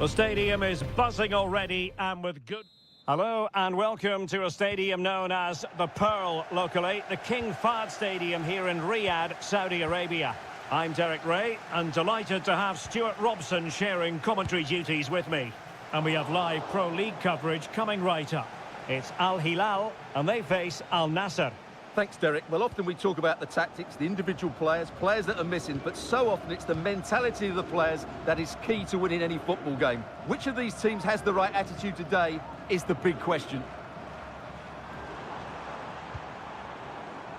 The stadium is buzzing already and with good... Hello and welcome to a stadium known as the Pearl locally, the King Fahd Stadium here in Riyadh, Saudi Arabia. I'm Derek Ray and delighted to have Stuart Robson sharing commentary duties with me. And we have live Pro League coverage coming right up. It's Al Hilal and they face Al Nassr. Thanks, Derek. Well, often we talk about the tactics, the individual players that are missing, but so often it's the mentality of the players that is key to winning any football game. Which of these teams has the right attitude today is the big question.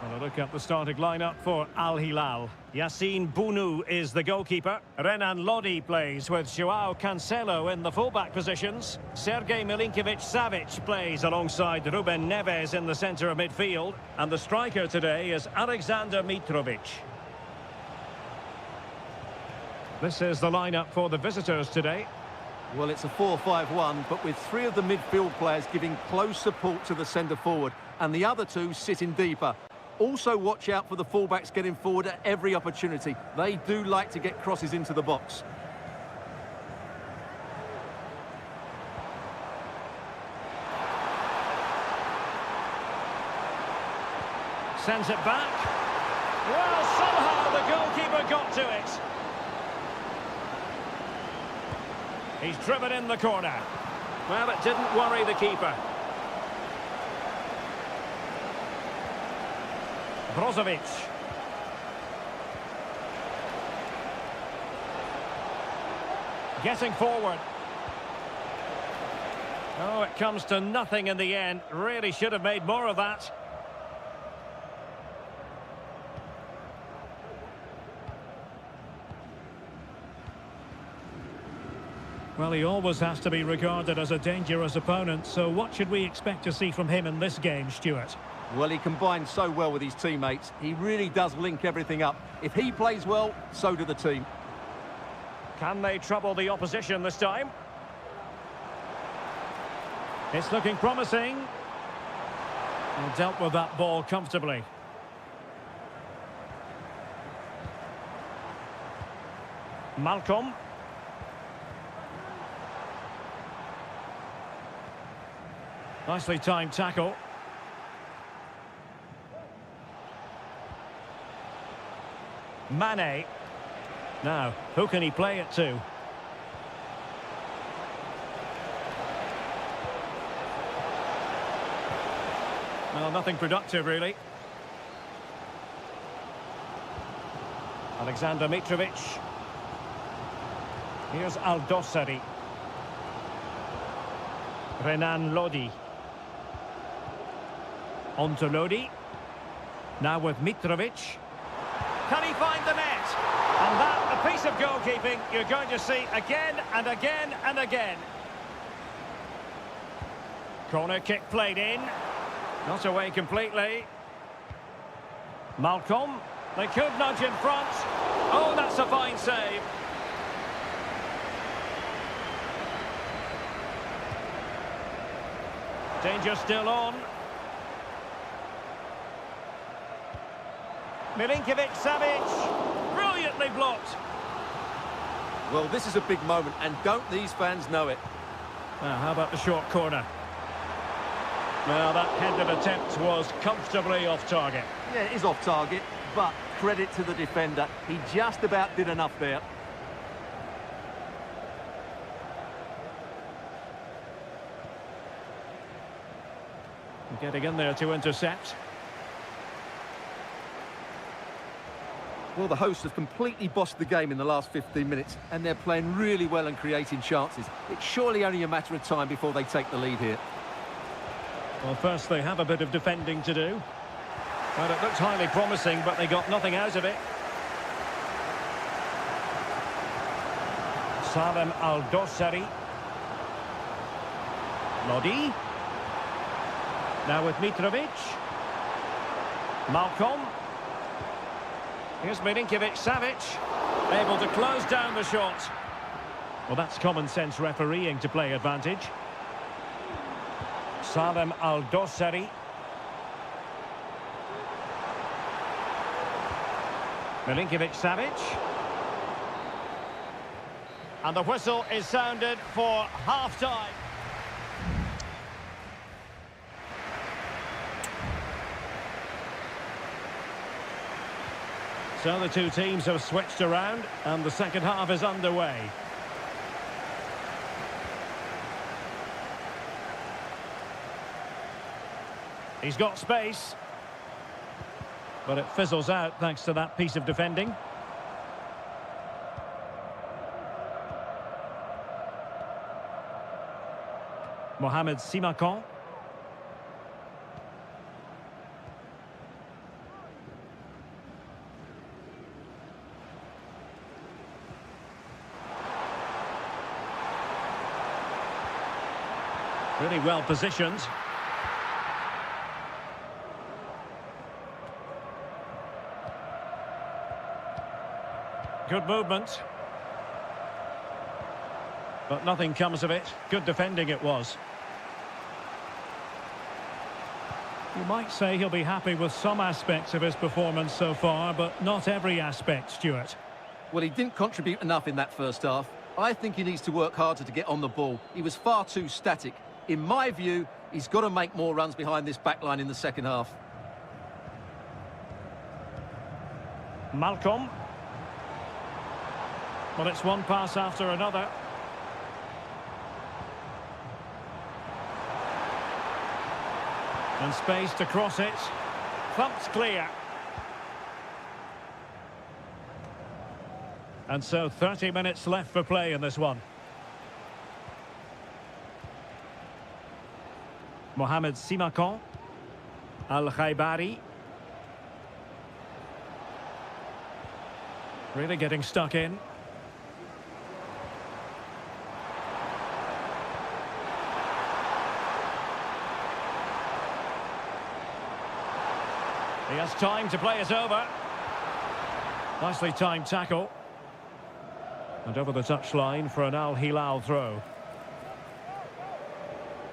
Well, a look at the starting lineup for Al Hilal. Yassine Bounou is the goalkeeper. Renan Lodi plays with Joao Cancelo in the fullback positions. Sergej Milinkovic-Savic plays alongside Ruben Neves in the centre of midfield. And the striker today is Alexander Mitrovic. This is the lineup for the visitors today. Well, it's a 4-5-1, but with three of the midfield players giving close support to the centre forward, and the other two sitting deeper. Also watch out for the fullbacks getting forward at every opportunity. They do like to get crosses into the box. Sends it back. Well, somehow the goalkeeper got to it. He's driven in the corner. Well, it didn't worry the keeper. Brozovic. Getting forward. Oh, it comes to nothing in the end. Really should have made more of that. Well, he always has to be regarded as a dangerous opponent, so what should we expect to see from him in this game, Stuart? Well, he combines so well with his teammates. He really does link everything up. If he plays well, so do the team. Can they trouble the opposition this time? It's looking promising. He dealt with that ball comfortably. Malcolm. Nicely timed tackle. Mane. Now, who can he play it to? Well, nothing productive, really. Alexander Mitrovic. Here's Al-Dossari. Renan Lodi. On to Lodi. Now with Mitrovic. Can he find the net? And that, a piece of goalkeeping you're going to see again and again and again. Corner kick played in. Not away completely. Malcolm. They could nudge in front. Oh, that's a fine save. Danger still on. Milinkovic-Savic, brilliantly blocked. Well, this is a big moment, and don't these fans know it? Now, how about the short corner? Well, that headed attempt was comfortably off target. Yeah, it is off target, but credit to the defender. He just about did enough there. Getting in there to intercept. Well, the hosts have completely bossed the game in the last 15 minutes, and they're playing really well and creating chances. It's surely only a matter of time before they take the lead here. Well, first they have a bit of defending to do. Well, it looked highly promising, but they got nothing out of it. Salem Al-Dossari. Lodi. Now with Mitrovic. Malcolm. Here's Milinkovic-Savic. Able to close down the shot. Well, that's common sense refereeing to play advantage. Salem Al-Dossari. Milinkovic-Savic. And the whistle is sounded for half-time. So the two teams have switched around and the second half is underway. He's got space, but it fizzles out thanks to that piece of defending. Mohamed Simakon. Really well positioned. Good movement. But nothing comes of it. Good defending it was. You might say he'll be happy with some aspects of his performance so far, but not every aspect, Stuart. Well, he didn't contribute enough in that first half. I think he needs to work harder to get on the ball. He was far too static. In my view, he's got to make more runs behind this back line in the second half. Malcolm. Well, it's one pass after another. And space to cross it. Thumped clear. And so 30 minutes left for play in this one. Mohamed Simakon. Al-Khaibari. Really getting stuck in. He has time to play it over. Nicely timed tackle. And over the touchline for an Al Hilal throw.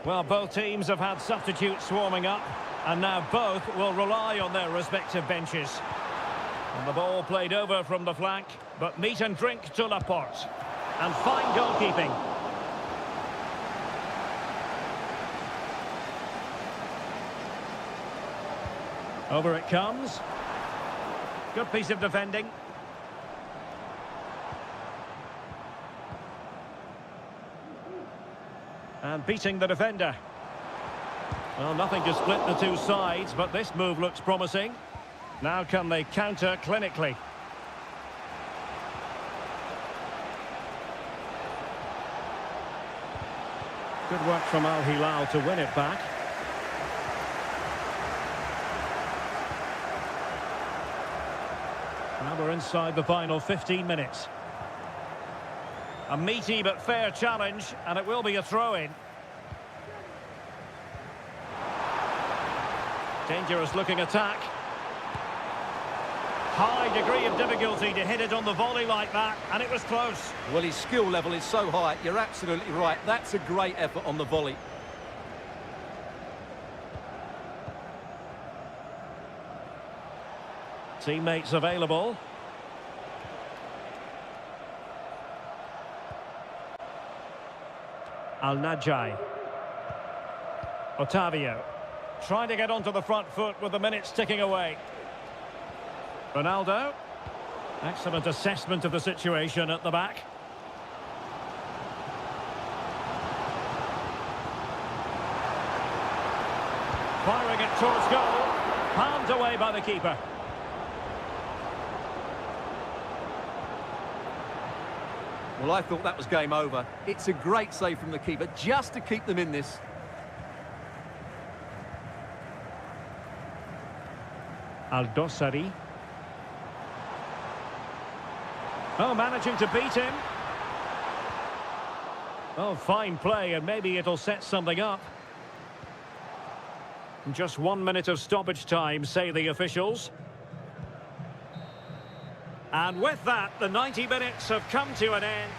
Well, both teams have had substitutes warming up, and now both will rely on their respective benches. And the ball played over from the flank, but meat and drink to Laporte. And fine goalkeeping. Over it comes. Good piece of defending. And beating the defender. Well, nothing to split the two sides, but this move looks promising. Now can they counter clinically? Good work from Al Hilal to win it back. Now we're inside the final 15 minutes. A meaty but fair challenge, and it will be a throw-in. Dangerous looking attack. High degree of difficulty to hit it on the volley like that, and it was close. Well, his skill level is so high, you're absolutely right. That's a great effort on the volley. Teammates available. Al-Najai. Otavio. Trying to get onto the front foot with the minutes ticking away. Ronaldo. Excellent assessment of the situation at the back. Firing it towards goal. Palmed away by the keeper. Well, I thought that was game over. It's a great save from the keeper, just to keep them in this. Al-Dossari. Oh, managing to beat him. Oh, fine play, and maybe it'll set something up. Just 1 minute of stoppage time, say the officials. And with that, the 90 minutes have come to an end.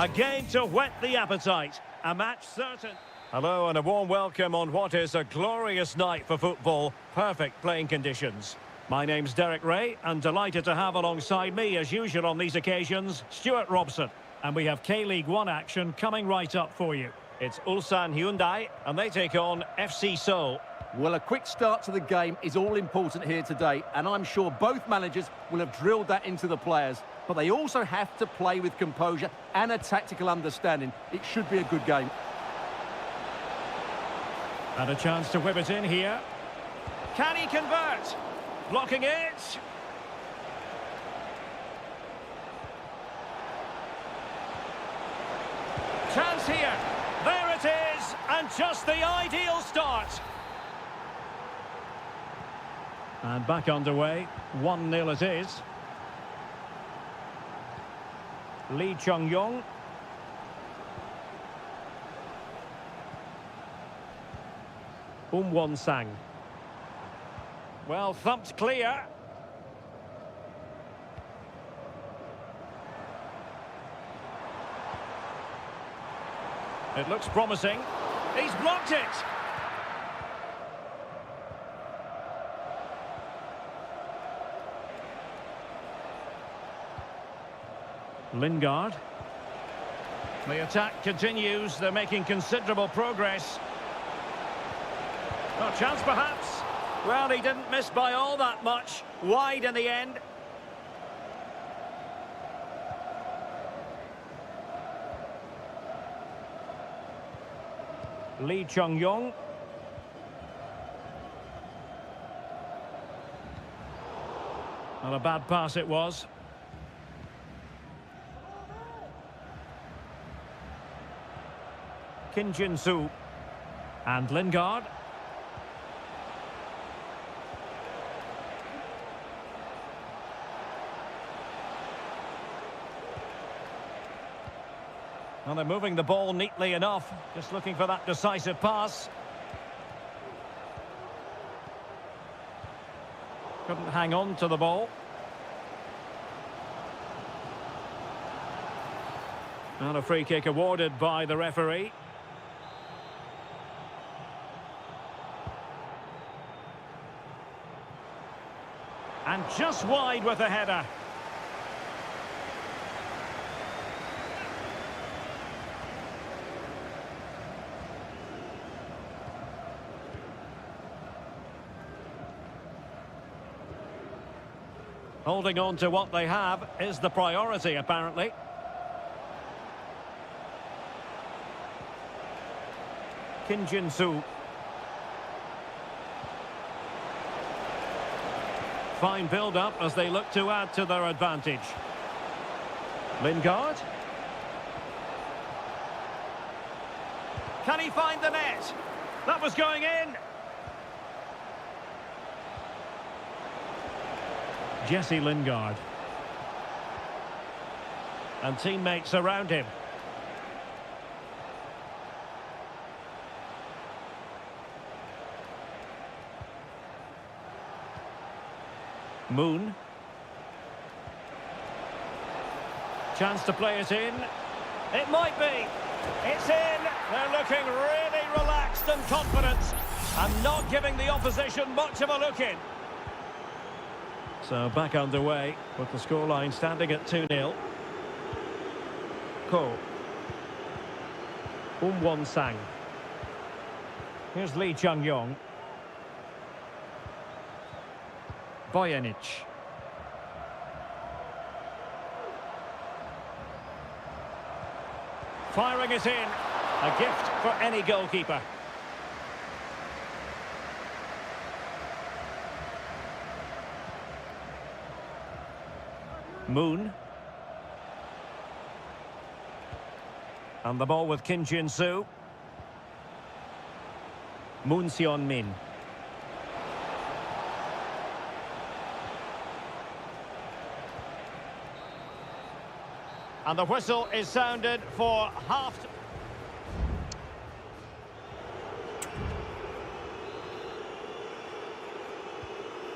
A game to whet the appetite. A match certain. Hello and a warm welcome on what is a glorious night for football. Perfect playing conditions. My name's Derek Ray and delighted to have alongside me, as usual on these occasions, Stuart Robson. And we have K-League 1 action coming right up for you. It's Ulsan Hyundai and they take on FC Seoul. Well, a quick start to the game is all important here today, and I'm sure both managers will have drilled that into the players. But they also have to play with composure and a tactical understanding. It should be a good game. And a chance to whip it in here. Can he convert? Blocking it. Chance here. There it is. And just the ideal start. And back underway. 1-0 it is. Lee Chung-yong. Won-sang. Well, thumped clear. It looks promising. He's blocked it. Lingard. The attack continues. They're making considerable progress. A chance perhaps. Well, he didn't miss by all that much. Wide in the end. Lee Chung-yong. Well, a bad pass it was. Kim Jin-soo. And Lingard. Well, they're moving the ball neatly enough. Just looking for that decisive pass. Couldn't hang on to the ball. And a free kick awarded by the referee. And just wide with a header. Holding on to what they have is the priority, apparently. Kim Jin-soo. Fine build-up as they look to add to their advantage. Lingard. Can he find the net? That was going in. Jesse Lingard. And teammates around him. Moon. Chance to play it in. It might be. It's in. They're looking really relaxed and confident and not giving the opposition much of a look in. So back underway with the scoreline standing at 2-0. Ko. Won-sang. Here's Lee Chung-yong. Bojanic. Firing it in. A gift for any goalkeeper. Moon. And the ball with Kim Jin-soo. Moon Seon-min. And the whistle is sounded for half.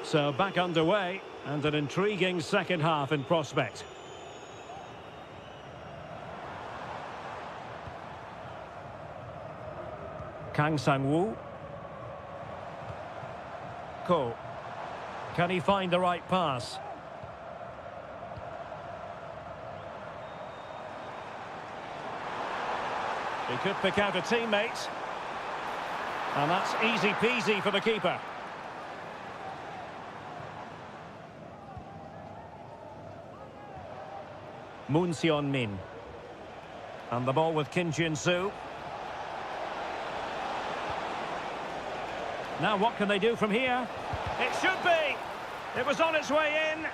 So back underway and an intriguing second half in prospect. Kang Sang-woo. Ko. Can he find the right pass? He could pick out a teammate. And that's easy peasy for the keeper. Moon Seon-min. And the ball with Kim Jin-soo. Now what can they do from here? It should be! It was on its way in.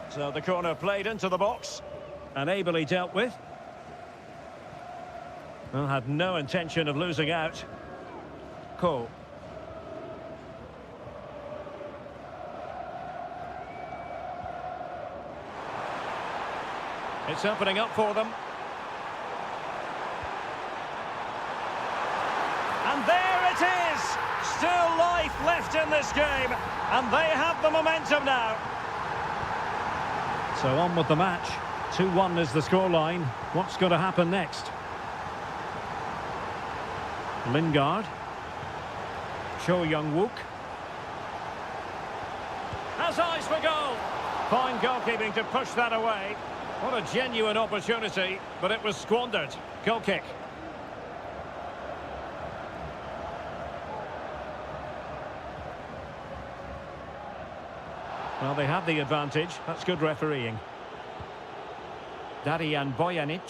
So the corner played into the box. And ably dealt with. Well, had no intention of losing out. Ko. It's opening up for them. And there it is! Still life left in this game. And they have the momentum now. So on with the match. 2-1 is the scoreline. What's going to happen next? Lingard. Cho Young-wook. Has eyes for goal. Fine goalkeeping to push that away. What a genuine opportunity, but it was squandered. Goal kick. Well, they have the advantage. That's good refereeing. Darijan Bojanic.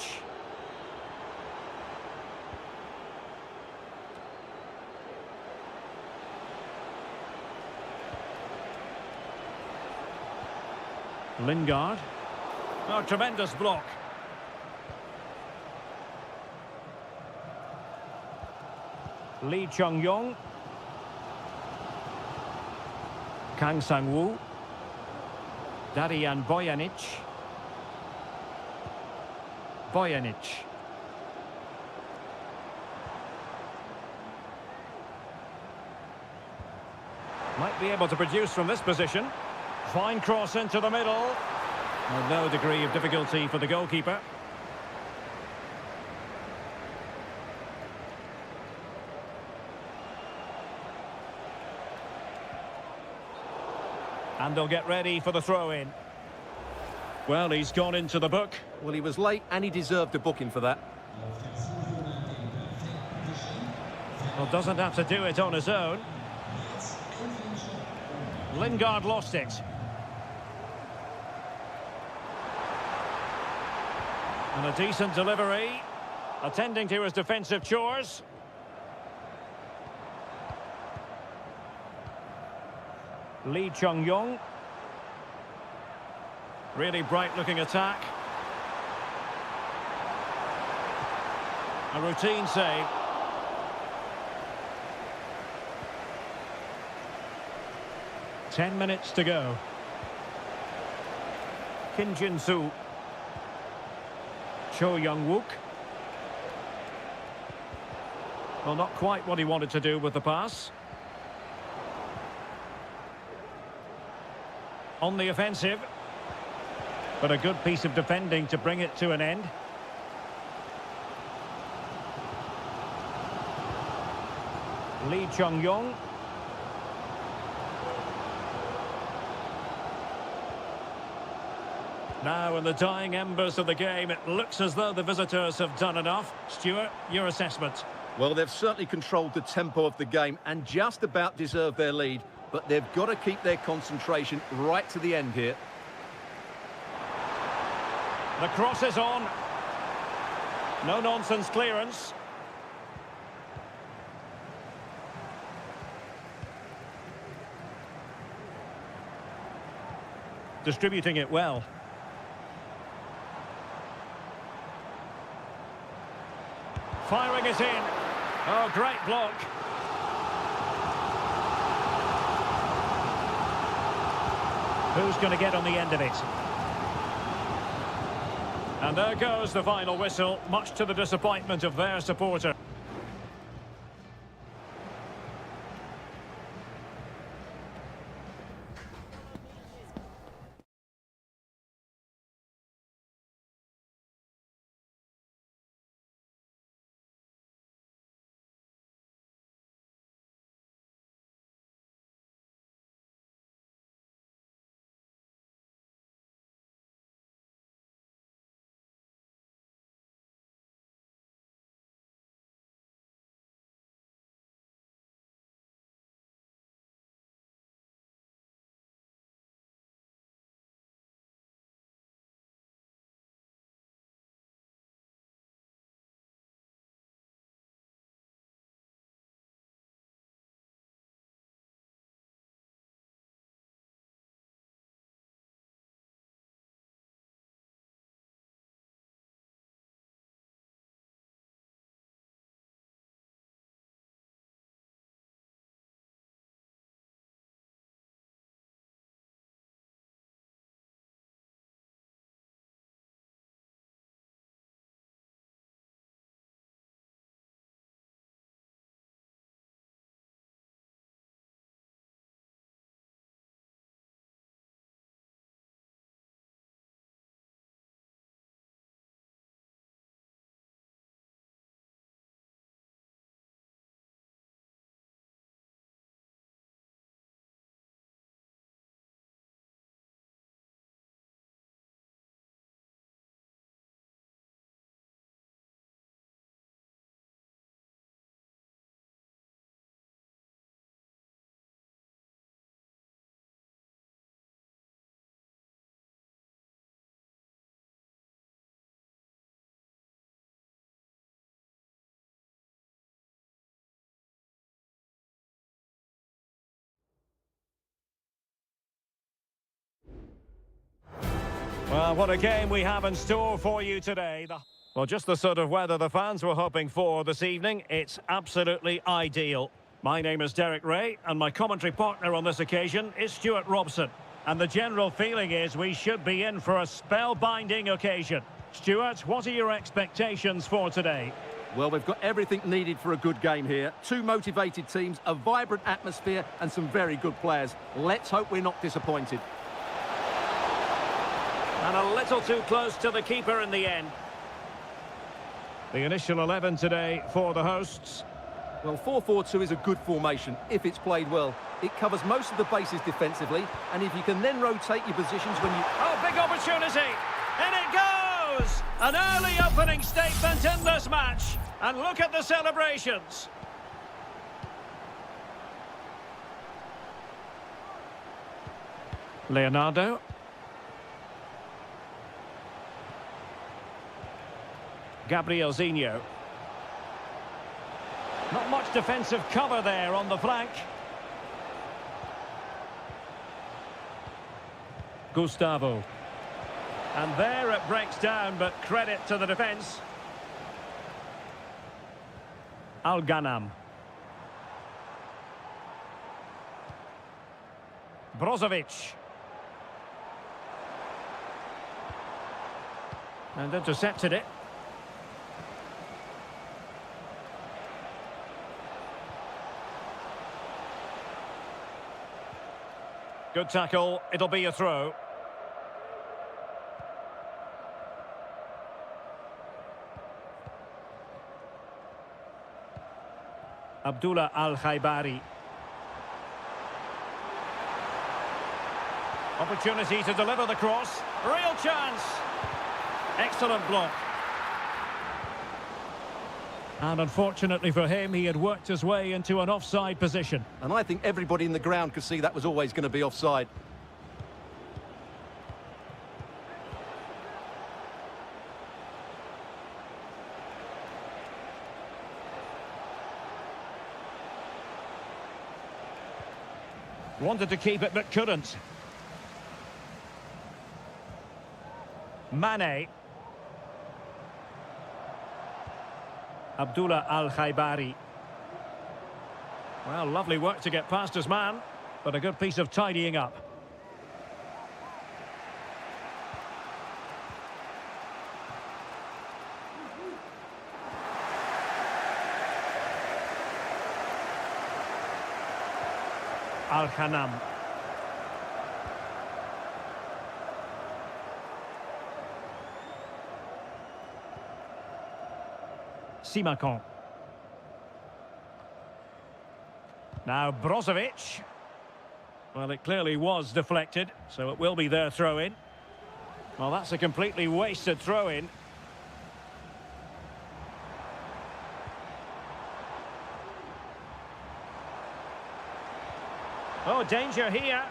Lingard. Oh, tremendous block. Lee Chung-yong. Kang Sang-woo. Darijan Bojanic. Bojanic. Might be able to produce from this position. Fine cross into the middle. With no degree of difficulty for the goalkeeper. And they'll get ready for the throw-in. Well, he's gone into the book. Well, he was late and he deserved a booking for that. Well, doesn't have to do it on his own. Lingard lost it. And a decent delivery. Attending to his defensive chores. Lee Chung-yong. Really bright-looking attack. A routine save. Ten minutes to go. Kim Jin-soo. Cho Young-wook. Well, not quite what he wanted to do with the pass. On the offensive. But a good piece of defending to bring it to an end. Lee Chung-yong. Now in the dying embers of the game, it looks as though the visitors have done enough. Stuart, your assessment? Well, they've certainly controlled the tempo of the game and just about deserved their lead, but they've got to keep their concentration right to the end here. The cross is on. No-nonsense clearance. Distributing it well. Firing it in. Oh, great block. Who's going to get on the end of it? And there goes the final whistle, much to the disappointment of their supporter. Well, what a game we have in store for you today. Well, just the sort of weather the fans were hoping for this evening. It's absolutely ideal. My name is Derek Ray, and my commentary partner on this occasion is Stuart Robson. And the general feeling is we should be in for a spellbinding occasion. Stuart, what are your expectations for today? Well, we've got everything needed for a good game here. Two motivated teams, a vibrant atmosphere, and some very good players. Let's hope we're not disappointed. And a little too close to the keeper in the end. The initial 11 today for the hosts. Well, 4-4-2 is a good formation if it's played well. It covers most of the bases defensively, and if you can then rotate your positions when you... Oh, big opportunity! And it goes! An early opening statement in this match. And look at the celebrations. Leonardo. Gabrielzinho. Not much defensive cover there on the flank. Gustavo. And there it breaks down, but credit to the defence. Al-Ghanam. Brozovic. And intercepted it. Good tackle, it'll be a throw. Abdullah Al-Khaibari. Opportunity to deliver the cross. Real chance. Excellent block. And unfortunately for him, he had worked his way into an offside position. And I think everybody in the ground could see that was always going to be offside. Wanted to keep it, but couldn't. Mane. Abdullah Al-Khaibari. Well, lovely work to get past his man, but a good piece of tidying up. Al-Ghanam. Simakon. Now Brozovic. Well, it clearly was deflected, so it will be their throw-in. Well, that's a completely wasted throw-in. Oh, danger here.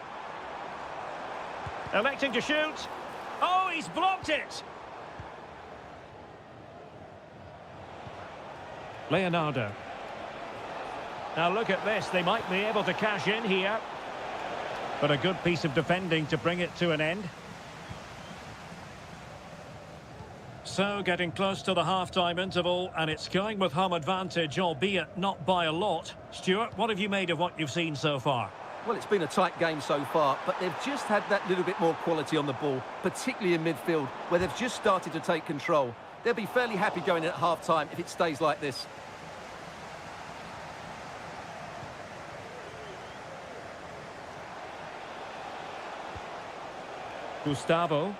Electing to shoot. Oh, he's blocked it. Leonardo. Now look at this. They might be able to cash in here. But a good piece of defending to bring it to an end. So, getting close to the half-time interval, and it's going with home advantage, albeit not by a lot. Stuart, what have you made of what you've seen so far? Well, it's been a tight game so far, but they've just had that little bit more quality on the ball, particularly in midfield, where they've just started to take control. They'll be fairly happy going in at half-time if it stays like this. Gustavo.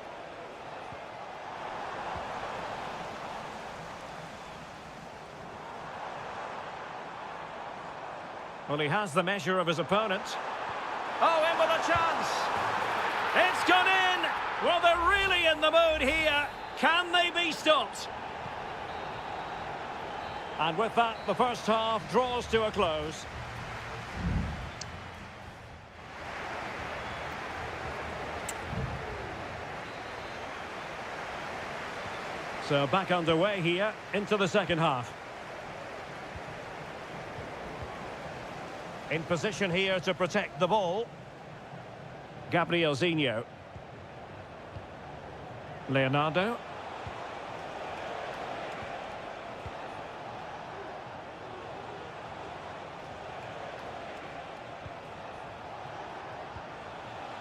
Well, he has the measure of his opponent. Oh, in with a chance. It's gone in. Well, they're really in the mood here. Can they be stopped? And with that, the first half draws to a close. So back underway here into the second half. In position here to protect the ball. Gabrielzinho. Leonardo.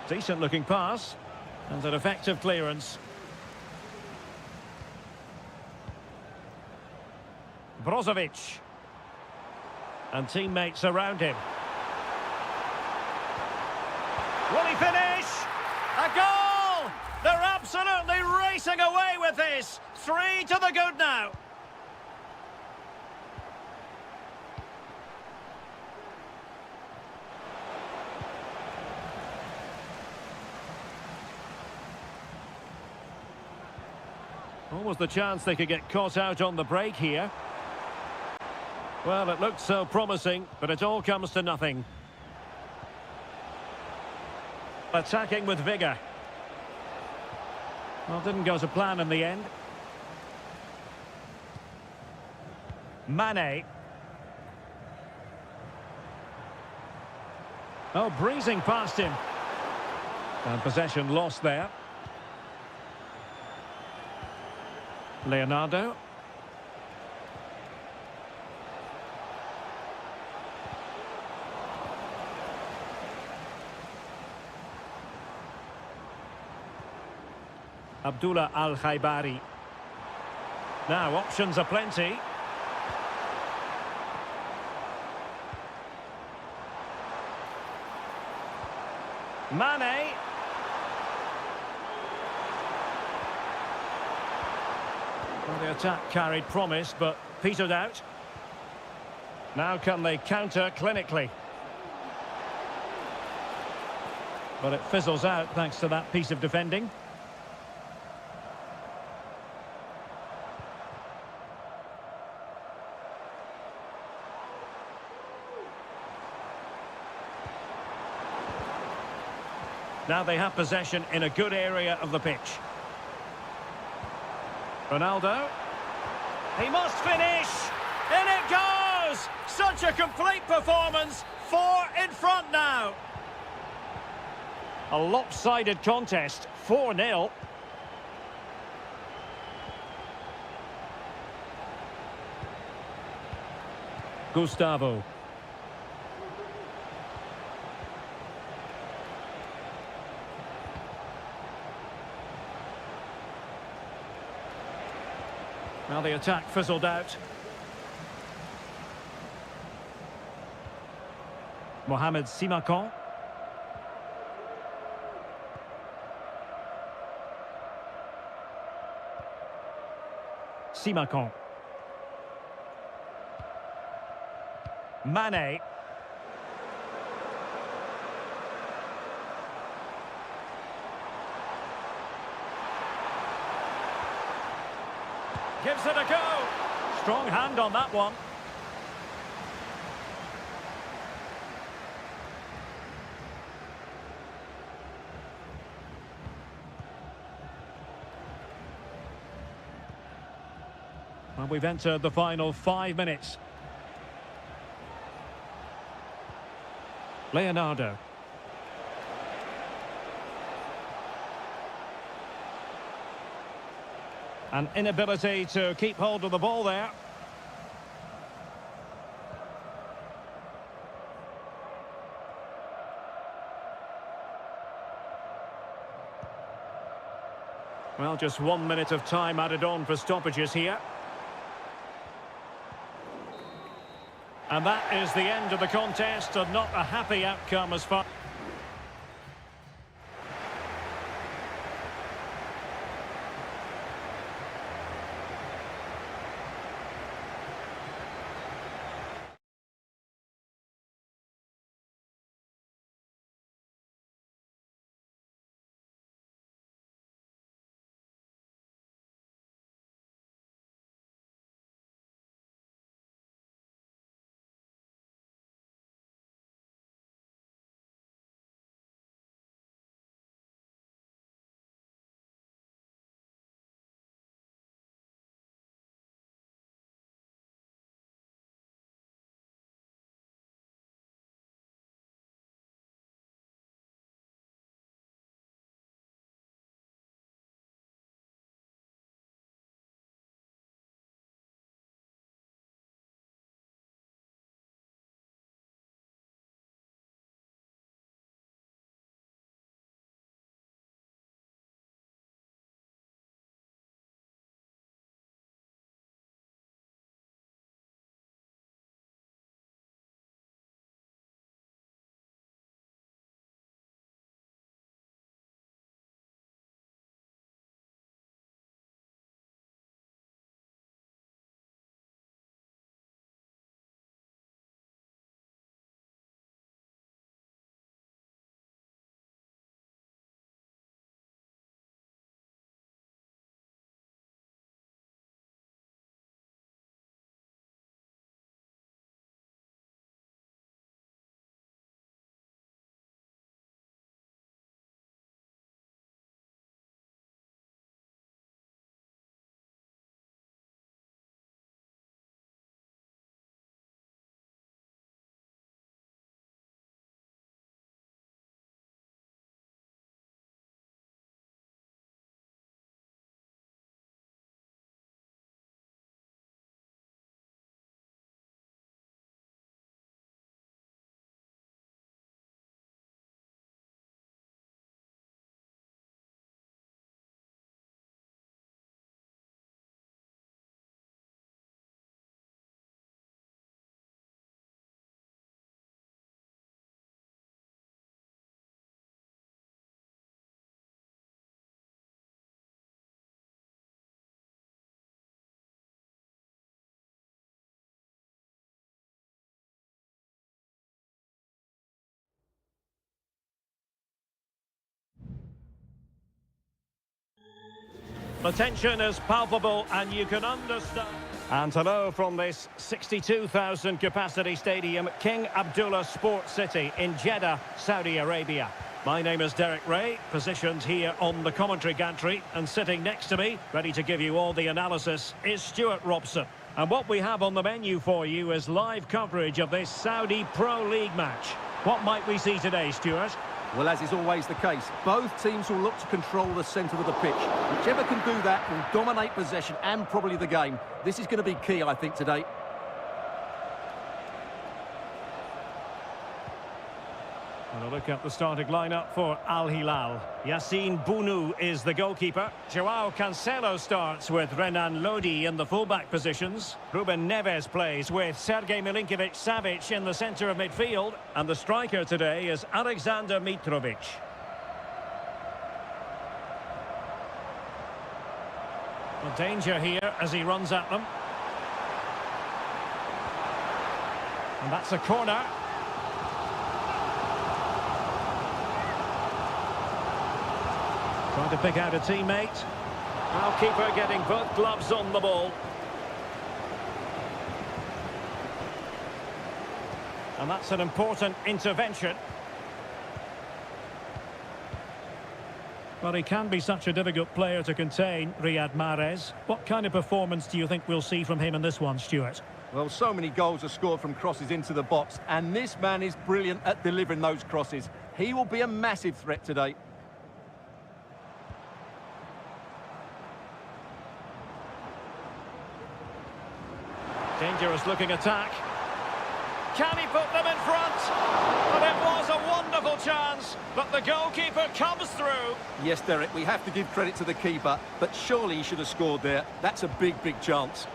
Decent looking pass. And an effective clearance. Brozovic. And teammates around him. Will he finish? A goal! They're absolutely racing away with this. 3 to the good now. Almost the chance they could get caught out on the break here. Well, it looked so promising, but it all comes to nothing. Attacking with vigour. Well, didn't go to plan in the end. Mane. Oh, breezing past him. And possession lost there. Leonardo. Abdullah Al-Khaibari. Now, options are plenty. Mane. Well, the attack carried promise, but petered out. Now can they counter clinically? But it fizzles out thanks to that piece of defending. Now they have possession in a good area of the pitch. Ronaldo. He must finish. In it goes. Such a complete performance. 4 in front now. A lopsided contest. 4-0. Gustavo. Now the attack fizzled out. Mohamed Simakon. Simakon. Mane. Gives it a go. Strong hand on that one. Well, we've entered the final 5 minutes. Leonardo. An inability to keep hold of the ball there. Well, just 1 minute of time added on for stoppages here. And that is the end of the contest, and not a happy outcome as far... The tension is palpable and you can understand. And hello from this 62,000 capacity stadium, King Abdullah Sports City in Jeddah, Saudi Arabia. My name is Derek Ray, positioned here on the commentary gantry, and sitting next to me, ready to give you all the analysis, is Stuart Robson. And what we have on the menu for you is live coverage of this Saudi Pro League match. What might we see today, Stuart? Well, as is always the case, both teams will look to control the centre of the pitch. Whichever can do that will dominate possession and probably the game. This is going to be key, I think, today. And a look at the starting lineup for Al Hilal. Yassine Bounou is the goalkeeper. Joao Cancelo starts with Renan Lodi in the fullback positions. Ruben Neves plays with Sergej Milinkovic-Savic in the centre of midfield. And the striker today is Alexander Mitrovic. A danger here as he runs at them. And that's a corner. Trying to pick out a teammate. Now keeper getting both gloves on the ball. And that's an important intervention. But he can be such a difficult player to contain, Riyad Mahrez. What kind of performance do you think we'll see from him in this one, Stuart? Well, so many goals are scored from crosses into the box, and this man is brilliant at delivering those crosses. He will be a massive threat today. Dangerous looking attack. Can he put them in front? And it was a wonderful chance, but the goalkeeper comes through. Yes, Derek, we have to give credit to the keeper, but surely he should have scored there. That's a big, big chance.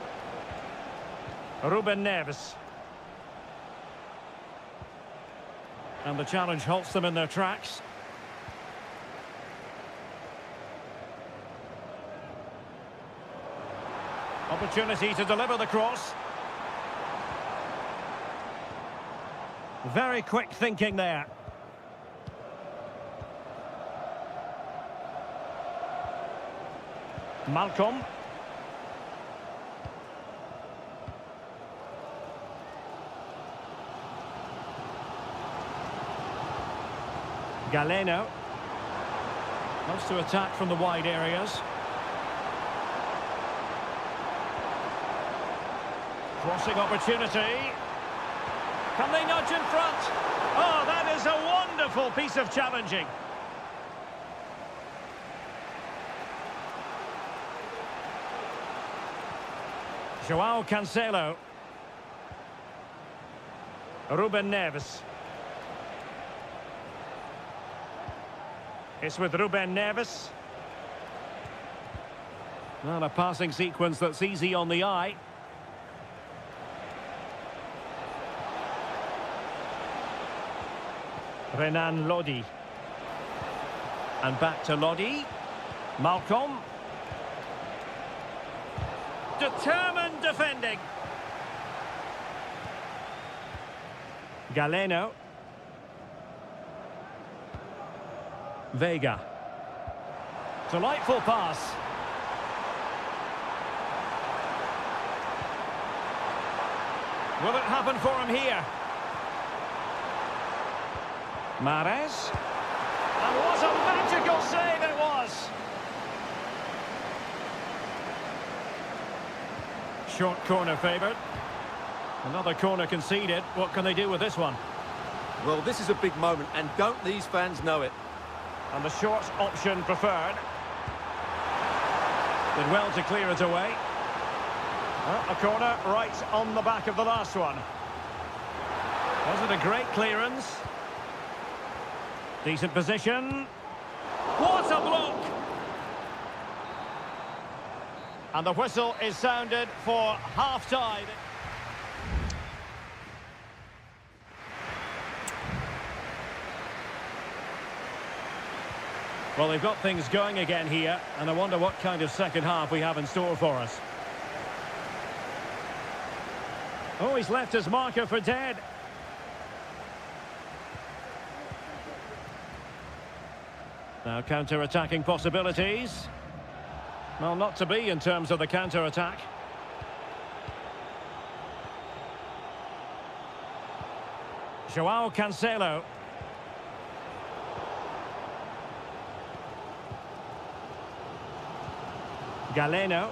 Ruben Neves. And the challenge halts them in their tracks. Opportunity to deliver the cross. Very quick thinking there. Malcolm. Galeno. Wants to attack from the wide areas. Crossing opportunity. Can they nudge in front? Oh, that is a wonderful piece of challenging. Joao Cancelo. Ruben Neves. It's with Ruben Neves. Well, a passing sequence that's easy on the eye. Renan Lodi. And back to Lodi. Malcolm. Determined defending. Galeno. Vega. Delightful pass. Will it happen for him here? Mahrez. And what a magical save it was! Short corner favoured. Another corner conceded. What can they do with this one? Well, this is a big moment, and don't these fans know it? And the short option preferred. Did well to clear it away. Well, a corner right on the back of the last one. Was it a great clearance? Decent position. What a block! And the whistle is sounded for half-time. Well, they've got things going again here, and I wonder what kind of second half we have in store for us. Oh, he's left his marker for dead. Now counter-attacking possibilities. Well, not to be in terms of the counter-attack. Joao Cancelo. Galeno.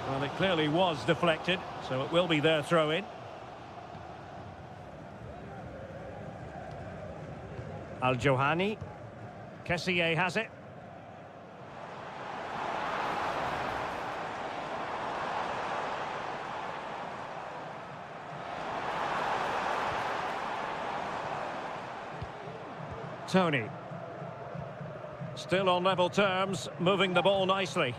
Well, it clearly was deflected, so it will be their throw-in. Al-Johani. Kessié has it. Tony. Still on level terms, moving the ball nicely.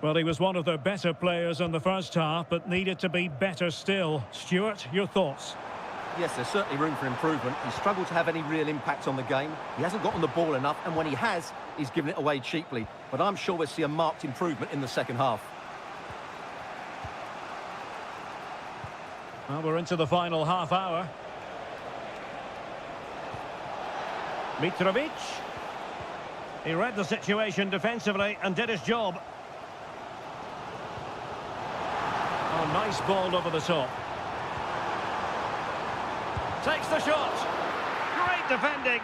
Well, he was one of their better players in the first half, but needed to be better still. Stuart, your thoughts? Yes, there's certainly room for improvement. He's struggled to have any real impact on the game. He hasn't gotten the ball enough, and when he has, he's given it away cheaply. But I'm sure we'll see a marked improvement in the second half. Well, we're into the final half hour. Mitrovic. He read the situation defensively and did his job. Oh, nice ball over the top. Takes the shot. Great defending.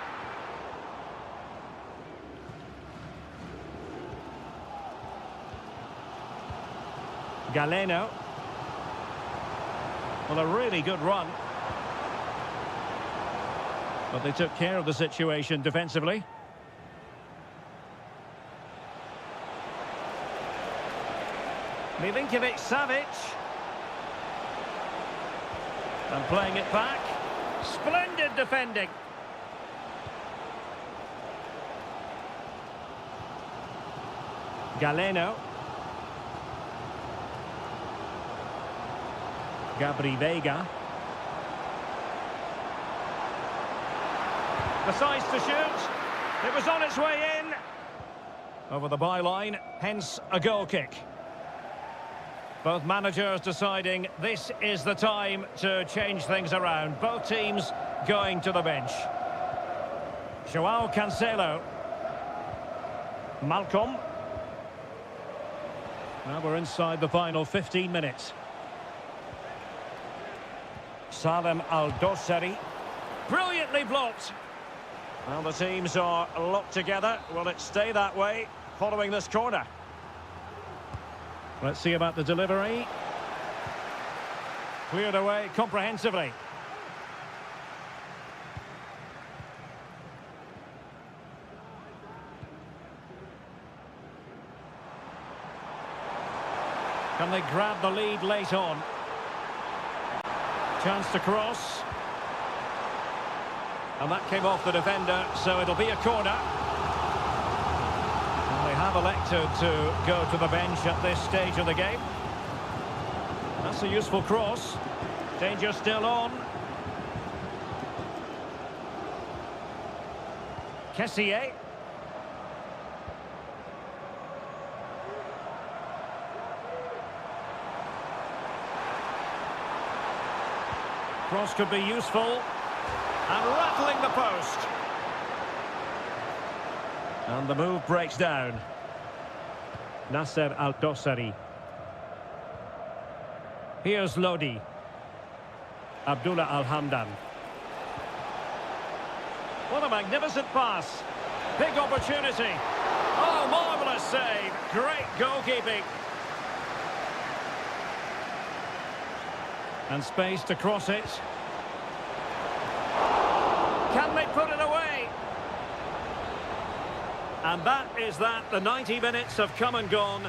Galeno. Well, a really good run. But they took care of the situation defensively. Milinkovic-Savic. And playing it back. Splendid defending. Galeno. Gabri Veiga. Decides to shoot. It was on its way in. Over the byline, hence a goal kick. Both managers deciding this is the time to change things around. Both teams going to the bench. Joao Cancelo. Malcolm. Now we're inside the final 15 minutes. Salem Al-Dossari. Brilliantly blocked. Well, the teams are locked together. Will it stay that way following this corner? Let's see about the delivery. Cleared away comprehensively. Can they grab the lead late on? Chance to cross. And that came off the defender, so it'll be a corner. And they have elected to go to the bench at this stage of the game. That's a useful cross. Danger still on. Kessié. Cross could be useful. And rattling the post. And the move breaks down. Nasser Al-Dossari. Here's Lodi. Abdullah Al-Hamdan. What a magnificent pass. Big opportunity. Oh, marvellous save. Great goalkeeping. And space to cross it. Can they put it away? And that is that. The 90 minutes have come and gone.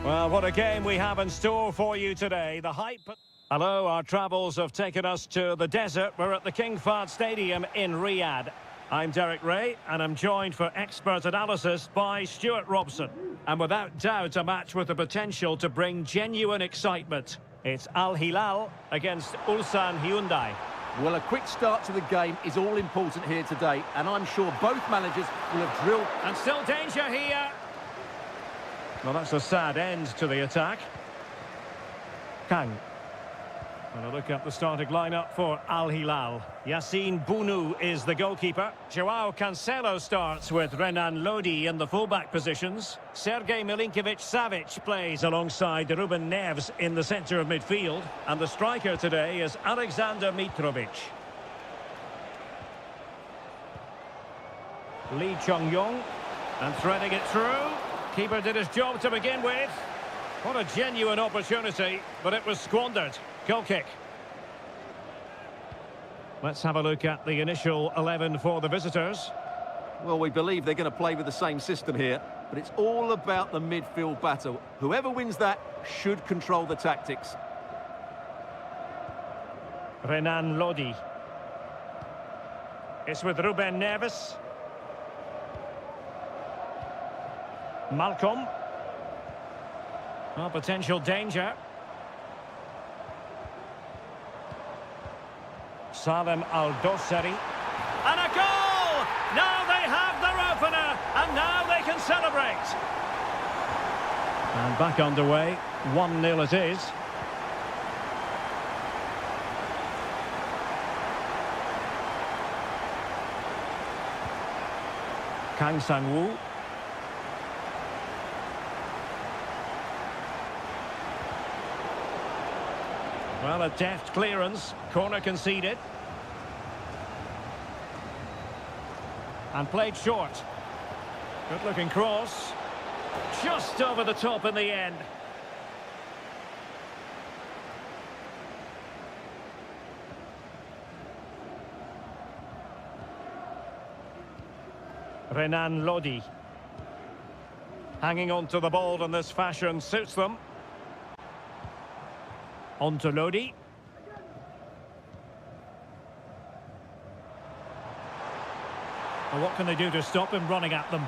Well, what a game we have in store for you today. The hype... Hello, our travels have taken us to the desert. We're at the King Fahd Stadium in Riyadh. I'm Derek Ray, and I'm joined for expert analysis by Stuart Robson. And without doubt, a match with the potential to bring genuine excitement. It's Al Hilal against Ulsan Hyundai. Well, a quick start to the game is all important here today, and I'm sure both managers will have drilled... And still danger here. Well, that's a sad end to the attack. Kang. And a look at the starting lineup for Al Hilal. Yassine Bounou is the goalkeeper. Joao Cancelo starts with Renan Lodi in the fullback positions. Sergej Milinkovic-Savic plays alongside Ruben Neves in the centre of midfield. And the striker today is Alexander Mitrovic. Lee Chong-yong. And threading it through. Keeper did his job to begin with. What a genuine opportunity, but it was squandered. Goal kick. Let's have a look at the initial 11 for the visitors. Well, we believe they're going to play with the same system here, but it's all about the midfield battle. Whoever wins that should control the tactics. Renan Lodi. It's with Ruben Neves. Malcolm. Oh, potential danger. Salem Al-Dossari. And a goal! Now they have their opener, and now they can celebrate. And back underway, 1-0 it is. Kang Sang-woo. Well, a deft clearance. Corner conceded. And played short. Good-looking cross. Just over the top in the end. Renan Lodi. Hanging on to the ball in this fashion suits them. On to Lodi. Well, what can they do to stop him running at them?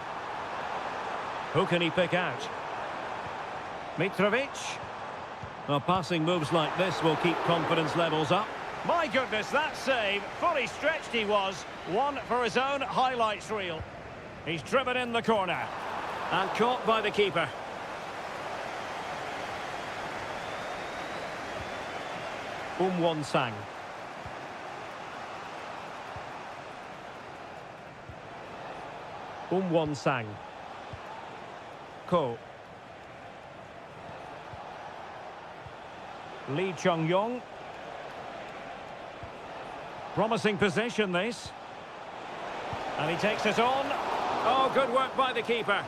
Who can he pick out? Mitrovic. Well, passing moves like this will keep confidence levels up. My goodness, that save. Fully stretched he was. One for his own highlights reel. He's driven in the corner. And caught by the keeper. Won-sang. Won-sang. Ko. Lee Chong-yong. Promising possession, this. And he takes it on. Oh, good work by the keeper.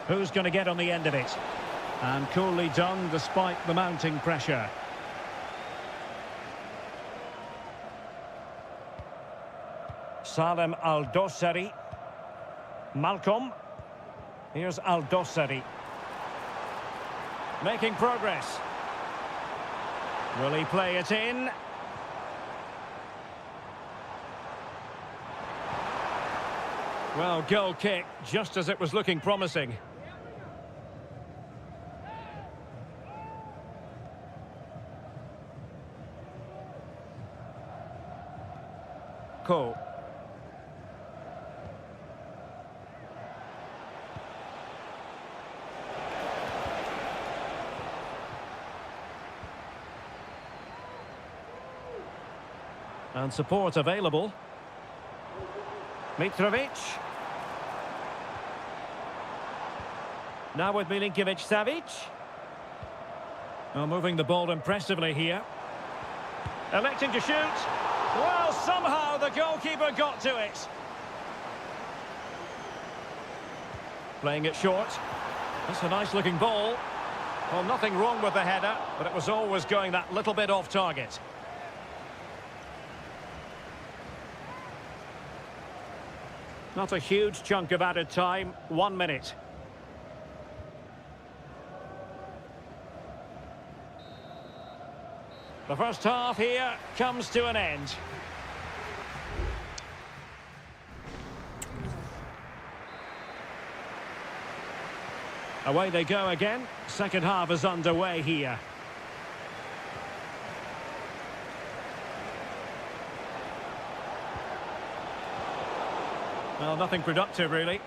Who's going to get on the end of it? And coolly done despite the mounting pressure. Salem Al-Dossari. Malcolm. Here's Al-Dossari. Making progress. Will he play it in? Well, goal kick, just as it was looking promising. Ko. And support available. Mitrovic. Now with Milinkovic-Savic. Well, moving the ball impressively here. Electing to shoot. Well, somehow the goalkeeper got to it. Playing it short. That's a nice-looking ball. Well, nothing wrong with the header, but it was always going that little bit off target. Not a huge chunk of added time, 1 minute. The first half here comes to an end. Away they go again. Second half is underway here. Well, nothing productive, really.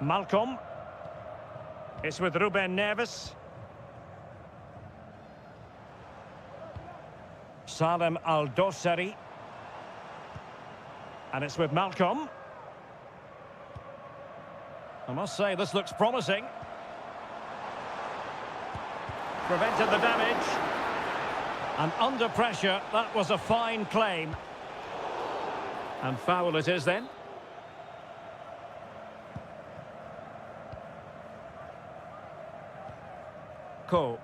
Malcolm. It's with Ruben Neves. Salem Al-Dossari. And it's with Malcolm. I must say, this looks promising. Prevented the damage. And under pressure, that was a fine claim. And foul it is then. Ko.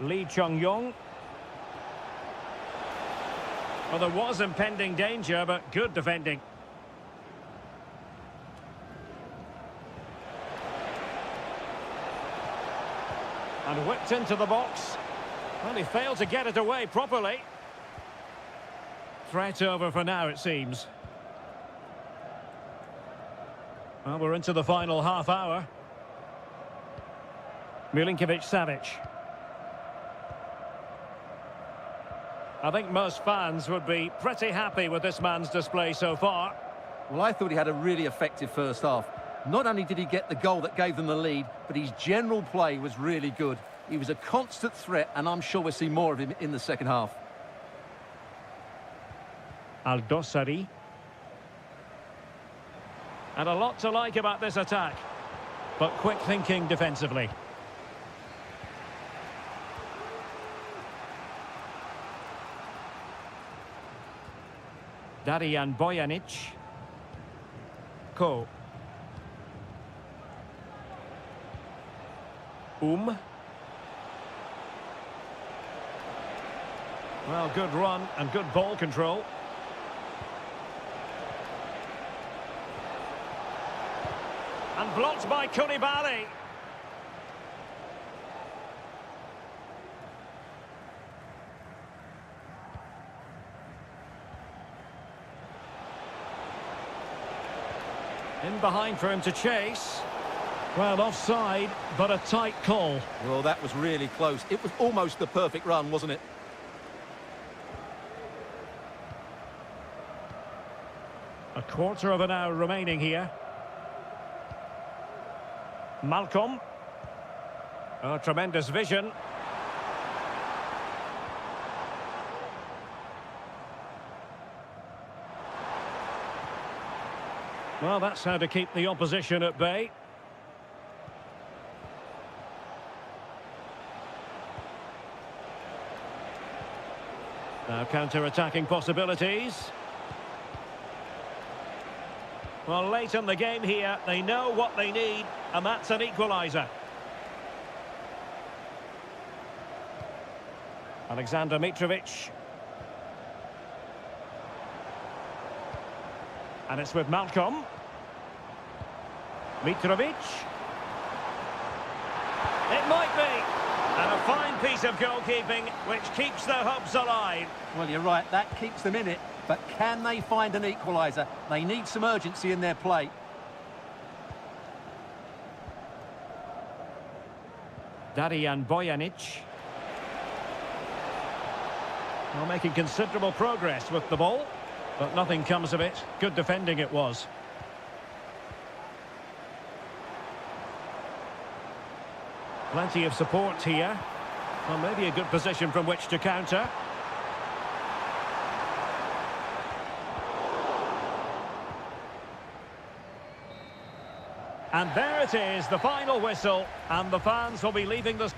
Lee Chung-yong. Well, there was impending danger, but good defending. And whipped into the box. Well, he failed to get it away properly. Threat over for now, it seems. Well, we're into the final half hour. Milinkovic-Savic. I think most fans would be pretty happy with this man's display so far. Well, I thought he had a really effective first half. Not only did he get the goal that gave them the lead, but his general play was really good. He was a constant threat, and I'm sure we'll see more of him in the second half. Al-Dossari. And a lot to like about this attack, but quick thinking defensively. Darijan Bojanic. Ko. Well, good run and good ball control. And blocked by Koulibaly. In behind for him to chase. Well, offside, but a tight call. Well, that was really close. It was almost the perfect run, wasn't it? A quarter of an hour remaining here. Malcolm. Oh, tremendous vision. Well, that's how to keep the opposition at bay. Now counter-attacking possibilities. Well, late in the game here, they know what they need, and that's an equaliser. Alexander Mitrovic. And it's with Malcolm. Mitrovic. It might be. And a fine piece of goalkeeping, which keeps their hopes alive. Well, you're right, that keeps them in it. But can they find an equaliser? They need some urgency in their play. Darijan Bojanic. Well, making considerable progress with the ball, but nothing comes of it. Good defending it was. Plenty of support here. Well, maybe a good position from which to counter. And there it is, the final whistle, and the fans will be leaving the...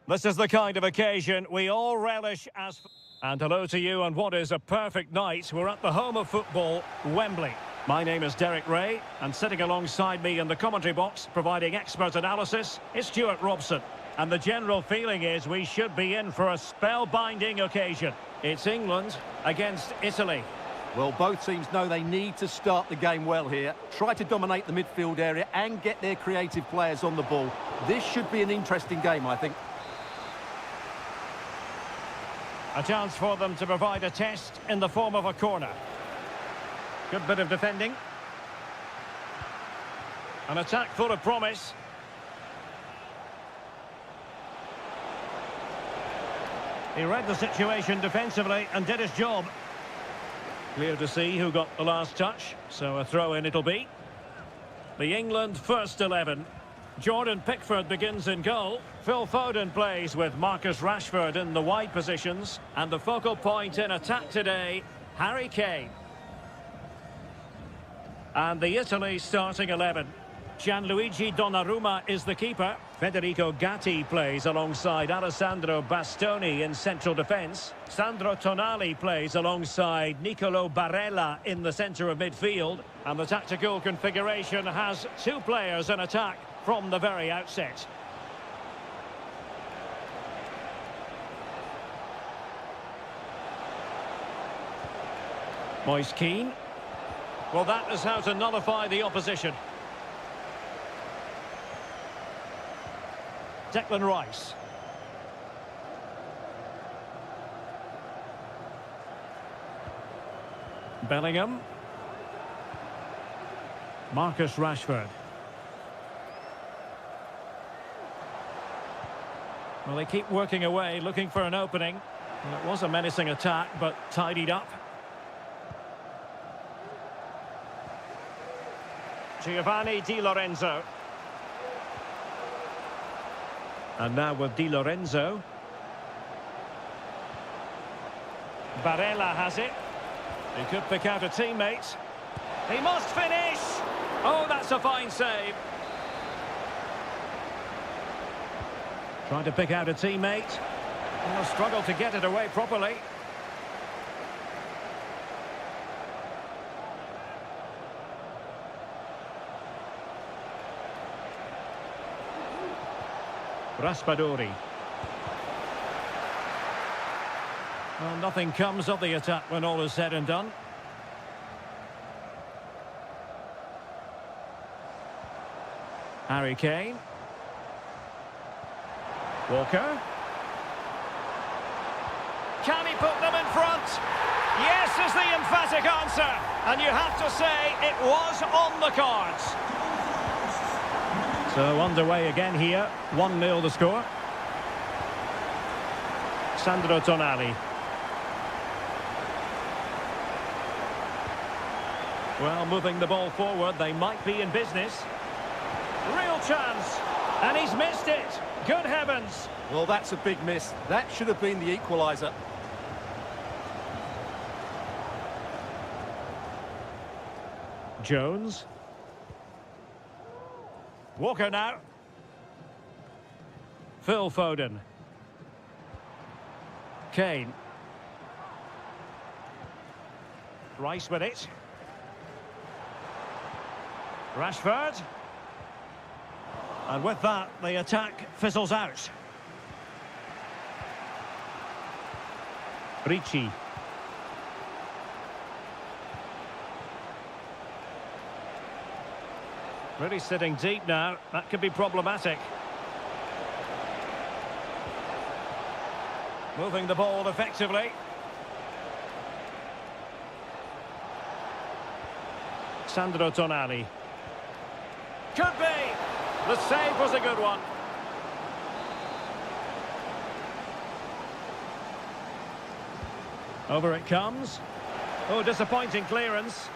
This is the kind of occasion we all relish as... And hello to you on what is a perfect night. We're at the home of football, Wembley. My name is Derek Ray, and sitting alongside me in the commentary box, providing expert analysis, is Stuart Robson. And the general feeling is we should be in for a spellbinding occasion. It's England against Italy. Well, both teams know they need to start the game well here. Try to dominate the midfield area and get their creative players on the ball. This should be an interesting game, I think. A chance for them to provide a test in the form of a corner. Good bit of defending. An attack full of promise. He read the situation defensively and did his job. Clear to see who got the last touch, so a throw-in it'll be. The England first 11. Jordan Pickford begins in goal. Phil Foden plays with Marcus Rashford in the wide positions. And the focal point in attack today, Harry Kane. And the Italy starting 11. Gianluigi Donnarumma is the keeper. Federico Gatti plays alongside Alessandro Bastoni in central defence. Sandro Tonali plays alongside Nicolo Barella in the centre of midfield. And the tactical configuration has two players in attack from the very outset. Moise Keane. Well, that is how to nullify the opposition. Declan Rice. Bellingham. Marcus Rashford. Well, they keep working away, looking for an opening. Well, it was a menacing attack, but tidied up. Giovanni Di Lorenzo. And now with Di Lorenzo. Barella has it. He could pick out a teammate. He must finish! Oh, that's a fine save. Trying to pick out a teammate. Well, struggled to get it away properly. Raspadori. Well, nothing comes of the attack when all is said and done. Harry Kane. Walker. Can he put them in front? Yes is the emphatic answer. And you have to say it was on the cards. So underway again here. 1-0 the score. Sandro Tonali. Well, moving the ball forward, they might be in business. Real chance. And he's missed it. Good heavens. Well, that's a big miss. That should have been the equaliser. Jones. Walker now. Phil Foden. Kane. Rice with it. Rashford. And with that, the attack fizzles out. Ricci. Really sitting deep now. That could be problematic. Moving the ball effectively. Sandro Tonali. Could be! The save was a good one. Over it comes. Oh, disappointing clearance.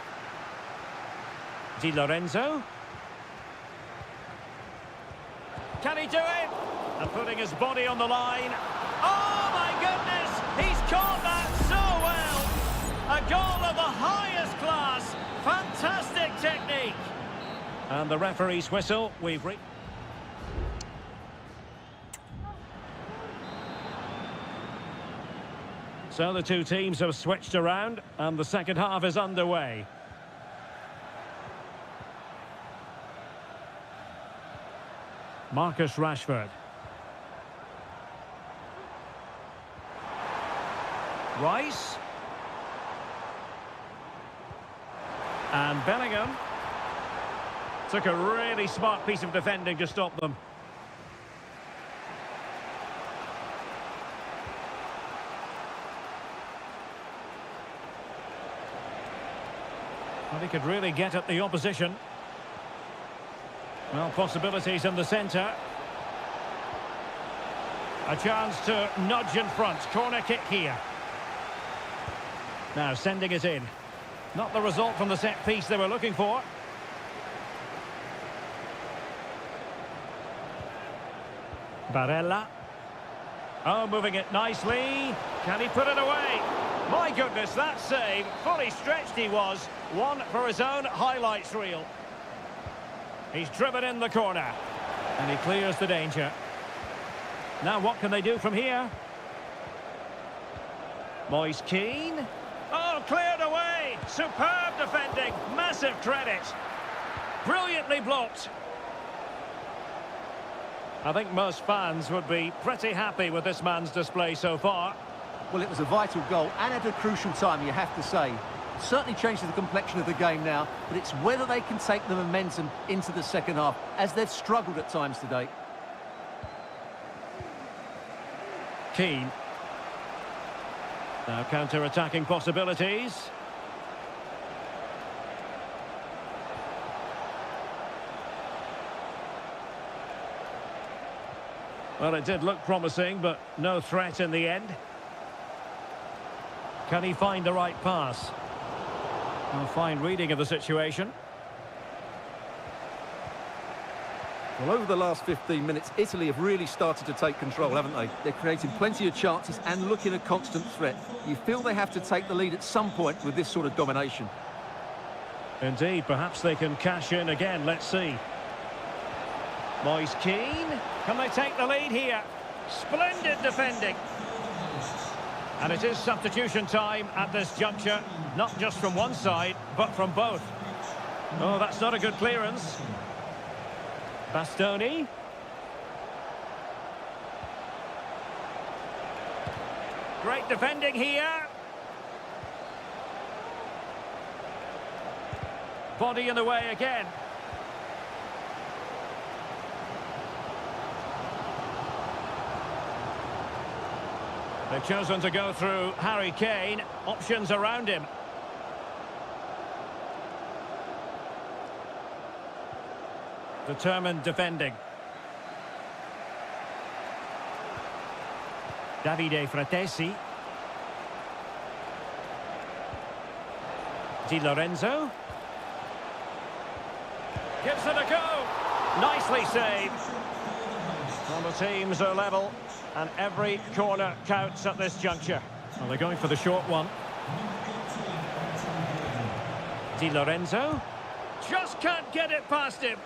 Di Lorenzo. Can he do it? And putting his body on the line. Oh, my goodness! He's caught that so well! A goal of the highest class. Fantastic technique. And the referee's whistle. So the two teams have switched around and the second half is underway. Marcus Rashford. Rice. And Bellingham. Took a really smart piece of defending to stop them. Well, he could really get at the opposition. Well, possibilities in the centre. A chance to nudge in front. Corner kick here. Now sending it in. Not the result from the set piece they were looking for. Barella. Oh, moving it nicely. Can he put it away? My goodness, that save. Fully stretched he was. One for his own highlights reel. He's driven in the corner. And he clears the danger. Now what can they do from here? Moise Keane. Oh, cleared away. Superb defending. Massive credit. Brilliantly blocked. I think most fans would be pretty happy with this man's display so far. Well, it was a vital goal and at a crucial time, you have to say. It certainly changes the complexion of the game now, but it's whether they can take the momentum into the second half, as they've struggled at times today. Keane. Now counter-attacking possibilities. Well, it did look promising, but no threat in the end. Can he find the right pass? A fine reading of the situation. Well, over the last 15 minutes, Italy have really started to take control, haven't they? They're creating plenty of chances and looking a constant threat. You feel they have to take the lead at some point with this sort of domination. Indeed, perhaps they can cash in again. Let's see. Moise Keane. Can they take the lead here? Splendid defending. And it is substitution time at this juncture. Not just from one side, but from both. Oh, that's not a good clearance. Bastoni. Great defending here. Body in the way again. They've chosen to go through Harry Kane. Options around him. Determined defending. Davide Fratesi. Di Lorenzo. Gives it a go. Nicely saved. Well, the teams are level, and every corner counts at this juncture. Well, they're going for the short one. Di Lorenzo. Just can't get it past him.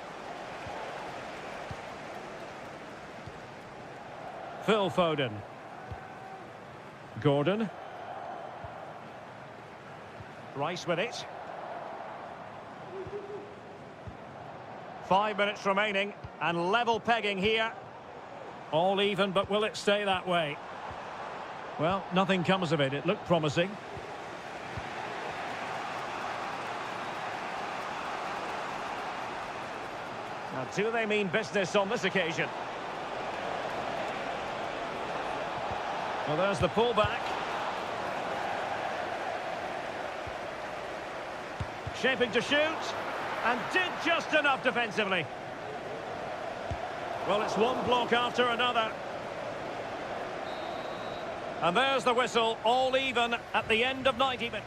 Phil Foden. Gordon. Rice with it. 5 minutes remaining, and level pegging here. All even, but will it stay that way? Well, nothing comes of it. It looked promising. Now, do they mean business on this occasion? Well, there's the pullback. Shaping to shoot, and did just enough defensively. Well, it's one block after another. And there's the whistle, all even at the end of 90 minutes.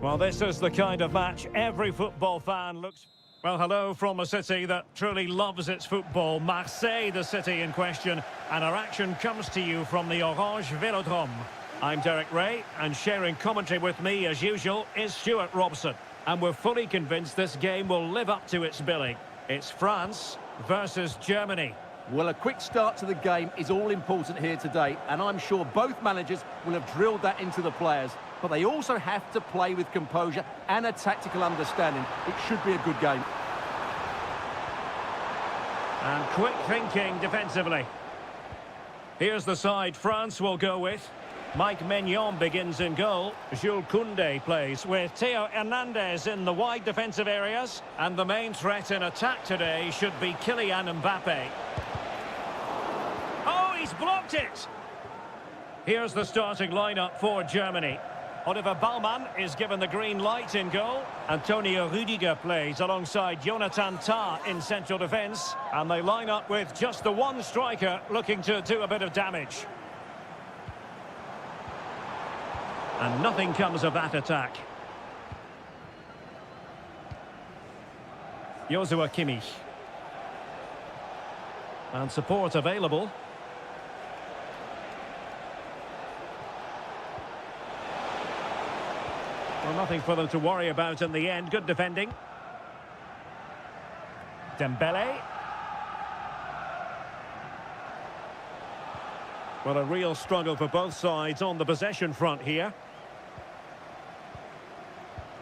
Well, this is the kind of match every football fan looks... Well, hello from a city that truly loves its football, Marseille, the city in question, and our action comes to you from the Orange Velodrome. I'm Derek Ray, and sharing commentary with me, as usual, is Stuart Robson. And we're fully convinced this game will live up to its billing. It's France versus Germany. Well, a quick start to the game is all important here today, and I'm sure both managers will have drilled that into the players. But they also have to play with composure and a tactical understanding. It should be a good game. And quick thinking defensively. Here's the side France will go with. Mike Maignan begins in goal. Jules Koundé plays with Theo Hernandez in the wide defensive areas. And the main threat in attack today should be Kylian Mbappe. Oh, he's blocked it! Here's the starting lineup for Germany. Oliver Baumann is given the green light in goal. Antonio Rüdiger plays alongside Jonathan Tah in central defence. And they line up with just the one striker looking to do a bit of damage. And nothing comes of that attack. Joshua Kimmich. And support available. Well, nothing for them to worry about in the end. Good defending. Dembele. Well, a real struggle for both sides on the possession front here.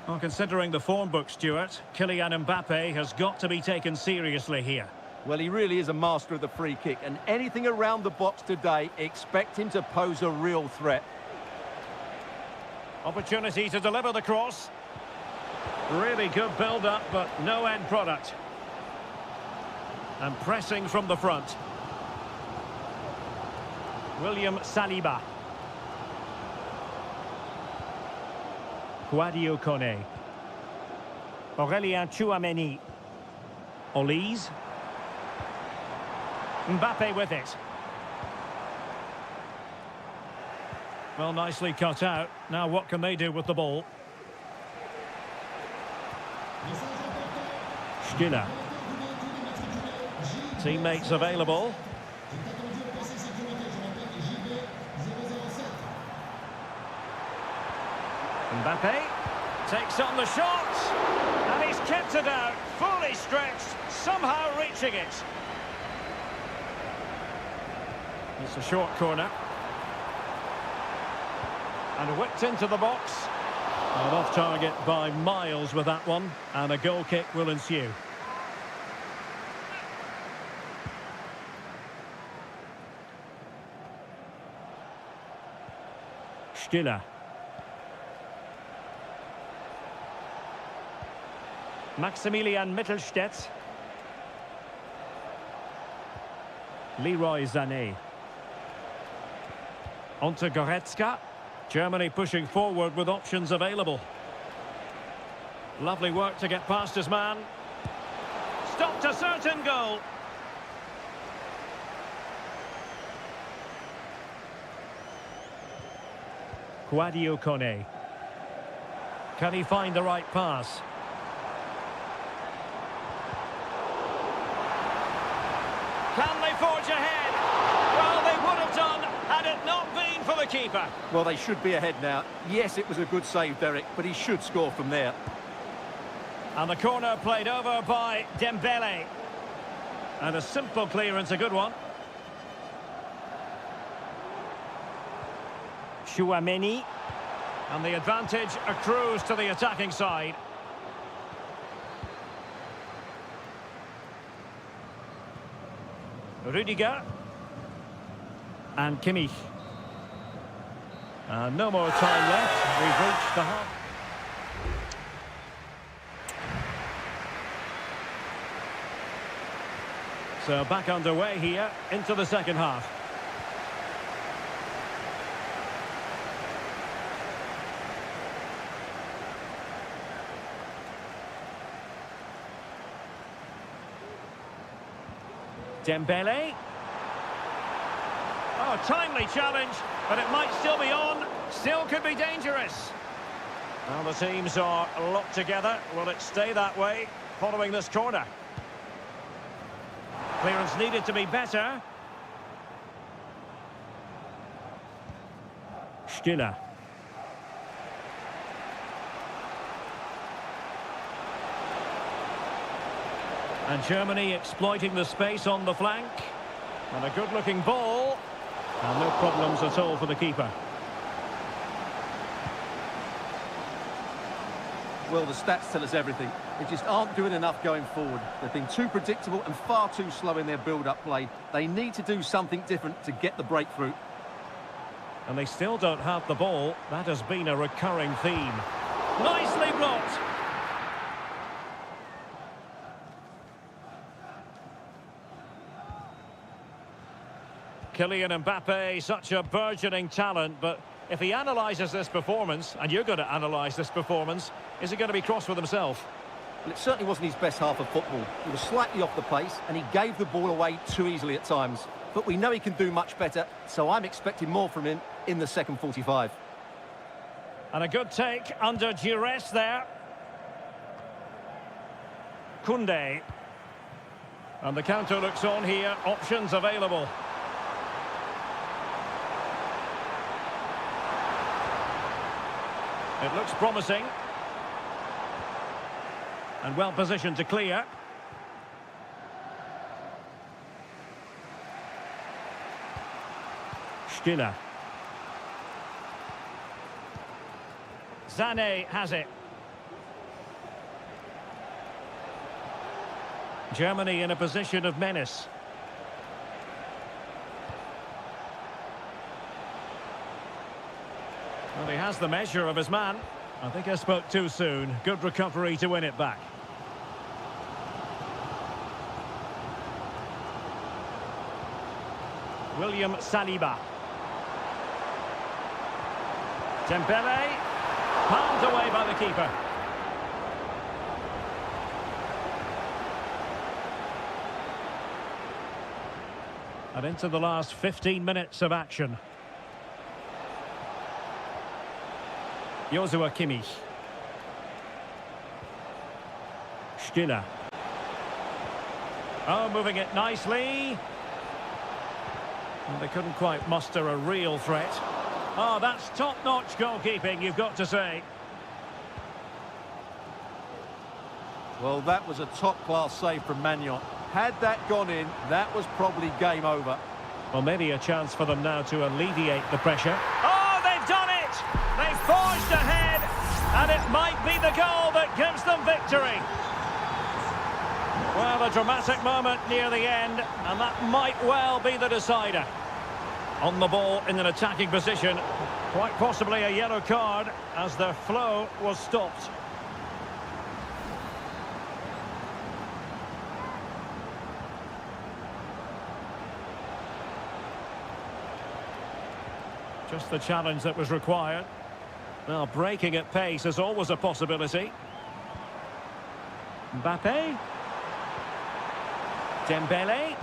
Well, considering the form book, Stuart, Kylian Mbappe has got to be taken seriously here. Well, he really is a master of the free kick, and anything around the box today, expect him to pose a real threat. Opportunity to deliver the cross. Really good build-up, but no end product. And pressing from the front. William Saliba. Sadio Kone. Aurélien Tchouameni. Olise. Mbappe with it. Well, nicely cut out. Now what can they do with the ball? Skinner. Teammates available. Mbappe takes on the shot. And he's kept it out. Fully stretched. Somehow reaching it. It's a short corner. And whipped into the box. And off target by miles with that one. And a goal kick will ensue. Stiller. Maximilian Mittelstädt. Leroy Sané. Onto Goretzka. Germany pushing forward with options available. Lovely work to get past his man. Stopped a certain goal. Sadio Kone. Can he find the right pass? Can they forge ahead? Well, they would have done had it not been for the keeper. Well, they should be ahead now. Yes, it was a good save, Derek, but he should score from there. And the corner played over by Dembele. And a simple clearance, a good one. Tchouameni. And the advantage accrues to the attacking side. Rüdiger. And Kimmich. No more time left. We've reached the half. So back underway here into the second half. Dembele. Oh, timely challenge, but it might still be on. Still could be dangerous. Well, the teams are locked together. Will it stay that way following this corner? Clearance needed to be better. Stiller. And Germany exploiting the space on the flank. And a good-looking ball. And no problems at all for the keeper. Well, the stats tell us everything. They just aren't doing enough going forward. They've been too predictable and far too slow in their build-up play. They need to do something different to get the breakthrough. And they still don't have the ball. That has been a recurring theme. Nicely blocked. Kylian Mbappe, such a burgeoning talent, but if he analyses this performance, and you're going to analyse this performance, is he going to be cross with himself? Well, it certainly wasn't his best half of football. He was slightly off the pace, and he gave the ball away too easily at times. But we know he can do much better, so I'm expecting more from him in the second 45. And a good take under duress there. Koundé. And the counter looks on here, options available. It looks promising. And well positioned to clear. Stiller. Sané has it. Germany in a position of menace. Well, he has the measure of his man. I think I spoke too soon. Good recovery to win it back. William Saliba. Dembele. Palmed away by the keeper. And into the last 15 minutes of action. Joshua Kimmich. Stiller. Oh, moving it nicely. And they couldn't quite muster a real threat. Oh, that's top-notch goalkeeping, you've got to say. Well, that was a top-class save from Magnon. Had that gone in, that was probably game over. Well, maybe a chance for them now to alleviate the pressure. Oh, they've done it! They've forged ahead, and it might be the goal that gives them victory. Well, a dramatic moment near the end, and that might well be the decider. On the ball in an attacking position, quite possibly a yellow card as their flow was stopped. Just the challenge that was required. Now, breaking at pace is always a possibility. Mbappe. Dembele.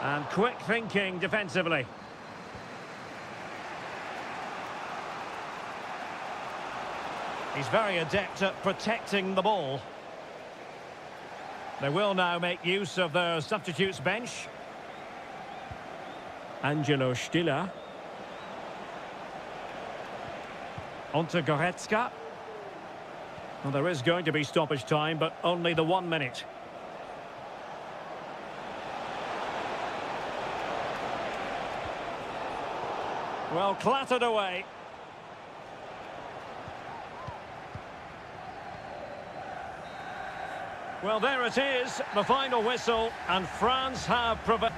And quick thinking defensively. He's very adept at protecting the ball. They will now make use of their substitutes bench. Angelo Stiller. Onto Goretzka. Well, there is going to be stoppage time, but only the 1 minute. Well, clattered away. Well, there it is, the final whistle, and France have prevailed.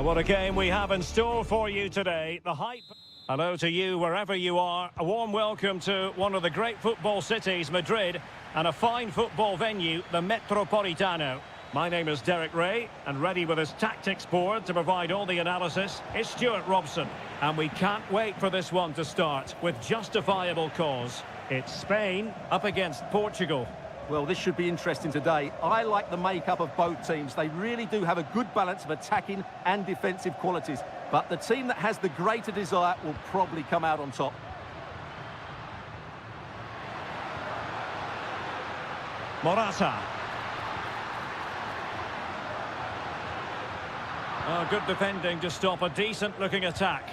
Well, what a game we have in store for you today. The hype. Hello to you wherever you are. A warm welcome to one of the great football cities, Madrid, and a fine football venue, the Metropolitano. My name is Derek Ray, and ready with his tactics board to provide all the analysis is Stuart Robson. And we can't wait for this one to start with justifiable cause. It's Spain up against Portugal. Well, this should be interesting today. I like the makeup of both teams. They really do have a good balance of attacking and defensive qualities. But the team that has the greater desire will probably come out on top. Morata. Oh, good defending to stop a decent-looking attack.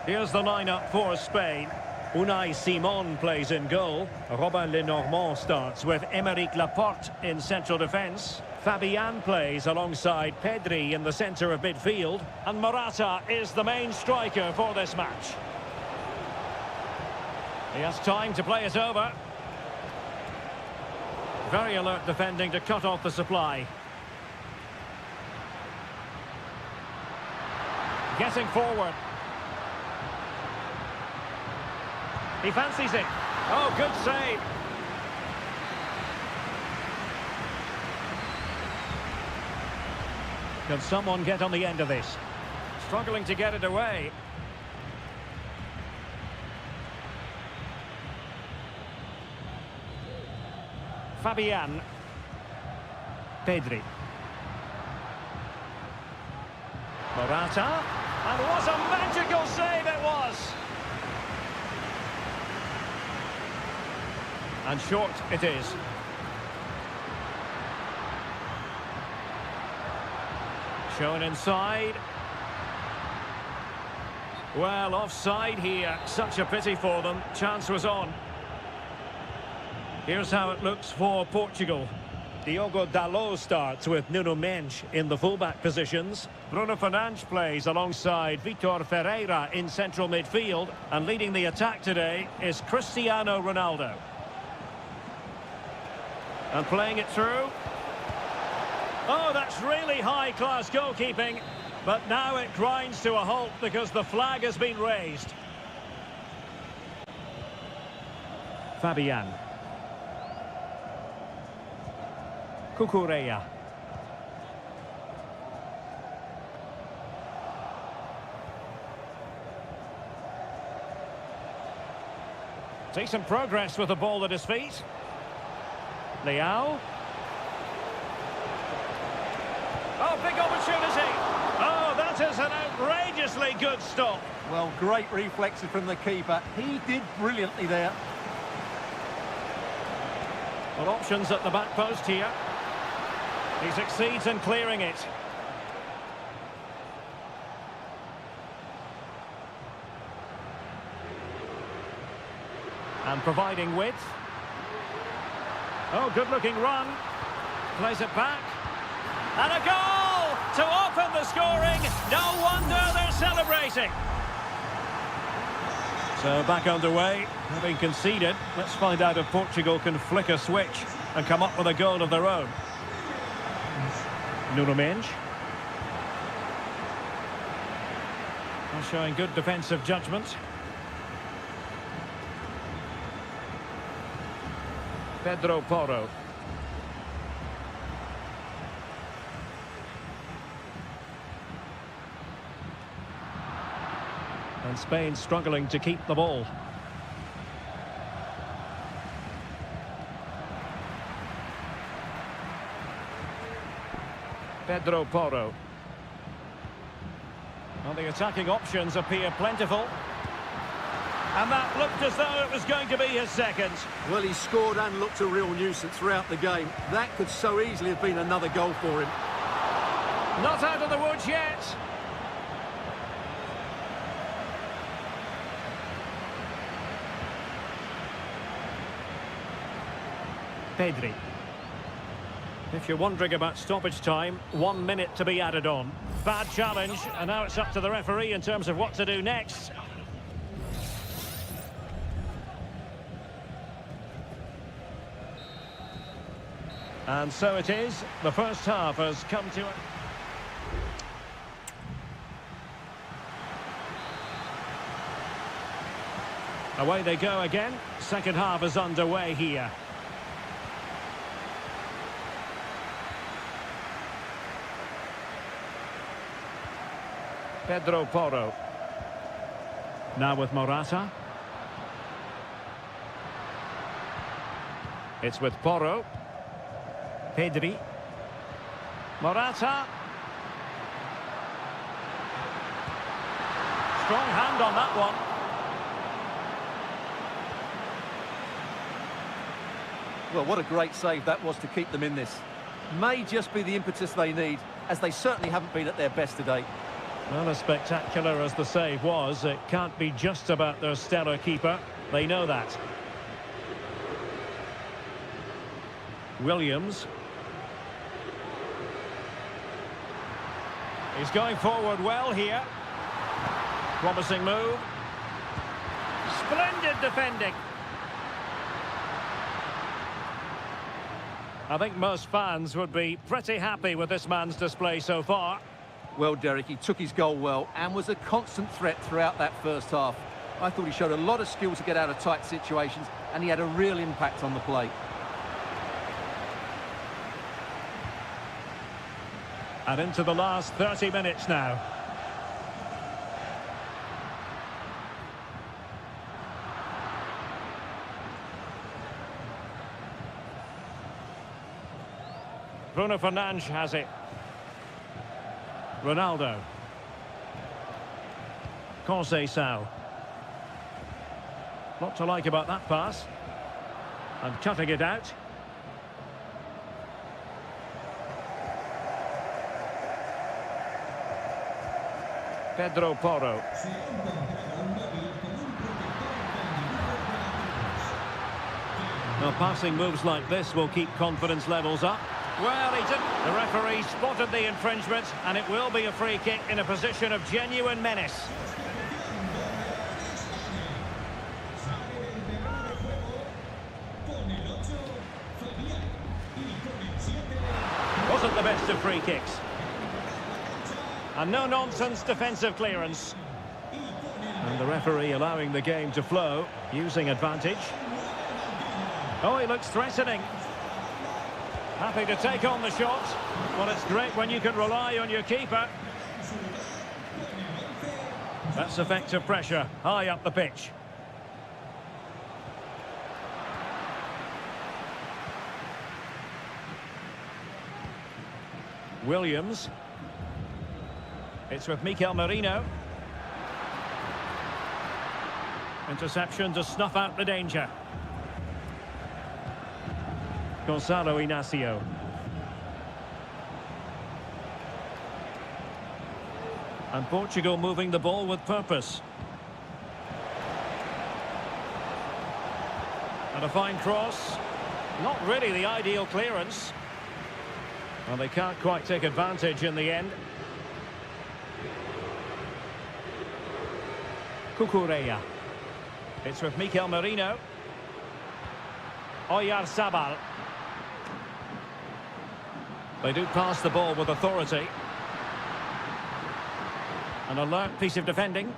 Here's the lineup for Spain. Unai Simon plays in goal. Robin Lenormand starts with Aymeric Laporte in central defence. Fabian plays alongside Pedri in the centre of midfield. And Morata is the main striker for this match. He has time to play it over. Very alert defending to cut off the supply. Getting forward. He fancies it. Oh, good save. Can someone get on the end of this? Struggling to get it away. Fabian. Pedri. Morata. And what a magical save it was! And short it is. Shown inside. Well, offside here. Such a pity for them. Chance was on. Here's how it looks for Portugal. Diogo Dalot starts with Nuno Mendes in the fullback positions. Bruno Fernandes plays alongside Vitor Ferreira in central midfield. And leading the attack today is Cristiano Ronaldo. And playing it through. Oh, that's really high-class goalkeeping. But now it grinds to a halt because the flag has been raised. Fabian. Cucurella. Decent progress with the ball at his feet. Leao. Oh, big opportunity. Oh, that is an outrageously good stop. Well, great reflexes from the keeper. He did brilliantly there. Well, options at the back post here. He succeeds in clearing it. And providing width. Oh, good-looking run. Plays it back. And a goal to open the scoring. No wonder they're celebrating. So back underway, having conceded. Let's find out if Portugal can flick a switch and come up with a goal of their own. Nuno Mendes. Showing good defensive judgment. Pedro Porro. And Spain struggling to keep the ball. Pedro Porro. Well, the attacking options appear plentiful. And that looked as though it was going to be his second. Well, he scored and looked a real nuisance throughout the game. That could so easily have been another goal for him. Not out of the woods yet. Pedri. If you're wondering about stoppage time, 1 minute to be added on. Bad challenge, and now it's up to the referee in terms of what to do next. And so it is. The first half has come to it. Away they go again. Second half is underway here. Pedro Porro. Now with Morata. It's with Porro. Pedri. Morata. Strong hand on that one. Well, what a great save that was to keep them in this. May just be the impetus they need, as they certainly haven't been at their best today. Well, as spectacular as the save was, it can't be just about their stellar keeper. They know that. Williams. He's going forward well here. Promising move. Splendid defending. I think most fans would be pretty happy with this man's display so far. Well, Derek, he took his goal well and was a constant threat throughout that first half. I thought he showed a lot of skill to get out of tight situations, and he had a real impact on the play. And into the last 30 minutes now. Bruno Fernandes has it. Ronaldo. Conceição. Lot to like about that pass. And cutting it out. Pedro Porro. Now, passing moves like this will keep confidence levels up. Well, he didn't. The referee spotted the infringement, and it will be a free kick in a position of genuine menace. Wasn't the best of free kicks. And no-nonsense defensive clearance. And the referee allowing the game to flow, using advantage. Oh, he looks threatening. Happy to take on the shot. Well, it's great when you can rely on your keeper. That's effective pressure, high up the pitch. Williams. It's with Mikel Merino. Interception to snuff out the danger. Gonzalo Inacio. And Portugal moving the ball with purpose. And a fine cross. Not really the ideal clearance. Well, they can't quite take advantage in the end. Cucurella. It's with Mikel Merino. Oyarzabal. They do pass the ball with authority. An alert piece of defending.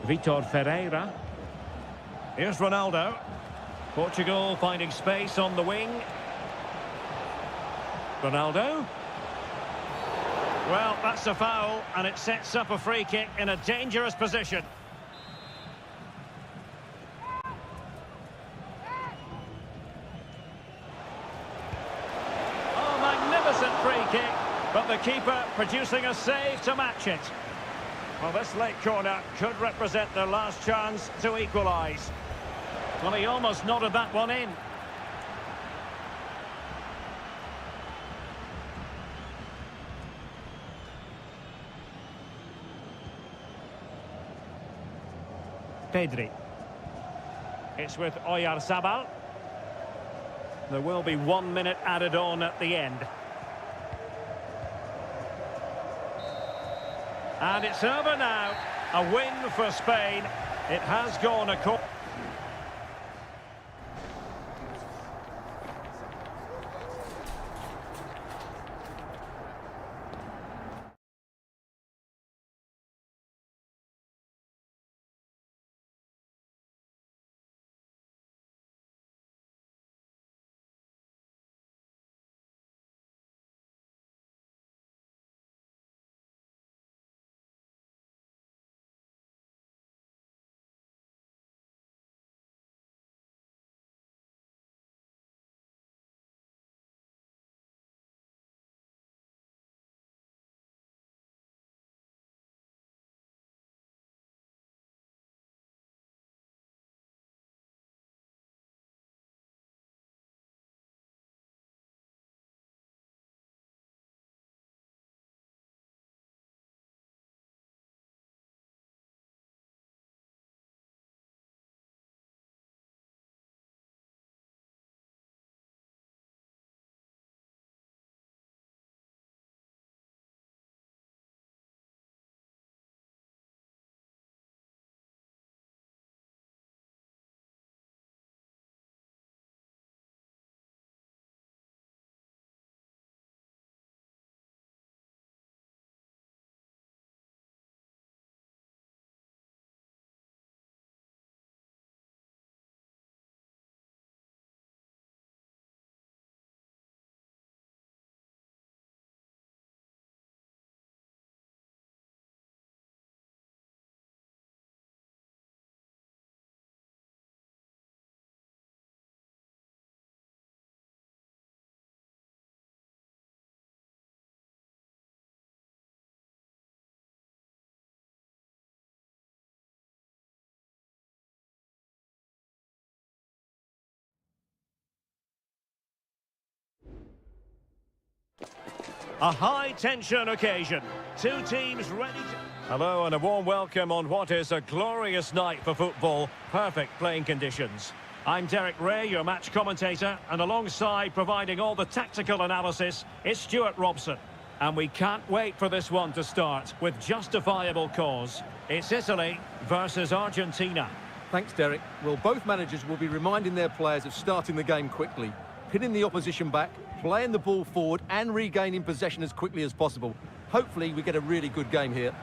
Vitor Ferreira. Here's Ronaldo. Portugal finding space on the wing. Ronaldo. Well, that's a foul, and it sets up a free kick in a dangerous position. Oh, magnificent free kick, but the keeper producing a save to match it. Well, this late corner could represent their last chance to equalise. Well, he almost nodded that one in. Pedri. It's with Oyarzabal. There will be 1 minute added on at the end. And it's over now. A win for Spain. It has gone a A high-tension occasion. Two teams ready to... Hello and a warm welcome on what is a glorious night for football. Perfect playing conditions. I'm Derek Ray, your match commentator, and alongside providing all the tactical analysis is Stuart Robson. And we can't wait for this one to start with justifiable cause. It's Italy versus Argentina. Thanks, Derek. Well, both managers will be reminding their players of starting the game quickly, pinning the opposition back, playing the ball forward and regaining possession as quickly as possible. Hopefully we get a really good game here.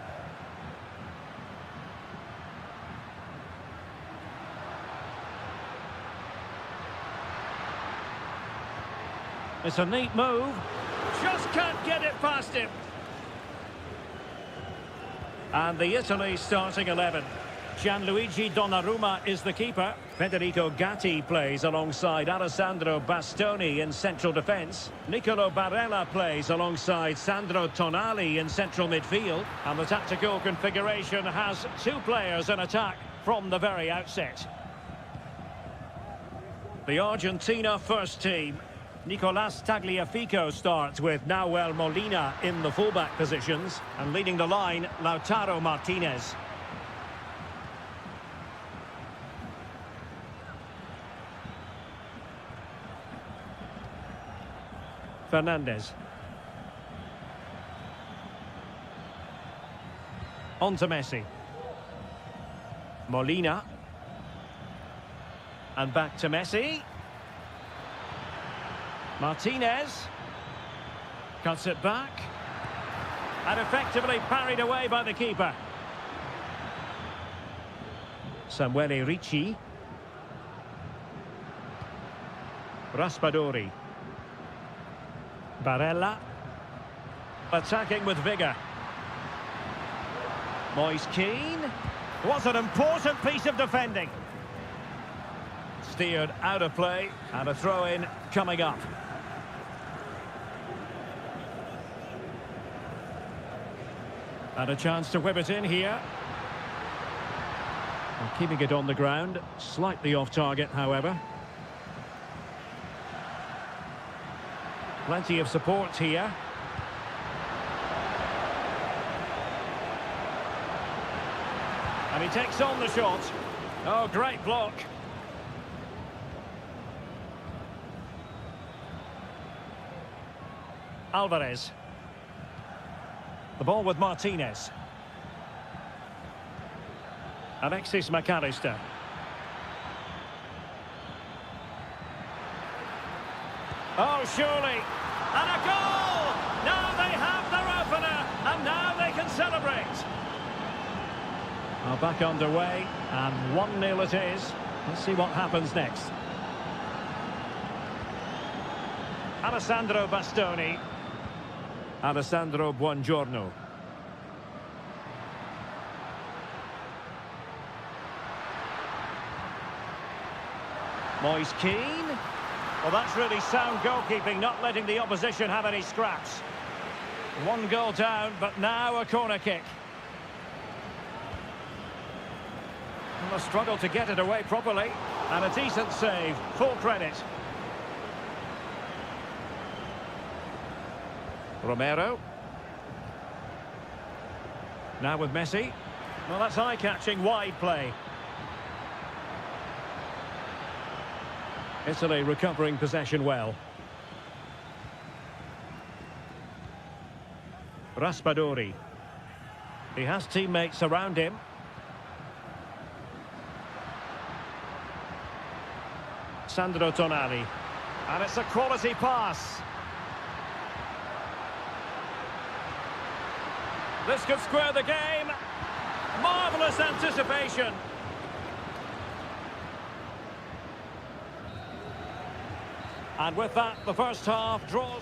It's a neat move. Just can't get it past him. And the Italy starting 11. Gianluigi Donnarumma is the keeper. Federico Gatti plays alongside Alessandro Bastoni in central defence. Nicolo Barella plays alongside Sandro Tonali in central midfield. And the tactical configuration has two players in attack from the very outset. The Argentina first team. Nicolas Tagliafico starts with Nahuel Molina in the fullback positions. And leading the line, Lautaro Martinez. Fernandez. On to Messi. Molina. And back to Messi. Martinez. Cuts it back. And effectively parried away by the keeper. Samuele Ricci. Raspadori. Barella. Attacking with vigour. Moise Keane. What an important piece of defending. Steered out of play. And a throw-in coming up. And a chance to whip it in here. And keeping it on the ground. Slightly off target, however. Plenty of support here. And he takes on the shot. Oh, great block. Alvarez. The ball with Martinez. Alexis McAllister. Oh, surely. And a goal! Now they have their opener, and now they can celebrate. Well, back underway, and 1-0 it is. Let's see what happens next. Alessandro Bastoni. Alessandro Buongiorno. Moise Keane. Well, that's really sound goalkeeping, not letting the opposition have any scraps. One goal down, but now a corner kick. And a struggle to get it away properly. And a decent save, full credit. Romero. Now with Messi. Well, that's eye-catching wide play. Italy recovering possession well. Raspadori. He has teammates around him. Sandro Tonali. And it's a quality pass. This could square the game. Marvellous anticipation. And with that, the first half draws.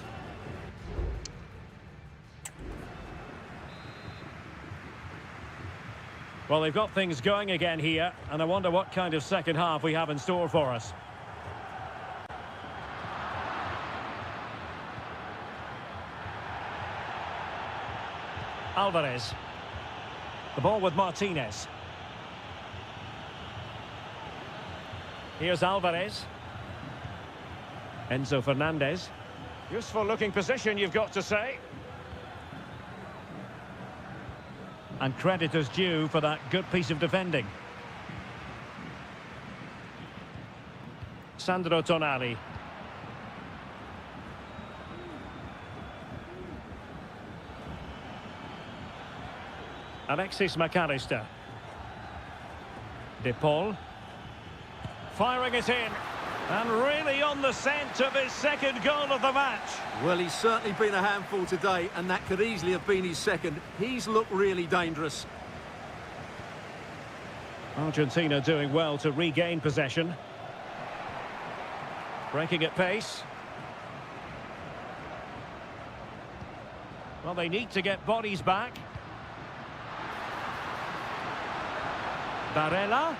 Well, they've got things going again here, and I wonder what kind of second half we have in store for us. Alvarez. The ball with Martinez. Here's Alvarez. Enzo Fernandez. Useful looking position, you've got to say. And credit is due for that good piece of defending. Sandro Tonali. Alexis McAllister. De Paul. Firing it in. And really on the scent of his second goal of the match. Well, he's certainly been a handful today, and that could easily have been his second. He's looked really dangerous. Argentina doing well to regain possession. Breaking at pace. Well, they need to get bodies back. Barella.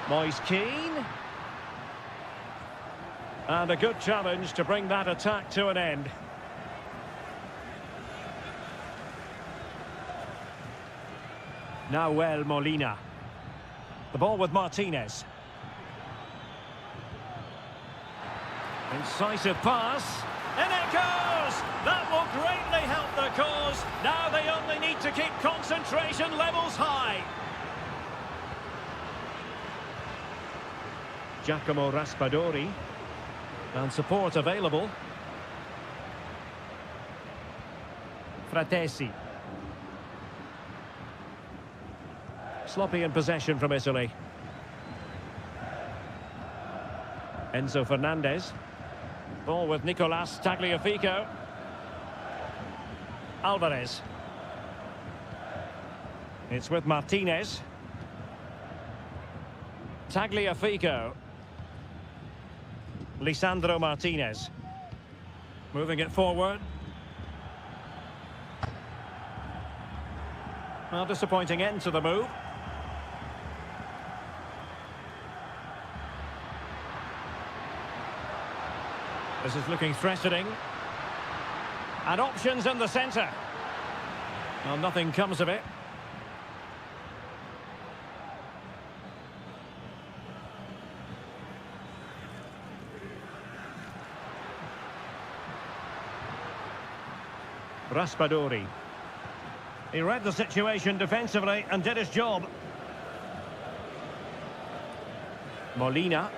Moise Keane. And a good challenge to bring that attack to an end. Nahuel Molina. The ball with Martinez. Incisive pass. And it goes! That will greatly help the cause. Now they only need to keep concentration levels high. Giacomo Raspadori. And support available. Fratesi. Sloppy in possession from Italy. Enzo Fernandez. Ball with Nicolas Tagliafico. Alvarez. It's with Martinez. Tagliafico. Lisandro Martinez. Moving it forward. Well, disappointing end to the move. This is looking threatening. And options in the centre. Well, nothing comes of it. Raspadori. He read the situation defensively and did his job. Molina.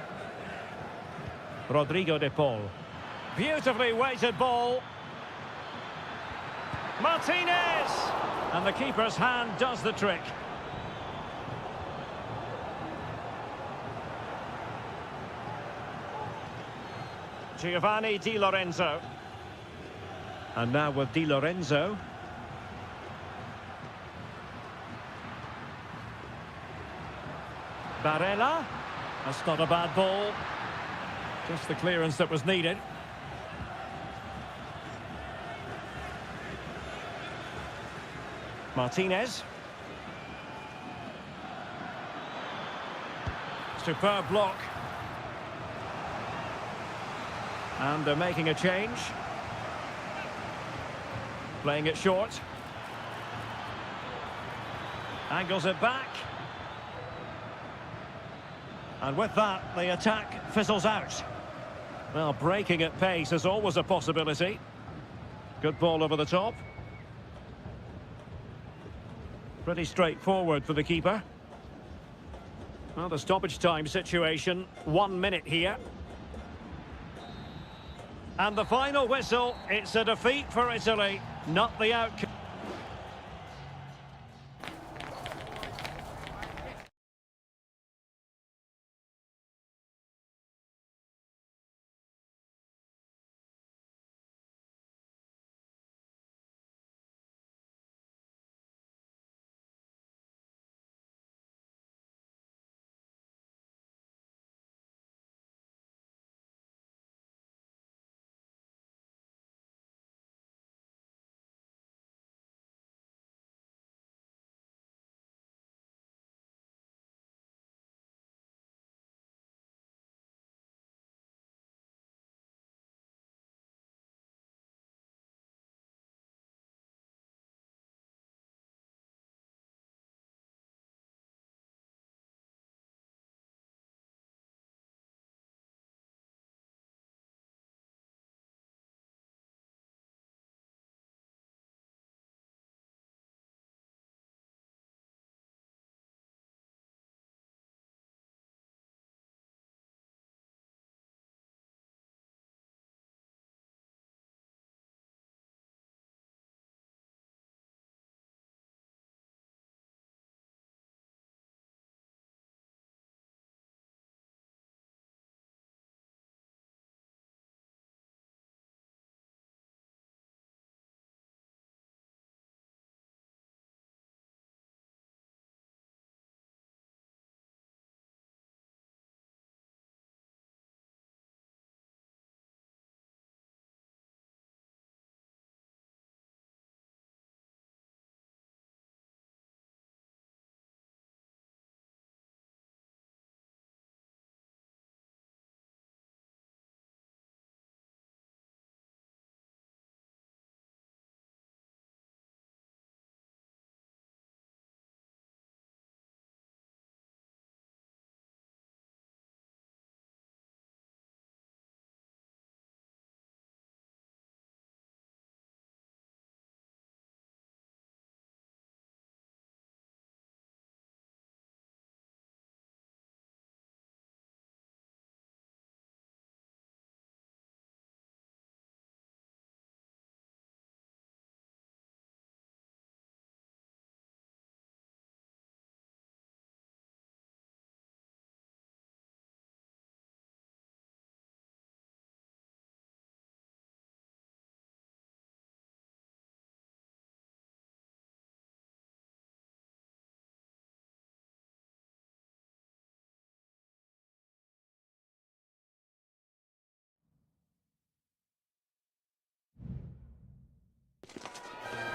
Rodrigo de Paul. Beautifully weighted ball. Martinez! And the keeper's hand does the trick. Giovanni Di Lorenzo. And now with Di Lorenzo. Barella. That's not a bad ball. Just the clearance that was needed. Martinez. Superb block. And they're making a change. Playing it short. Angles it back. And with that, the attack fizzles out. Well, breaking at pace is always a possibility. Good ball over the top. Pretty straightforward for the keeper. Well, the stoppage time situation, 1 minute here. And the final whistle, it's a defeat for Italy, not the outcome.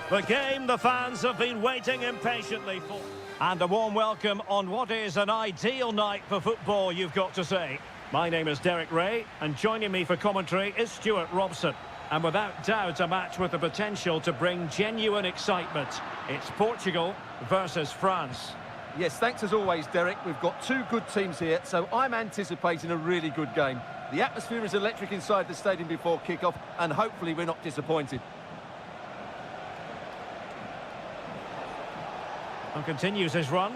The game the fans have been waiting impatiently for. And a warm welcome on what is an ideal night for football, you've got to say. My name is Derek Ray, and joining me for commentary is Stuart Robson. And without doubt, a match with the potential to bring genuine excitement. It's Portugal versus France. Yes, thanks as always, Derek. We've got two good teams here, so I'm anticipating a really good game. The atmosphere is electric inside the stadium before kick-off, and hopefully we're not disappointed. And continues his run.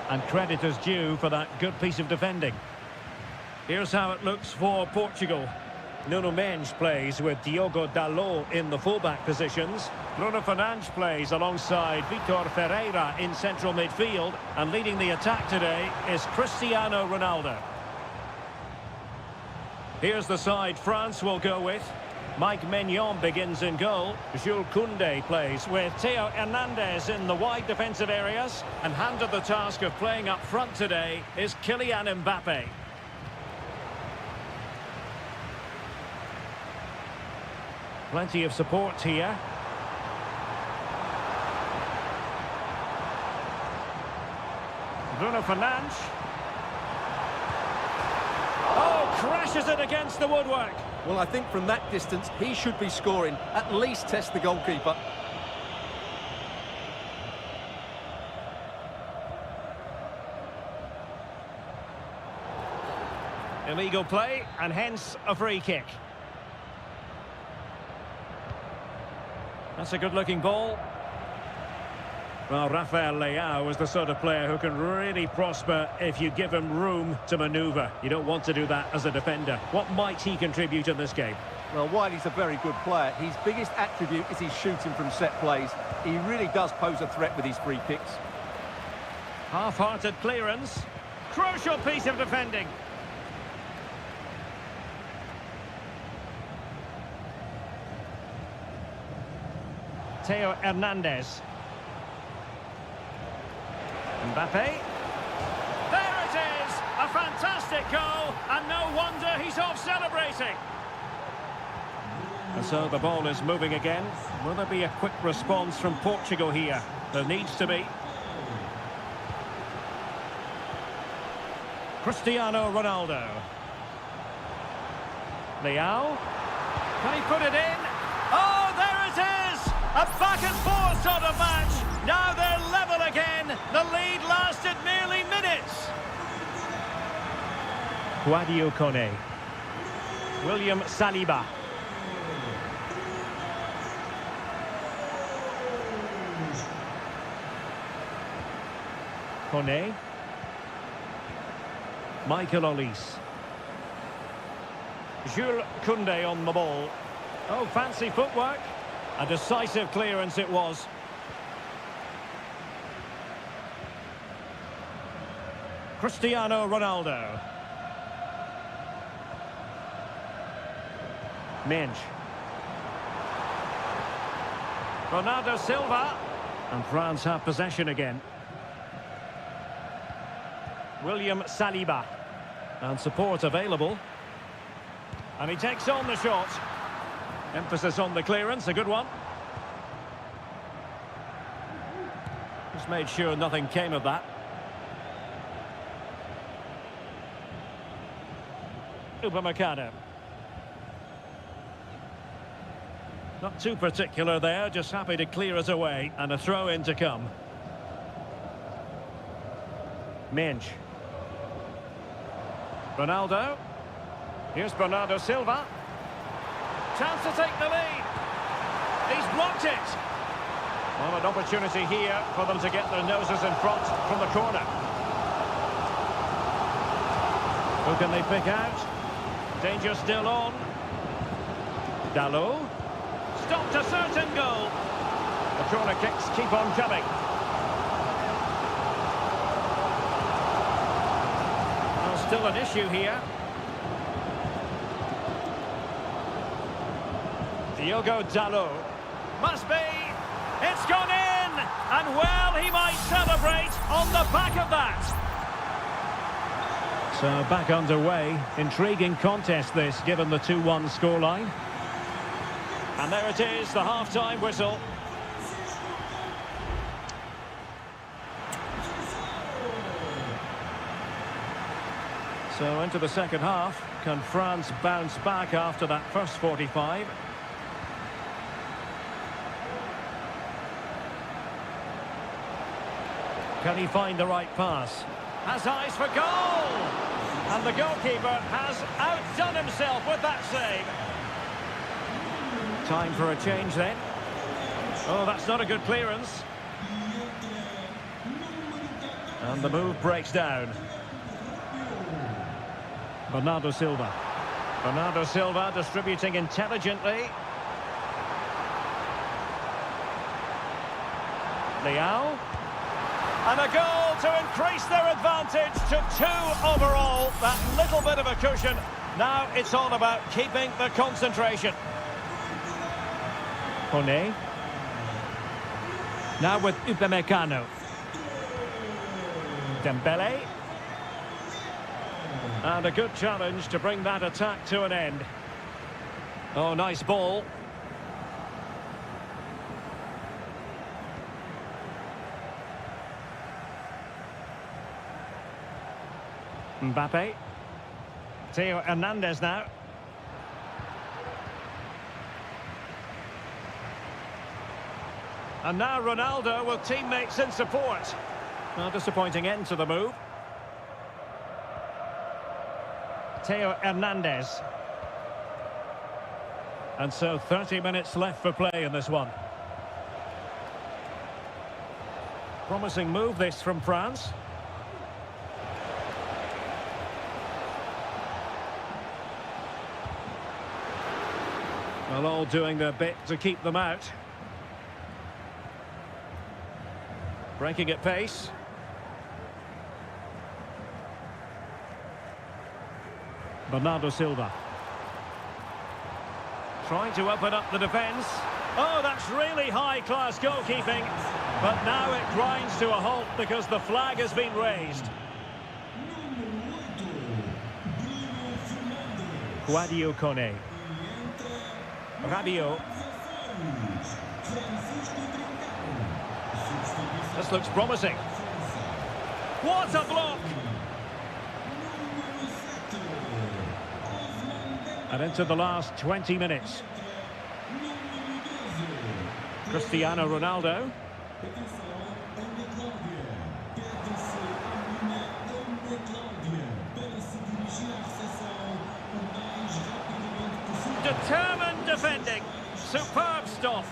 And credit is due for that good piece of defending. Here's how it looks for Portugal. Nuno Mendes plays with Diogo Dalot in the fullback positions. Bruno Fernandes plays alongside Vitor Ferreira in central midfield. And leading the attack today is Cristiano Ronaldo. Here's the side France will go with. Mike Maignan begins in goal. Jules Koundé plays with Theo Hernandez in the wide defensive areas. And handed the task of playing up front today is Kylian Mbappe. Plenty of support here. Bruno Fernandes. Oh, crashes it against the woodwork. Well, I think from that distance, he should be scoring. At least test the goalkeeper. Illegal play, and hence a free kick. That's a good-looking ball. Well, Rafael Leao is the sort of player who can really prosper if you give him room to manoeuvre. You don't want to do that as a defender. What might he contribute in this game? Well, while he's a very good player, his biggest attribute is his shooting from set plays. He really does pose a threat with his free kicks. Half-hearted clearance. Crucial piece of defending. Theo Hernandez. Mbappe. There it is! A fantastic goal, and no wonder he's off celebrating. And so the ball is moving again. Will there be a quick response from Portugal here? There needs to be. Cristiano Ronaldo. Leao. Can he put it in? Oh, there it is! A back-and-forth sort of match. Now they're level again. The lead lasted merely minutes. Guadio Kone. William Saliba. Kone. Michael Olise. Jules Koundé on the ball. Oh, fancy footwork. A decisive clearance it was. Cristiano Ronaldo. Mendes. Bernardo Silva. And France have possession again. William Saliba. And support available. And he takes on the shot. Emphasis on the clearance, a good one. Just made sure nothing came of that. Upamecano. Not too particular there, just happy to clear it away. And a throw-in to come. Mendes. Ronaldo. Here's Bernardo Silva. Chance to take the lead. He's blocked it. Well, an opportunity here for them to get their noses in front from the corner. Who can they pick out? Danger still on. Dalot. Stopped a certain goal. The corner kicks keep on coming. Well, still an issue here. Diogo Dalot. Must be. It's gone in. And well, he might celebrate on the back of that. So back underway. Intriguing contest this, given the 2-1 scoreline. And there it is, the half-time whistle. So into the second half. Can France bounce back after that first 45? Can he find the right pass? Has eyes for goal! And the goalkeeper has outdone himself with that save. Time for a change then. Oh, that's not a good clearance. And the move breaks down. Bernardo Silva. Bernardo Silva distributing intelligently. Leao. And a goal to increase their advantage to 2 overall. That little bit of a cushion. Now it's all about keeping the concentration. Kone. Now with Upamecano. Dembele. And a good challenge to bring that attack to an end. Oh, nice ball. Mbappe. Theo Hernandez now. And now Ronaldo with teammates in support. Well, disappointing end to the move. Theo Hernandez. And so 30 minutes left for play in this one. Promising move this from France. Well, all doing their bit to keep them out. Breaking at pace. Bernardo Silva. Trying to open up the defence. Oh, that's really high-class goalkeeping. But now it grinds to a halt because the flag has been raised. Guadio Kone. Rabiot. This looks promising. What a block! And into the last 20 minutes. Cristiano Ronaldo. Determined defending. Superb stop.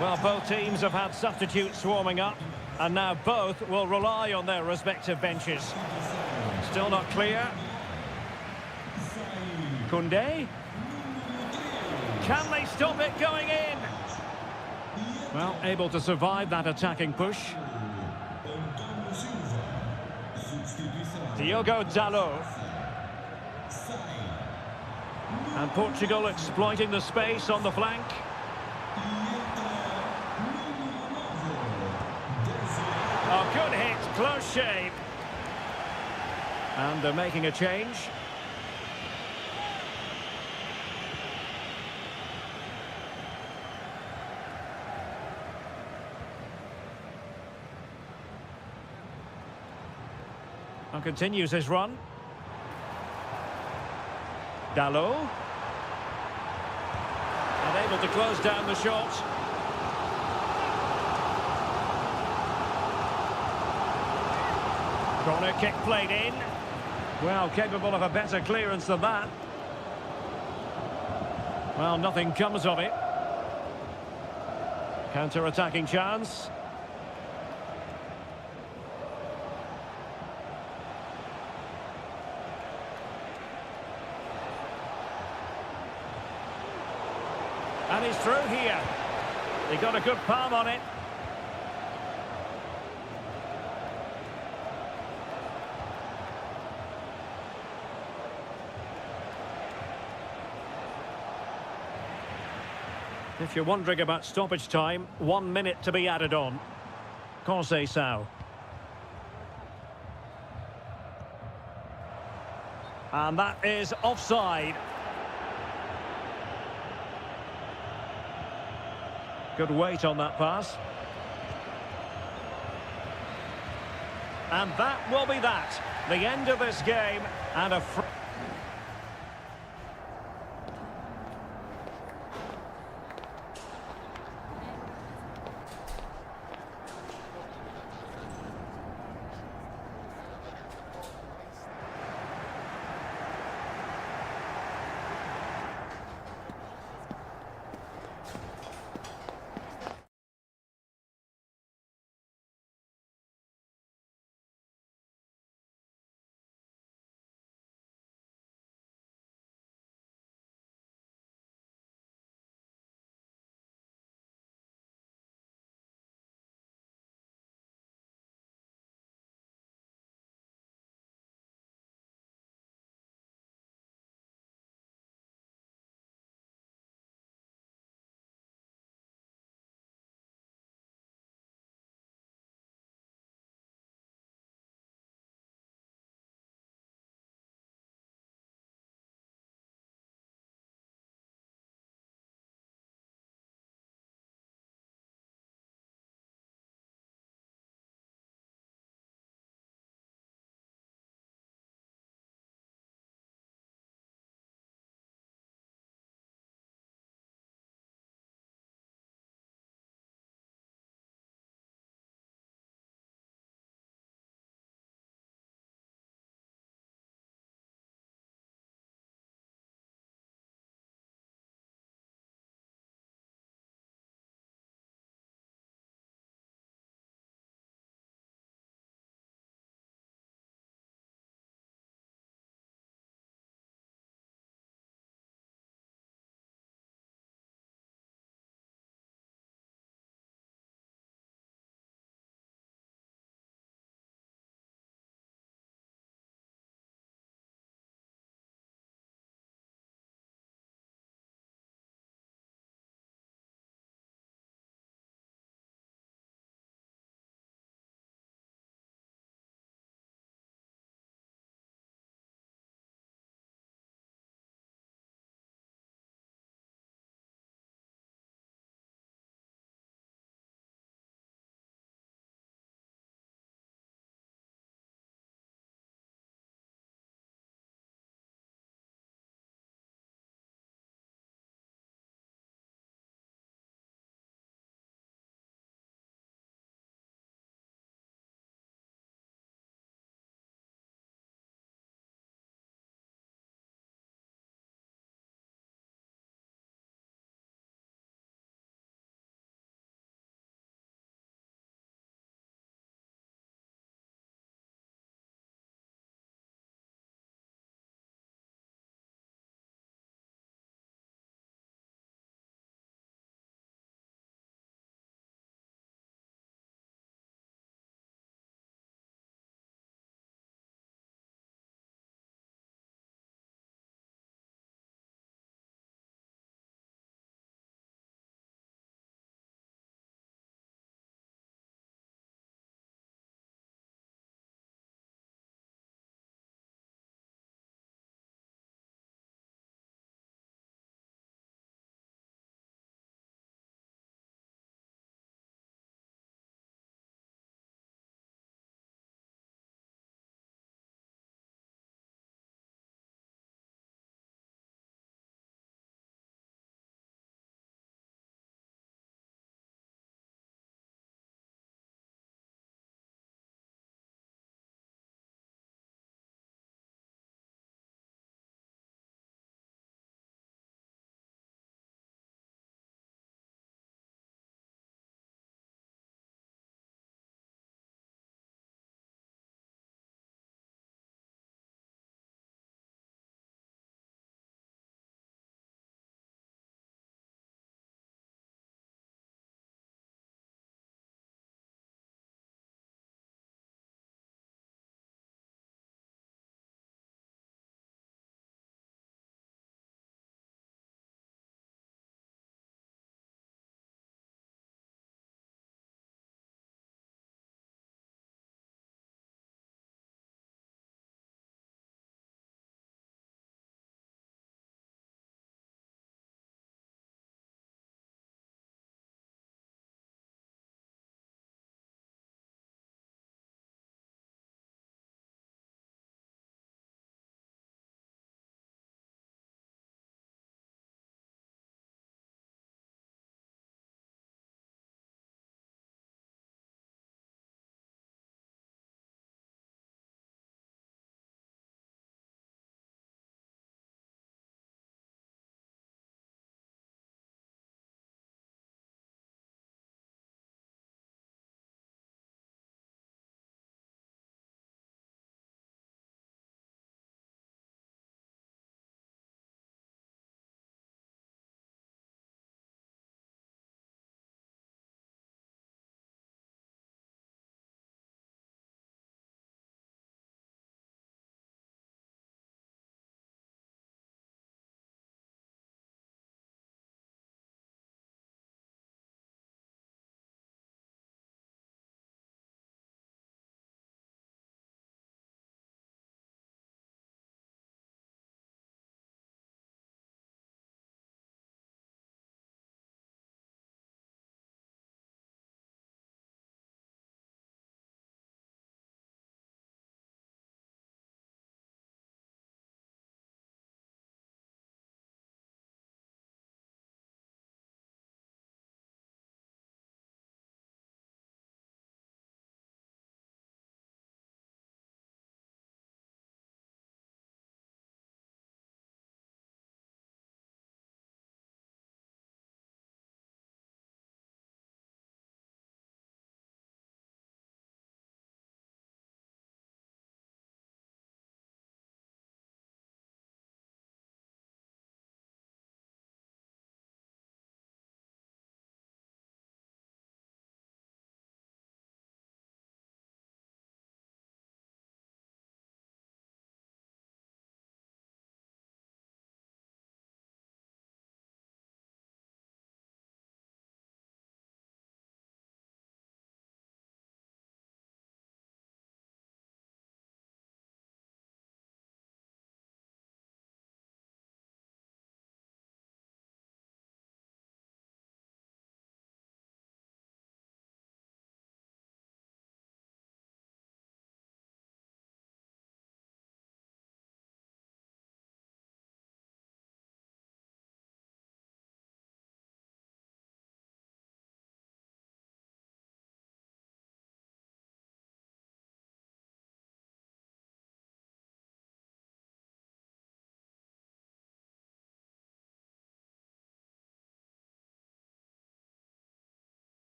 Well, both teams have had substitutes warming up, and now both will rely on their respective benches. Still not clear. Koundé. Can they stop it going in? Well, able to survive that attacking push. Diogo Dalot. And Portugal exploiting the space on the flank. Oh, good hit, close shave. And they're making a change. And continues his run. Dalot. And able to close down the shot. Corner kick played in. Well, capable of a better clearance than that. Well, nothing comes of it. Counter-attacking chance. And he's through here. He got a good palm on it. If you're wondering about stoppage time, 1 minute to be added on. Conceição. And that is offside. Good weight on that pass. And that will be that. The end of this game and a...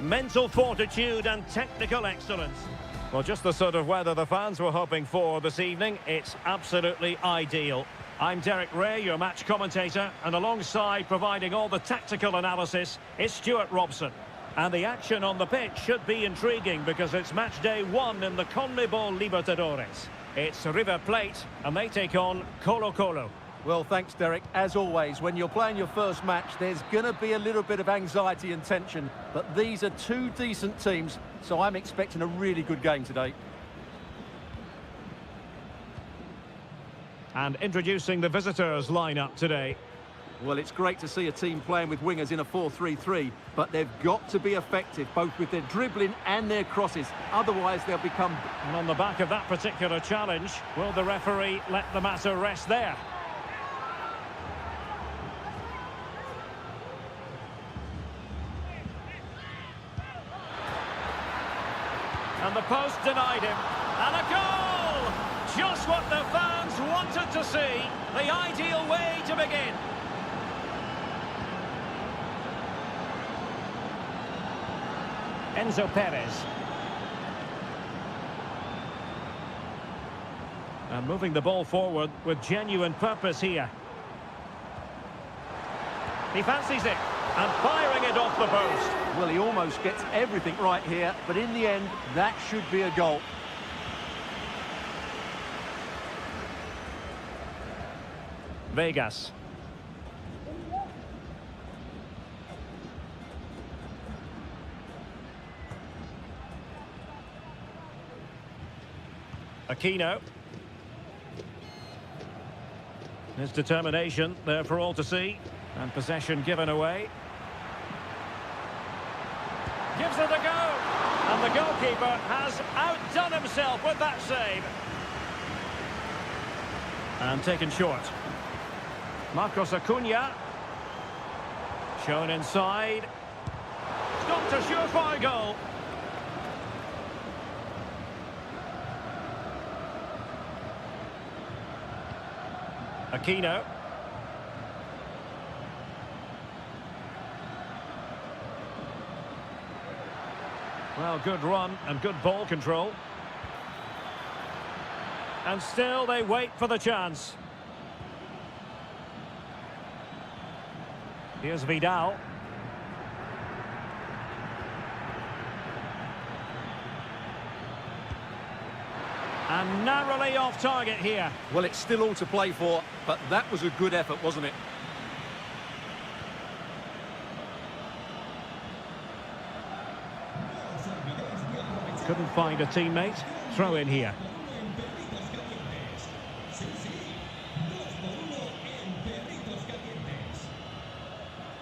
mental fortitude and technical excellence. Well, just the sort of weather the fans were hoping for this evening. It's absolutely ideal. I'm Derek Ray, your match commentator, and alongside providing all the tactical analysis is Stuart Robson. And the action on the pitch should be intriguing because it's match day 1 in the CONMEBOL Libertadores. It's River Plate, and they take on Colo-Colo. Well, thanks, Derek. As always, when you're playing your first match, there's going to be a little bit of anxiety and tension. But these are two decent teams, so I'm expecting a really good game today. And introducing the visitors' lineup today. Well, it's great to see a team playing with wingers in a 4-3-3, but they've got to be effective, both with their dribbling and their crosses. Otherwise, they'll become... And on the back of that particular challenge, will the referee let the matter rest there? And the post denied him. And a goal! Just what the fans wanted to see. The ideal way to begin. Enzo Perez. And moving the ball forward with genuine purpose here. He fancies it. And firing it off the post. Well, he almost gets everything right here, but in the end, that should be a goal. Vegas. Aquino. His determination there for all to see. And possession given away. Gives it a go. And the goalkeeper has outdone himself with that save. And taken short. Marcos Acuna. Shown inside. Stopped a surefire goal. Aquino. Well, good run and good ball control. And still they wait for the chance. Here's Vidal. And narrowly off target here. Well, it's still all to play for, but that was a good effort, wasn't it? Couldn't find a teammate. Throw in here.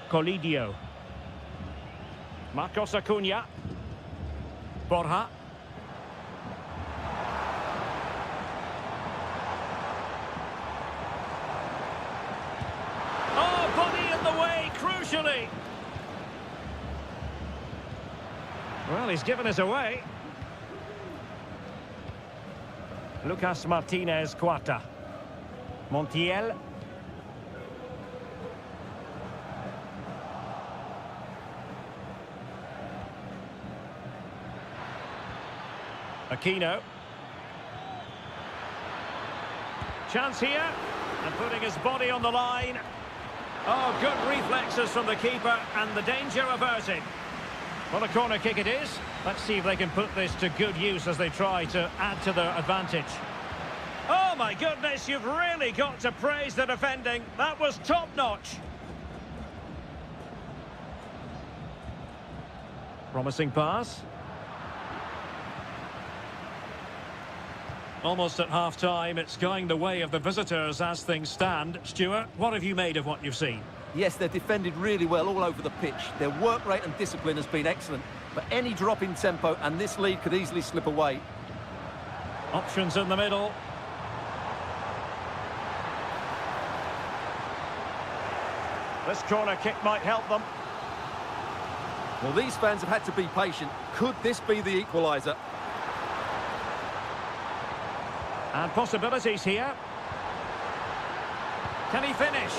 Colidio. Marcos Acuna. Borja. Oh, body in the way, crucially. Well, he's given us away. Lucas Martinez Cuarta. Montiel. Aquino. Chance here. And putting his body on the line. Oh, good reflexes from the keeper and the danger averted. Well, a corner kick it is. Let's see if they can put this to good use as they try to add to their advantage. Oh, my goodness, you've really got to praise the defending. That was top-notch. Promising pass. Almost at half-time, it's going the way of the visitors as things stand. Stuart, what have you made of what you've seen? Yes, they've defended really well all over the pitch. Their work rate and discipline has been excellent. But any drop in tempo and this lead could easily slip away. Options in the middle. This corner kick might help them. Well, these fans have had to be patient. Could this be the equaliser? And possibilities here. Can he finish?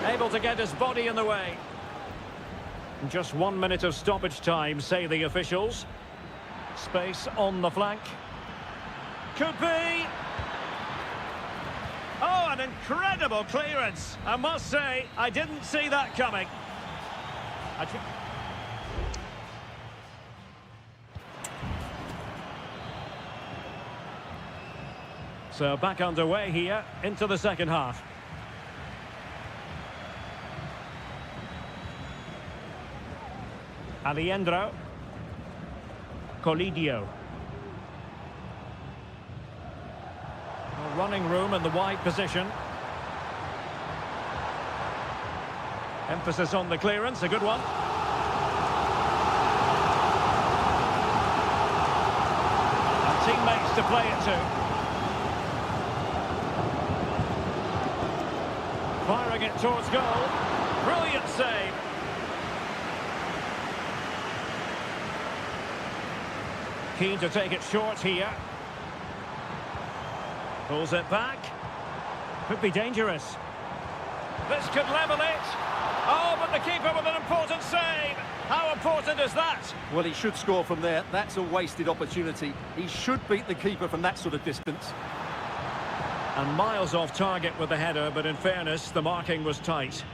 Able to get his body in the way. Just 1 minute of stoppage time, say the officials. Space on the flank. Could be. Oh, an incredible clearance. I must say, I didn't see that coming. So back underway here into the second half. Alejandro. Colidio. Running room in the wide position. Emphasis on the clearance, a good one. And teammates to play it to. Firing it towards goal. Brilliant save. Keen to take it short here. Pulls it back. Could be dangerous. This could level it. Oh, but the keeper with an important save. How important is that? Well, he should score from there. That's a wasted opportunity. He should beat the keeper from that sort of distance. And miles off target with the header, but in fairness, the marking was tight.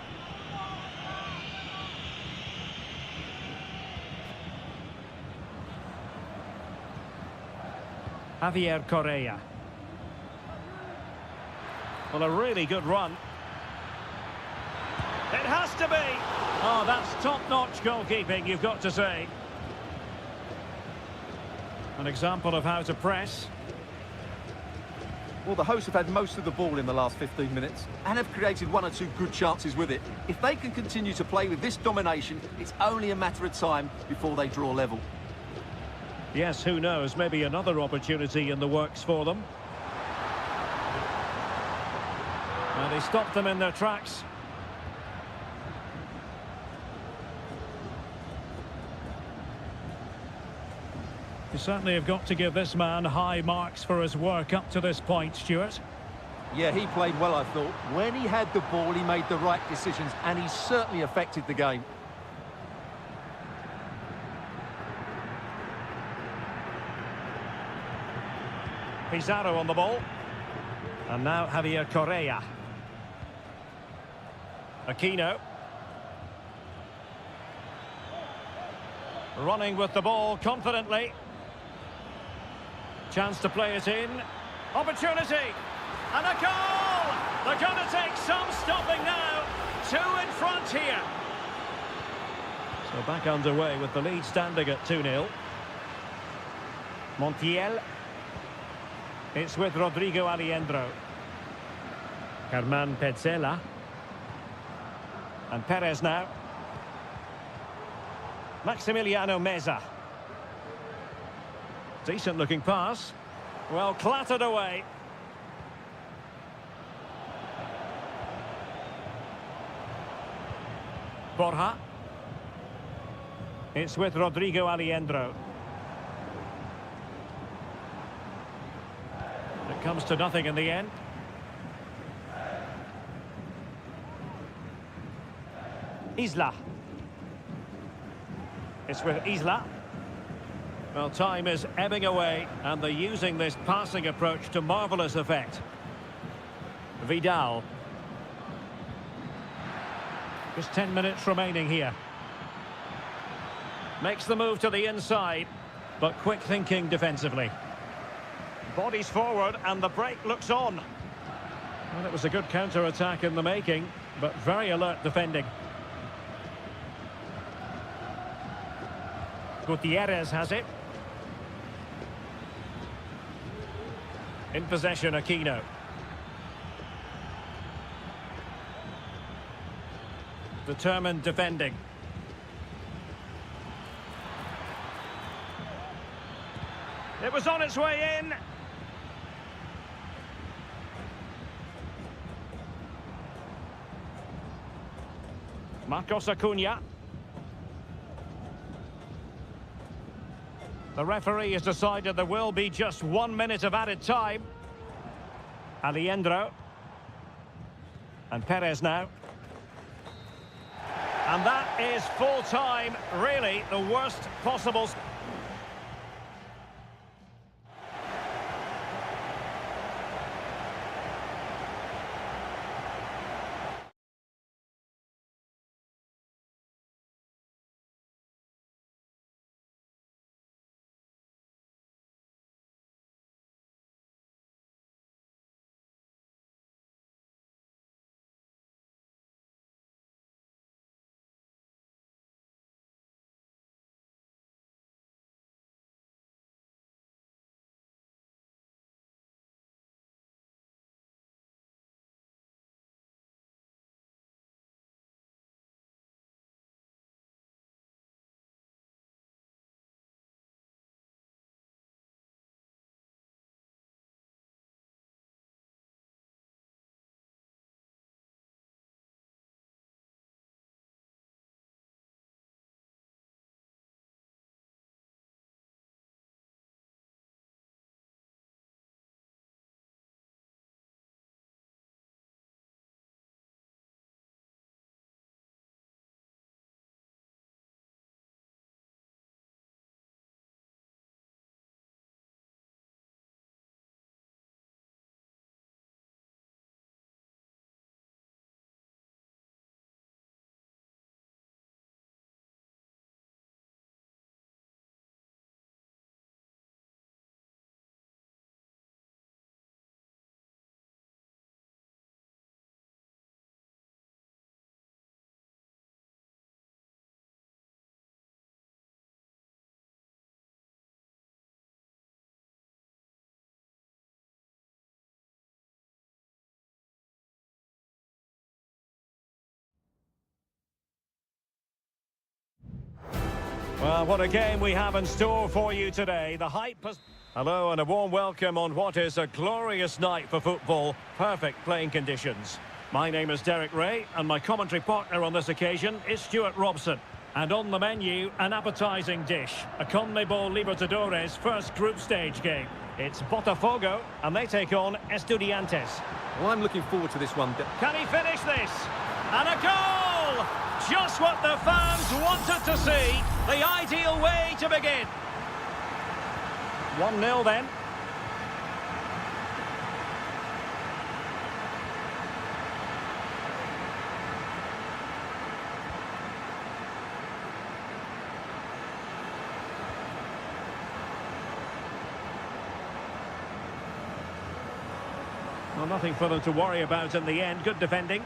Javier Correa. Well, a really good run. It has to be. Oh, that's top-notch goalkeeping, you've got to say. An example of how to press. Well, the hosts have had most of the ball in the last 15 minutes and have created one or two good chances with it. If they can continue to play with this domination, it's only a matter of time before they draw level. Yes, who knows? Maybe another opportunity in the works for them. And they stopped them in their tracks. You certainly have got to give this man high marks for his work up to this point, Stuart. Yeah, he played well, I thought. When he had the ball, he made the right decisions, and he certainly affected the game. Pizarro on the ball. And now Javier Correa. Aquino. Running with the ball confidently. Chance to play it in. Opportunity. And a goal! They're going to take some stopping now. 2 in front here. So back underway with the lead standing at 2-0. Montiel. It's with Rodrigo Alejandro. Carman Petzela. And Perez now. Maximiliano Meza. Decent looking pass. Well, clattered away. Borja. It's with Rodrigo Alejandro. It comes to nothing in the end. Isla. It's with Isla. Well, time is ebbing away, and they're using this passing approach to marvellous effect. Vidal. Just 10 minutes remaining here. Makes the move to the inside, but quick thinking defensively. Bodies forward, and the break looks on. Well, it was a good counter-attack in the making, but very alert defending. Gutierrez has it. In possession, Aquino. Determined defending. It was on its way in. Marcos Acuna. The referee has decided there will be just 1 minute of added time. Alejandro. And Perez now. And that is full time, really the worst possible. Well, what a game we have in store for you today. The hype has... Hello and a warm welcome on what is a glorious night for football. Perfect playing conditions. My name is Derek Ray and my commentary partner on this occasion is Stuart Robson. And on the menu, an appetising dish. A CONMEBOL Libertadores first group stage game. It's Botafogo and they take on Estudiantes. Well, I'm looking forward to this one. Can he finish this? And a goal! Just what the fans wanted to see. The ideal way to begin. 1-0 then. Well, nothing for them to worry about in the end. Good defending.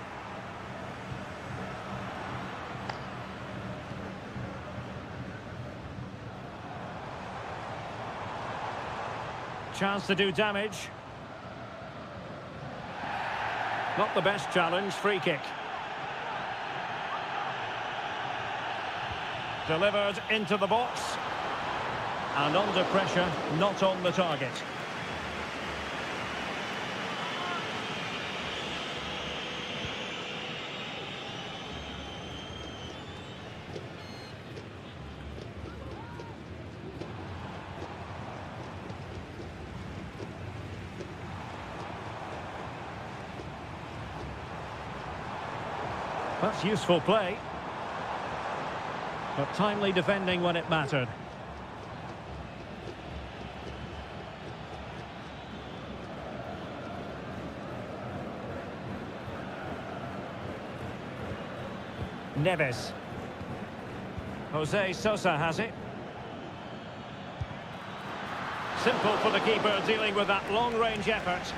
Chance to do damage. Not the best challenge, free kick. Delivered into the box. And under pressure, not on the target. That's useful play. But timely defending when it mattered. Neves. Jose Sosa has it. Simple for the keeper dealing with that long-range effort.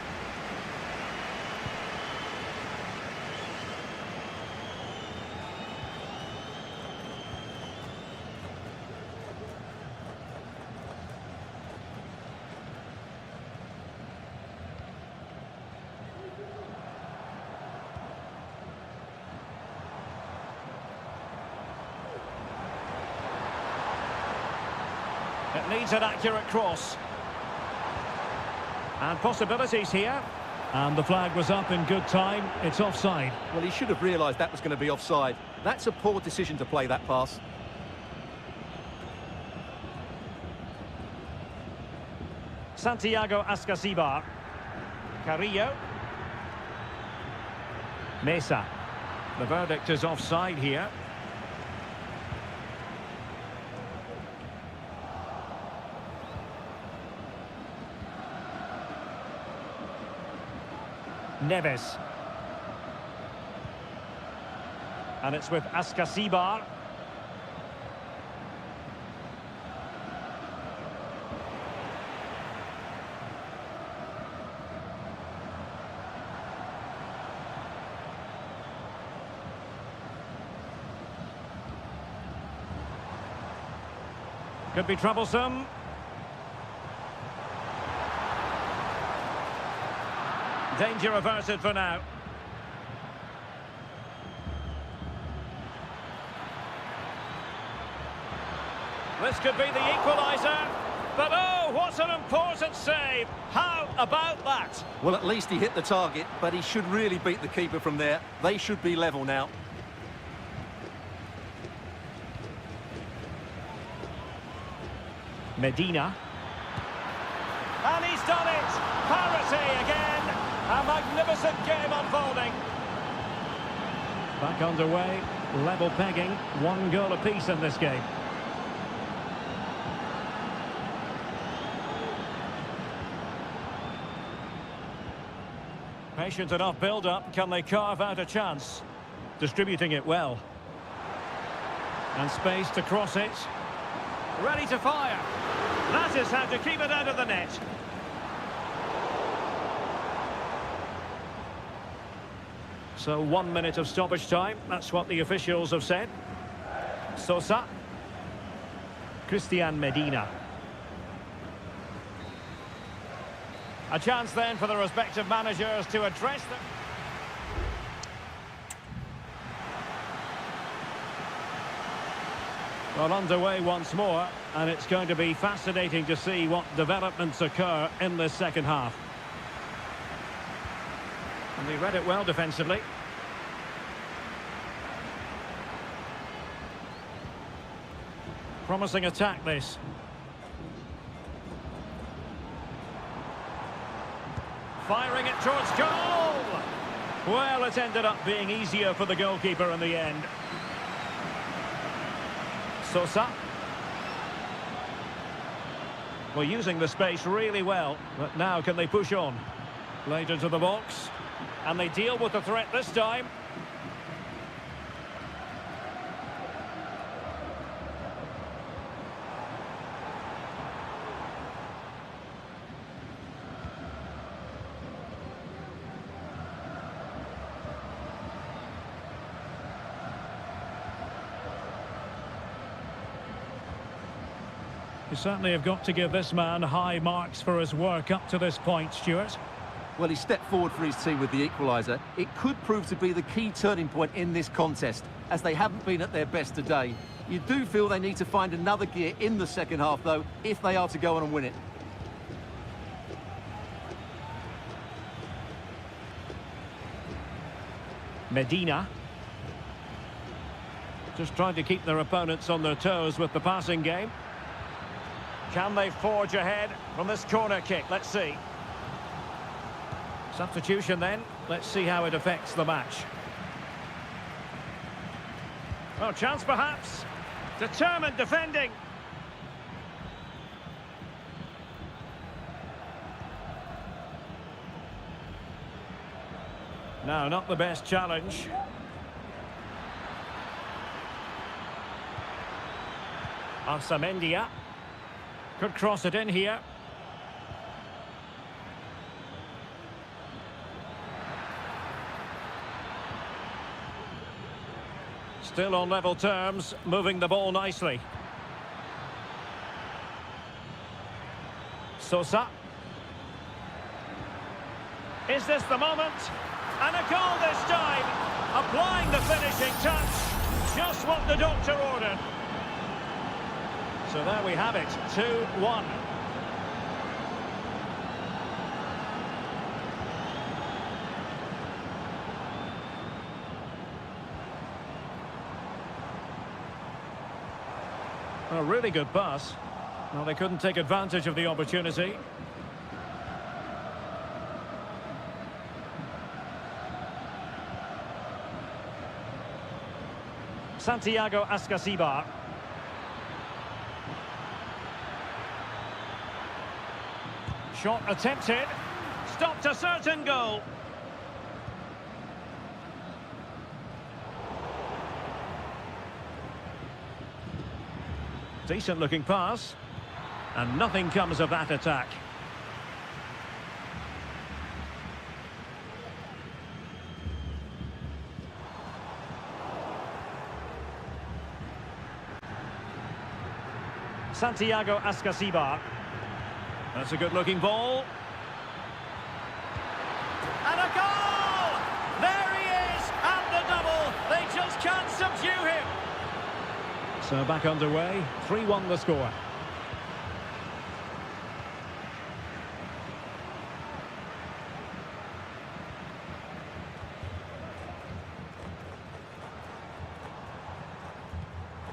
It needs an accurate cross. And possibilities here. And the flag was up in good time. It's offside. Well, he should have realised that was going to be offside. That's a poor decision to play that pass. Santiago Ascasibar. Carrillo. Mesa. The verdict is offside here. Neves. And it's with Askasibar. Could be troublesome. Danger averted for now. This could be the equaliser. But oh, what an important save. How about that? Well, at least he hit the target, but he should really beat the keeper from there. They should be level now. Medina. And he's done it! Parity again! A magnificent game unfolding. Back underway, level pegging, 1 goal apiece in this game. Patient enough build-up, can they carve out a chance? Distributing it well. And space to cross it. Ready to fire. That is how to keep it out of the net. So 1 minute of stoppage time. That's what the officials have said. Sosa. Christian Medina. A chance then for the respective managers to address them. Well, underway once more, and it's going to be fascinating to see what developments occur in this second half. And they read it well defensively. Promising attack, this. Firing it towards goal! Well, it ended up being easier for the goalkeeper in the end. Sosa. Well, using the space really well, but now can they push on? Played into the box, and they deal with the threat this time. You certainly have got to give this man high marks for his work up to this point, Stuart. Well, he stepped forward for his team with the equaliser. It could prove to be the key turning point in this contest, as they haven't been at their best today. You do feel they need to find another gear in the second half, though, if they are to go on and win it. Medina. Just trying to keep their opponents on their toes with the passing game. Can they forge ahead from this corner kick? Let's see. Substitution then. Let's see how it affects the match. Oh, chance perhaps. Determined defending. No, not the best challenge. Arsamendia. Could cross it in here. Still on level terms, moving the ball nicely. Sosa. Is this the moment? And a goal this time. Applying the finishing touch. Just what the doctor ordered. So there we have it, 2-1. A really good pass. Well, they couldn't take advantage of the opportunity. Santiago Askasibar. Shot attempted. Stopped a certain goal. Decent looking pass. And nothing comes of that attack. Santiago Ascasiba. That's a good-looking ball. And a goal! There he is! And the double! They just can't subdue him! So back underway. 3-1 the score.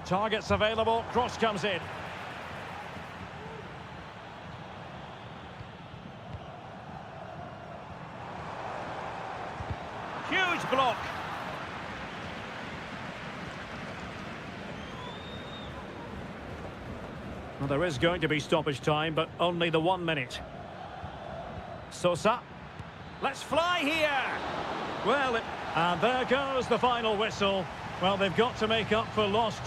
Targets available. Cross comes in. Huge block. Well, there is going to be stoppage time, but only the 1 minute. Sosa. Let's fly here. Well, and there goes the final whistle. Well, they've got to make up for lost.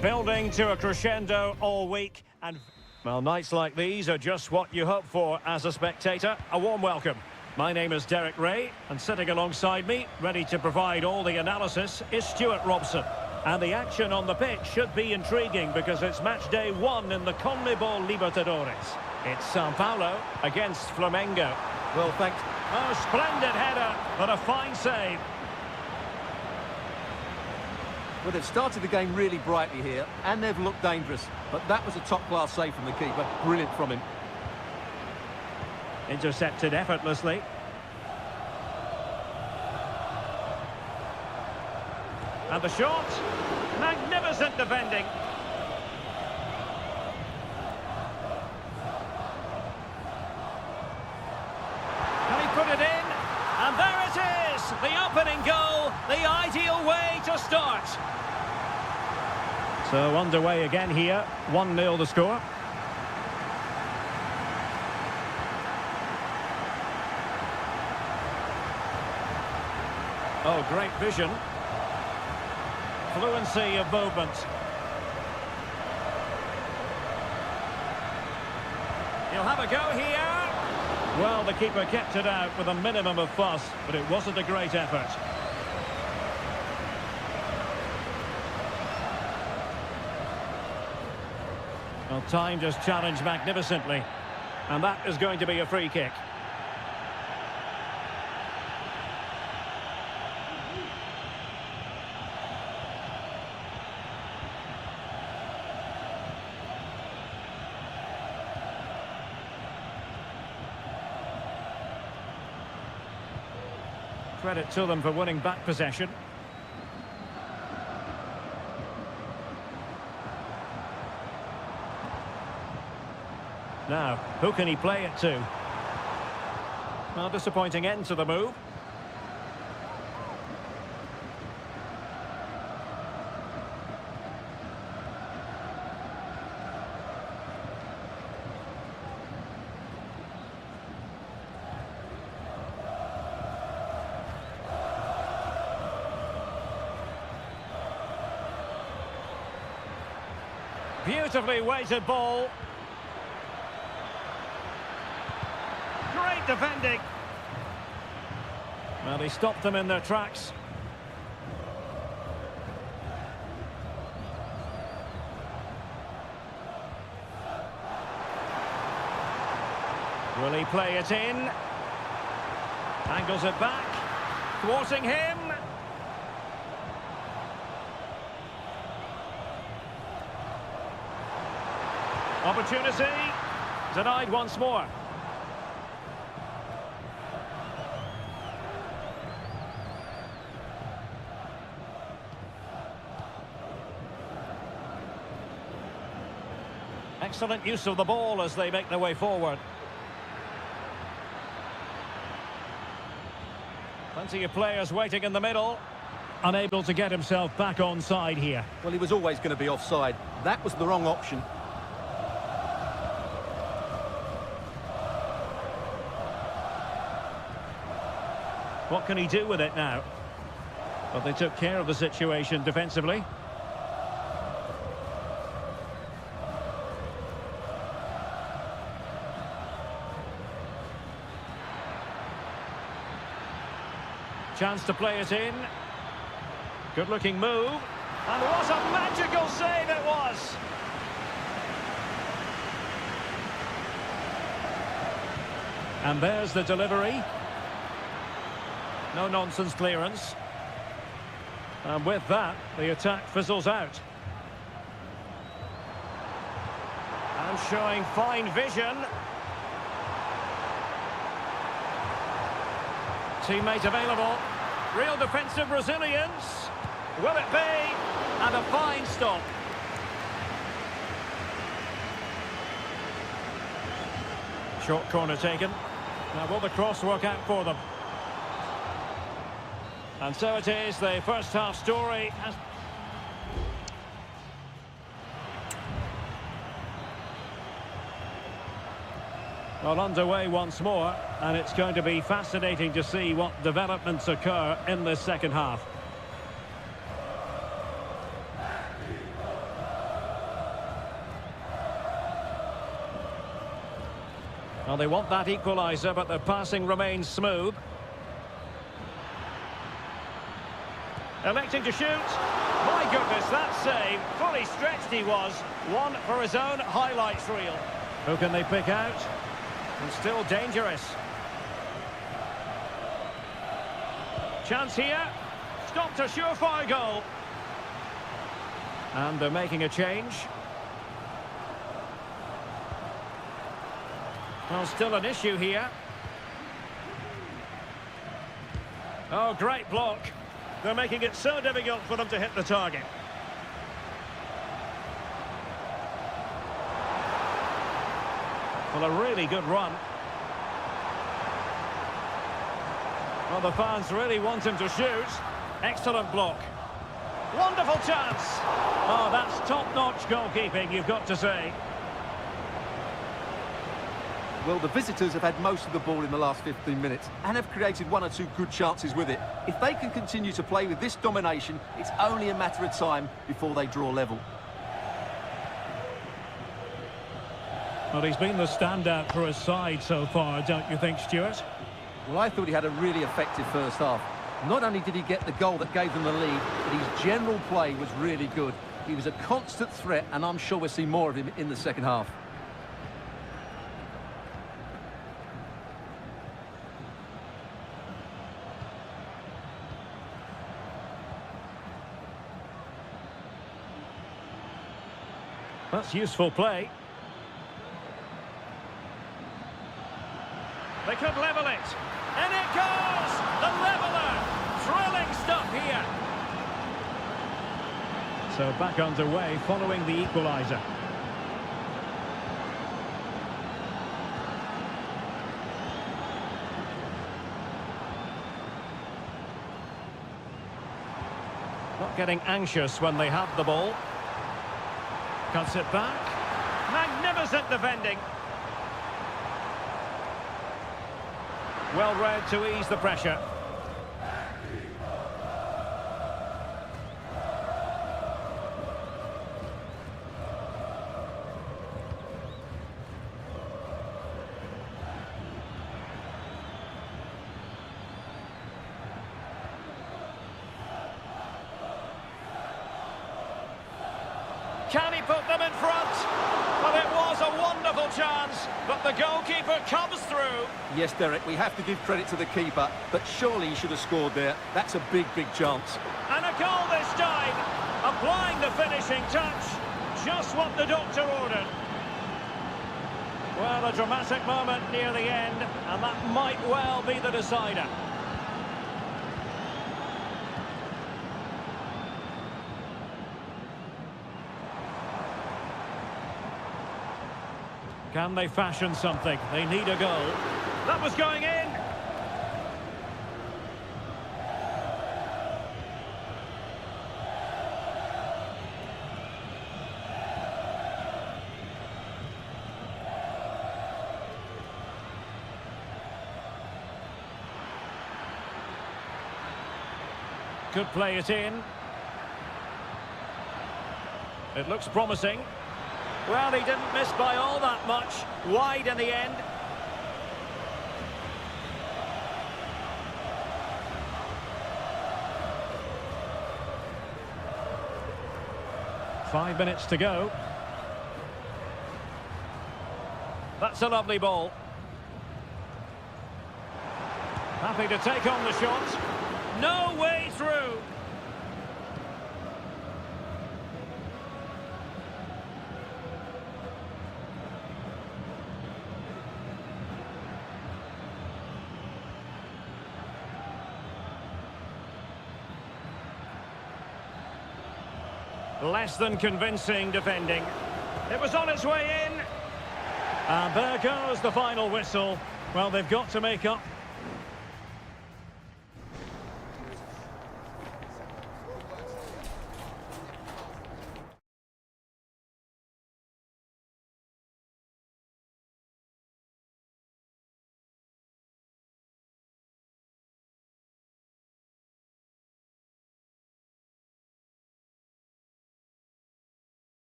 Building to a crescendo all week, and well, nights like these are just what you hope for as a spectator. A warm welcome. My name is Derek Ray, and sitting alongside me, ready to provide all the analysis, is Stuart Robson. And the action on the pitch should be intriguing because it's match day 1 in the CONMEBOL Libertadores. It's Sao Paulo against Flamengo. Well, thanks. Oh, splendid header, but a fine save. Well, they've started the game really brightly here, and they've looked dangerous. But that was a top-class save from the keeper. Brilliant from him. Intercepted effortlessly. And the shot. Magnificent defending. Can he put it in? And there it is! The opening goal, the ideal way to start. So underway again here, 1-0 the score. Oh, great vision. fluency of movement. He'll have a go here. Well, the keeper kept it out with a minimum of fuss, but it wasn't a great effort. Well, timed his challenge magnificently. And that is going to be a free kick. Credit to them for winning back possession. Now, who can he play it to? Well, disappointing end to the move. Beautifully weighted ball. Great defending. Well, he stopped them in their tracks. Will he play it in? Angles it back. Thwarting him. Opportunity. Denied once more. Excellent use of the ball as they make their way forward. Plenty of players waiting in the middle. Unable to get himself back on side here. Well, he was always going to be offside. That was the wrong option. What can he do with it now? But they took care of the situation defensively. Chance to play it in. Good looking move. And what a magical save it was! And there's the delivery. No nonsense clearance. And with that, the attack fizzles out. And showing fine vision. Teammate available. Real defensive resilience. Will it be? And a fine stop. Short corner taken. Now will the cross work out for them? And so it is, the first half story has... Well, underway once more, and it's going to be fascinating to see what developments occur in this second half. Well, they want that equaliser, but their passing remains smooth. Electing to shoot. My goodness, that save. Fully stretched he was. One for his own highlights reel. Who can they pick out? And still dangerous. Chance here. Stopped a surefire goal. And they're making a change. Well, still an issue here. Oh, great block. They're making it so difficult for them to hit the target. Well, a really good run. Well, the fans really want him to shoot. Excellent block. Wonderful chance. Oh, that's top-notch goalkeeping, you've got to say. Well, the visitors have had most of the ball in the last 15 minutes and have created one or two good chances with it. If they can continue to play with this domination, it's only a matter of time before they draw level. Well, he's been the standout for his side so far, don't you think, Stuart? Well, I thought he had a really effective first half. Not only did he get the goal that gave them the lead, but his general play was really good. He was a constant threat, and I'm sure we'll see more of him in the second half. That's useful play. They could level it. And it goes! The leveller! Thrilling stuff here. So back underway following the equaliser. Not getting anxious when they have the ball. Cuts it back. Magnificent defending. Well read to ease the pressure. Can he put them in front? Well, it was a wonderful chance, but the goalkeeper comes through. Yes, Derek, we have to give credit to the keeper, but surely he should have scored there. That's a big, big chance. And a goal this time, applying the finishing touch. Just what the doctor ordered. Well, a dramatic moment near the end, and that might well be the decider. Can they fashion something? They need a goal. That was going in. Could play it in. It looks promising. Well, he didn't miss by all that much. Wide in the end. Five minutes to go. That's a lovely ball. Happy to take on the shot. No way through. Less than convincing defending. It was on its way in. And there goes the final whistle. Well, they've got to make up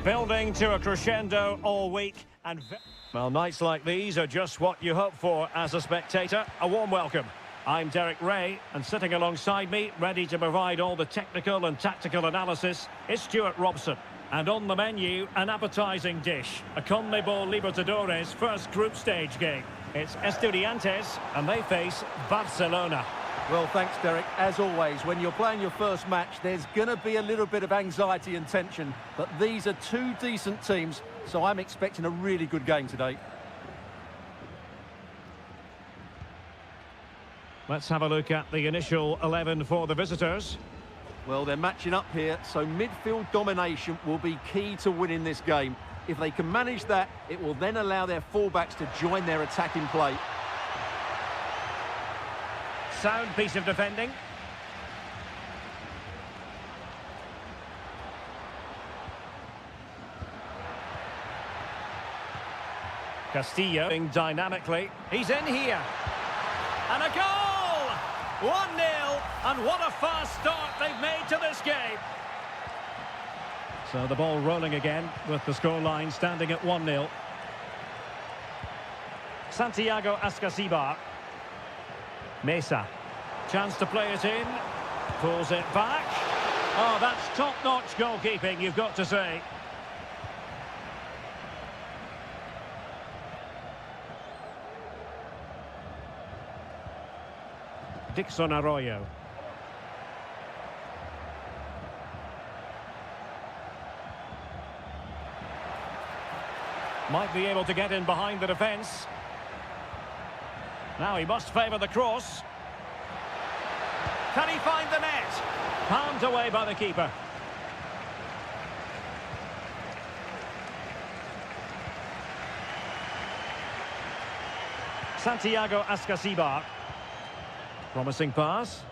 Building to a crescendo all week. Well, nights like these are just what you hope for as a spectator. A warm welcome. I'm Derek Ray, and sitting alongside me, ready to provide all the technical and tactical analysis, is Stuart Robson. And on the menu, an appetising dish, a CONMEBOL Libertadores first group stage game. It's Estudiantes, and they face Barcelona. Well, thanks, Derek. As always, when you're playing your first match, there's going to be a little bit of anxiety and tension, but these are two decent teams, so I'm expecting a really good game today. Let's have a look at the initial 11 for the visitors. Well, they're matching up here, so midfield domination will be key to winning this game. If they can manage that, it will then allow their fullbacks to join their attacking play. Sound piece of defending. Castillo dynamically. He's in here. And a goal! 1-0, and what a fast start they've made to this game. So the ball rolling again with the scoreline standing at 1-0. Santiago Ascasibar. Mesa. Chance to play it in. Pulls it back. Oh, that's top-notch goalkeeping, you've got to say. Dixon Arroyo. Might be able to get in behind the defence. Now he must favour the cross. Can he find the net? Palmed away by the keeper. Santiago Ascasibar. Promising pass.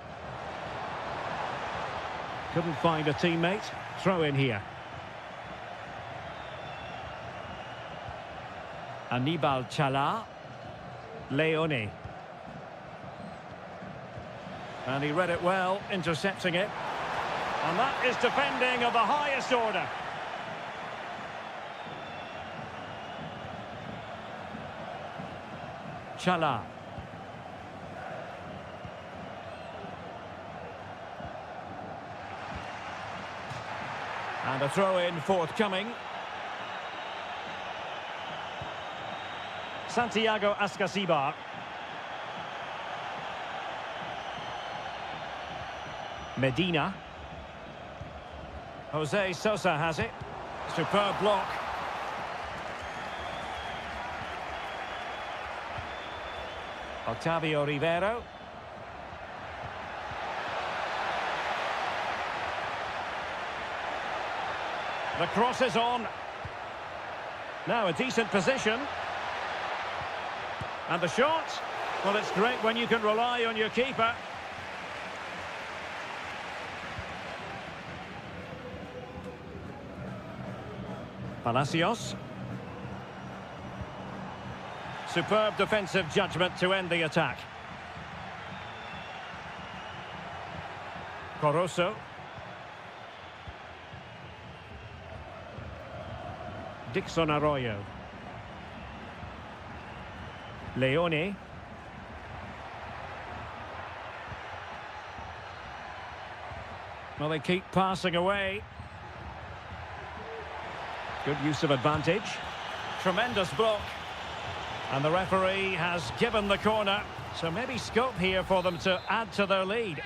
Couldn't find a teammate. Throw in here. Aníbal Chala. Leone. And he read it well, intercepting it. And that is defending of the highest order. Chala. And a throw-in forthcoming. Santiago Ascasibar. Medina. Jose Sosa has it. Superb block. Octavio Rivero. The cross is on. Now a decent position. And the shot. Well, it's great when you can rely on your keeper. Palacios. Superb defensive judgment to end the attack. Corozo. Dixon Arroyo. Leone. Well, they keep passing away. Good use of advantage. Tremendous block. And the referee has given the corner. So maybe scope here for them to add to their lead.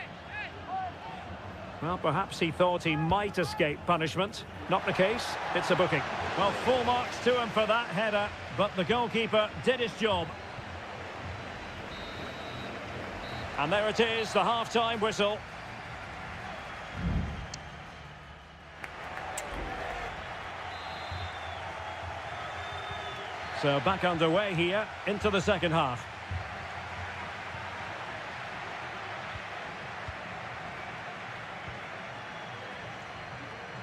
Well, perhaps he thought he might escape punishment. Not the case. It's a booking. Well, full marks to him for that header, but the goalkeeper did his job. And there it is, the half-time whistle. So back underway here into the second half.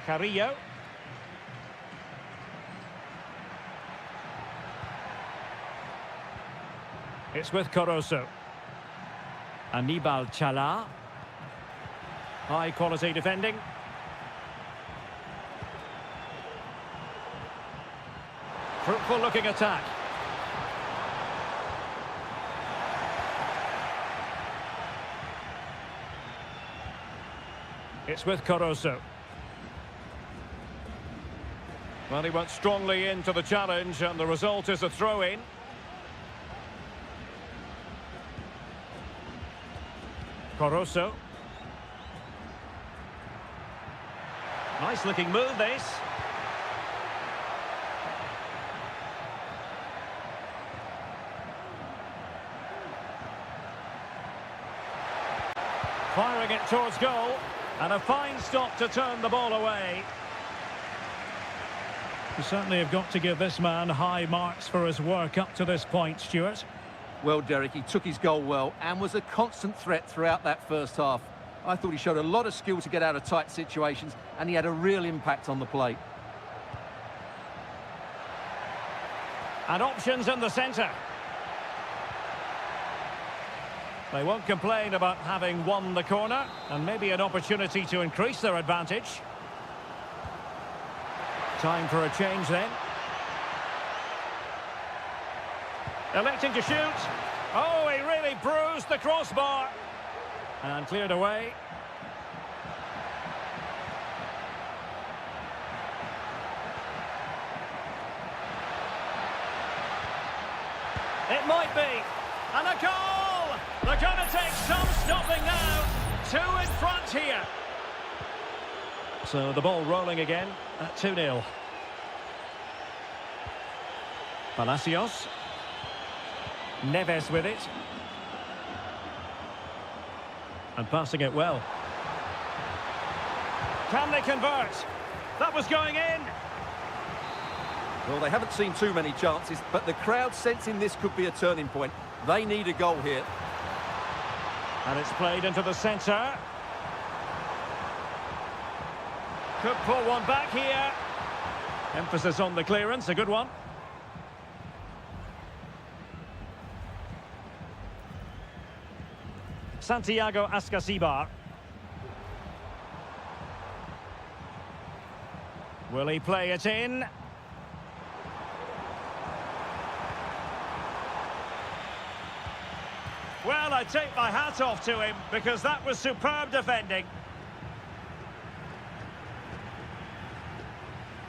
Carrillo. It's with Corozo. Aníbal Chala. High quality defending. Fruitful looking attack. It's with Caruso. Well, he went strongly into the challenge, and the result is a throw-in. Caruso. Nice looking move, this. Firing it towards goal. And a fine stop to turn the ball away. You certainly have got to give this man high marks for his work up to this point, Stuart. Well, Derek, he took his goal well and was a constant threat throughout that first half. I thought he showed a lot of skill to get out of tight situations, and he had a real impact on the plate. And options in the centre. They won't complain about having won the corner, and maybe an opportunity to increase their advantage. Time for a change then. Electing to shoot. Oh, he really bruised the crossbar. And cleared away. It might be. And a goal! They're going to take some stopping now. 2 in front here. So the ball rolling again at 2-0. Palacios. Neves with it. And passing it well. Can they convert? That was going in. Well, they haven't seen too many chances, but the crowd sensing this could be a turning point. They need a goal here. And it's played into the centre. Could pull one back here. Emphasis on the clearance, a good one. Santiago Ascasibar. Will he play it in? Well, I take my hat off to him because that was superb defending.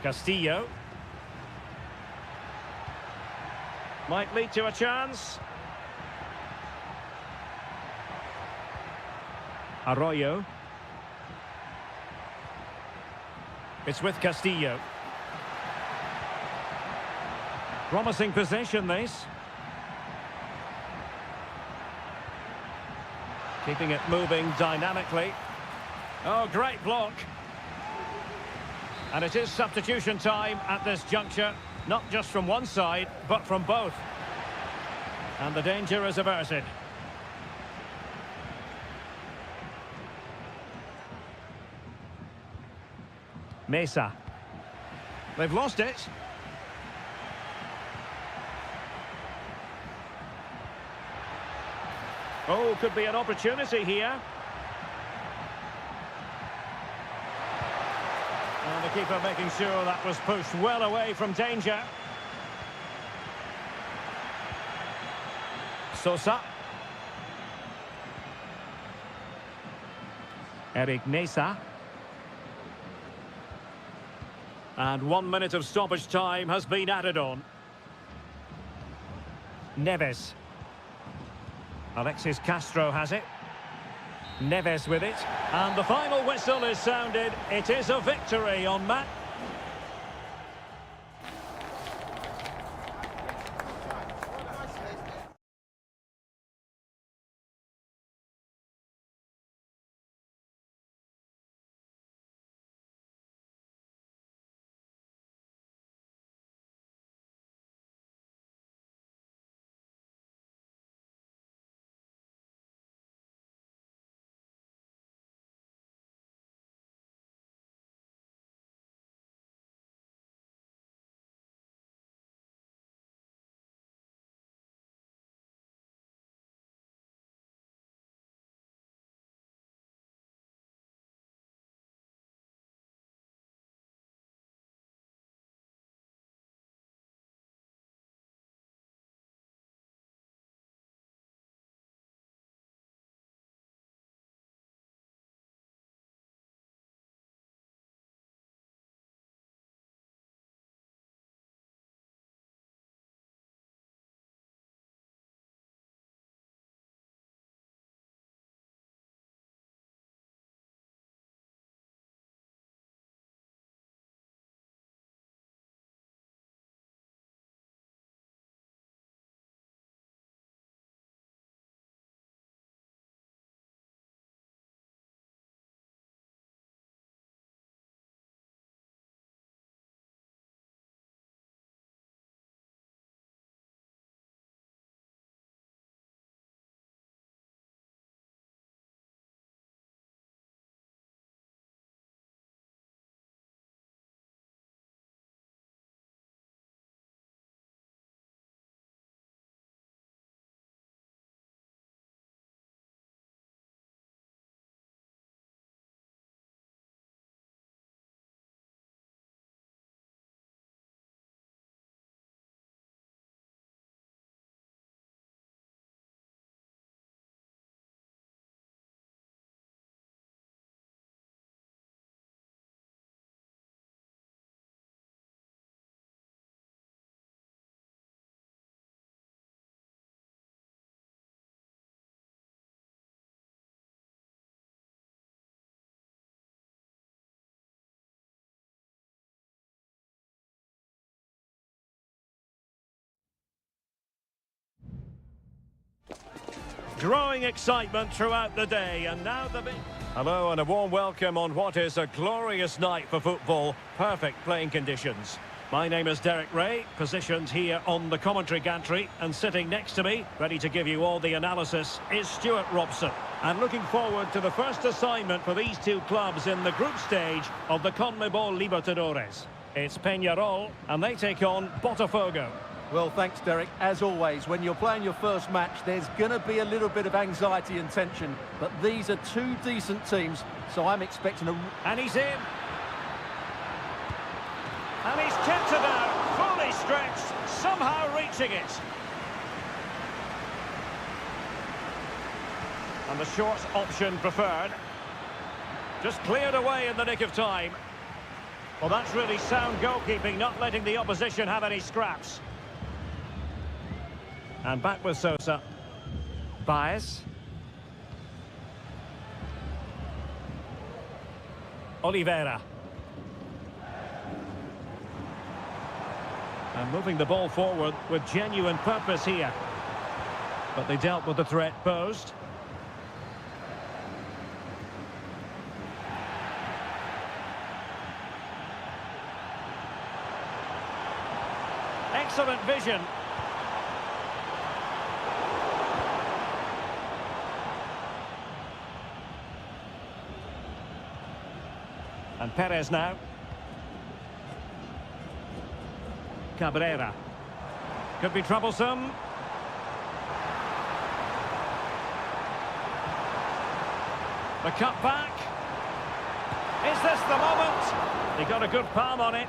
Castillo. Might lead to a chance. Arroyo. It's with Castillo. Promising possession, this. Keeping it moving dynamically. Oh, great block. And it is substitution time at this juncture. Not just from one side, but from both. And the danger is averted. Mesa. They've lost it. Oh, could be an opportunity here. And the keeper making sure that was pushed well away from danger. Sosa. Eric Mesa. And 1 minute of stoppage time has been added on. Neves. Alexis Castro has it. Neves with it. And the final whistle is sounded. It is a victory on Matt. Growing excitement throughout the day, and now the big... Hello and a warm welcome on what is a glorious night for football. Perfect playing conditions. My name is Derek Ray, positioned here on the commentary gantry, and sitting next to me, ready to give you all the analysis, is Stuart Robson. And looking forward to the first assignment for these two clubs in the group stage of the CONMEBOL Libertadores. It's Peñarol, and they take on Botafogo. Well, thanks, Derek. As always, when you're playing your first match, there's going to be a little bit of anxiety and tension. But these are two decent teams, so I'm expecting a... And he's in. And he's kept it out, fully stretched, somehow reaching it. And the short option preferred. Just cleared away in the nick of time. Well, that's really sound goalkeeping, not letting the opposition have any scraps. And back with Sosa. Baez. Oliveira. And moving the ball forward with genuine purpose here. But they dealt with the threat posed. Excellent vision. And Perez now. Cabrera. Could be troublesome. The cut back. Is this the moment? He got a good palm on it.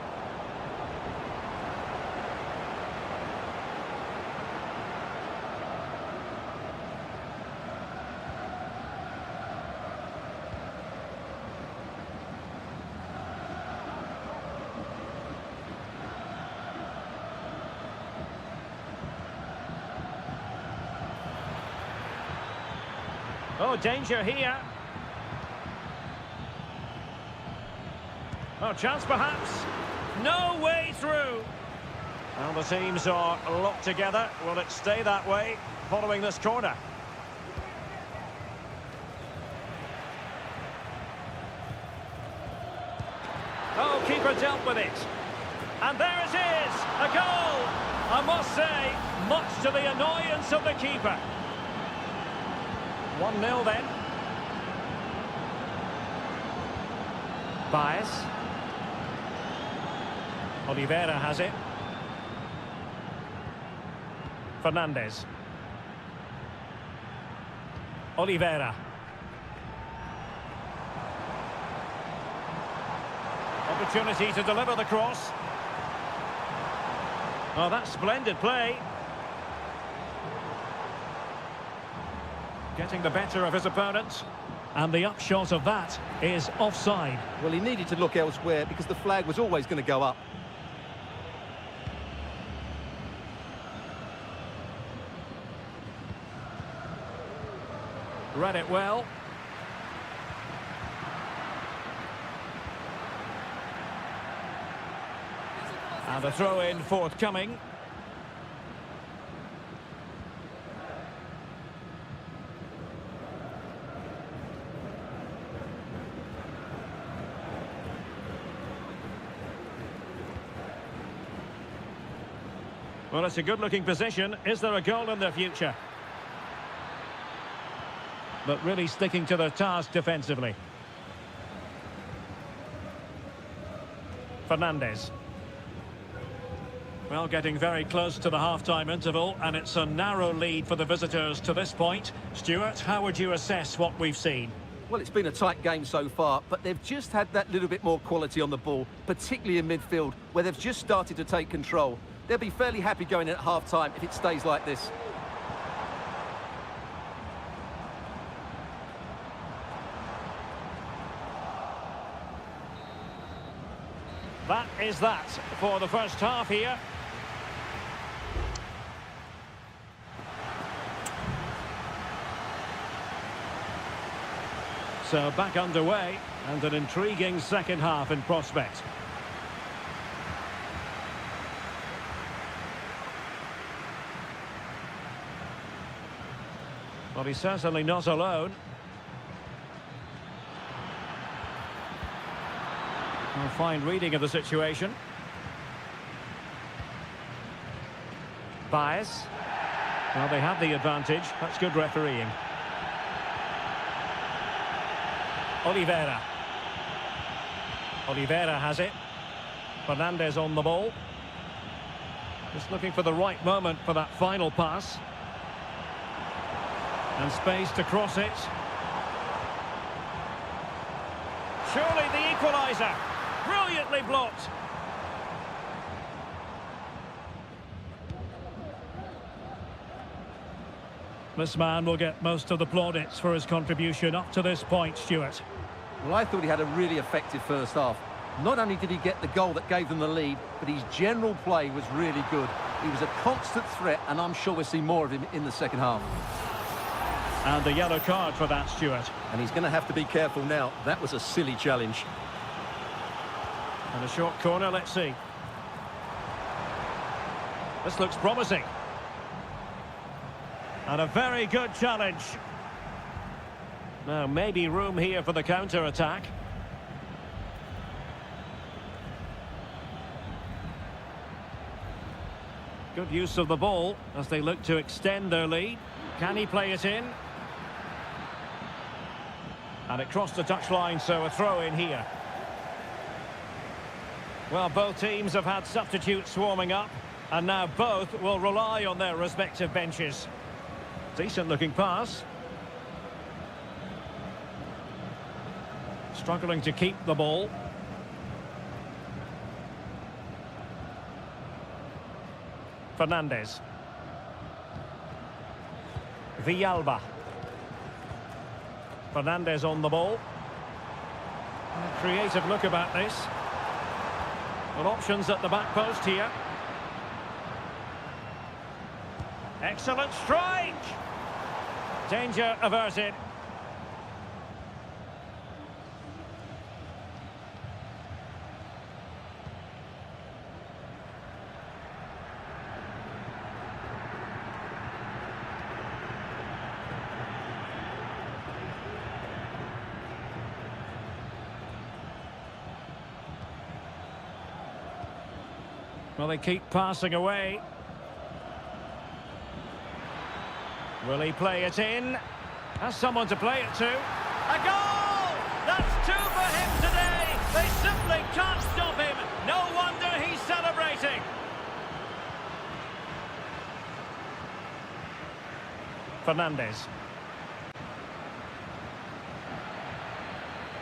Oh, danger here. Oh, chance perhaps. No way through. Well, the teams are locked together. Will it stay that way following this corner? Oh, keeper dealt with it. And there it is, a goal. I must say, much to the annoyance of the keeper. 1-0 then. Baez. Oliveira has it. Fernandez. Oliveira. Opportunity to deliver the cross. Oh, that's splendid play. Getting the better of his opponent. And the upshot of that is offside. Well, he needed to look elsewhere because the flag was always going to go up. Read it well. And the throw-in forthcoming. Well, it's a good-looking position. Is there a goal in the future? But really sticking to their task defensively. Fernandez. Well, getting very close to the half-time interval, and it's a narrow lead for the visitors to this point. Stuart, how would you assess what we've seen? Well, it's been a tight game so far, but they've just had that little bit more quality on the ball, particularly in midfield, where they've just started to take control. They'll be fairly happy going in at half-time if it stays like this. That is that for the first half here. So back underway, and an intriguing second half in prospect. Well, he's certainly not alone. A fine reading of the situation. Bias. Well, they have the advantage. That's good refereeing. Oliveira. Oliveira has it. Fernandez on the ball. Just looking for the right moment for that final pass. And space to cross it. Surely the equaliser. Brilliantly blocked. This man will get most of the plaudits for his contribution up to this point, Stuart. Well, I thought he had a really effective first half. Not only did he get the goal that gave them the lead, but his general play was really good. He was a constant threat, and I'm sure we'll see more of him in the second half. And the yellow card for that, Stuart. And he's going to have to be careful now. That was a silly challenge. And a short corner, let's see. This looks promising. And a very good challenge. Now, maybe room here for the counter-attack. Good use of the ball as they look to extend their lead. Can he play it in? And it crossed the touchline, so a throw in here. Well, both teams have had substitutes warming up, and now both will rely on their respective benches. Decent looking pass. Struggling to keep the ball. Fernandez. Villalba. Fernandez on the ball. A creative look about this. Well, options at the back post here. Excellent strike! Danger averted. Well, they keep passing away. Will he play it in? Has someone to play it to? A goal! That's two for him today! They simply can't stop him! No wonder he's celebrating! Fernandez.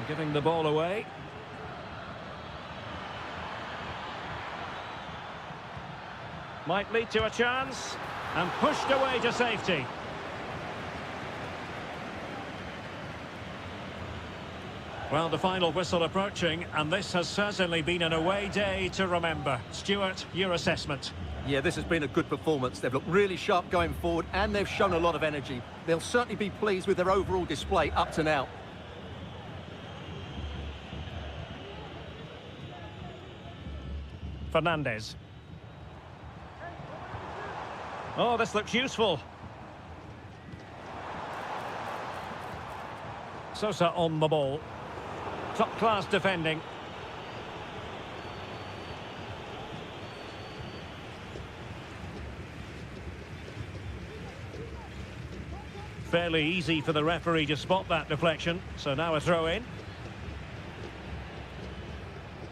Giving the ball away. Might lead to a chance. And pushed away to safety. Well, the final whistle approaching, and this has certainly been an away day to remember. Stuart, your assessment? Yeah, this has been a good performance. They've looked really sharp going forward, and they've shown a lot of energy. They'll certainly be pleased with their overall display up to now. Fernandez. Oh, this looks useful. Sosa on the ball. Top-class defending. Fairly easy for the referee to spot that deflection. So now a throw-in.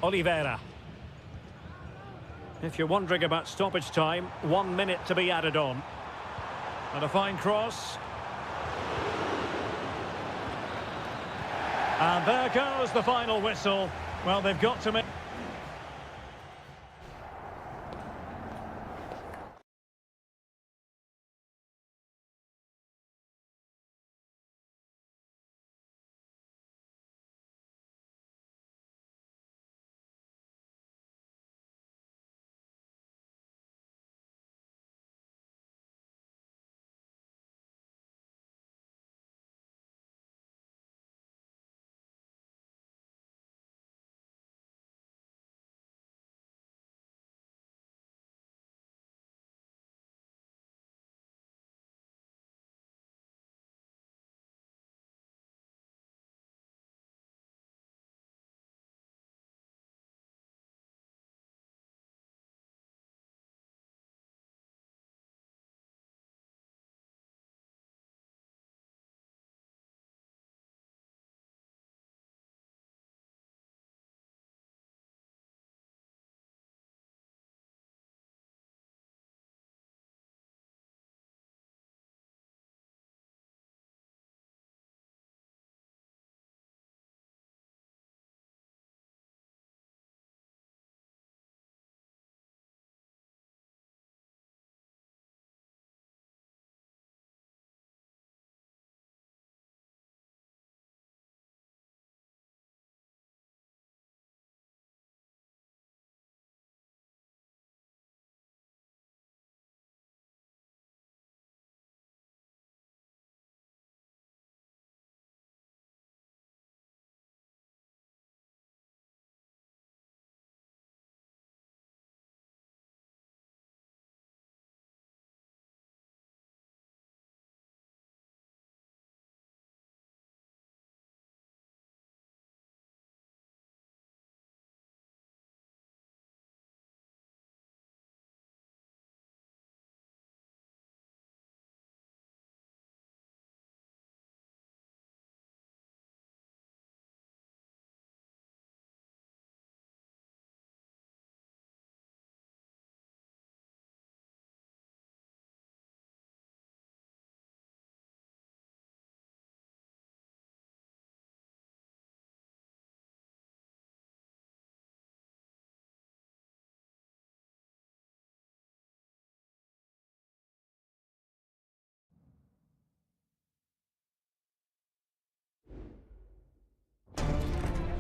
Oliveira. If you're wondering about stoppage time, 1 minute to be added on. And a fine cross. And there goes the final whistle. Well, they've got to make...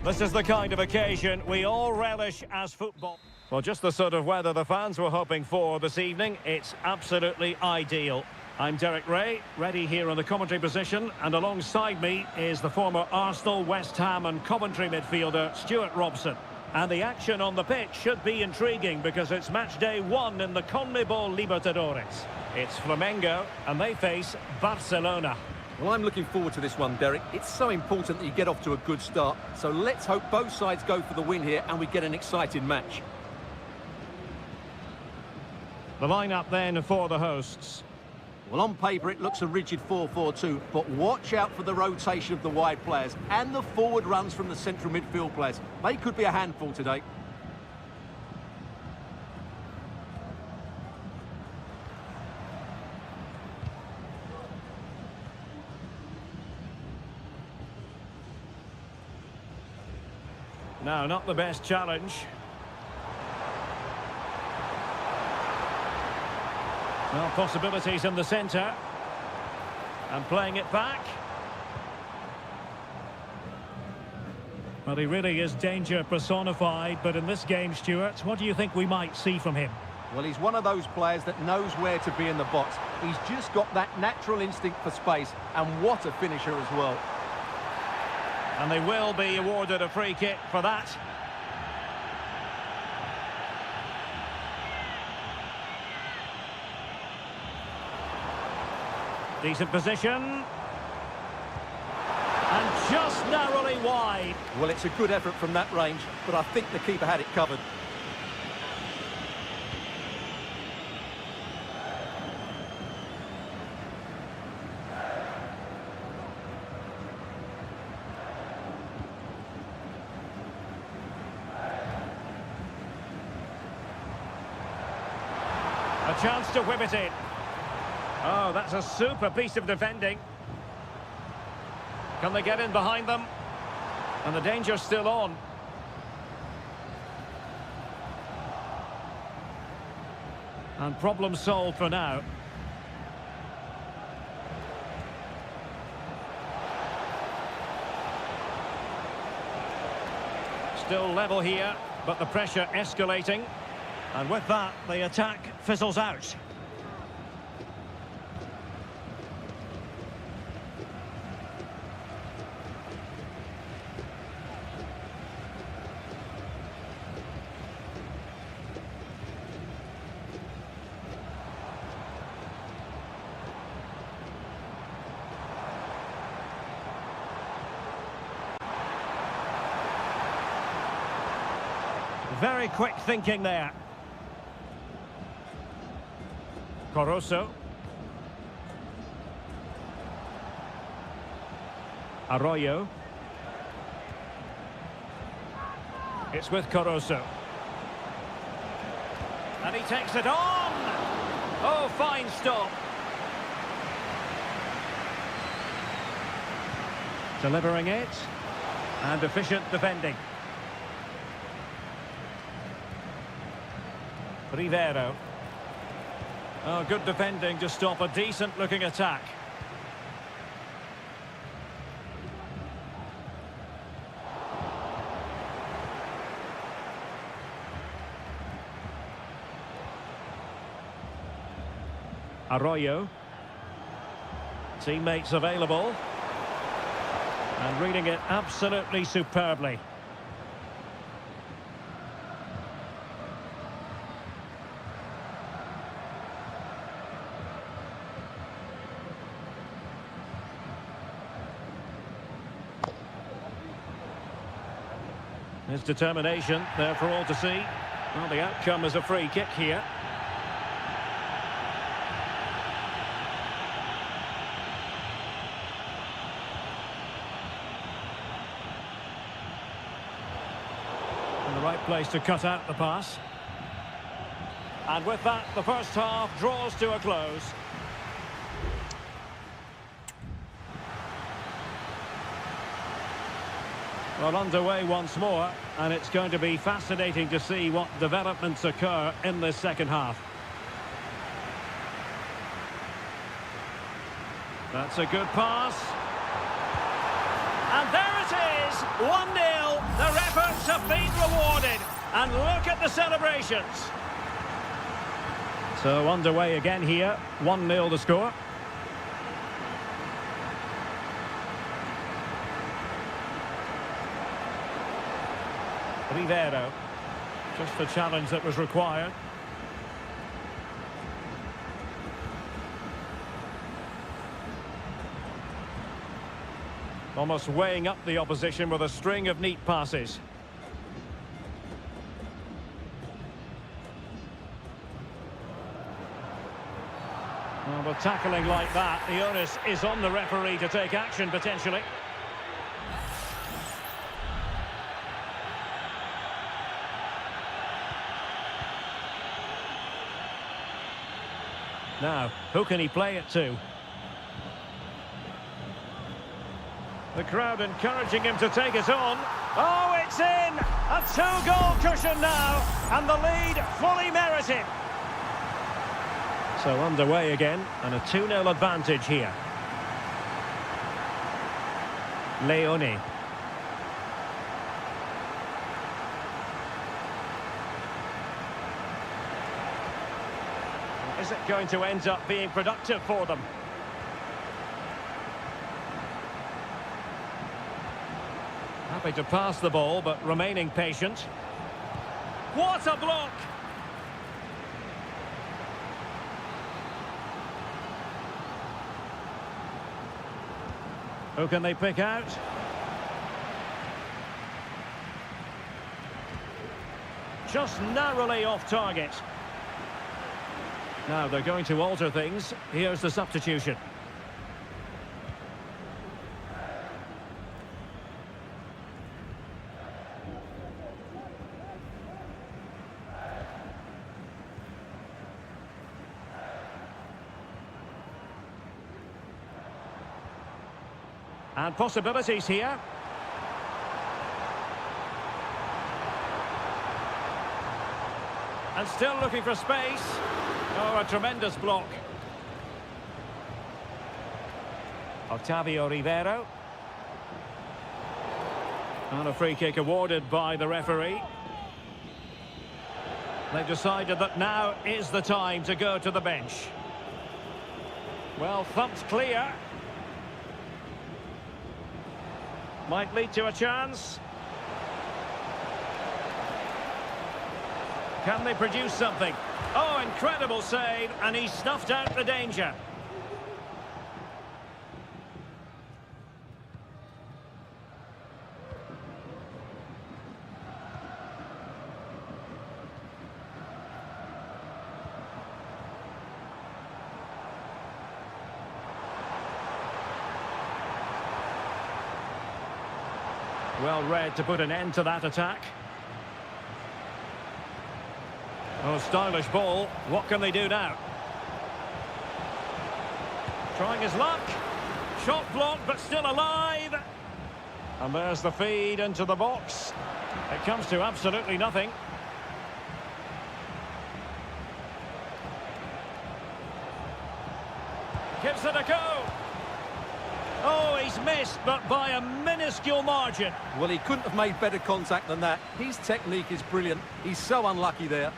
This is the kind of occasion we all relish as football. Well, just the sort of weather the fans were hoping for this evening. It's absolutely ideal. I'm Derek Ray, ready here on the commentary position, and alongside me is the former Arsenal, West Ham and Coventry midfielder Stuart Robson. And the action on the pitch should be intriguing because it's match day 1 in the CONMEBOL Libertadores. It's Flamengo and they face Barcelona. Well, I'm looking forward to this one, Derek. It's so important that you get off to a good start. So let's hope both sides go for the win here and we get an exciting match. The lineup then for the hosts. Well, on paper, it looks a rigid 4-4-2, but watch out for the rotation of the wide players and the forward runs from the central midfield players. They could be a handful today. No, not the best challenge. Well, possibilities in the centre. And playing it back. Well, he really is danger personified, but in this game, Stuart, what do you think we might see from him? Well, he's one of those players that knows where to be in the box. He's just got that natural instinct for space, and what a finisher as well. And they will be awarded a free kick for that. Decent position. And just narrowly wide. Well, it's a good effort from that range, but I think the keeper had it covered. A chance to whip it in. Oh, that's a super piece of defending. Can they get in behind them? And the danger's still on. And problem solved for now. Still level here, but the pressure escalating. And with that, the attack fizzles out. Very quick thinking there. Caruso. Arroyo. It's with Caruso. And he takes it on! Oh, fine stop. Delivering it. And efficient defending. Rivero. Oh, good defending to stop a decent-looking attack. Arroyo. Teammates available. And reading it absolutely superbly. His determination there for all to see. Well, the outcome is a free kick here. In the right place to cut out the pass. And with that, the first half draws to a close. Well, underway once more, and it's going to be fascinating to see what developments occur in this second half. That's a good pass. And there it is, 1-0. Their efforts have been rewarded. And look at the celebrations. So underway again here. 1-0 the score. Rivero. Just the challenge that was required. Almost weighing up the opposition with a string of neat passes. Well, with tackling like that, the onus is on the referee to take action potentially. Now, who can he play it to? The crowd encouraging him to take it on. Oh, it's in! A 2-goal cushion now, and the lead fully merited. So underway again, and a 2-0 advantage here. Leone. Is it going to end up being productive for them? Happy to pass the ball, but remaining patient. What a block! Who can they pick out? Just narrowly off target. Now they're going to alter things. Here's the substitution. And possibilities here. And still looking for space. Oh, a tremendous block. Octavio Rivero. And a free kick awarded by the referee. They've decided that now is the time to go to the bench. Well, thumped clear. Might lead to a chance. Can they produce something? Oh, incredible save, and he snuffed out the danger. Well read to put an end to that attack. Oh, stylish ball. What can they do now? Trying his luck. Shot blocked, but still alive. And there's the feed into the box. It comes to absolutely nothing. Gives it a go. Oh, he's missed, but by a minuscule margin. Well, he couldn't have made better contact than that. His technique is brilliant. He's so unlucky there.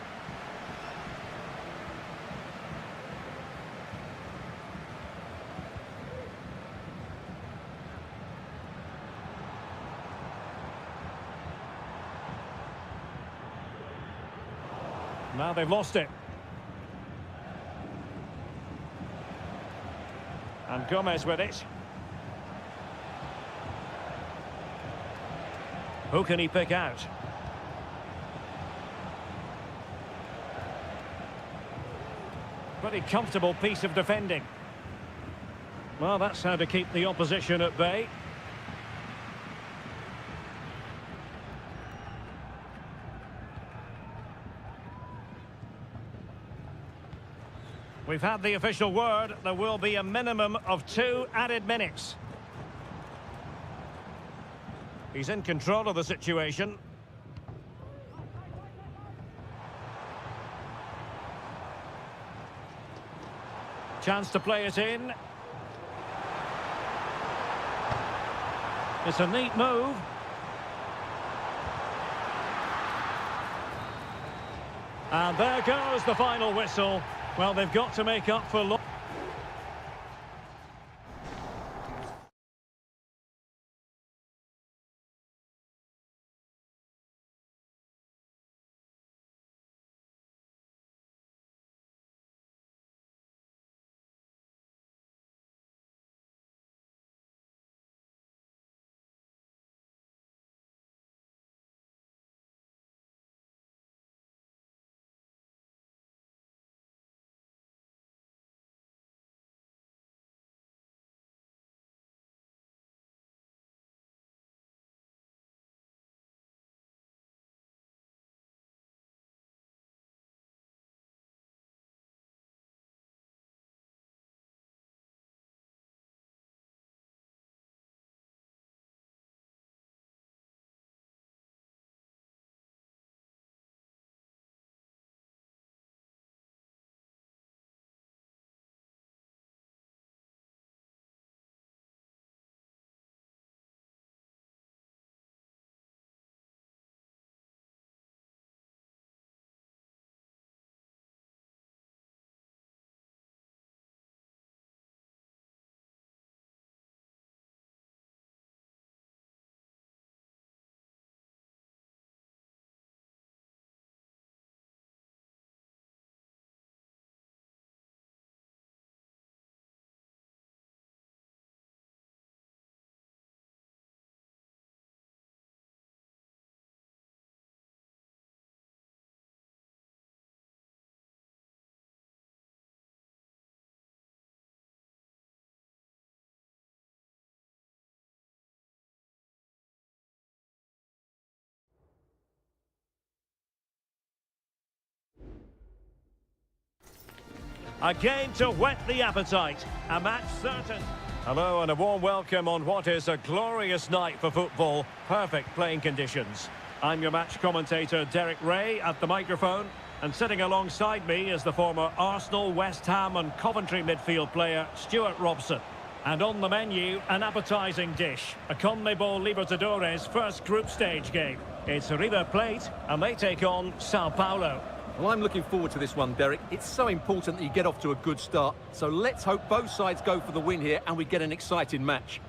Now they've lost it. And Gomez with it. Who can he pick out? Pretty comfortable piece of defending. Well, that's how to keep the opposition at bay. We've had the official word. There will be a minimum of 2 added minutes. He's in control of the situation. Chance to play it in. It's a neat move. And there goes the final whistle. Well, they've got to make up for... A game to whet the appetite. A match certain. Hello and a warm welcome on what is a glorious night for football. Perfect playing conditions. I'm your match commentator, Derek Ray, at the microphone. And sitting alongside me is the former Arsenal, West Ham and Coventry midfield player, Stuart Robson. And on the menu, an appetising dish. A CONMEBOL Libertadores first group stage game. It's River Plate and they take on Sao Paulo. Well, I'm looking forward to this one, Derek. It's so important that you get off to a good start. So let's hope both sides go for the win here and we get an exciting match.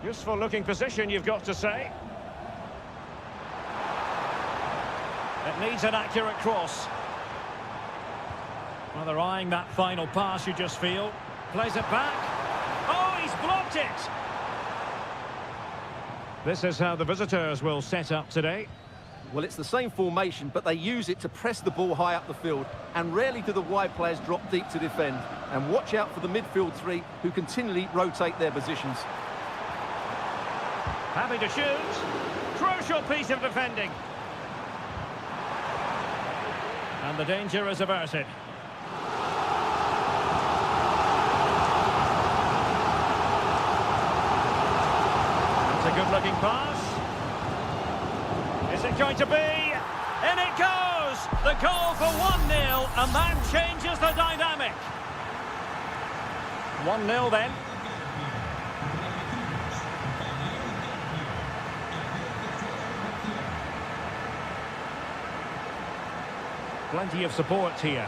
Useful looking position, you've got to say. It needs an accurate cross. Well, they're eyeing that final pass, you just feel. Plays it back. Oh, he's blocked it! This is how the visitors will set up today. Well, it's the same formation, but they use it to press the ball high up the field, and rarely do the wide players drop deep to defend. And watch out for the midfield three, who continually rotate their positions. Happy to shoot. Crucial piece of defending. And the danger is averted. It's a good-looking pass. Is it going to be? In it goes! The goal for 1-0, and that changes the dynamic. 1-0 then. Plenty of support here.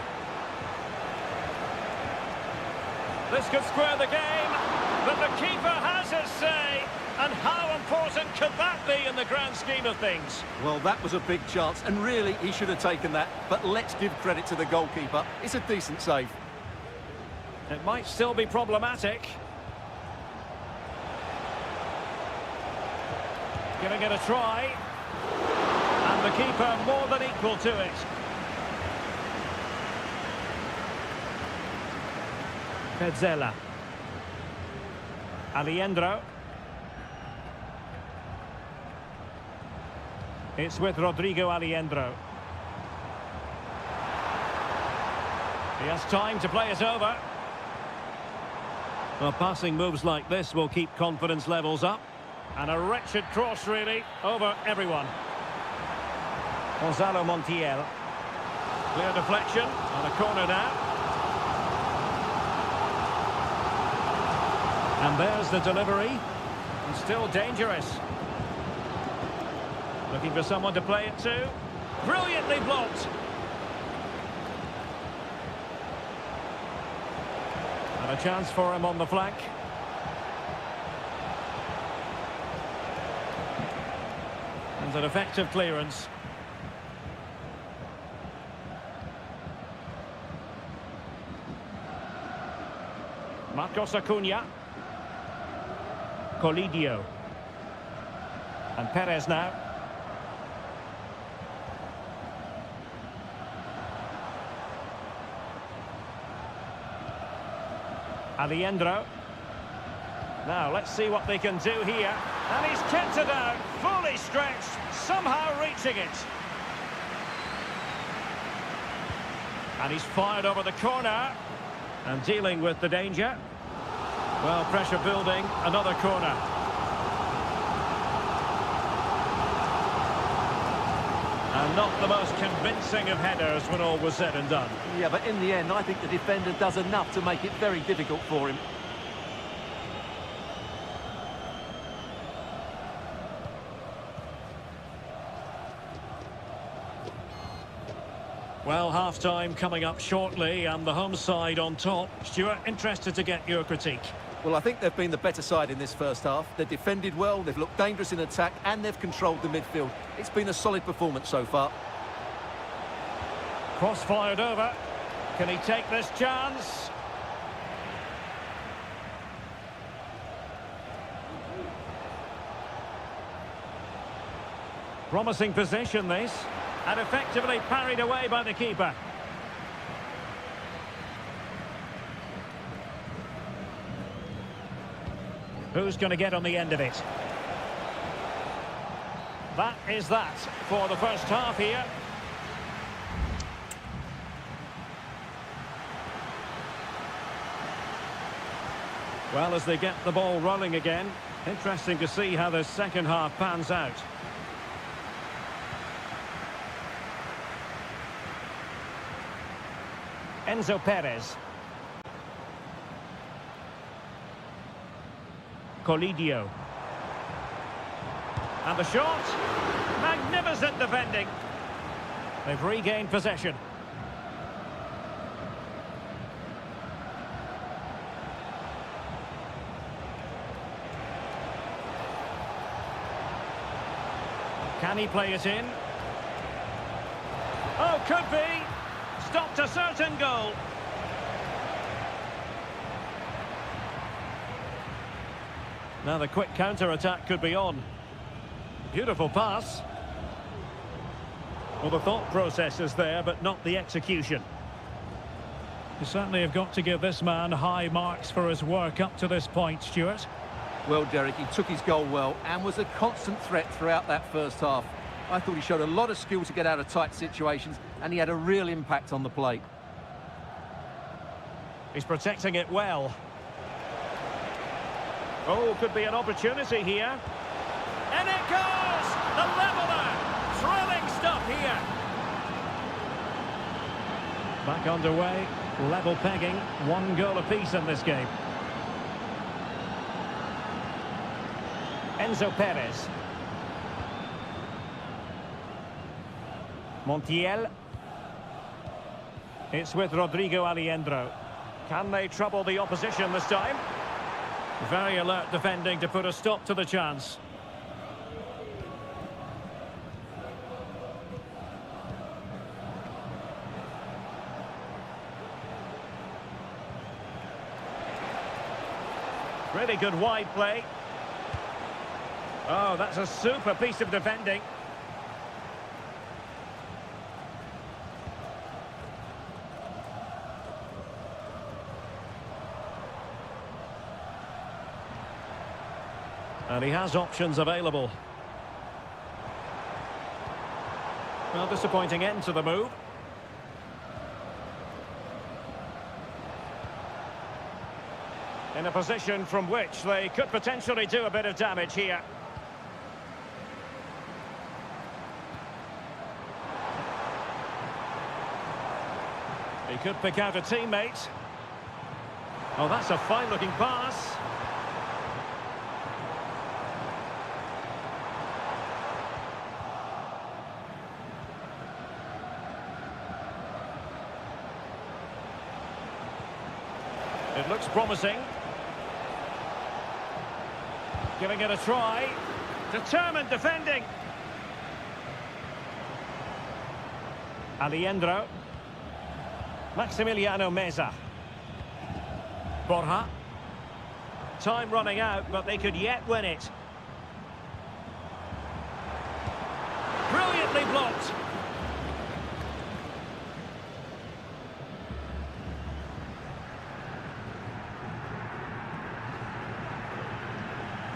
This could square the game, but the keeper has his say. And how important could that be in the grand scheme of things? Well, that was a big chance, and really, he should have taken that. But let's give credit to the goalkeeper. It's a decent save. It might still be problematic. Giving it a try. And the keeper more than equal to it. Pezzella. Aliendro. It's with Rodrigo Aliendro. He has time to play it over. Well, passing moves like this will keep confidence levels up. And a wretched cross, really, over everyone. Gonzalo Montiel. Clear deflection, and a corner now. And there's the delivery. And still dangerous. Looking for someone to play it to. Brilliantly blocked. And a chance for him on the flank. And an effective clearance. Marcos Acuna. Colidio. And Perez now. Alejandro. Now, let's see what they can do here. And he's kept it out, fully stretched, somehow reaching it. And he's fired over the corner. And dealing with the danger. Well, pressure building, another corner. And not the most convincing of headers when all was said and done. Yeah, but in the end, I think the defender does enough to make it very difficult for him. Well, half-time coming up shortly and the home side on top. Stuart, interested to get your critique. Well, I think they've been the better side in this first half. They've defended well, they've looked dangerous in attack, and they've controlled the midfield. It's been a solid performance so far. Cross fired over. Can he take this chance? Promising position, this. And effectively parried away by the keeper. Who's going to get on the end of it? That is that for the first half here. Well, as they get the ball rolling again, interesting to see how the second half pans out. Enzo Perez. Colidio. And the shot. Magnificent defending. They've regained possession. Can he play it in? Oh, could be. Stopped a certain goal. Now the quick counter-attack could be on. Beautiful pass. Well, the thought process is there, but not the execution. You certainly have got to give this man high marks for his work up to this point, Stuart. Well, Derek, he took his goal well and was a constant threat throughout that first half. I thought he showed a lot of skill to get out of tight situations, and he had a real impact on the plate. He's protecting it well. Oh, could be an opportunity here. And it goes! The leveller! Thrilling stuff here. Back underway, level pegging, 1 goal apiece in this game. Enzo Perez. Montiel. It's with Rodrigo Alejandro. Can they trouble the opposition this time? Very alert defending to put a stop to the chance. Really good wide play. Oh, that's a super piece of defending. And he has options available. Well, disappointing end to the move. In a position from which they could potentially do a bit of damage here. He could pick out a teammate. Oh, that's a fine-looking pass. It looks promising. Giving it a try. Determined defending. Aliendro. Maximiliano Meza. Borja. Time running out, but they could yet win it. Brilliantly blocked.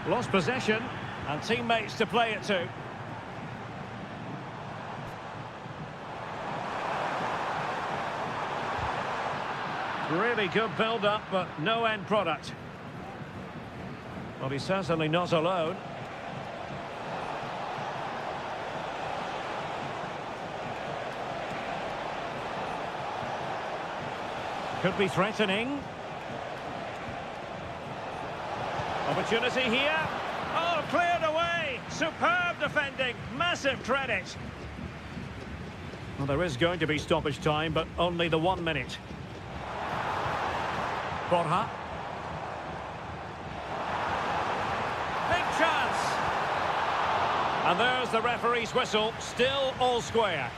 Lost possession, and teammates to play it to. Really good build-up, but no end product. Well, he's certainly not alone. Could be threatening. Opportunity here. Oh, cleared away. Superb defending. Massive credit. Well, there is going to be stoppage time, but only the 1 minute. Borja. Big chance. And there's the referee's whistle. Still all square.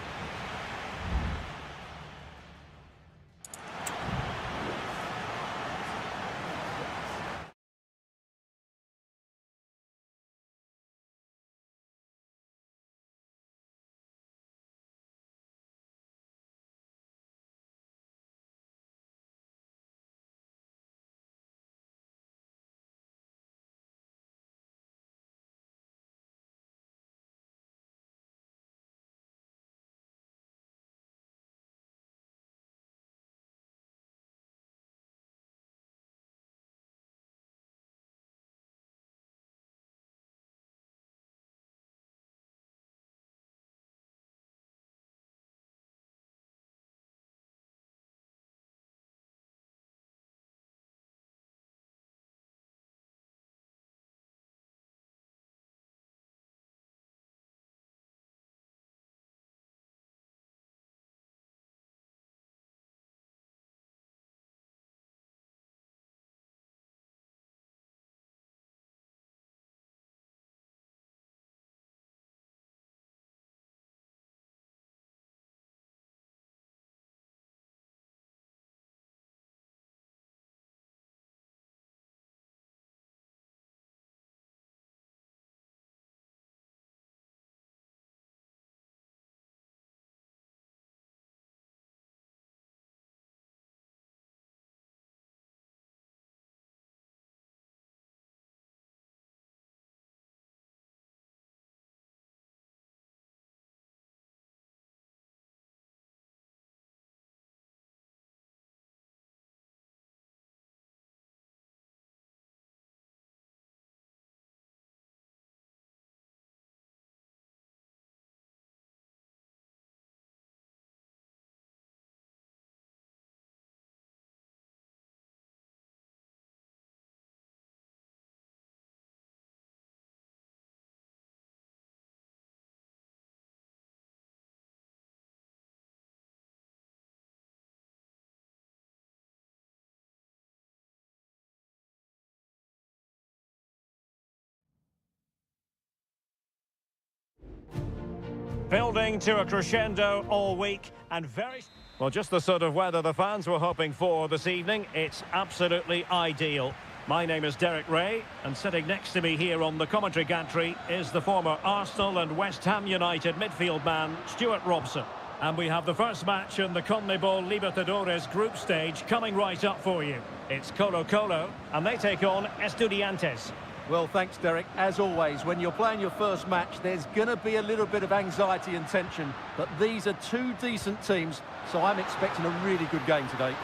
Building to a crescendo all week and very... Well, just the sort of weather the fans were hoping for this evening. It's absolutely ideal. My name is Derek Ray, and sitting next to me here on the commentary gantry is the former Arsenal and West Ham United midfield man, Stuart Robson. And we have the first match in the CONMEBOL Libertadores group stage coming right up for you. It's Colo-Colo, and they take on Estudiantes. Well, thanks, Derek. As always, when you're playing your first match, there's going to be a little bit of anxiety and tension. But these are two decent teams, so I'm expecting a really good game today.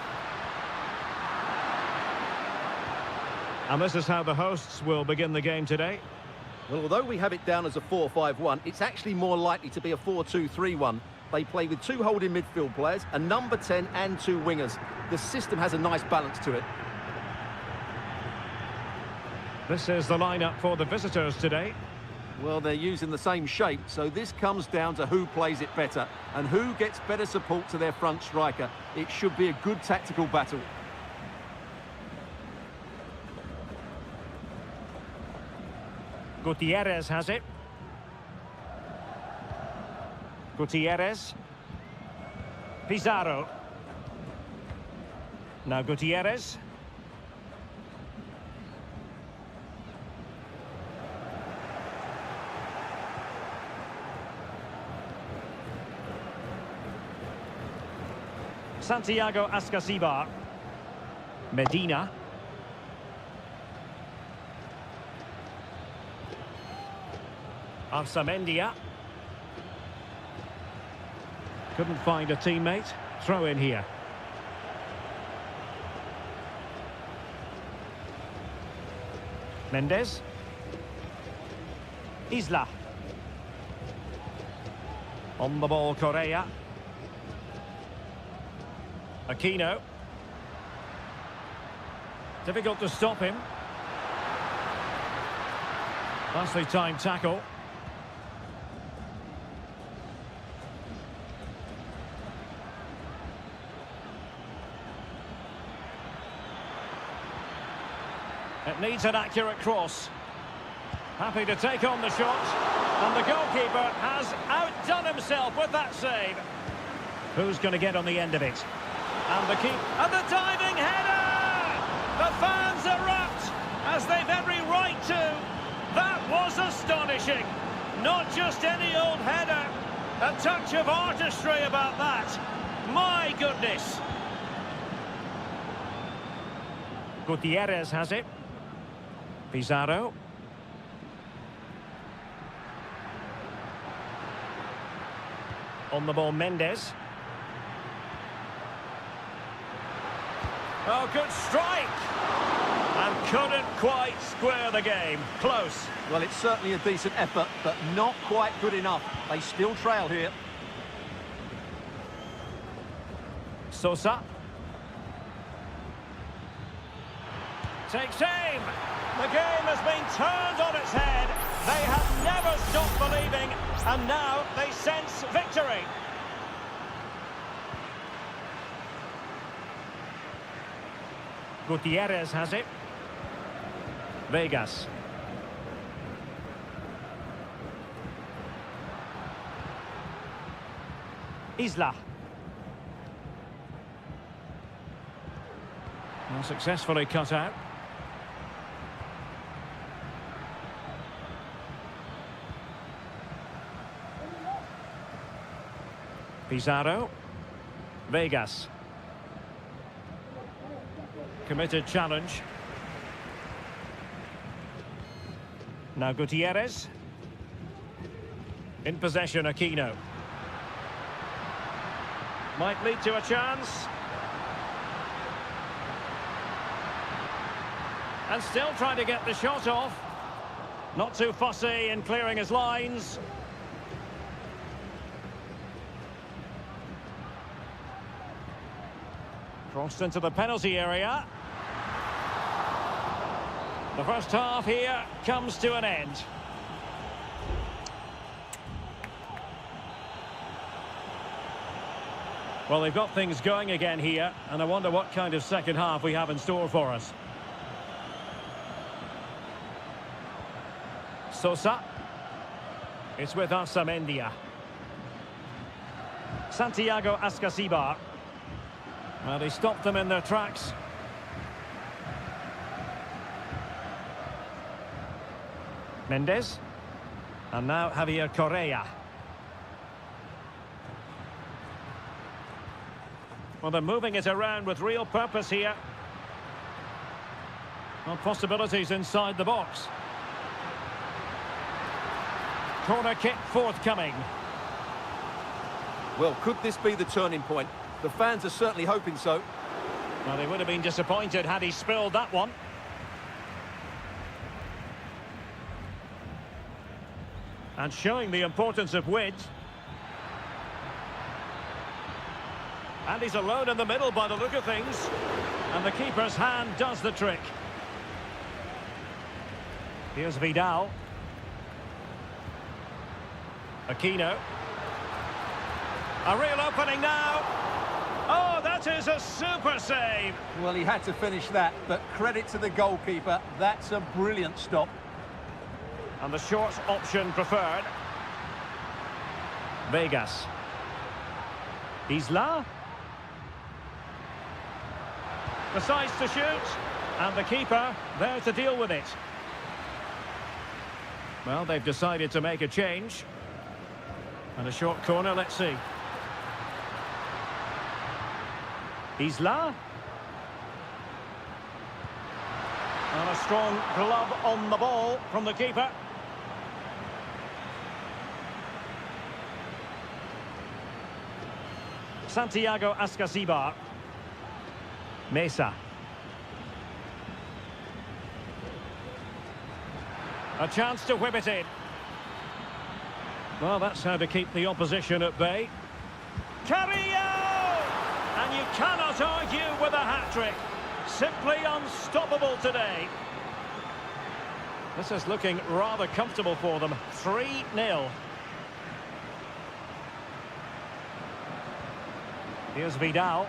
And this is how the hosts will begin the game today. Well, although we have it down as a 4-5-1, it's actually more likely to be a 4-2-3-1. They play with two holding midfield players, a number 10 and two wingers. The system has a nice balance to it. This is the lineup for the visitors today. Well, they're using the same shape, so this comes down to who plays it better and who gets better support to their front striker. It should be a good tactical battle. Gutierrez has it. Gutierrez. Pizarro. Now Gutierrez. Santiago Ascasibar. Medina. Arsamendia. Couldn't find a teammate. Throw in here. Mendes. Isla. On the ball, Correa. Aquino. Difficult to stop him. Nicely timed tackle. It needs an accurate cross. Happy to take on the shot. And the goalkeeper has outdone himself with that save. Who's going to get on the end of it? And the keep. And the diving header! The fans erupt, as they've every right to. That was astonishing. Not just any old header. A touch of artistry about that. My goodness. Gutierrez has it. Pizarro. On the ball, Mendes. Oh, good strike! And couldn't quite square the game. Close. Well, it's certainly a decent effort, but not quite good enough. They still trail here. Sosa. Takes aim. The game has been turned on its head. They have never stopped believing, and now they sense victory. Gutierrez has it. Vegas. Isla. Well, successfully cut out. Pizarro. Vegas. Committed challenge. Now Gutierrez. In possession, Aquino. Might lead to a chance. And still trying to get the shot off. Not too fussy in clearing his lines. Crossed into the penalty area. The first half here comes to an end. Well, they've got things going again here, and I wonder what kind of second half we have in store for us. Sosa. It's with Arsamendia. Santiago Ascasibar. Well, he stopped them in their tracks. Mendes. And now Javier Correa. Well, they're moving it around with real purpose here. Well, possibilities inside the box. Corner kick forthcoming. Well, could this be the turning point? The fans are certainly hoping so. Well, they would have been disappointed had he spilled that one. And showing the importance of width. And he's alone in the middle by the look of things. And the keeper's hand does the trick. Here's Vidal. Aquino. A real opening now. Oh, that is a super save. Well, he had to finish that, but credit to the goalkeeper. That's a brilliant stop. And the short option preferred. Vegas. Isla. Decides to shoot. And the keeper there to deal with it. Well, they've decided to make a change. And a short corner, let's see. Isla. And a strong glove on the ball from the keeper. Santiago Ascasibar. Mesa. A chance to whip it in. Well, that's how to keep the opposition at bay. Carrillo! And you cannot argue with a hat-trick. Simply unstoppable today. This is looking rather comfortable for them. 3-0. Here's Vidal.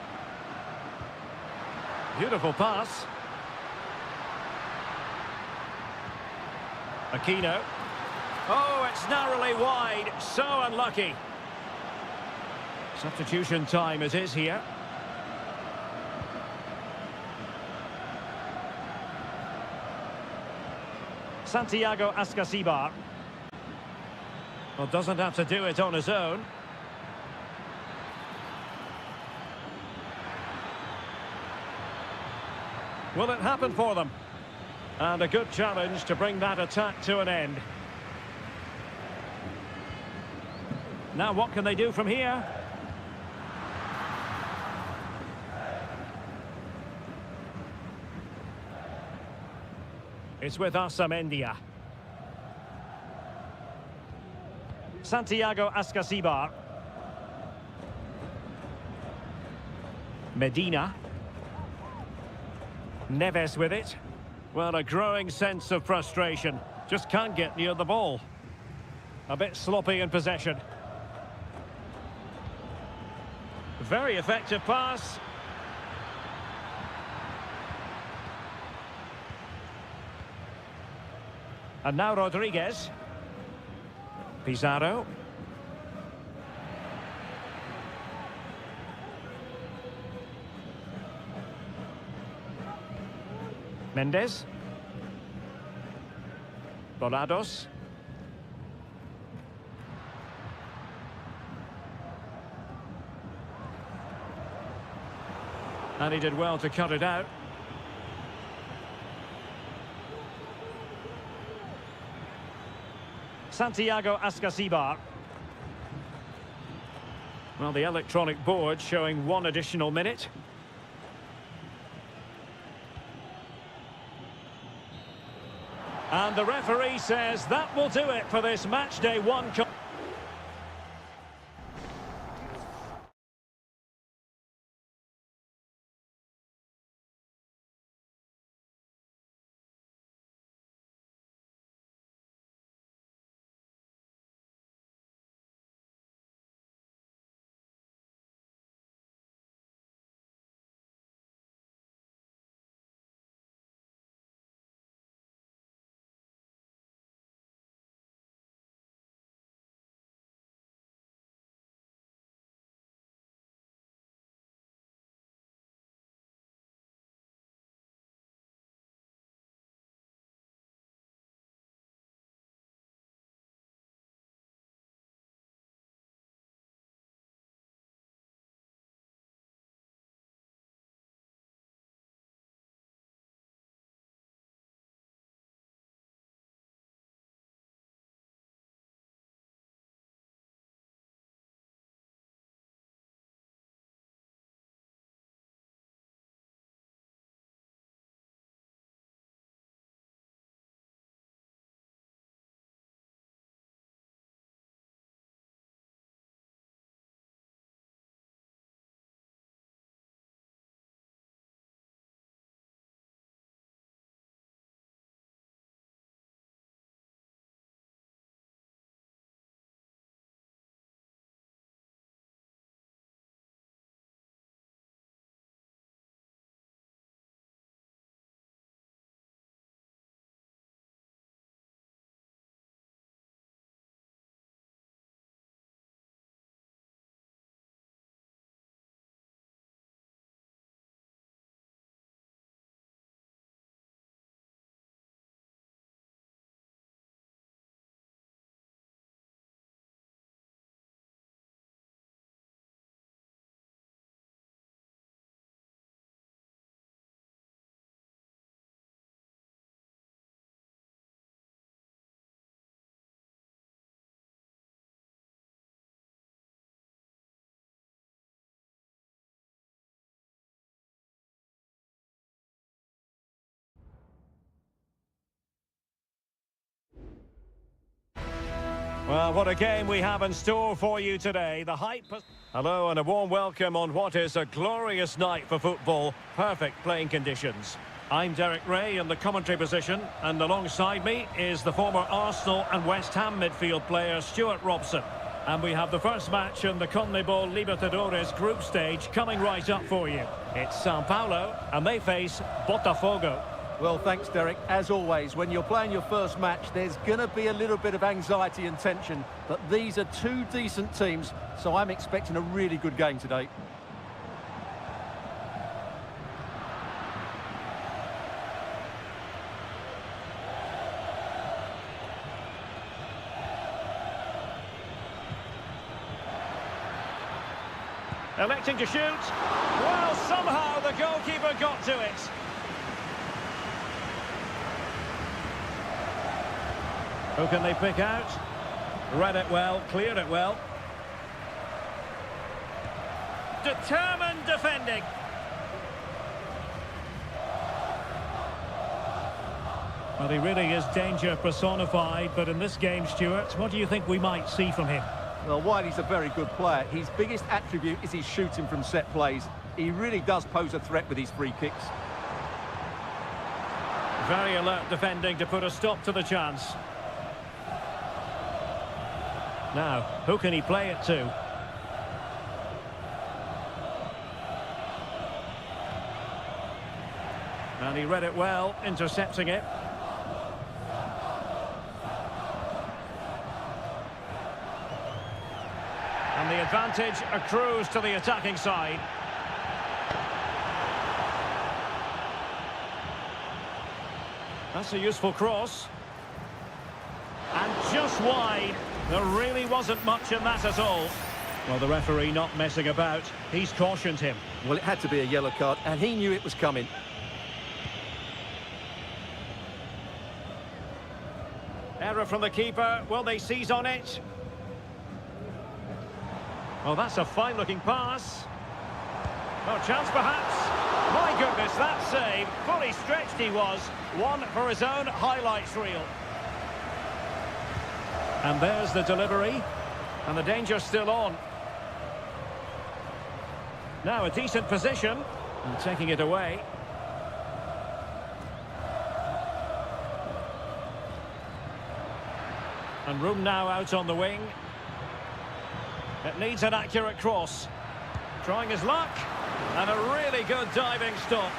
Beautiful pass. Aquino. Oh, it's narrowly wide. So unlucky. Substitution time it is here. Santiago Ascasibar. Well, doesn't have to do it on his own. Will it happen for them? And a good challenge to bring that attack to an end. Now what can they do from here? It's with Amendia. Santiago Ascasibar. Medina. Neves with it. Well, a growing sense of frustration. Just can't get near the ball. A bit sloppy in possession. Very effective pass. And now Rodriguez. Pizarro. Mendes. Volados. And he did well to cut it out. Santiago Ascasibar. Well, the electronic board showing 1 additional minute. And the referee says that will do it for this match day 1. Well, what a game we have in store for you today. The hype... Hello and a warm welcome on what is a glorious night for football. Perfect playing conditions. I'm Derek Ray in the commentary position, and alongside me is the former Arsenal and West Ham midfield player Stuart Robson. And we have the first match in the CONMEBOL Libertadores group stage coming right up for you. It's Sao Paulo, and they face Botafogo. Well, thanks, Derek. As always, when you're playing your first match, there's going to be a little bit of anxiety and tension. But these are two decent teams, so I'm expecting a really good game today. Electing to shoot. Well, somehow the goalkeeper got to it. Who can they pick out? Read it well, cleared it well. Determined defending. Well, he really is danger personified, but in this game, Stuart, what do you think we might see from him? Well, while he's a very good player, his biggest attribute is his shooting from set plays. He really does pose a threat with his free kicks. Very alert defending to put a stop to the chance. Now, who can he play it to? And he read it well, intercepting it. And the advantage accrues to the attacking side. That's a useful cross. And just wide. There really wasn't much in that at all. Well, the referee not messing about. He's cautioned him. Well, it had to be a yellow card, and he knew it was coming. Error from the keeper. Will they seize on it? Well, that's a fine-looking pass. Oh, chance perhaps. My goodness, that save. Fully stretched he was. One for his own highlights reel. And there's the delivery. And the danger's still on. Now a decent position. And taking it away. And room now out on the wing. It needs an accurate cross. Trying his luck. And a really good diving stop.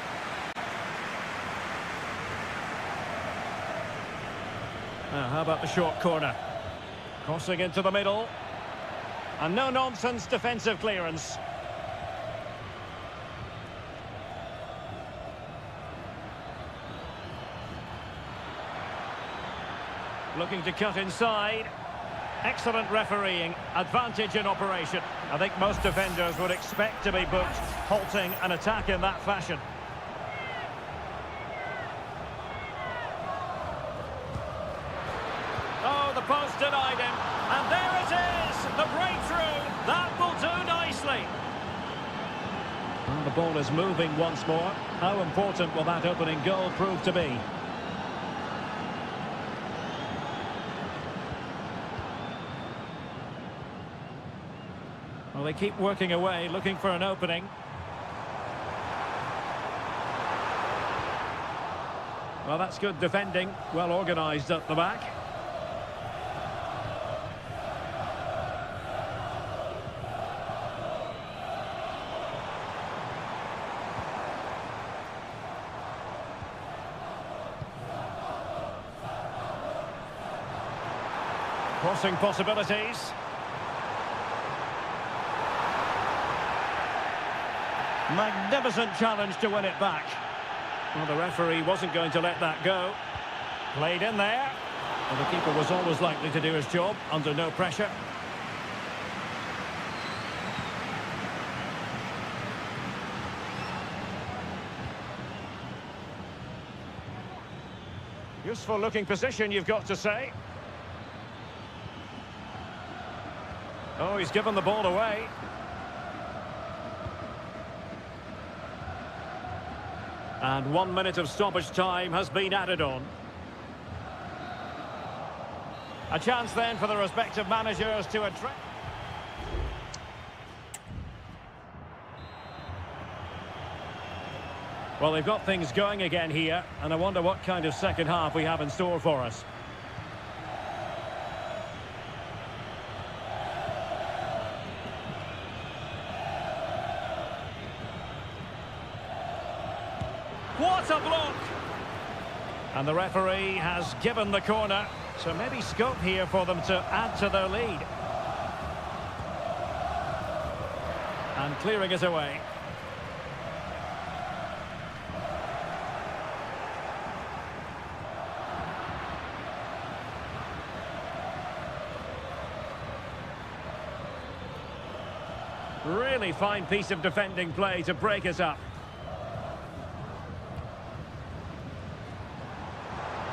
Now, how about the short corner? Crossing into the middle. And no-nonsense defensive clearance. Looking to cut inside. Excellent refereeing. Advantage in operation. I think most defenders would expect to be booked, halting an attack in that fashion. Oh, the post denied him. And there it is! The breakthrough! That will do nicely. And the ball is moving once more. How important will that opening goal prove to be? Well, they keep working away, looking for an opening. Well, that's good defending. Well organised at the back. Crossing possibilities. Magnificent challenge to win it back. Well, the referee wasn't going to let that go. Played in there. And the keeper was always likely to do his job under no pressure. Useful looking position, you've got to say. Oh, he's given the ball away. And 1 minute of stoppage time has been added on. A chance then for the respective managers to address. Well, they've got things going again here, and I wonder what kind of second half we have in store for us. What a block! And the referee has given the corner, so maybe scope here for them to add to their lead. And clearing it away. Really fine piece of defending play to break us up.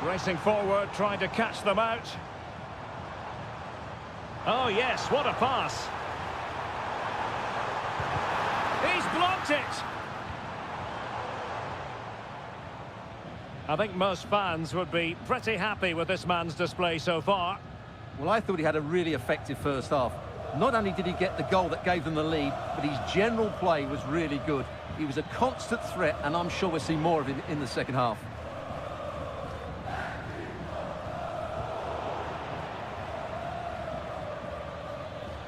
Racing forward, trying to catch them out. Oh yes, what a pass. He's blocked it. I think most fans would be pretty happy with this man's display so far. Well, I thought he had a really effective first half. Not only did he get the goal that gave them the lead, but his general play was really good. He was a constant threat, and I'm sure we'll see more of him in the second half.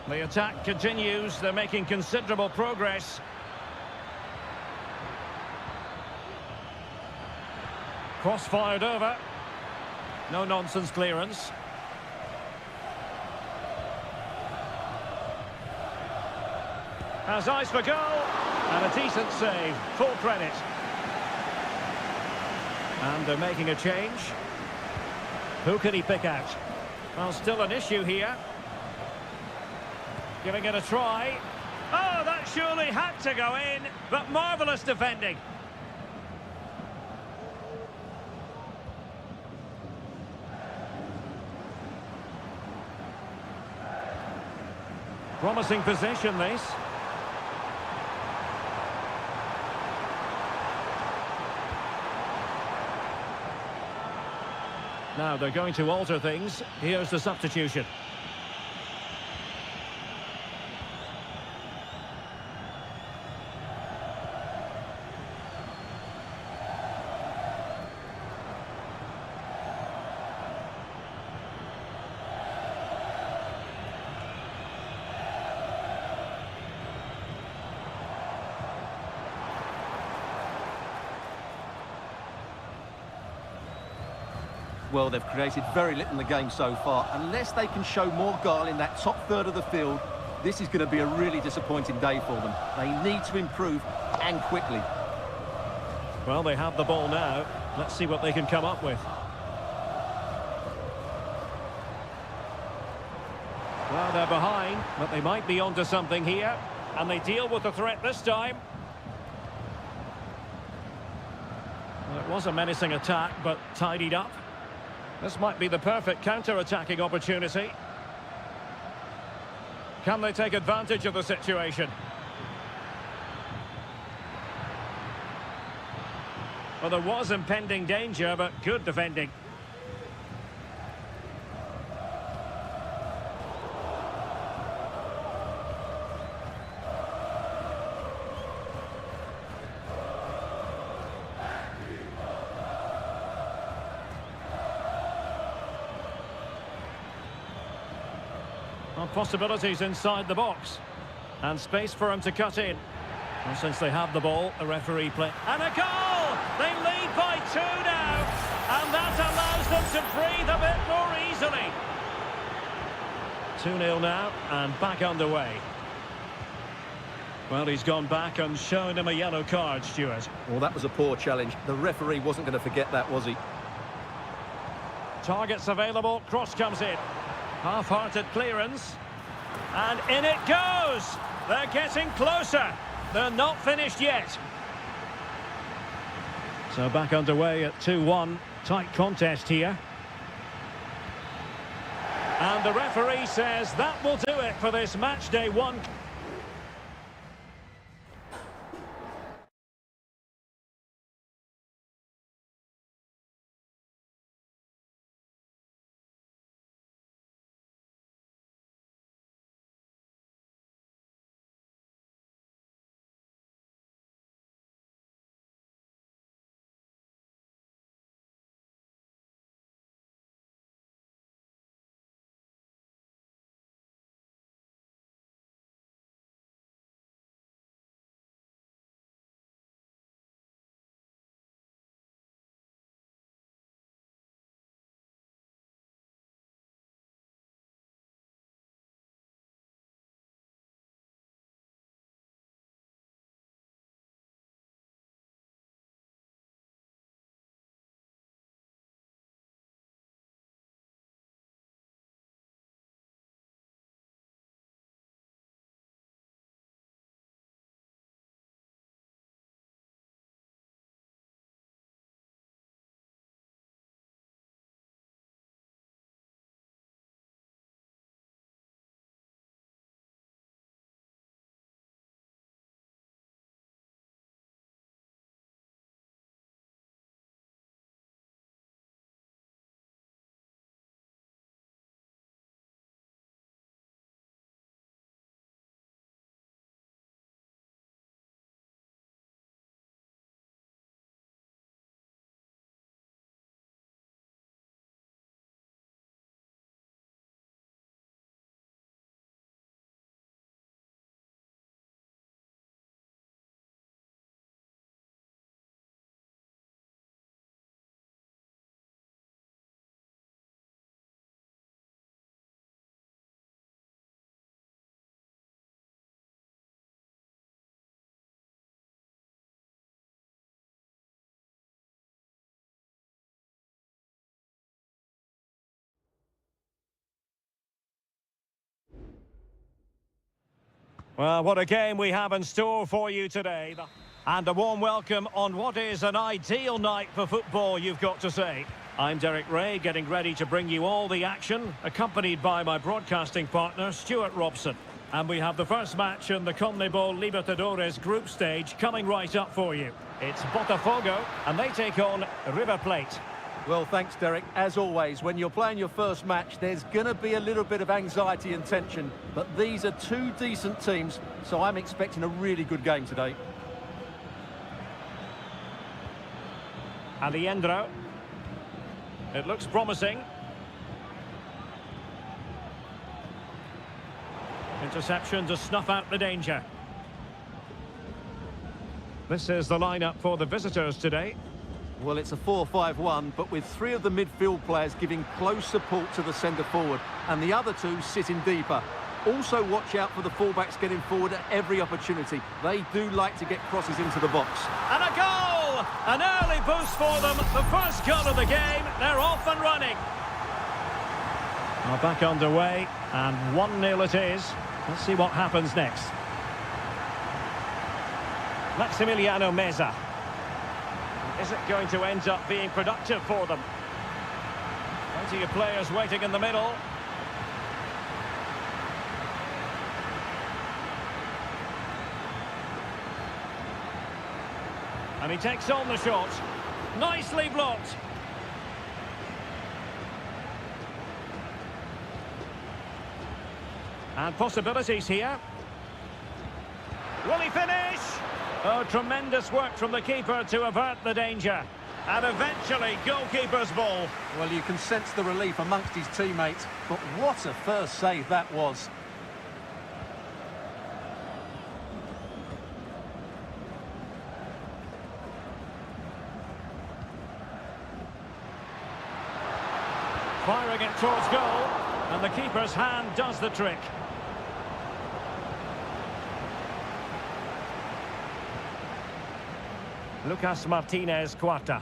The attack continues. They're making considerable progress. Cross fired over. No nonsense clearance. Has eyes for goal, and a decent save, full credit. And they're making a change. Who can he pick out? Well, still an issue here. Giving it a try. Oh, that surely had to go in, but marvellous defending. Promising possession, this. Now they're going to alter things. Here's the substitution. Well, they've created very little in the game so far. Unless they can show more guile in that top third of the field, this is going to be a really disappointing day for them. They need to improve, and quickly. Well, they have the ball now. Let's see what they can come up with. Well, they're behind, but they might be onto something here. And they deal with the threat this time. Well, it was a menacing attack, but tidied up. This might be the perfect counter-attacking opportunity. Can they take advantage of the situation? Well, there was impending danger, but good defending. Well, possibilities inside the box. And space for him to cut in. And since they have the ball, the referee play. And a goal! They lead by 2 now. And that allows them to breathe a bit more easily. 2-0 now, and back underway. Well, he's gone back and shown him a yellow card, Stuart. Well, that was a poor challenge. The referee wasn't going to forget that, was he? Targets available, cross comes in. Half-hearted clearance. And in it goes! They're getting closer. They're not finished yet. So back underway at 2-1. Tight contest here. And the referee says that will do it for this match day 1. Well, what a game we have in store for you today. And a warm welcome on what is an ideal night for football, you've got to say. I'm Derek Ray, getting ready to bring you all the action, accompanied by my broadcasting partner, Stuart Robson. And we have the first match in the CONMEBOL Libertadores group stage coming right up for you. It's Botafogo, and they take on River Plate. Well, thanks, Derek. As always, when you're playing your first match, there's going to be a little bit of anxiety and tension. But these are two decent teams, so I'm expecting a really good game today. Aliendro. It looks promising. Interception to snuff out the danger. This is the lineup for the visitors today. Well, it's a 4-5-1, but with three of the midfield players giving close support to the centre-forward, and the other two sitting deeper. Also watch out for the fullbacks getting forward at every opportunity. They do like to get crosses into the box. And a goal! An early boost for them. The first goal of the game. They're off and running. Well, back underway, and 1-0 it is. Let's see what happens next. Maximiliano Meza. Is it going to end up being productive for them? Plenty of players waiting in the middle. And he takes on the shot. Nicely blocked. And possibilities here. Will he finish? Oh, tremendous work from the keeper to avert the danger. And eventually, goalkeeper's ball. Well, you can sense the relief amongst his teammates, but what a first save that was. Firing it towards goal, and the keeper's hand does the trick. Lucas Martinez Cuarta.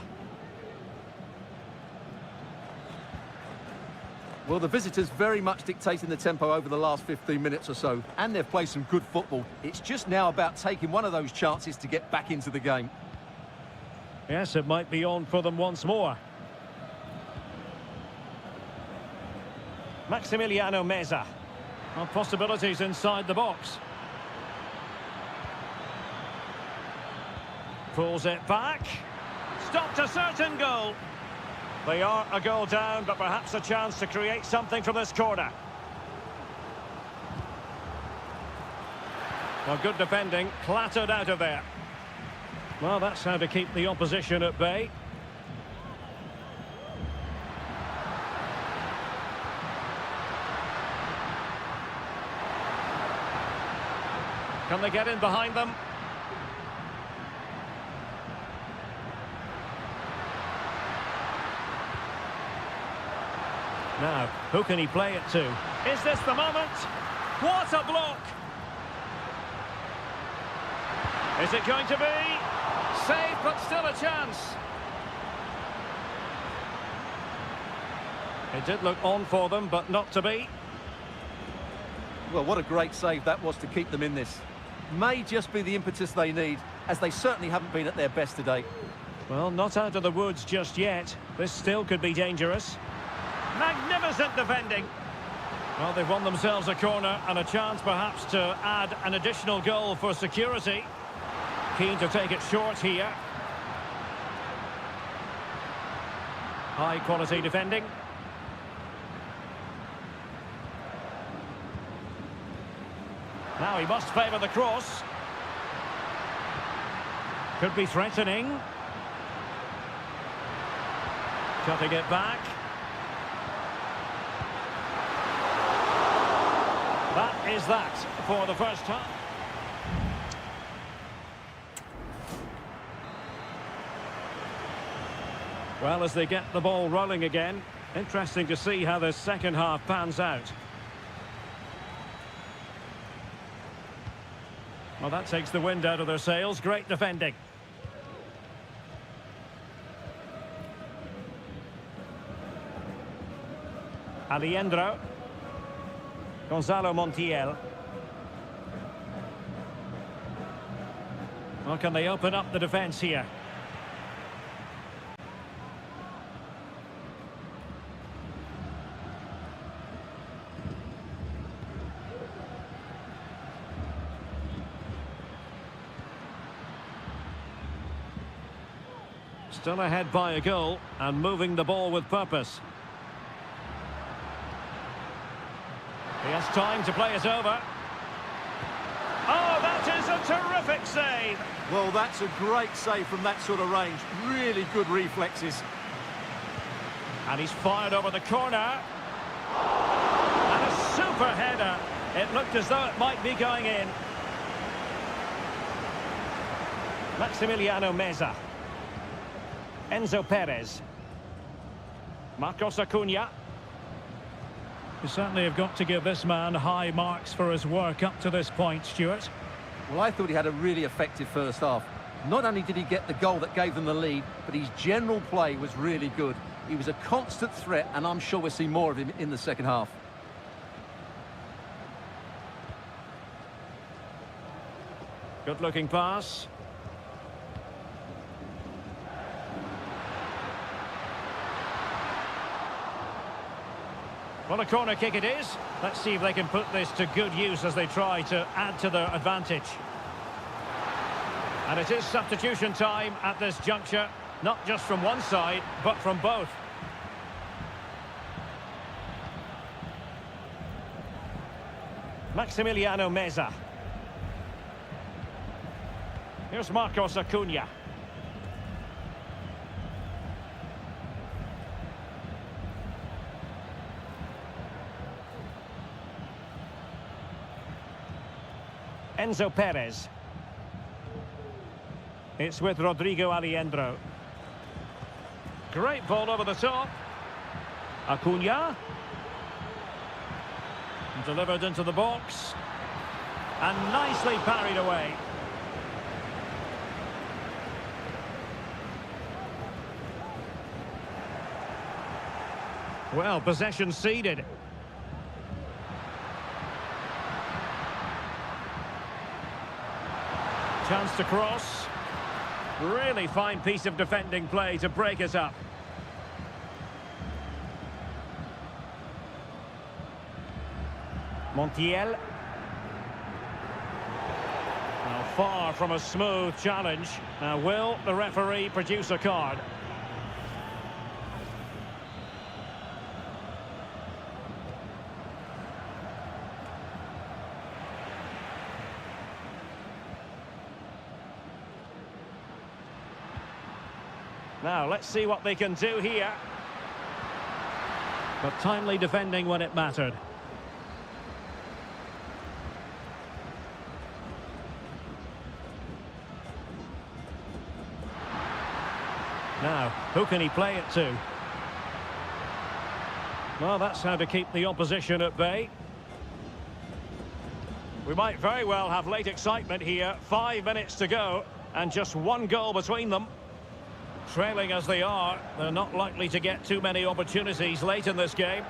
Well, the visitors very much dictating the tempo over the last 15 minutes or so, and they've played some good football. It's just now about taking one of those chances to get back into the game. Yes, it might be on for them once more. Maximiliano Meza. Well, possibilities inside the box. Pulls it back. Stopped a certain goal. They are a goal down, but perhaps a chance to create something from this corner. Well, good defending, clattered out of there. Well, that's how to keep the opposition at bay. Can they get in behind them? Now, who can he play it to? Is this the moment? What a block! Is it going to be? Safe, but still a chance. It did look on for them, but not to be. Well, what a great save that was to keep them in this. May just be the impetus they need, as they certainly haven't been at their best today. Well, not out of the woods just yet. This still could be dangerous. Magnificent defending. Well, they've won themselves a corner and a chance perhaps to add an additional goal for security. Keen to take it short here. High quality defending. Now he must favour the cross. Could be threatening. Cutting it back. That is that for the first time. Well, as they get the ball rolling again, interesting to see how this second half pans out. Well, that takes the wind out of their sails. Great defending. Aliendro. Gonzalo Montiel. Well, can they open up the defence here? Still ahead by a goal and moving the ball with purpose. He has time to play it over. Oh, that is a terrific save! Well, that's a great save from that sort of range. Really good reflexes. And he's fired over the corner. And a super header. It looked as though it might be going in. Maximiliano Meza. Enzo Perez. Marcos Acuna. You certainly have got to give this man high marks for his work up to this point, Stuart. Well, I thought he had a really effective first half. Not only did he get the goal that gave them the lead, but his general play was really good. He was a constant threat, and I'm sure we'll see more of him in the second half. Good-looking pass. Well, a corner kick it is. Let's see if they can put this to good use as they try to add to their advantage. And it is substitution time at this juncture, not just from one side, but from both. Maximiliano Meza. Here's Marcos Acuna. Enzo Perez. It's with Rodrigo Alejandro. Great ball over the top. Acuna. Delivered into the box. And nicely parried away. Well, possession ceded. Chance to cross. Really fine piece of defending play to break it up. Montiel. Now far from a smooth challenge. Now will the referee produce a card? Now, let's see what they can do here. But timely defending when it mattered. Now, who can he play it to? Well, that's how to keep the opposition at bay. We might very well have late excitement here. 5 minutes to go, and just one goal between them. Trailing as they are, they're not likely to get too many opportunities late in this game.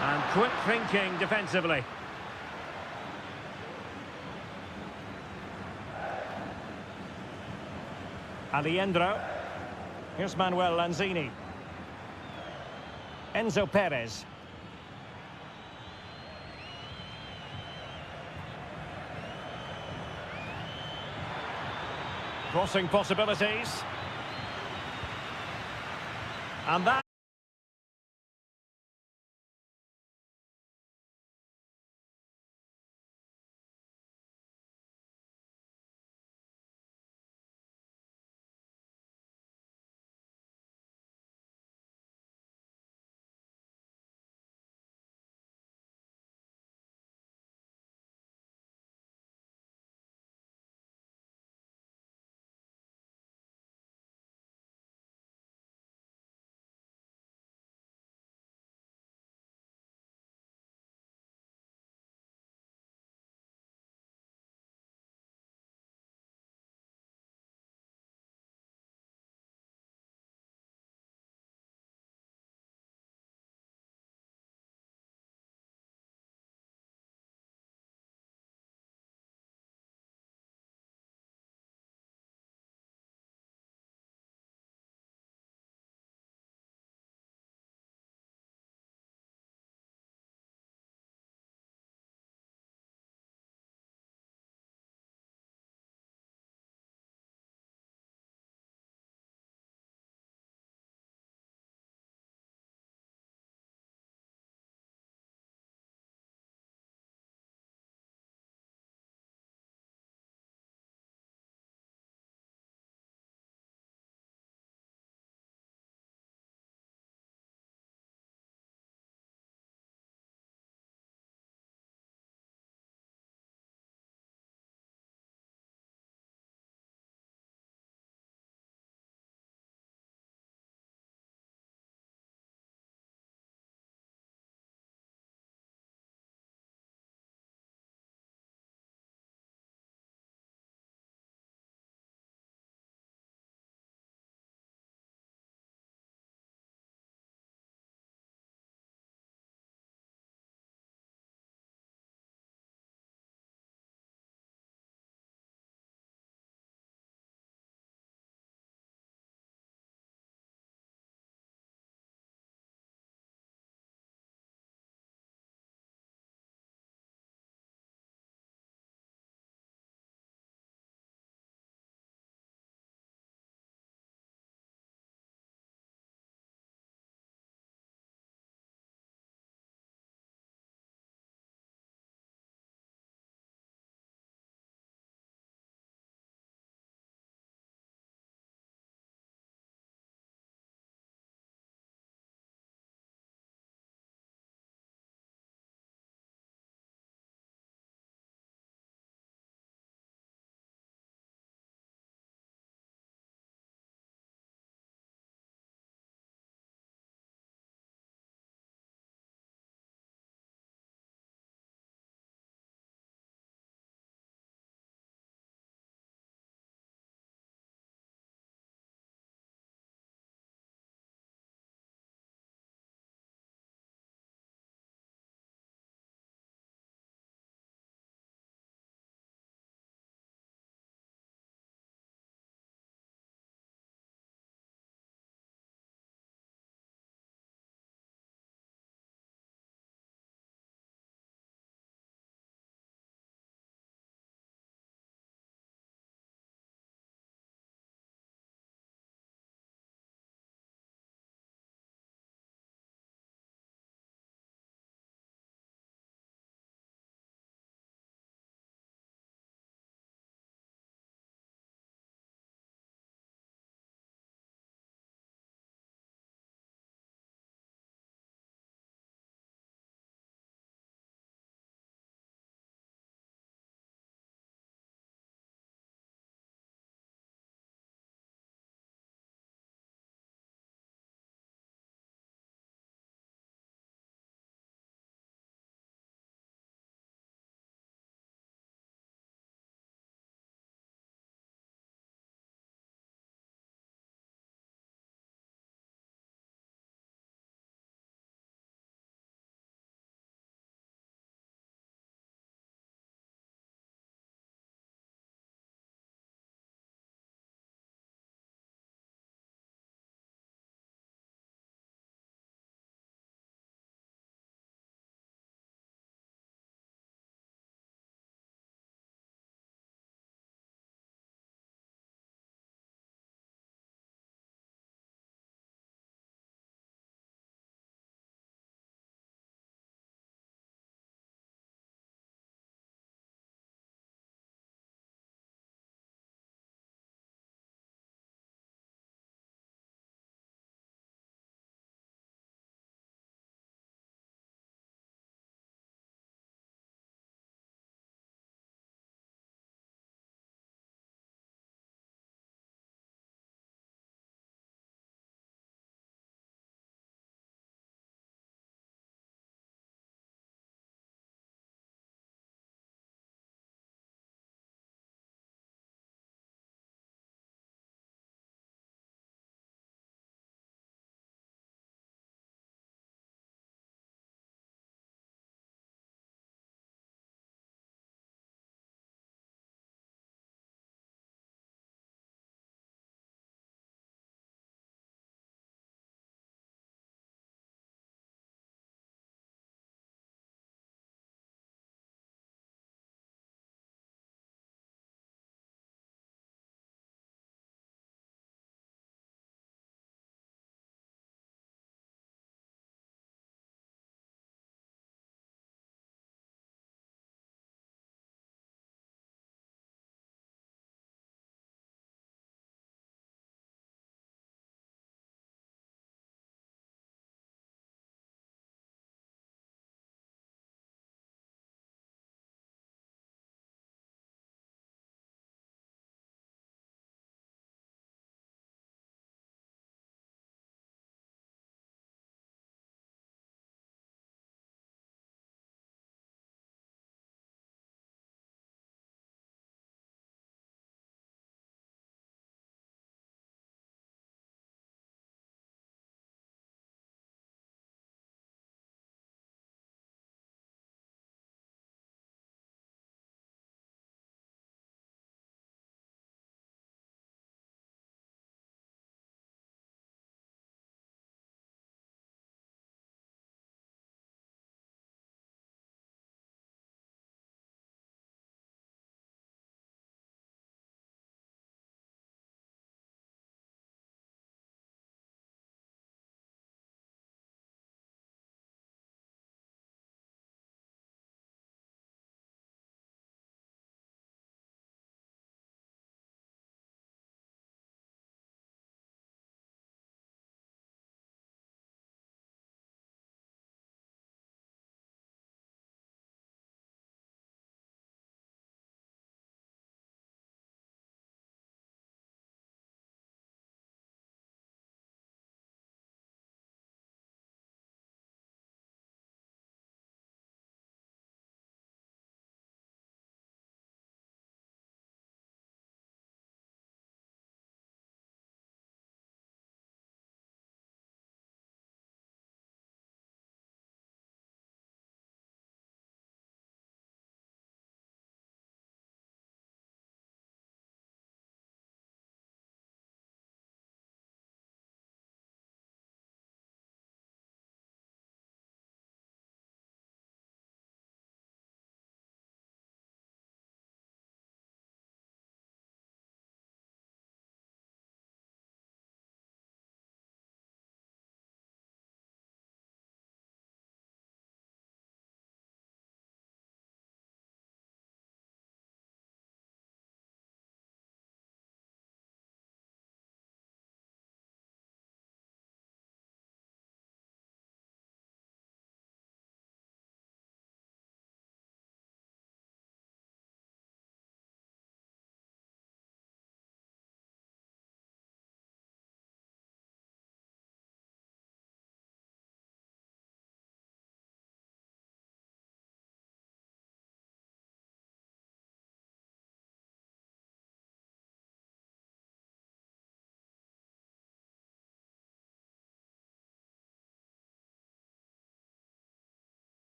And quick thinking defensively. Alejandro. Here's Manuel Lanzini. Enzo Perez. Crossing possibilities. And that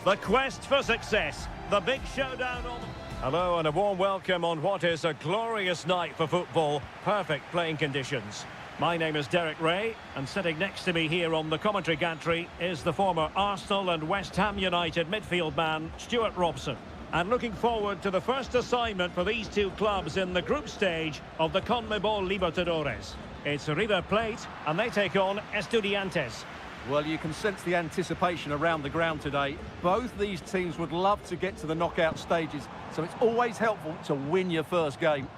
The quest for success. The big showdown on... Hello and a warm welcome on what is a glorious night for football. Perfect playing conditions. My name is Derek Ray, and sitting next to me here on the commentary gantry is the former Arsenal and West Ham United midfield man, Stuart Robson. And looking forward to the first assignment for these two clubs in the group stage of the CONMEBOL Libertadores. It's River Plate, and they take on Estudiantes. Well, you can sense the anticipation around the ground today. Both these teams would love to get to the knockout stages, so it's always helpful to win your first game.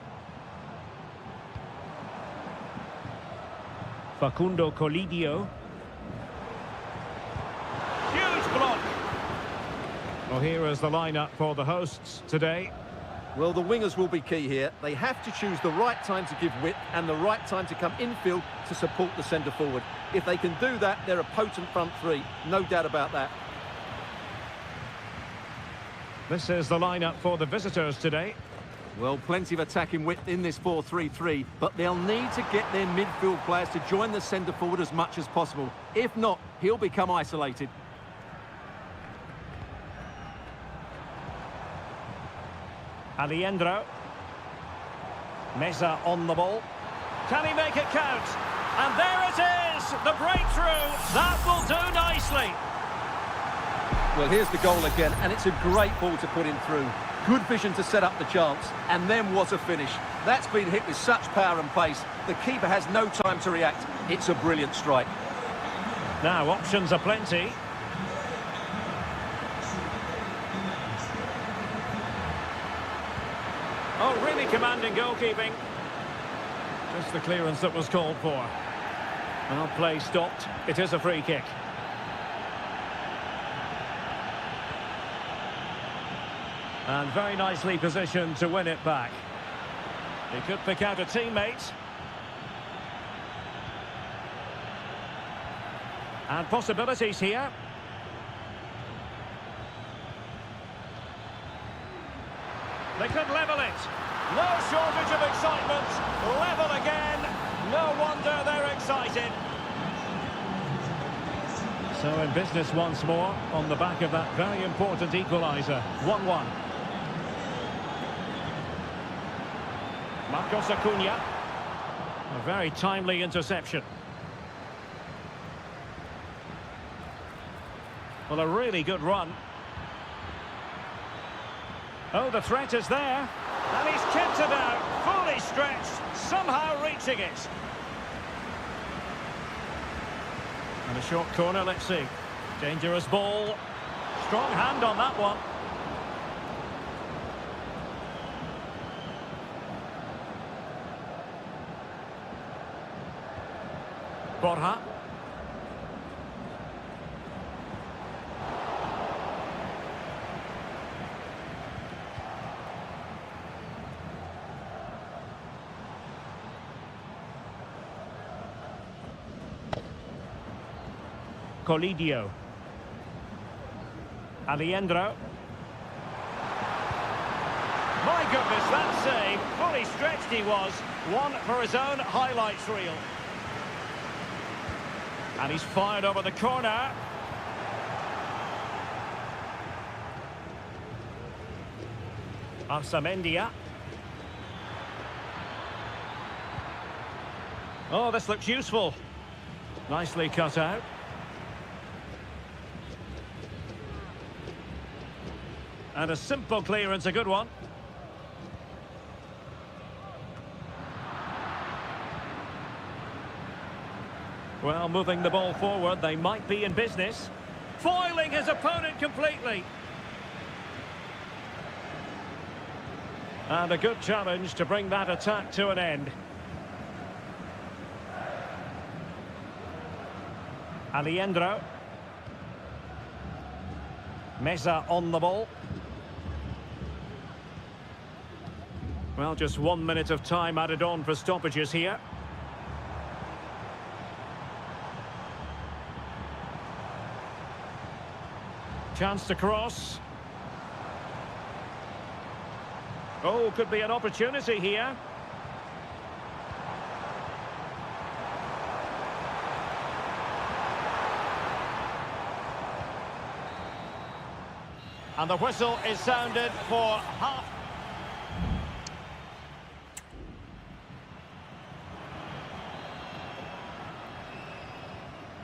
Facundo Colidio. Huge block! Well, here is the lineup for the hosts today. Well, the wingers will be key here. They have to choose the right time to give width and the right time to come infield to support the centre-forward. If they can do that, they're a potent front three. No doubt about that. This is the lineup for the visitors today. Well, plenty of attacking width in this 4-3-3, but they'll need to get their midfield players to join the centre-forward as much as possible. If not, he'll become isolated. Alejandro. Meza on the ball. Can he make it count? And there it is! The breakthrough! That will do nicely! Well, here's the goal again, and it's a great ball to put him through. Good vision to set up the chance, and then what a finish. That's been hit with such power and pace. The keeper has no time to react. It's a brilliant strike. Now, options are plenty. Oh, really commanding goalkeeping. Just the clearance that was called for. Well, play stopped. It is a free kick. And very nicely positioned to win it back. He could pick out a teammate. And possibilities here. They could level it. No shortage of excitement. Level again. No wonder they're excited. So in business once more on the back of that very important equaliser. 1-1. Marcos Acuna. A very timely interception. Well, a really good run. Oh, the threat is there. And he's kicked it out, fully stretched, somehow reaching it. And a short corner, let's see. Dangerous ball. Strong hand on that one. Borja. Colidio. Alejandro. My goodness, that save. Fully stretched he was. One for his own highlights reel. And he's fired over the corner. Arsamendia. Oh, this looks useful. Nicely cut out. And a simple clearance, a good one. Well, moving the ball forward, they might be in business. Foiling his opponent completely. And a good challenge to bring that attack to an end. Alejandro. Meza on the ball. Well, just 1 minute of time added on for stoppages here. Chance to cross. Oh, could be an opportunity here. And the whistle is sounded for half.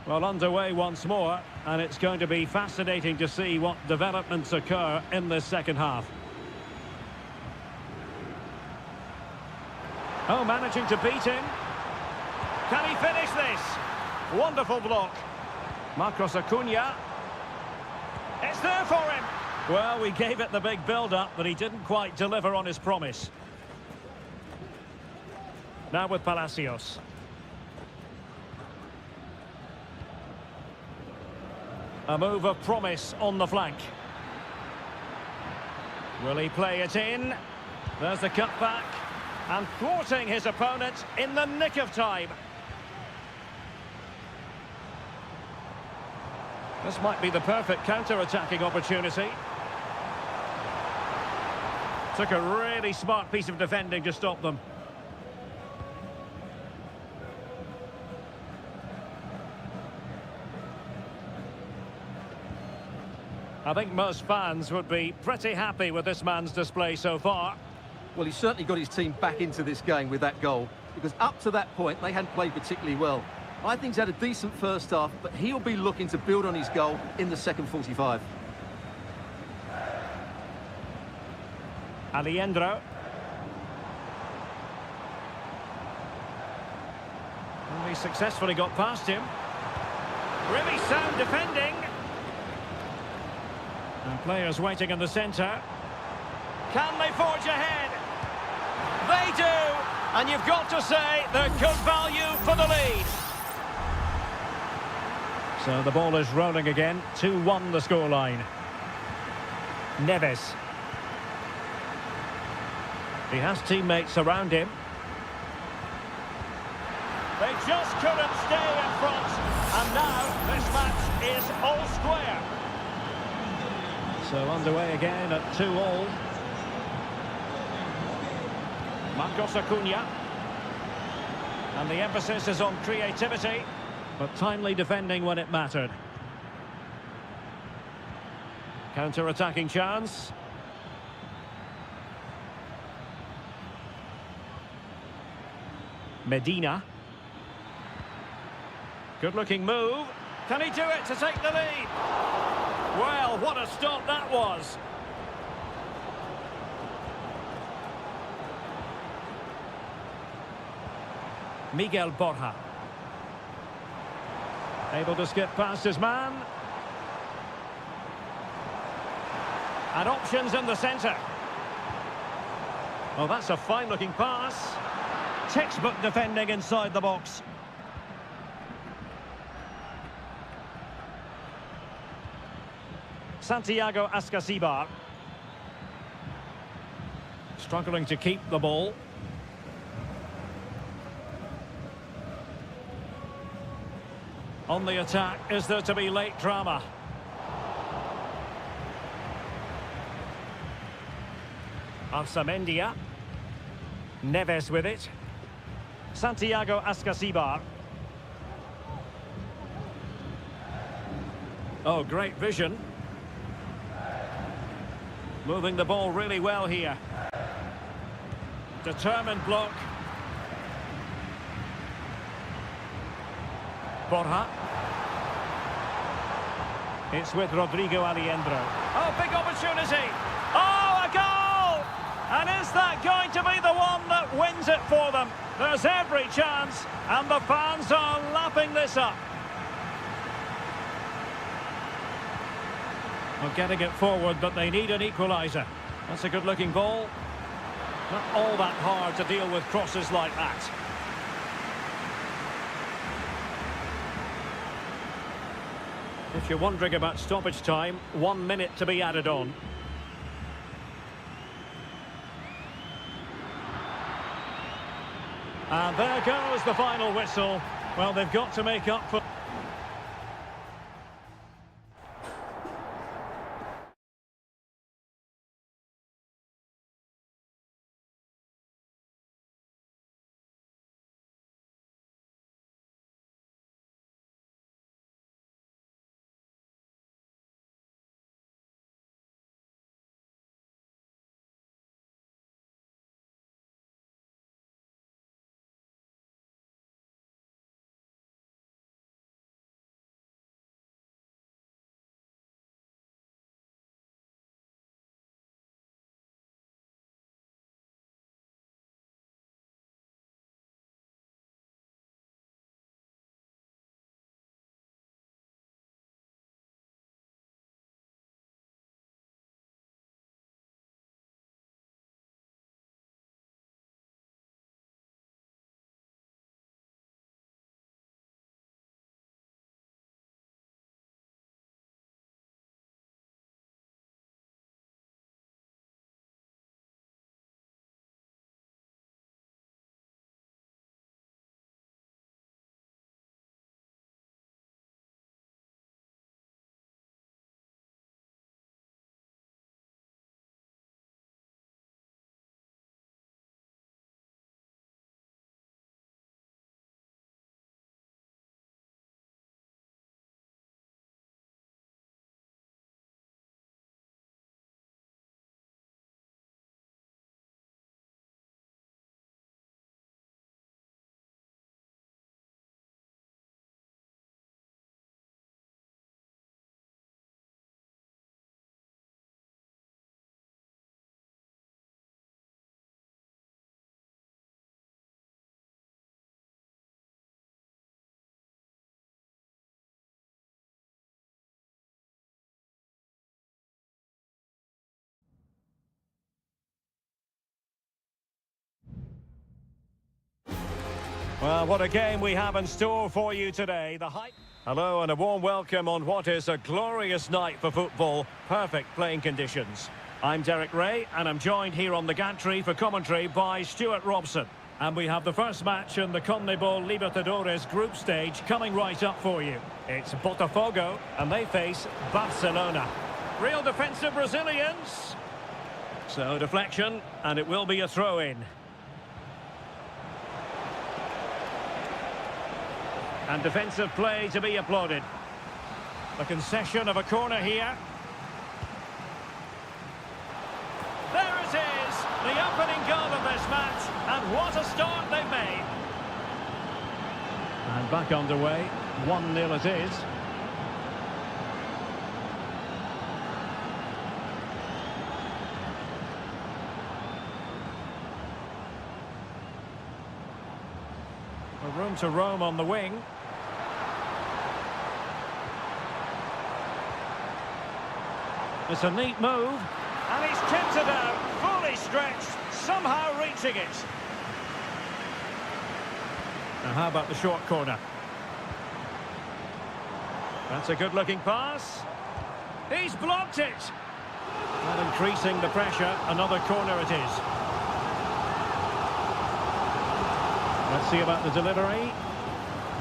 Well, underway once more, and it's going to be fascinating to see what developments occur in this second half. Oh, managing to beat him. Can he finish this? Wonderful block. Marcos Acuna. It's there for him. Well, we gave it the big build-up, but he didn't quite deliver on his promise. Now with Palacios. A move of promise on the flank. Will he play it in? There's the cutback. And thwarting his opponent in the nick of time. This might be the perfect counter-attacking opportunity. Took a really smart piece of defending to stop them. I think most fans would be pretty happy with this man's display so far. Well, he's certainly got his team back into this game with that goal, because up to that point, they hadn't played particularly well. I think he's had a decent first half, but he'll be looking to build on his goal in the second 45. Alejandro. And he successfully got past him. Really sound defending. And players waiting in the centre. Can they forge ahead? They do! And you've got to say they're good value for the lead. So the ball is rolling again. 2-1 the scoreline. Neves. He has teammates around him. They just couldn't stay in front. And now this match is all square. So underway again at 2-2. Marcos Acuna. And the emphasis is on creativity, but timely defending when it mattered. Counter-attacking chance. Medina. Good-looking move. Can he do it to take the lead? Well, what a stop that was. Miguel Borja. Able to skip past his man. And options in the centre. Well, that's a fine-looking pass. Textbook defending inside the box. Santiago Ascasibar. Struggling to keep the ball. On the attack, is there to be late drama? Arsamendia. Neves with it. Santiago Ascasibar. Oh, great vision. Moving the ball really well here. Determined block. Borja. It's with Rodrigo Alejandro. Oh, big opportunity. Oh, a goal! And is that going to be the one that wins it for them? There's every chance, and the fans are lapping this up. Well, getting it forward, but they need an equaliser. That's a good-looking ball. Not all that hard to deal with crosses like that. If you're wondering about stoppage time, 1 minute to be added on. And there goes the final whistle. Well, they've got to make up for... Well, what a game we have in store for you today. Hello and a warm welcome on what is a glorious night for football. Perfect playing conditions. I'm Derek Ray and I'm joined here on the gantry for commentary by Stuart Robson. And we have the first match in the CONMEBOL Libertadores group stage coming right up for you. It's Botafogo and they face Barcelona. Real defensive Brazilians. So deflection and it will be a throw-in. And defensive play to be applauded. The concession of a corner here. There it is, the opening goal of this match, and what a start they've made. And back underway, 1-0 it is. A room to roam on the wing. It's a neat move, and he's tipped it out, fully stretched, somehow reaching it. Now how about the short corner? That's a good-looking pass. He's blocked it. And increasing the pressure, another corner it is. Let's see about the delivery.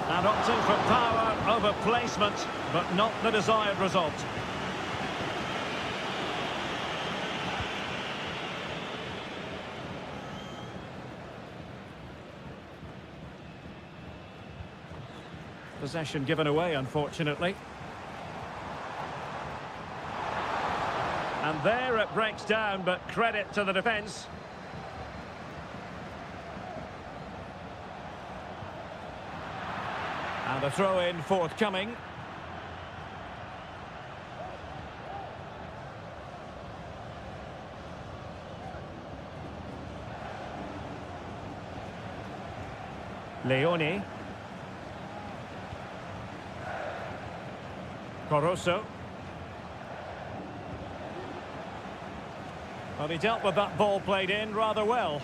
And opting for power over placement, but not the desired result. Possession given away, unfortunately. And there it breaks down, but credit to the defence. And a throw-in forthcoming. Leone. Caruso. Well, he dealt with that ball played in rather well.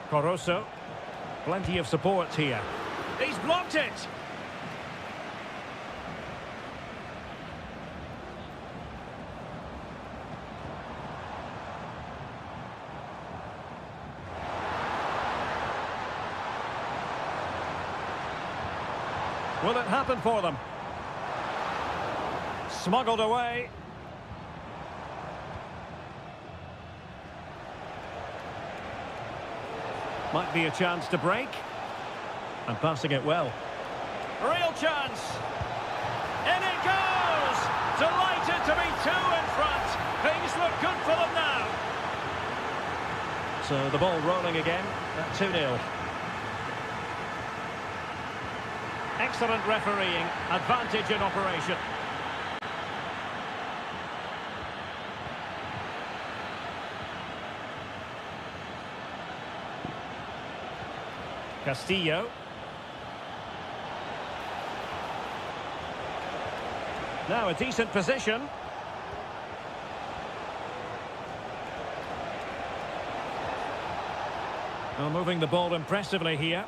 Caruso. Plenty of support here. He's blocked it. Will it happen for them? Smuggled away. Might be a chance to break. And passing it well. Real chance. In it goes! Delighted to be two in front. Things look good for them now. So the ball rolling again at 2-0. Excellent refereeing, advantage in operation. Castillo. Now a decent position. Well, moving the ball impressively here.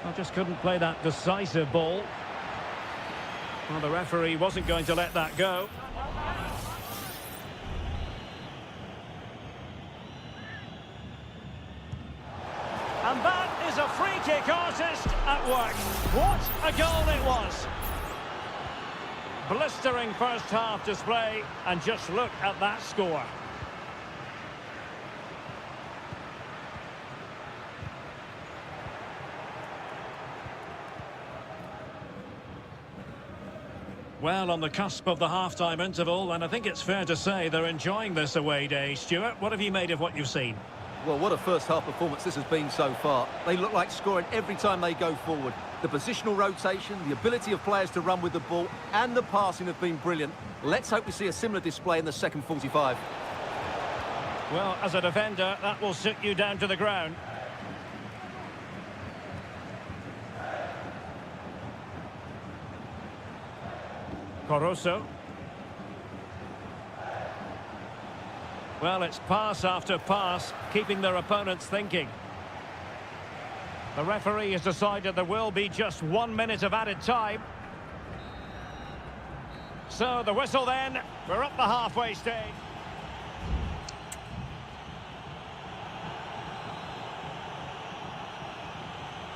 I just couldn't play that decisive ball. Well, the referee wasn't going to let that go. And that is a free kick artist at work. What a goal it was. Blistering first half display, and just look at that score. Well, on the cusp of the half-time interval, and I think it's fair to say they're enjoying this away day. Stuart, what have you made of what you've seen? Well, what a first-half performance this has been so far. They look like scoring every time they go forward. The positional rotation, the ability of players to run with the ball, and the passing have been brilliant. Let's hope we see a similar display in the second 45. Well, as a defender, that will sit you down to the ground. Caruso. Well, it's pass after pass, keeping their opponents thinking. The referee has decided there will be just 1 minute of added time. So the whistle then, we're up the halfway stage.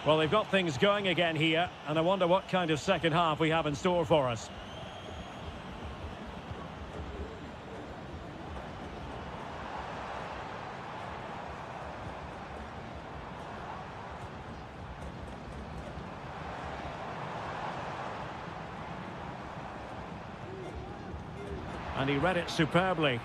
Well, they've got things going again here, and I wonder what kind of second half we have in store for us. And he read it superbly.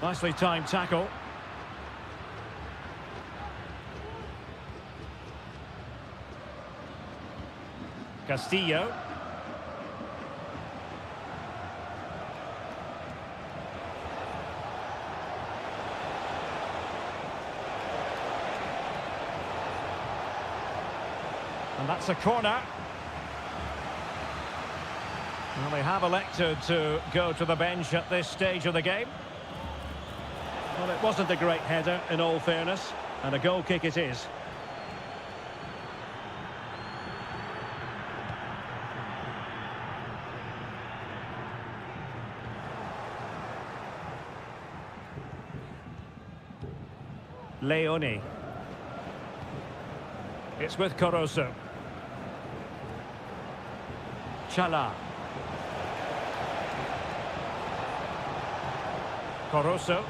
Nicely timed tackle. Castillo. And that's a corner. Well, they have elected to go to the bench at this stage of the game. Well, it wasn't a great header, in all fairness, and a goal kick it is. Leone. It's with Caruso. Chala. Caruso.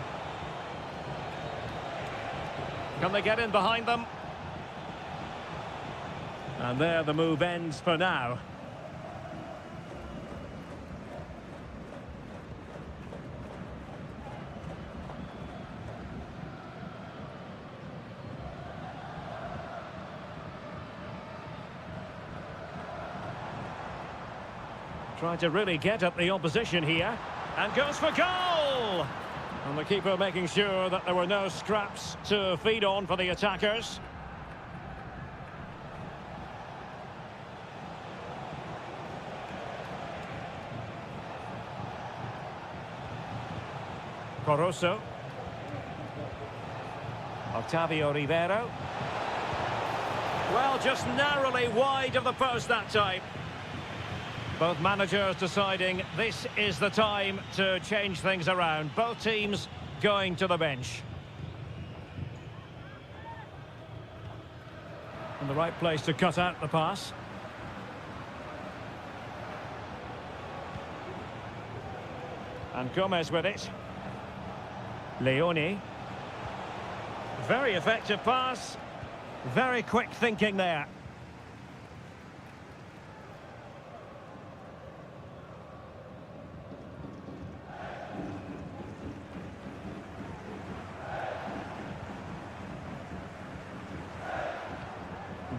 Can they get in behind them? And there the move ends for now. Trying to really get at the opposition here. And goes for goal! And the keeper making sure that there were no scraps to feed on for the attackers. Caruso. Octavio Rivero. Well, just narrowly wide of the post that time. Both managers deciding this is the time to change things around. Both teams going to the bench. And the right place to cut out the pass. And Gomez with it. Leone. Very effective pass. Very quick thinking there.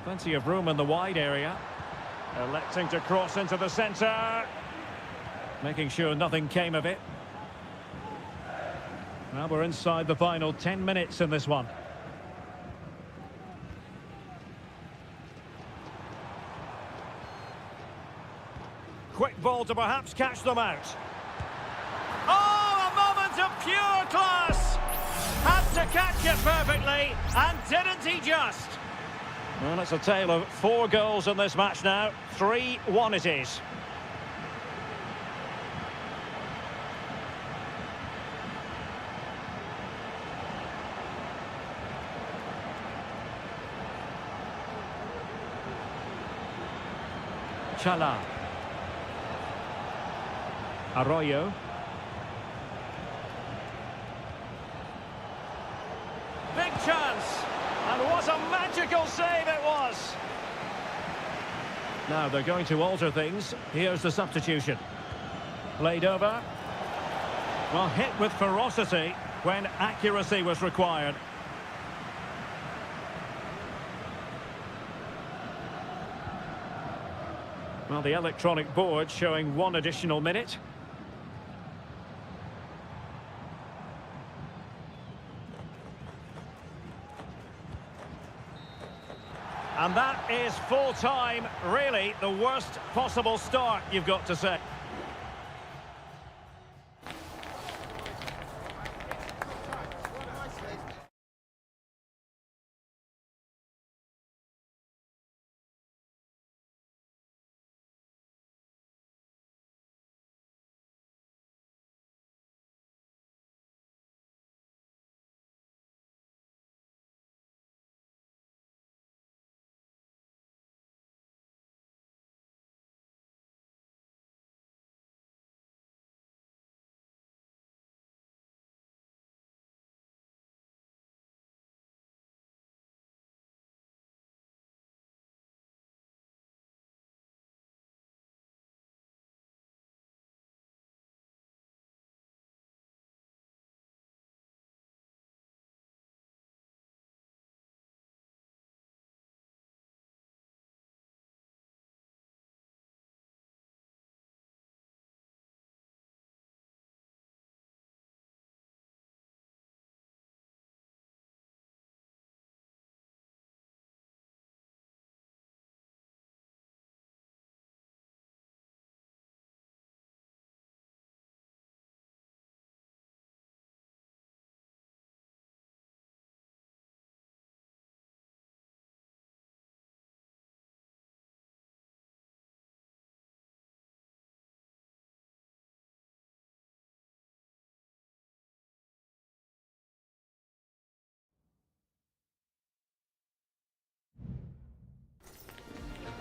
Plenty of room in the wide area. Electing to cross into the centre. Making sure nothing came of it. Now we're inside the final 10 minutes in this one. Quick ball to perhaps catch them out. Oh, a moment of pure class! Had to catch it perfectly, and didn't he just? Well, it's a tale of 4 goals in this match now. 3-1 it is. Chala. Arroyo. Big chance. And what a magical save it was! Now they're going to alter things. Here's the substitution. Played over. Well, hit with ferocity when accuracy was required. Well, the electronic board showing one additional minute. And that is full time. Really, the worst possible start, you've got to say.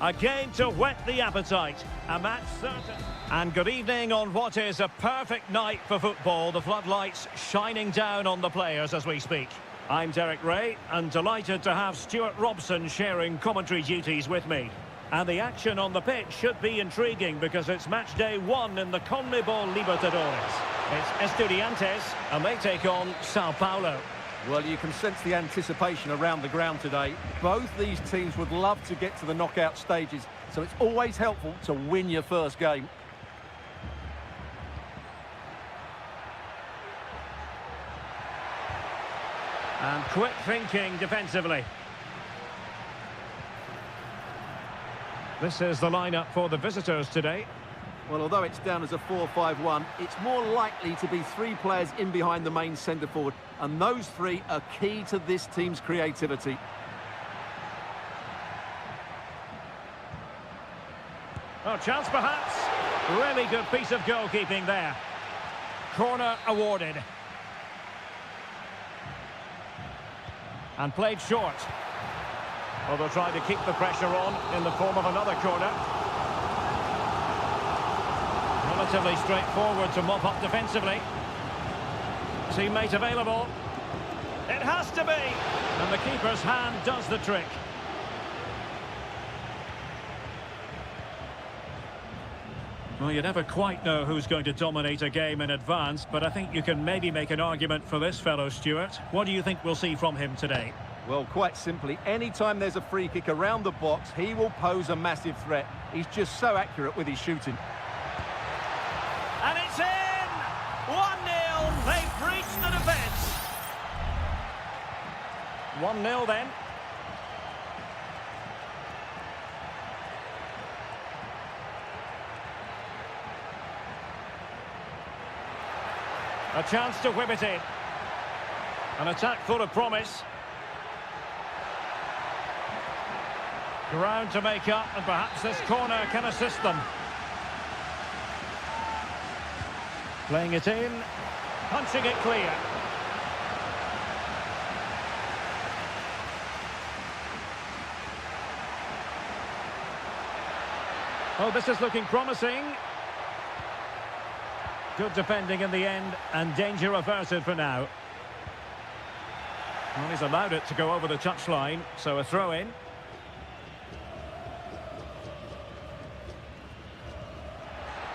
A game to whet the appetite. A match certain. And good evening on what is a perfect night for football. The floodlights shining down on the players as we speak. I'm Derek Ray and delighted to have Stuart Robson sharing commentary duties with me. And the action on the pitch should be intriguing because it's match day 1 in the CONMEBOL Libertadores. It's Estudiantes and they take on Sao Paulo. Well, you can sense the anticipation around the ground today. Both these teams would love to get to the knockout stages, so it's always helpful to win your first game. And quick thinking defensively. This is the lineup for the visitors today. Well, although it's down as a 4-5-1, it's more likely to be 3 players in behind the main centre-forward, and those 3 are key to this team's creativity. Oh, chance perhaps. Really good piece of goalkeeping there. Corner awarded. And played short. Well, they'll try to keep the pressure on in the form of another corner. Relatively straightforward to mop up defensively. Teammate available. It has to be! And the keeper's hand does the trick. Well, you never quite know who's going to dominate a game in advance, but I think you can maybe make an argument for this fellow, Stuart. What do you think we'll see from him today? Well, quite simply, anytime there's a free kick around the box, he will pose a massive threat. He's just so accurate with his shooting. And it's in! 1-0, they've breached the defence. 1-0 then. A chance to whip it in. An attack full of promise. Ground to make up, and perhaps this corner can assist them. Playing it in, punching it clear. Oh, this is looking promising. Good defending in the end, and danger averted for now. Well, he's allowed it to go over the touchline, so a throw-in.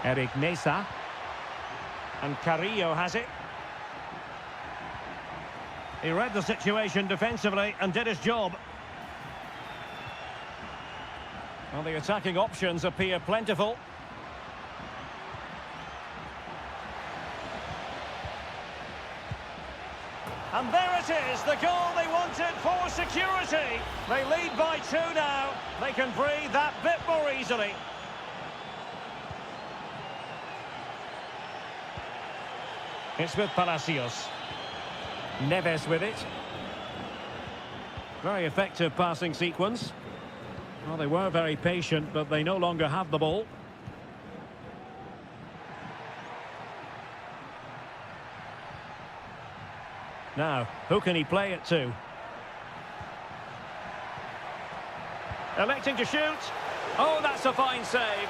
Eric Mesa. And Carrillo has it. He read the situation defensively and did his job. Well, the attacking options appear plentiful. And there it is, the goal they wanted for security. They lead by 2 now. They can breathe that bit more easily. It's with Palacios. Neves with it. Very effective passing sequence. Well, they were very patient, but they no longer have the ball. Now, who can he play it to? Electing to shoot. Oh, that's a fine save.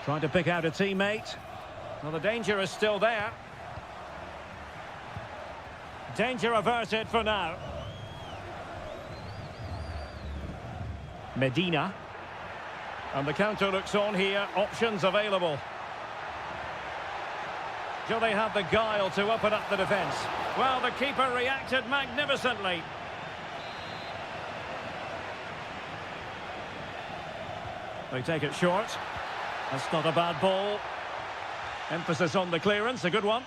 Trying to pick out a teammate. Well, the danger is still there. Danger averted for now. Medina. And the counter looks on here. Options available. Do they have the guile to open up the defence? Well, the keeper reacted magnificently. They take it short. That's not a bad ball. Emphasis on the clearance, a good one.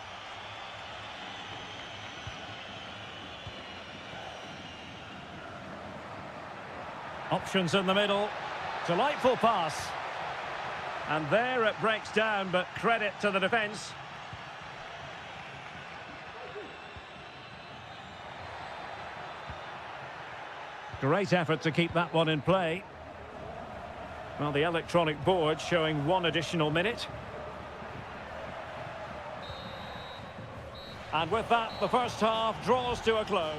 Options in the middle. Delightful pass. And there it breaks down, but credit to the defence. Great effort to keep that one in play. Well, the electronic board showing 1 additional minute. And with that, the first half draws to a close.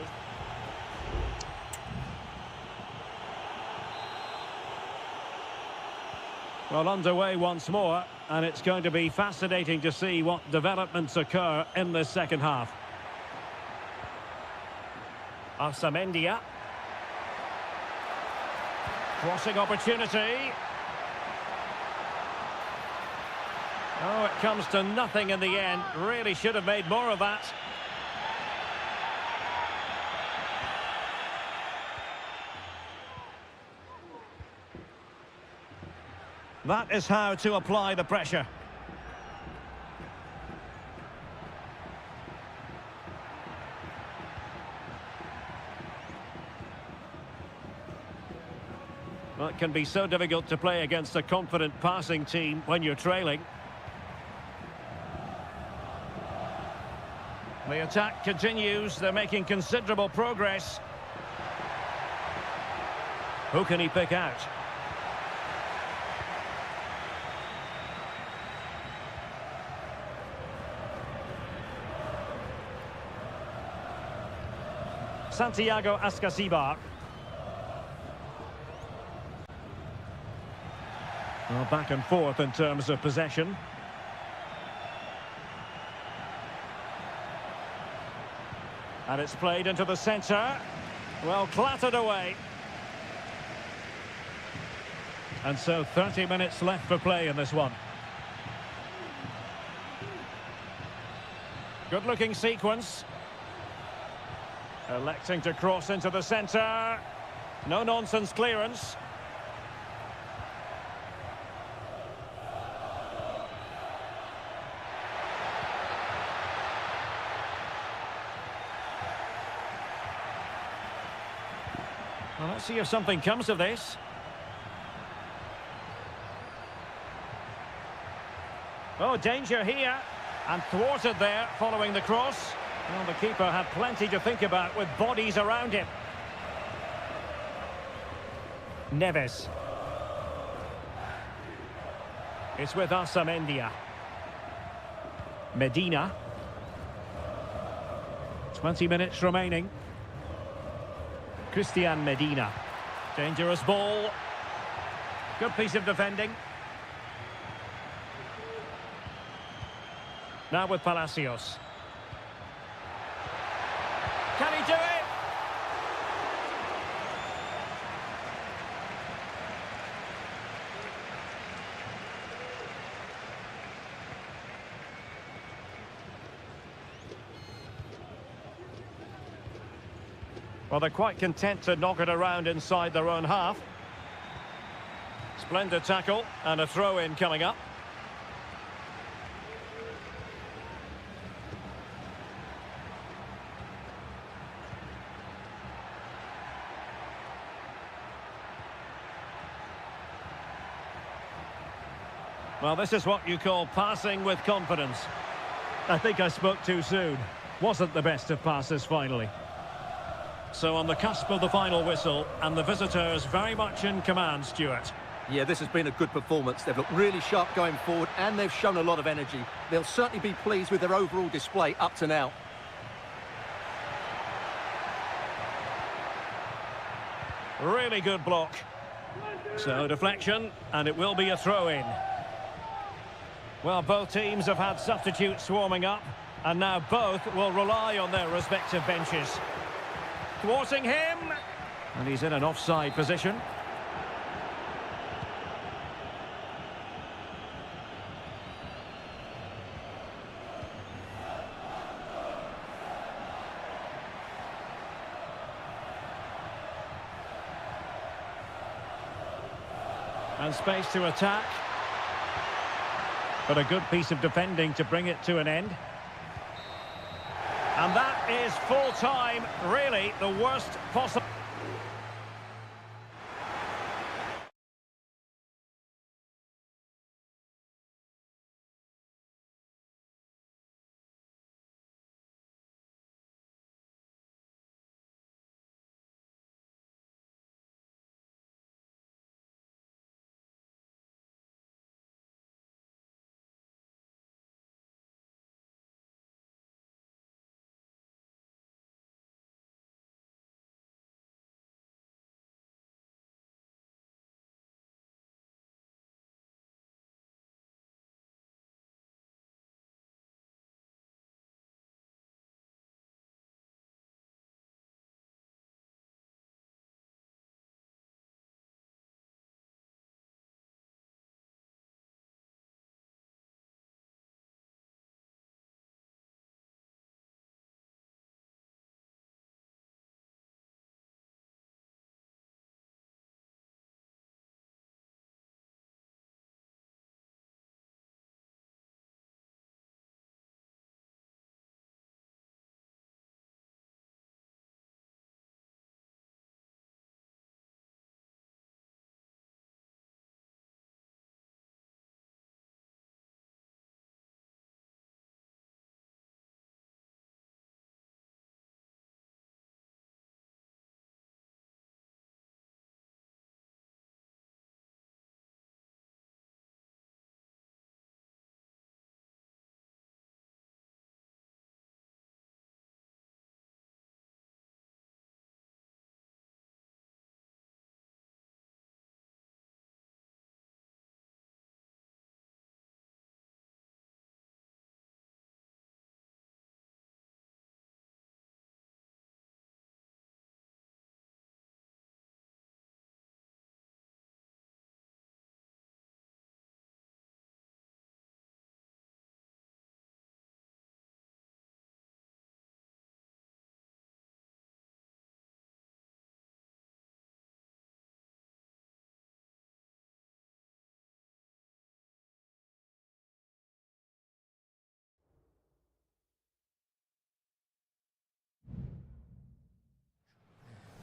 Well, underway once more, and it's going to be fascinating to see what developments occur in this second half. Arsamendia. Crossing opportunity. Oh, it comes to nothing in the end. Really should have made more of that. That is how to apply the pressure. Well, it can be so difficult to play against a confident passing team when you're trailing. The attack continues. They're making considerable progress. Who can he pick out? Santiago Ascasibar. Well, back and forth in terms of possession. And it's played into the centre. Well, clattered away. And so 30 minutes left for play in this one. Good-looking sequence. Electing to cross into the centre. No-nonsense clearance. Well, let's see if something comes of this. Oh, danger here. And thwarted there following the cross. Well, the keeper had plenty to think about with bodies around him. Neves. It's with Arsamendia. Medina. 20 minutes remaining. Christian Medina. Dangerous ball. Good piece of defending. Now with Palacios. Can he do it? Well, they're quite content to knock it around inside their own half. Splendid tackle and a throw-in coming up. Well, this is what you call passing with confidence. I think I spoke too soon. Wasn't the best of passes finally. So on the cusp of the final whistle, and the visitors very much in command, Stuart. Yeah, this has been a good performance. They've looked really sharp going forward, and they've shown a lot of energy. They'll certainly be pleased with their overall display up to now. Really good block. So deflection, and it will be a throw-in. Well, both teams have had substitutes warming up, and now both will rely on their respective benches. Thwarting him, and he's in an offside position. And space to attack. But a good piece of defending to bring it to an end. And that is full time, really the worst possible.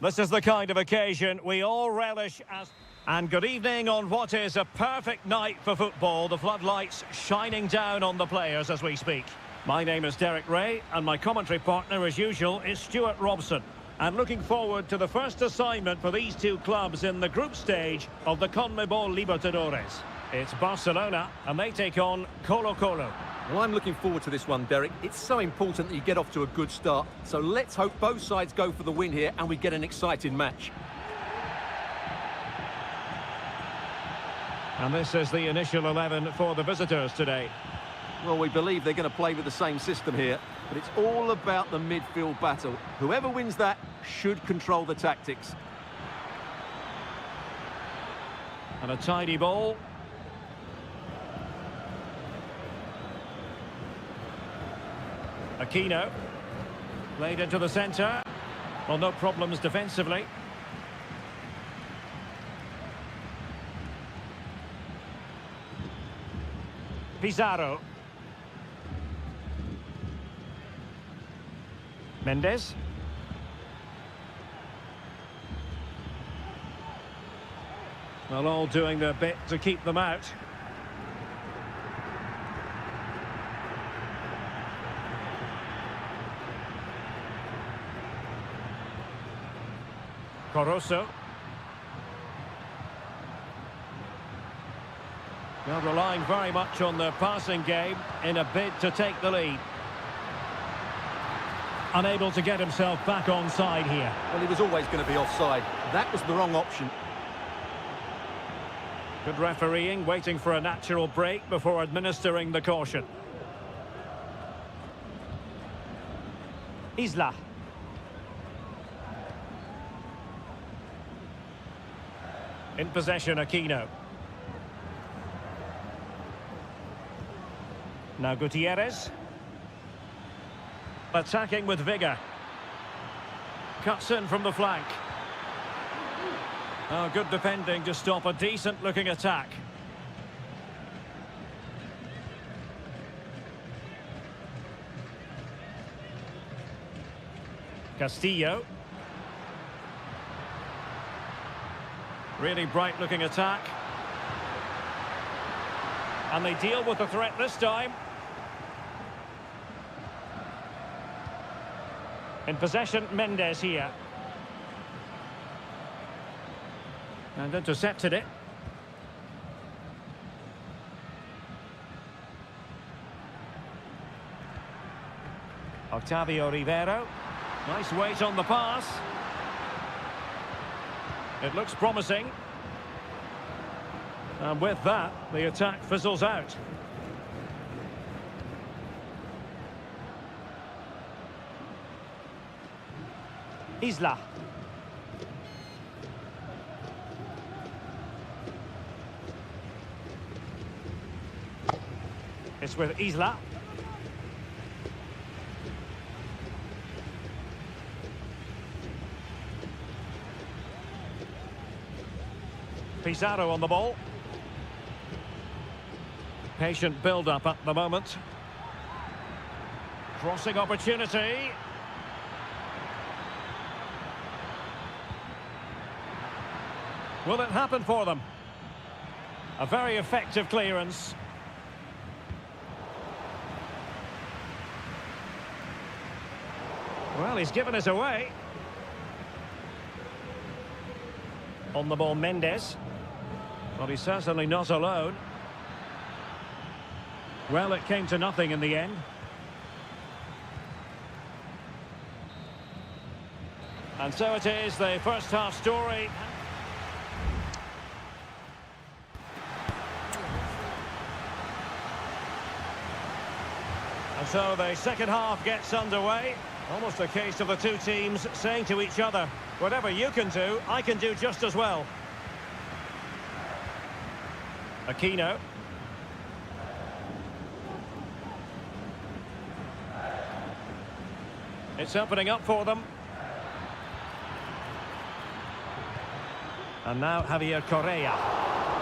This is the kind of occasion we all relish as... And good evening on what is a perfect night for football. The floodlights shining down on the players as we speak. My name is Derek Ray, and my commentary partner, as usual, is Stuart Robson. And looking forward to the first assignment for these two clubs in the group stage of the CONMEBOL Libertadores. It's Barcelona, and they take on Colo-Colo. Well, I'm looking forward to this one, Derek. It's so important that you get off to a good start. So let's hope both sides go for the win here and we get an exciting match. And this is the initial 11 for the visitors today. Well, we believe they're going to play with the same system here, but it's all about the midfield battle. Whoever wins that should control the tactics. And a tidy ball. Aquino. Played into the centre. Well, no problems defensively. Pizarro. Mendes. Well, all doing their bit to keep them out. Coroso. Well, relying very much on their passing game in a bid to take the lead. Unable to get himself back onside here. Well, he was always going to be offside. That was the wrong option. Good refereeing, waiting for a natural break before administering the caution. Isla. In possession, Aquino. Now Gutierrez. Attacking with vigour. Cuts in from the flank. Oh, good defending to stop a decent-looking attack. Castillo. Really bright-looking attack. And they deal with the threat this time. In possession, Mendes here. And intercepted it. Octavio Rivero. Nice weight on the pass. It looks promising. And with that, the attack fizzles out. Isla. It's with Isla. Pizarro on the ball. Patient build-up at the moment. Crossing opportunity. Will it happen for them? A very effective clearance. Well, he's given us away. On the ball, Mendes. Well, he's certainly not alone. Well, it came to nothing in the end. And so it is, the first half story. And so the second half gets underway. Almost a case of the two teams saying to each other, whatever you can do, I can do just as well. Aquino. It's opening up for them. And now Javier Correa.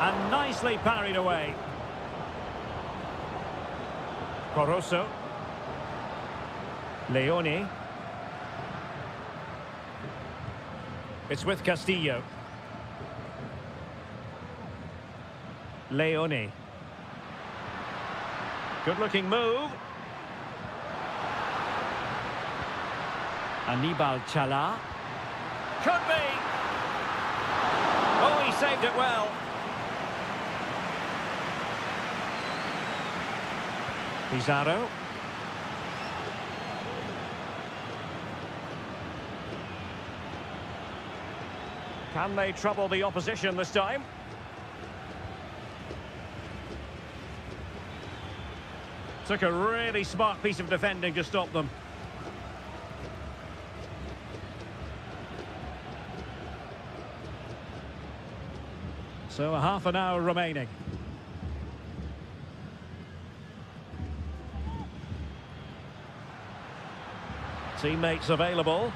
And nicely parried away. Coroso. Leone. It's with Castillo. Leone. Good-looking move. Anibal Chala. Could be. Oh, he saved it well. Pizarro. Can they trouble the opposition this time? Took a really smart piece of defending to stop them. So a half an hour remaining. Teammates available.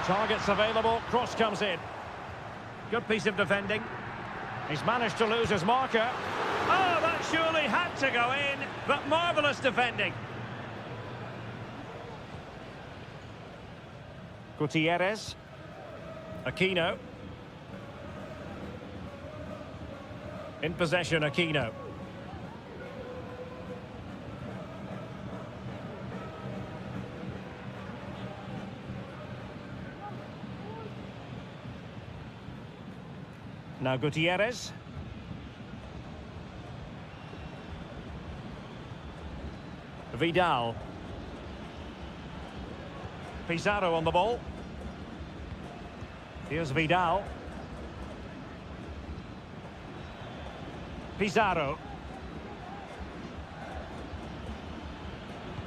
Targets available, cross comes in. Good piece of defending. He's managed to lose his marker. Oh, that surely had to go in, but marvellous defending. Gutierrez. Aquino. In possession, Aquino. Now Gutierrez. Vidal. Pizarro on the ball. Here's Vidal. Pizarro.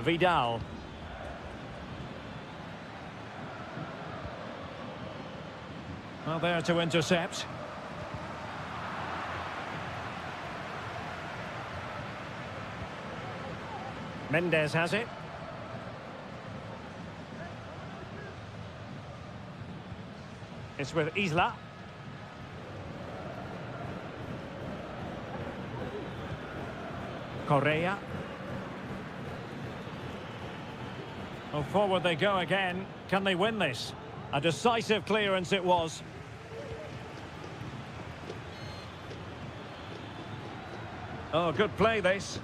Vidal. Well, there to intercept. Mendes has it. It's with Isla. Correa. Oh, forward they go again. Can they win this? A decisive clearance it was. Oh, good play this.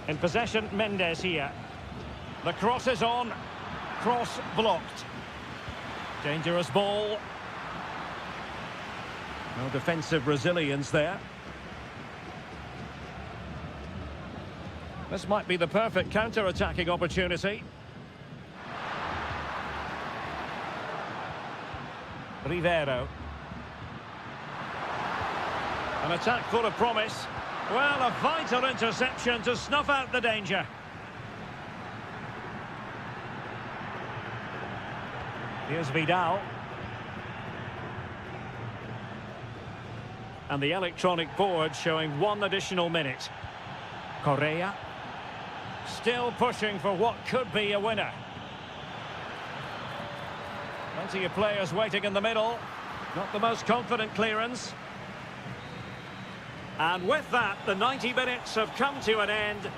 In possession, Mendes here. The cross is on. Cross blocked. Dangerous ball. No defensive resilience there. This might be the perfect counter-attacking opportunity. Rivero. An attack full of promise. Well, a vital interception to snuff out the danger. Here's Vidal. And the electronic board showing 1 additional minute. Correa. Still pushing for what could be a winner. Plenty of players waiting in the middle. Not the most confident clearance. And with that, the 90 minutes have come to an end.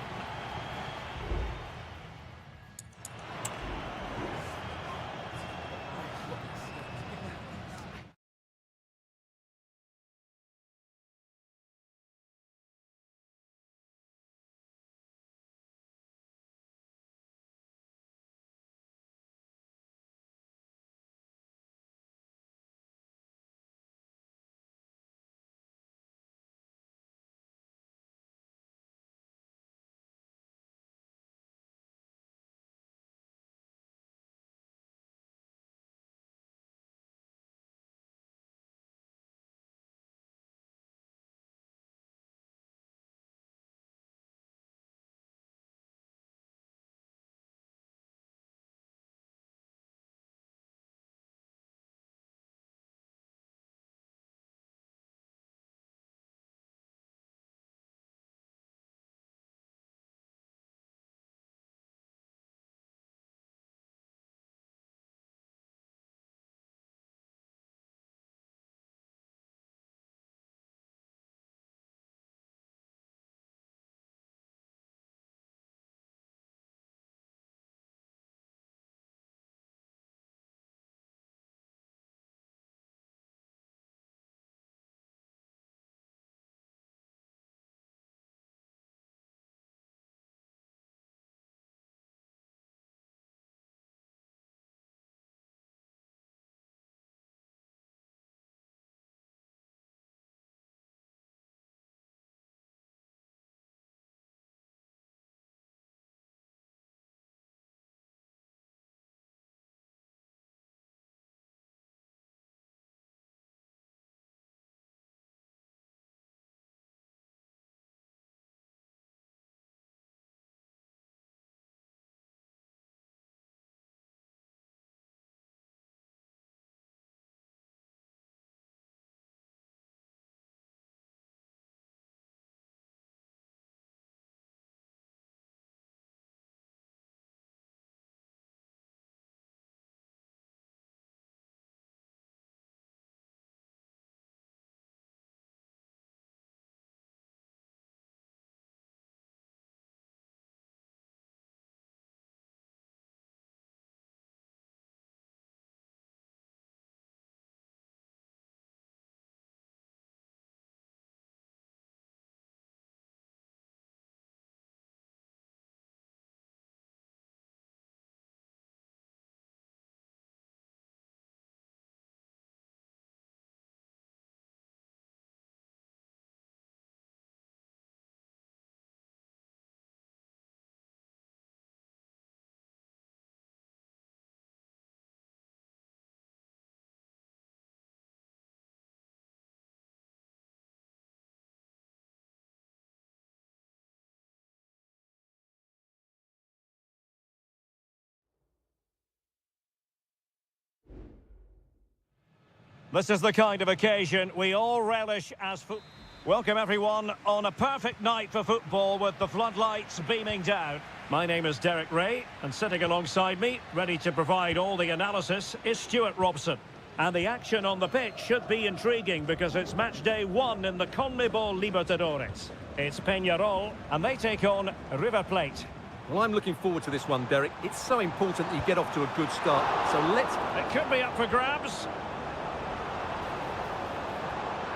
This is the kind of occasion we all relish as football. Welcome everyone on a perfect night for football with the floodlights beaming down. My name is Derek Ray, and sitting alongside me, ready to provide all the analysis, is Stuart Robson. And the action on the pitch should be intriguing because it's match day 1 in the CONMEBOL Libertadores. It's Peñarol, and they take on River Plate. Well, I'm looking forward to this one, Derek. It's so important that you get off to a good start. So let's... It could be up for grabs.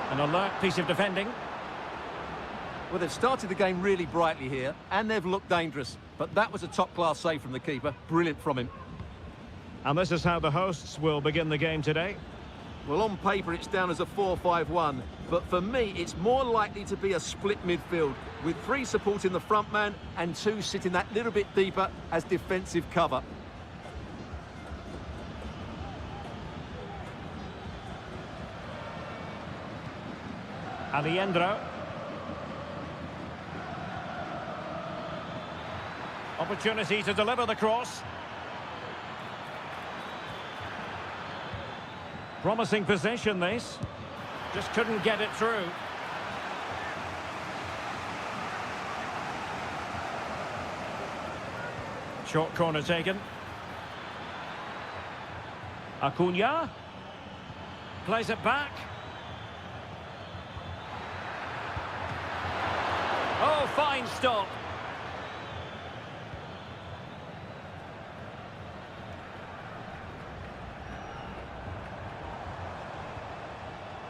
An alert piece of defending. Well, they've started the game really brightly here, and they've looked dangerous. But that was a top-class save from the keeper. Brilliant from him. And this is how the hosts will begin the game today. Well, on paper, it's down as a 4-5-1. But for me, it's more likely to be a split midfield, with 3 supporting the front man and 2 sitting that little bit deeper as defensive cover. Alejandro. Opportunity to deliver the cross. Promising possession, this. Just couldn't get it through. Short corner taken. Acuna. Plays it back. Oh, fine stop.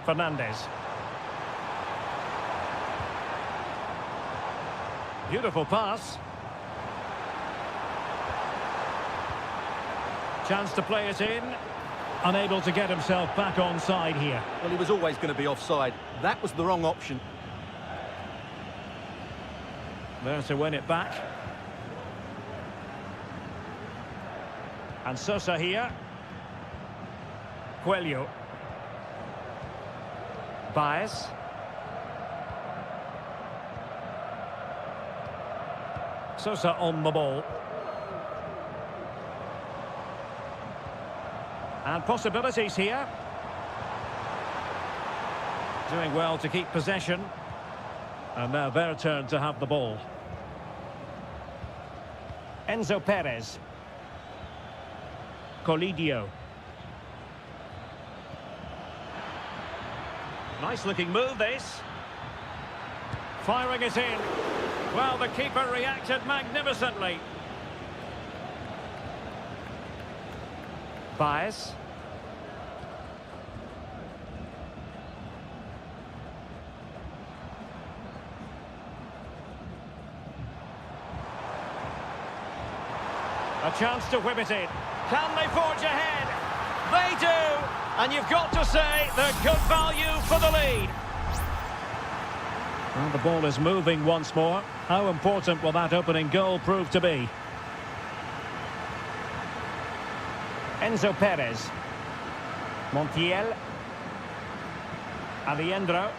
Fernandez. Beautiful pass. Chance to play it in. Unable to get himself back onside here. Well, he was always going to be offside. That was the wrong option. There to win it back. And Sosa here. Coelho. Baez. Sosa on the ball. And possibilities here. Doing well to keep possession. And now their turn to have the ball. Enzo Perez. Colidio. Nice looking move, this. Firing it in. Well, the keeper reacted magnificently. Baez. A chance to whip it in. Can they forge ahead? They do! And you've got to say they're good value for the lead. Well, the ball is moving once more. How important will that opening goal prove to be? Enzo Perez. Montiel. Alejandro.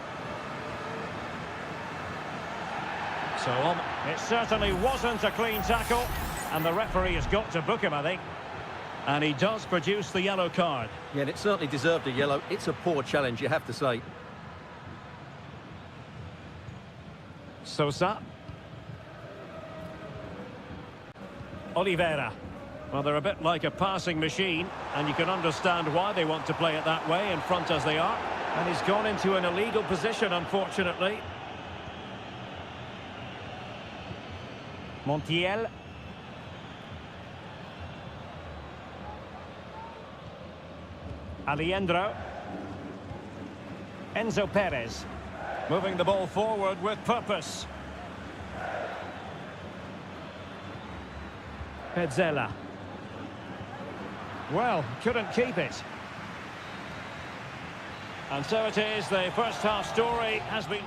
So on. It certainly wasn't a clean tackle. And the referee has got to book him, I think. And he does produce the yellow card. Yeah, and it certainly deserved a yellow. It's a poor challenge, you have to say. Sosa. Oliveira. Well, they're a bit like a passing machine, and you can understand why they want to play it that way, in front as they are. And he's gone into an illegal position, unfortunately. Montiel. Alejandro. Enzo Perez. Moving the ball forward with purpose. Petzela. Well, couldn't keep it. And so it is, the first half story has been...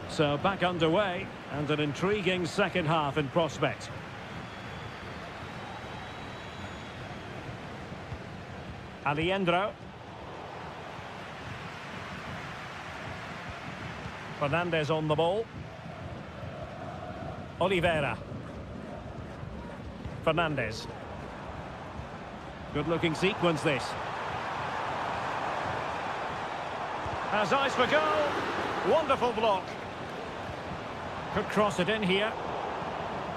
So back underway, and an intriguing second half in prospect. Alejandro. Fernandez on the ball. Oliveira. Fernandez. Good-looking sequence, this. Has eyes for goal. Wonderful block. Could cross it in here.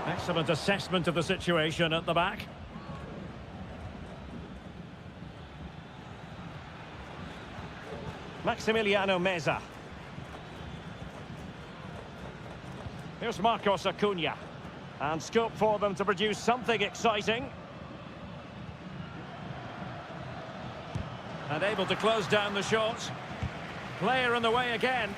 Excellent assessment of the situation at the back. Maximiliano Meza. Here's Marcos Acuna. And scope for them to produce something exciting. And able to close down the shot. Player in the way again.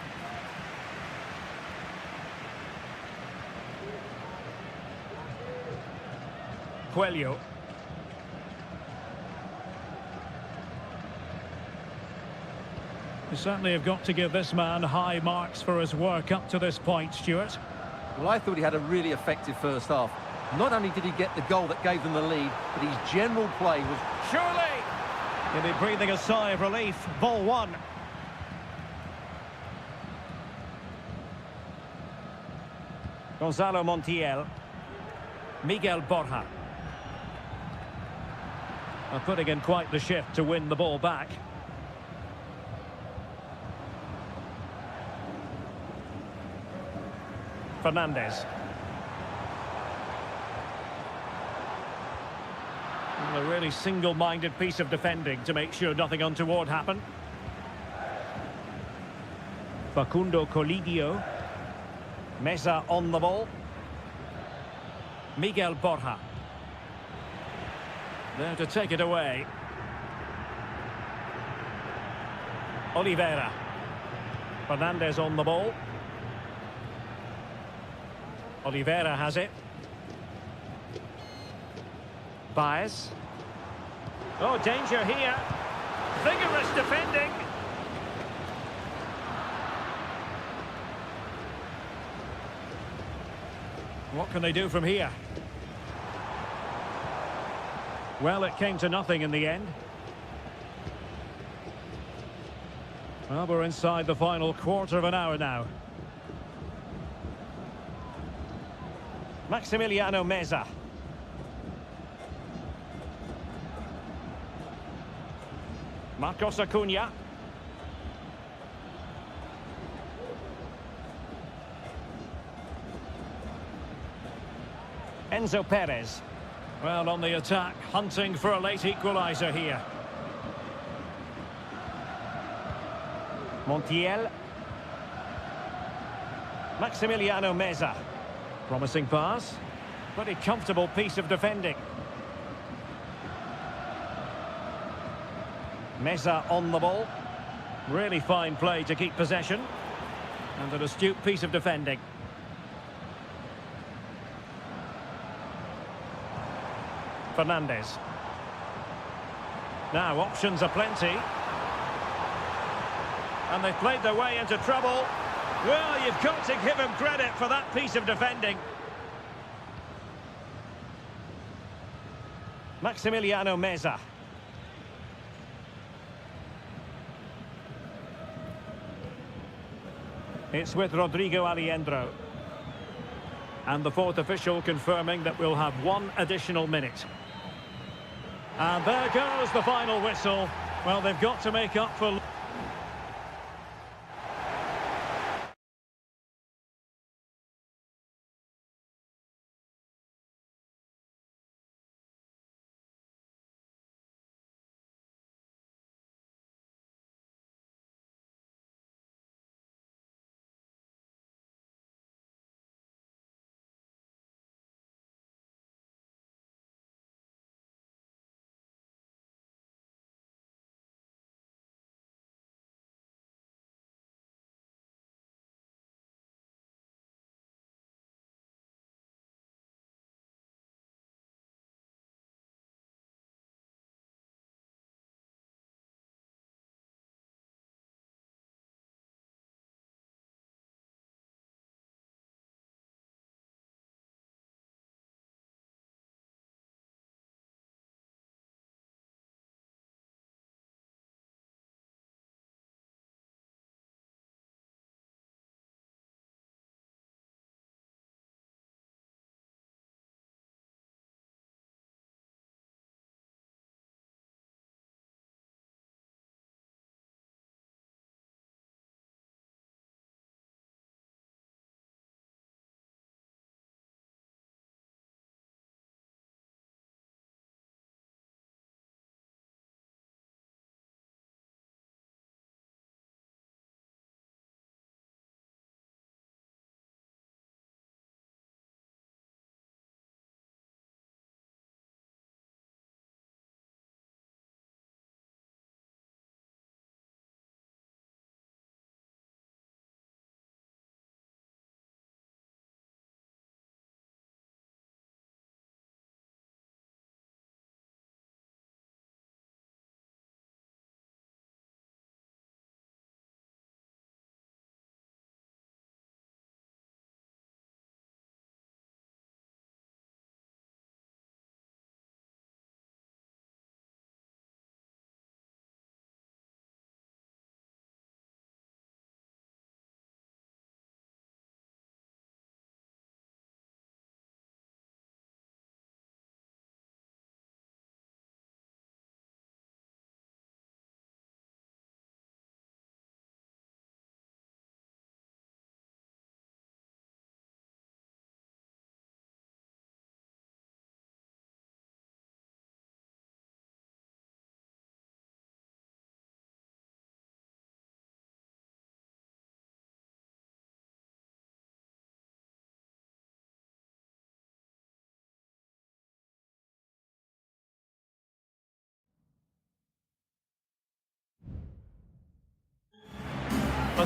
Coelho. You certainly have got to give this man high marks for his work up to this point, Stuart. Well, I thought he had a really effective first half. Not only did he get the goal that gave them the lead, but his general play was... Surely! He'll be breathing a sigh of relief. Ball one. Gonzalo Montiel. Miguel Borja. Putting in quite the shift to win the ball back. Fernandez. A really single-minded piece of defending to make sure nothing untoward happened. Facundo Colidio. Meza on the ball. Miguel Borja. There to take it away. Oliveira. Fernandez on the ball. Oliveira has it. Baez. Oh, danger here. Vigorous defending. What can they do from here? Well, it came to nothing in the end. Well, we're inside the final quarter of an hour now. Maximiliano Meza. Marcos Acuna. Enzo Perez. Well, on the attack, hunting for a late equaliser here. Montiel. Maximiliano Meza. Promising pass. Pretty comfortable piece of defending. Meza on the ball. Really fine play to keep possession. And an astute piece of defending. Fernandez. Now, options are plenty. And they've played their way into trouble. Well, you've got to give him credit for that piece of defending. Maximiliano Meza. It's with Rodrigo Aliendro. And the fourth official confirming that we'll have one additional minute. And there goes the final whistle. Well, they've got to make up for...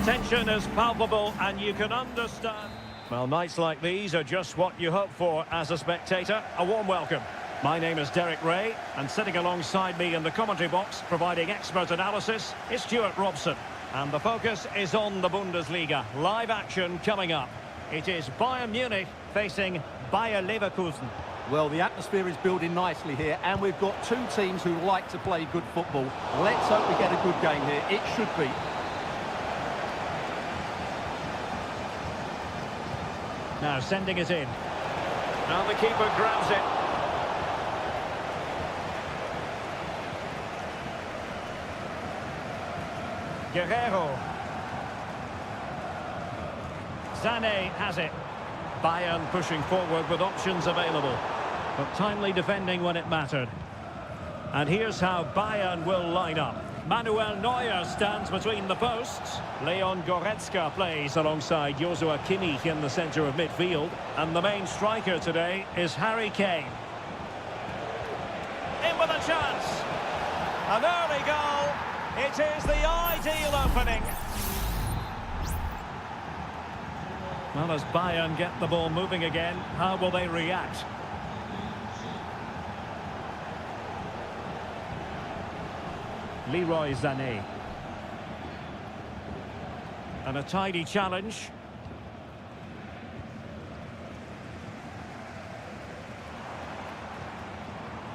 tension is palpable and you can understand. Well, nights like these are just what you hope for as a spectator. A warm welcome. My name is Derek Ray, and sitting alongside me in the commentary box, providing expert analysis, is Stuart Robson. And the focus is on the Bundesliga. Live action coming up. It is Bayern Munich facing Bayer Leverkusen. Well, the atmosphere is building nicely here, and we've got two teams who like to play good football. Let's hope we get a good game here. It should be. Now sending it in. And the keeper grabs it. Guerrero. Sané has it. Bayern pushing forward with options available, but timely defending when it mattered. And here's how Bayern will line up. Manuel Neuer stands between the posts. Leon Goretzka plays alongside Joshua Kimmich in the centre of midfield. And the main striker today is Harry Kane. In with a chance. An early goal. It is the ideal opening. Well, as Bayern get the ball moving again, how will they react? Leroy Sané. And a tidy challenge.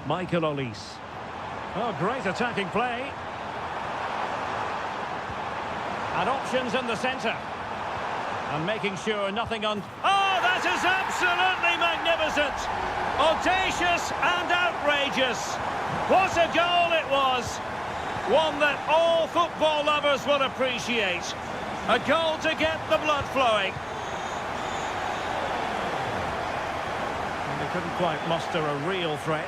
Michael Olise. Oh, great attacking play. And options in the centre. And making sure nothing on... Oh, that is absolutely magnificent! Audacious and outrageous. What a goal it was! One that all football lovers will appreciate. A goal to get the blood flowing. And they couldn't quite muster a real threat.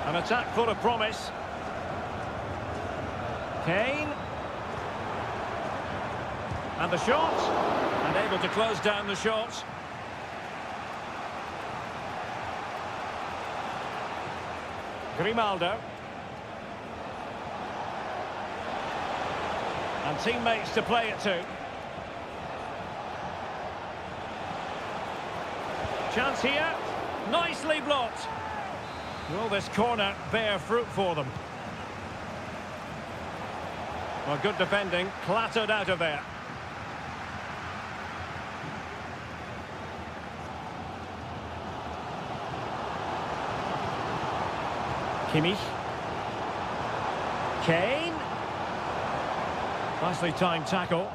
An attack full of promise. Kane. And the shot. And able to close down the shot. Grimaldo. And teammates to play it to. Chance here. Nicely blocked. Will this corner bear fruit for them? Well, good defending, clattered out of there. Kimmich. Kane. Nicely timed tackle.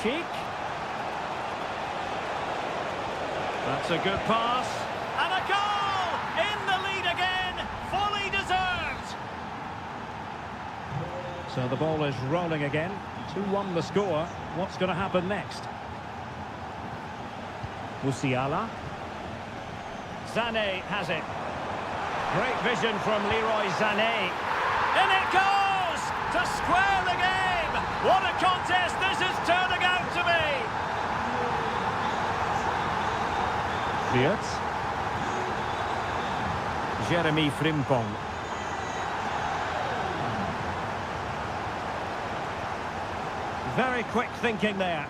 Sheik. That's a good pass. And a goal! In the lead again! Fully deserved! So the ball is rolling again. 2-1 the score. What's going to happen next? Musiala. Sané has it. Great vision from Leroy Sané. In it goes! To square the game! What a contest this is turning out to be! Wirtz. Jeremy Frimpong. Very quick thinking there.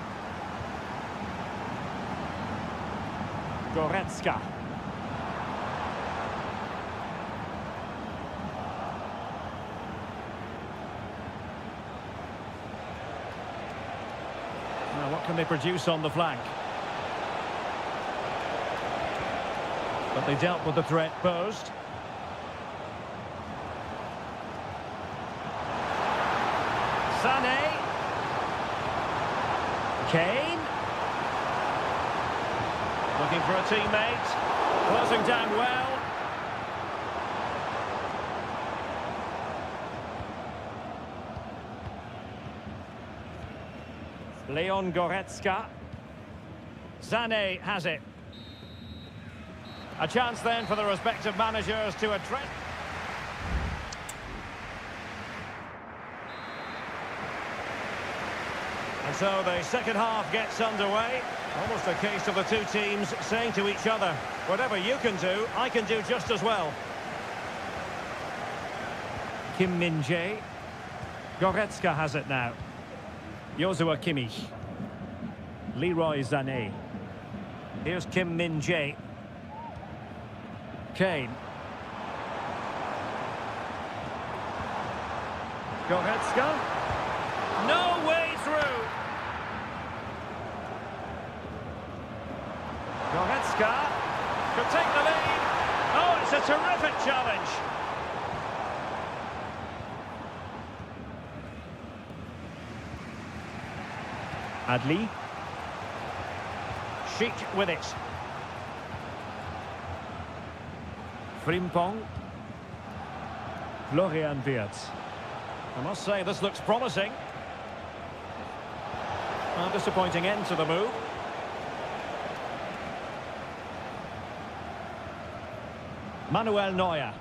Goretzka. Now what can they produce on the flank? But they dealt with the threat posed. Sané. Kane. Looking for a teammate. Closing down well. Leon Goretzka. Sané has it. A chance then for the respective managers to address. And so the second half gets underway. Almost a case of the two teams saying to each other, whatever you can do, I can do just as well. Kim Min-jae. Goretzka has it now. Joshua Kimmich. Leroy Sané. Here's Kim Min-jae. Kane. Goretzka. No way through. Goretzka could take the lead. Oh, it's a terrific challenge. Adli. Sheik with it. Frimpong. Florian Wirtz. I must say, this looks promising. A disappointing end to the move. Manuel Neuer.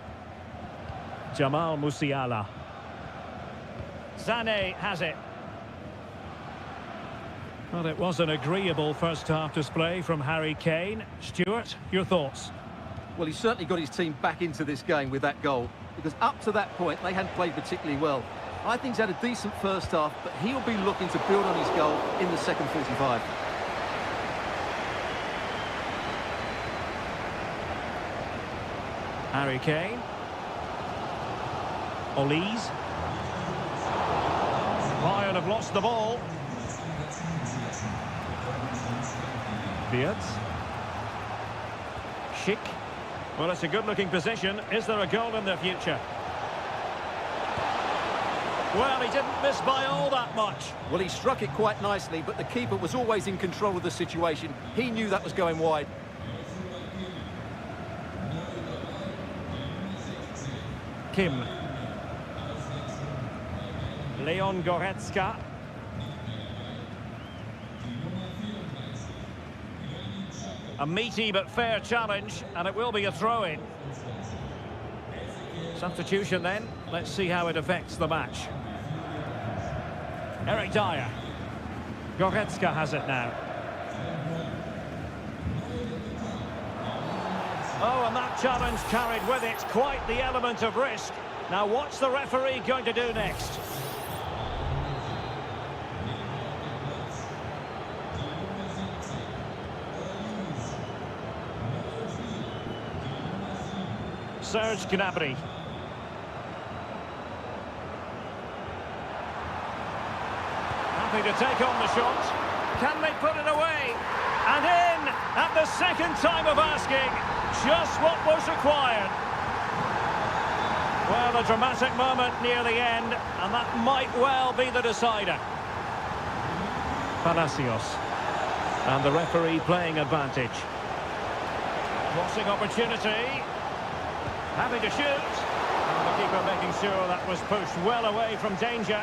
Jamal Musiala. Sané has it. Well, it was an agreeable first-half display from Harry Kane. Stuart, your thoughts? Well, he certainly got his team back into this game with that goal, because up to that point, they hadn't played particularly well. I think he's had a decent first half, but he'll be looking to build on his goal in the second 45. Harry Kane. Olise. Bayern have lost the ball. Wirtz. Schick. Well, it's a good-looking position. Is there a goal in the future? Well, he didn't miss by all that much. Well, he struck it quite nicely, but the keeper was always in control of the situation. He knew that was going wide. Kim. Leon Goretzka. A meaty but fair challenge, and it will be a throw-in. Substitution then. Let's see how it affects the match. Eric Dyer. Goretzka has it now. Oh, and that challenge carried with it quite the element of risk. Now, what's the referee going to do next? Serge Gnabry. Happy to take on the shot. Can they put it away? And in at the second time of asking. Just what was required. Well, a dramatic moment near the end, and that might well be the decider. Palacios. And the referee playing advantage. Crossing opportunity. Having to shoot. And the keeper making sure that was pushed well away from danger.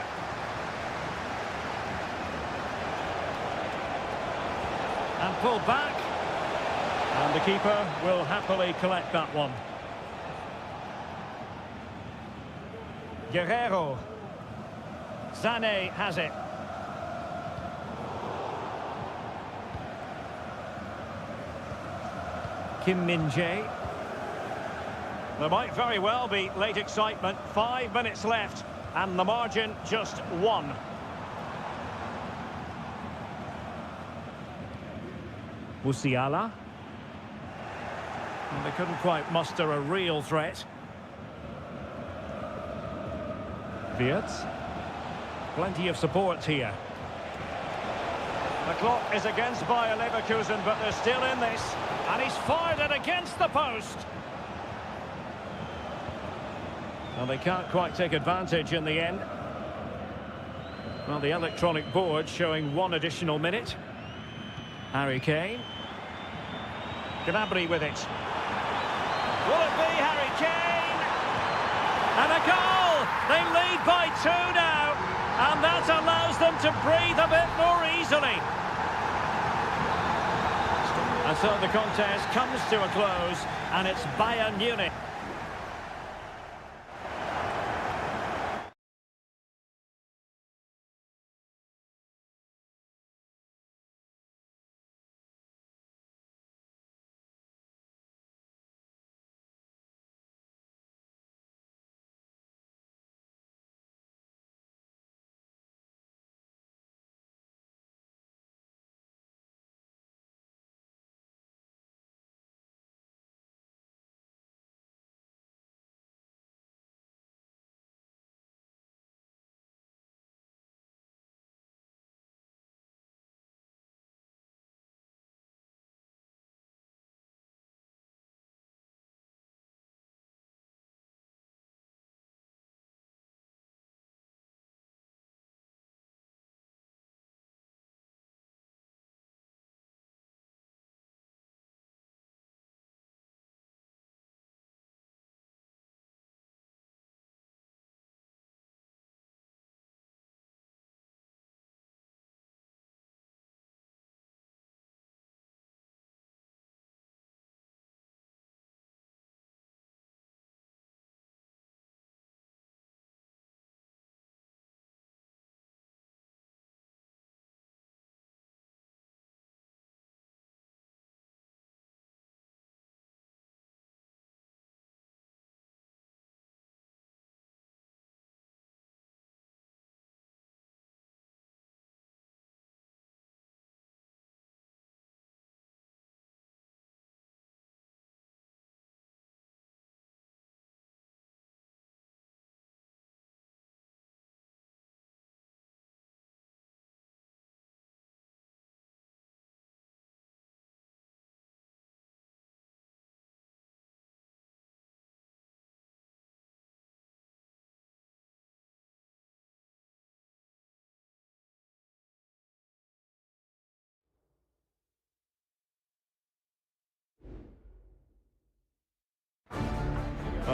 And pulled back. And the keeper will happily collect that one. Guerrero. Sané has it. Kim Min-jae. There might very well be late excitement. 5 minutes left, and the margin just 1. Musiala. And they couldn't quite muster a real threat. Wirtz. Plenty of support here. The clock is against Bayer Leverkusen, but they're still in this. And he's fired it against the post. Well, they can't quite take advantage in the end. Well, the electronic board showing 1 additional minute. Harry Kane. Gnabry with it. Will it be Harry Kane? And a goal! They lead by 2 now. And that allows them to breathe a bit more easily. And so the contest comes to a close, and it's Bayern Munich.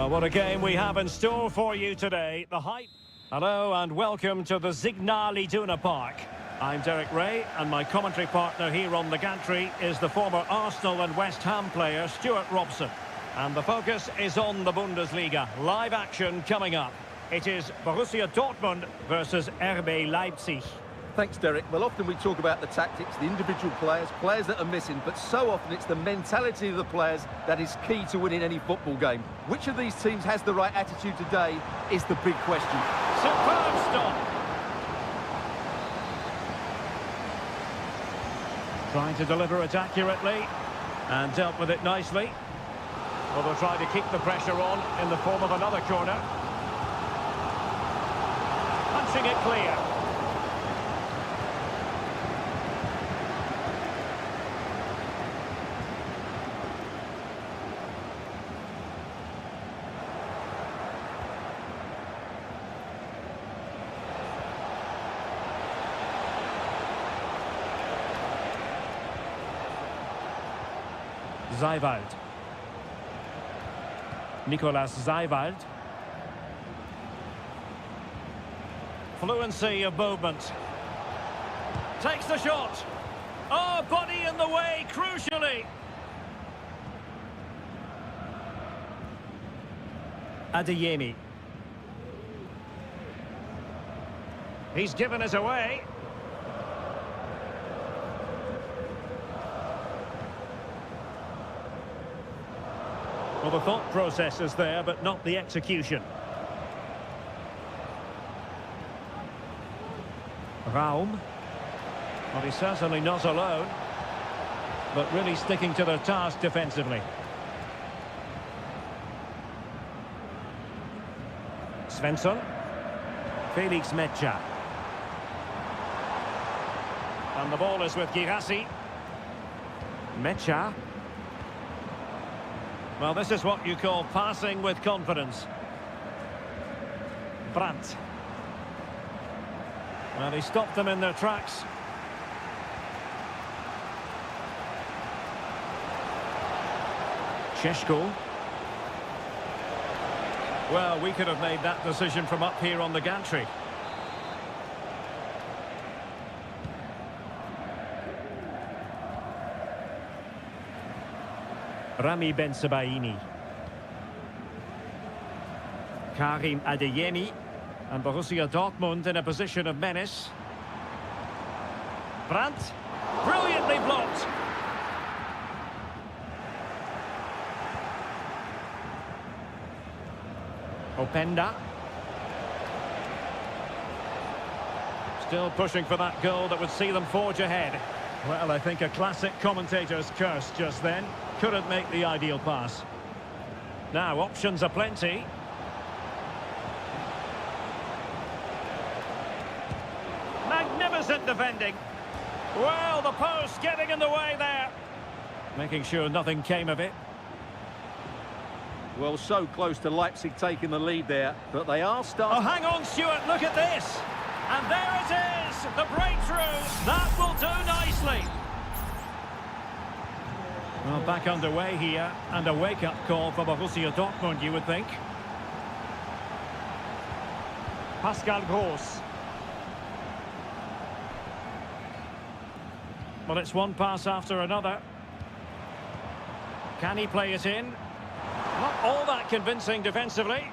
Well, what a game we have in store for you today. The hype. Hello and welcome to the Signal Iduna Park. I'm Derek Ray, and my commentary partner here on the gantry is the former Arsenal and West Ham player Stuart Robson. And the focus is on the Bundesliga. Live action coming up. It is Borussia Dortmund versus RB Leipzig. Thanks, Derek. Well, often we talk about the tactics, the individual players that are missing, but so often it's the mentality of the players that is key to winning any football game. Which of these teams has the right attitude today is the big question. Superb stop. Trying to deliver it accurately and dealt with it nicely. Well, they'll try to keep the pressure on in the form of another corner. Punching it clear. Seiwald. Nicolas Seiwald. Fluency of movement. Takes the shot. Oh, body in the way, crucially. Adeyemi. He's given it away. Well, the thought process is there, but not the execution. Raum. Well, he's certainly not alone, but really sticking to their task defensively. Svensson. Felix Mecha. And the ball is with Girassi. Mecha. Well, this is what you call passing with confidence. Brandt. Well, he stopped them in their tracks. Šeško. Well, we could have made that decision from up here on the gantry. Rami Bensebaini. Karim Adeyemi. And Borussia Dortmund in a position of menace. Brandt. Brilliantly blocked. Openda. Still pushing for that goal that would see them forge ahead. Well, I think a classic commentator's curse just then. Couldn't make the ideal pass. Now, options are plenty. Magnificent defending. Well, the post getting in the way there. Making sure nothing came of it. Well, so close to Leipzig taking the lead there, but they are starting... Oh, hang on, Stuart, look at this. And there it is, the breakthrough. That will do nicely. Well, back underway here, and a wake-up call for Borussia Dortmund, you would think. Pascal Gross. Well, it's one pass after another. Can he play it in? Not all that convincing defensively.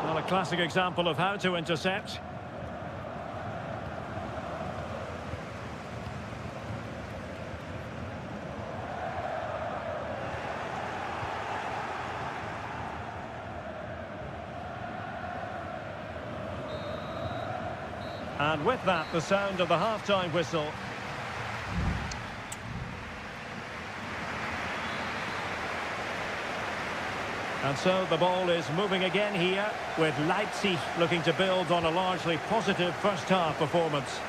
Well, a classic example of how to intercept. And with that, the sound of the half-time whistle. And so the ball is moving again here, with Leipzig looking to build on a largely positive first-half performance.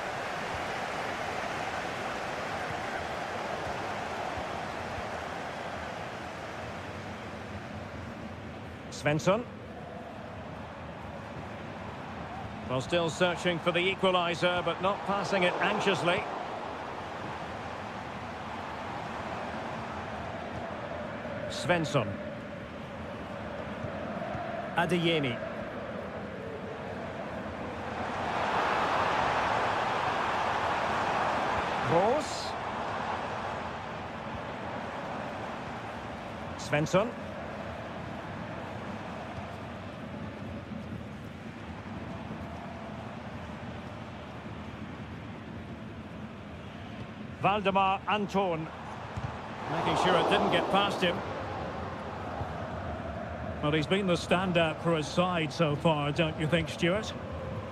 Svensson. Well, still searching for the equaliser, but not passing it anxiously. Svensson. Adeyemi. Kroos. Svensson. Valdemar Anton. Making sure it didn't get past him. Well, he's been the standout for his side so far, don't you think, Stuart?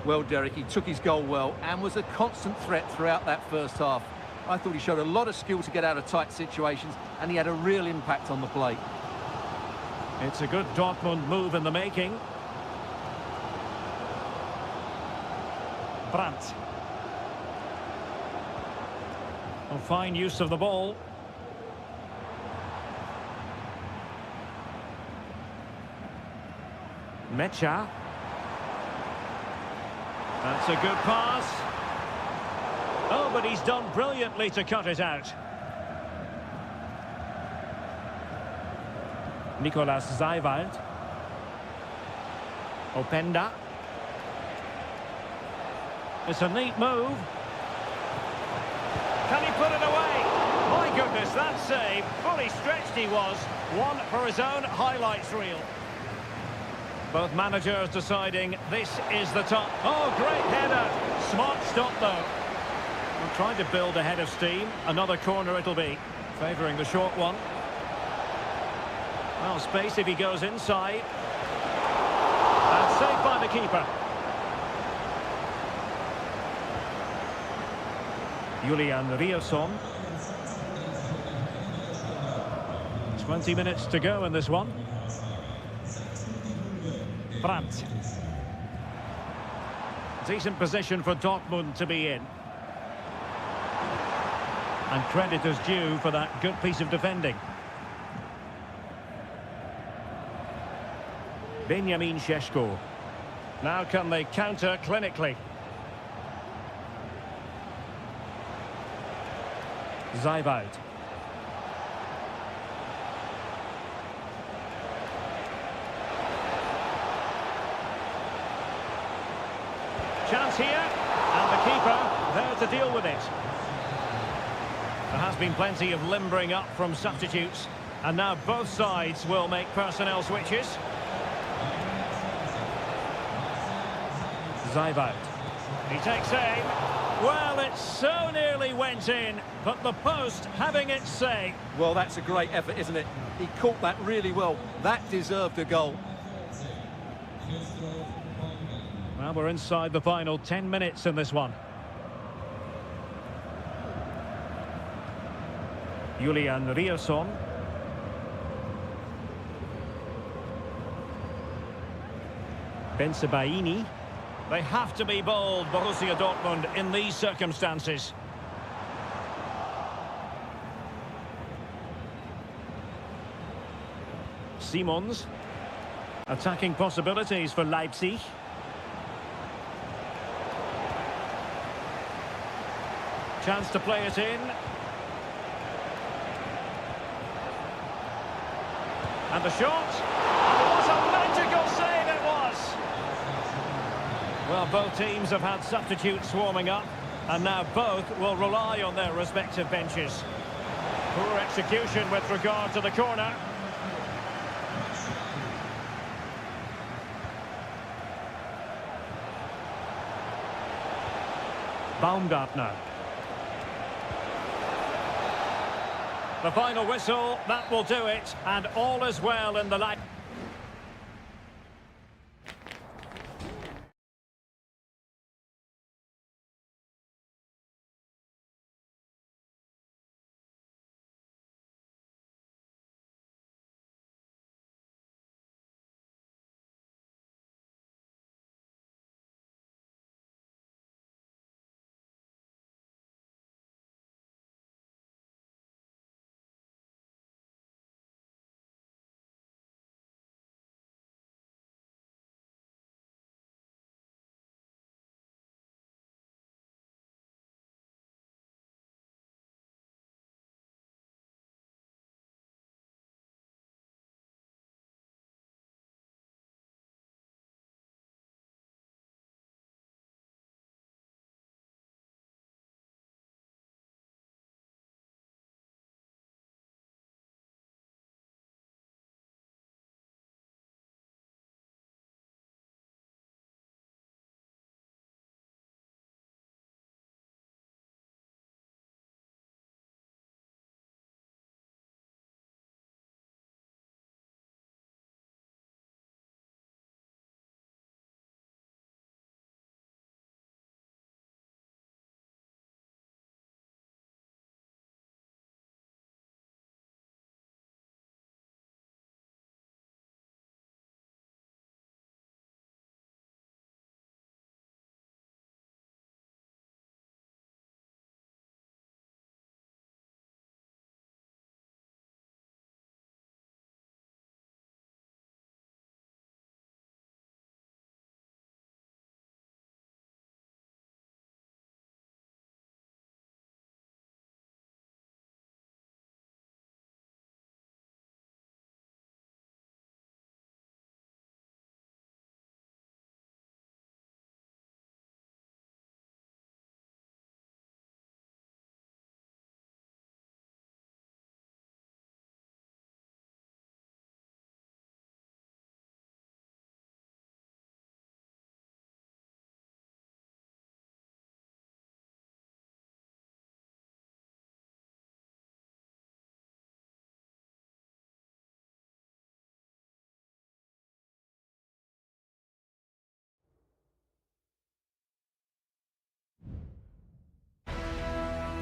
Well, Derek, he took his goal well and was a constant threat throughout that first half. I thought he showed a lot of skill to get out of tight situations, and he had a real impact on the play. It's a good Dortmund move in the making. Brandt. Oh, fine use of the ball. Mecha. That's a good pass. Oh, but he's done brilliantly to cut it out. Nicolas Zeiwald. Openda. It's a neat move. Can he put it away? My goodness, that save. Fully stretched he was. One for his own highlights reel. Both managers deciding this is the top. Oh, great header. Smart stop, though. We're trying to build ahead of steam. Another corner it'll be. Favouring the short one. Well, space if he goes inside. And saved by the keeper. Julian Riosson. 20 minutes to go in this one. Brandt. Decent position for Dortmund to be in. And credit is due for that good piece of defending. Benjamin Šeško. Now can they counter clinically? Zeiwald. Chance here, and the keeper there to deal with it. There has been plenty of limbering up from substitutes, and now both sides will make personnel switches. Zeiwald. He takes aim. Well, it so nearly went in, but the post having its say. Well, that's a great effort, isn't it? He caught that really well. That deserved a goal. Well, we're inside the final 10 minutes in this one. Julian Riosson. Bensebaini. They have to be bold, Borussia Dortmund, in these circumstances. Simons. Attacking possibilities for Leipzig. Chance to play it in. And the shot. What a magical save it was! Well, both teams have had substitutes swarming up, and now both will rely on their respective benches. Poor execution with regard to the corner. Baumgartner. The final whistle, that will do it, and all is well in the light.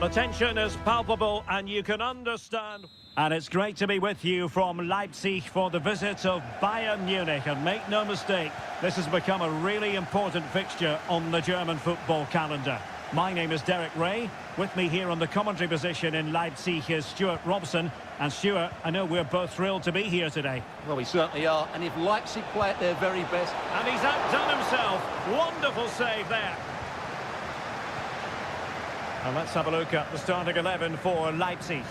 The tension is palpable and you can understand. And it's great to be with you from Leipzig for the visit of Bayern Munich. And make no mistake, this has become a really important fixture on the German football calendar. My name is Derek Ray. With me here on the commentary position in Leipzig is Stuart Robson. And Stuart, I know we're both thrilled to be here today. Well, we certainly are. And if Leipzig play at their very best... And he's outdone himself. Wonderful save there. And let's have a look at the starting 11 for Leipzig.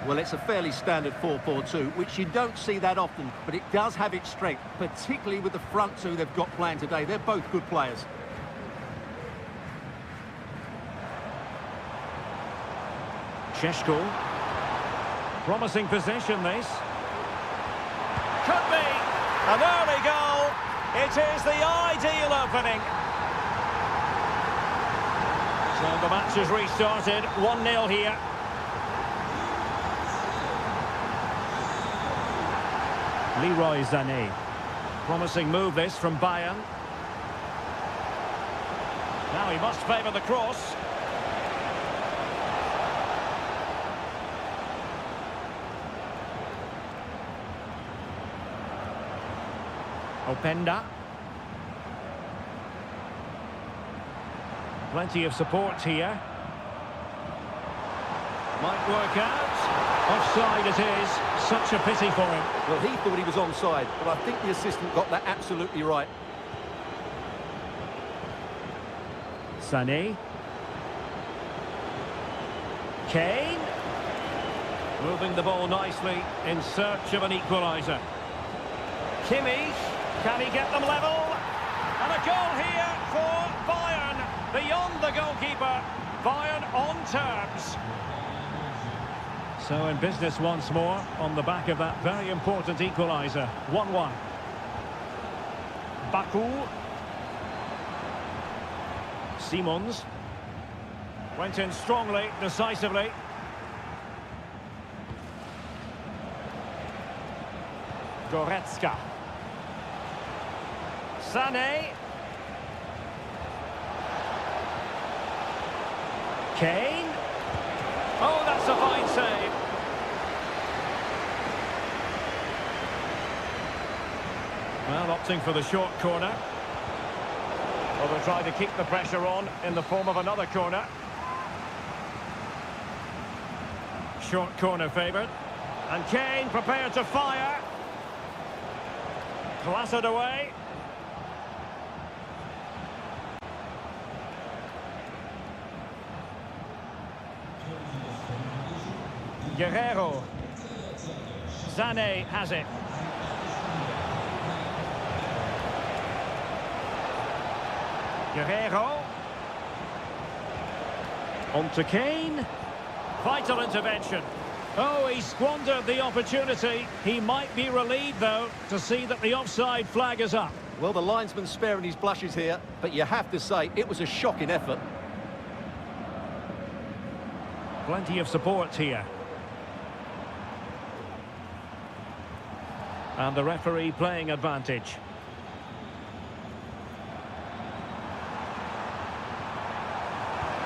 Well, it's a fairly standard 4-4-2, which you don't see that often, but it does have its strength, particularly with the front two they've got playing today. They're both good players. Sheshko. Promising position, this. Could be. An early goal. It is the ideal opening. So the match has restarted. 1-0 here. Leroy Sané. Promising move this from Bayern. Now he must favour the cross. Openda. Plenty of support here. Might work out. Offside it is. Such a pity for him. Well, he thought he was onside, but I think the assistant got that absolutely right. Sané. Kane. Moving the ball nicely in search of an equaliser. Kimmich. Can he get them level? And a goal here for Bayern. Beyond the goalkeeper. Bayern on terms. So in business once more on the back of that very important equaliser. 1-1. Baku. Simons. Went in strongly, decisively. Goretzka. Sané. Kane. Oh, that's a fine save. Well, opting for the short corner. Well, they'll try to keep the pressure on in the form of another corner. Short corner favoured. And Kane prepared to fire. Clattered away. Guerrero. Sané has it. Guerrero. On to Kane. Vital intervention. Oh, he squandered the opportunity. He might be relieved, though, to see that the offside flag is up. Well, the linesman's sparing his blushes here, but you have to say it was a shocking effort. Plenty of support here. And the referee playing advantage.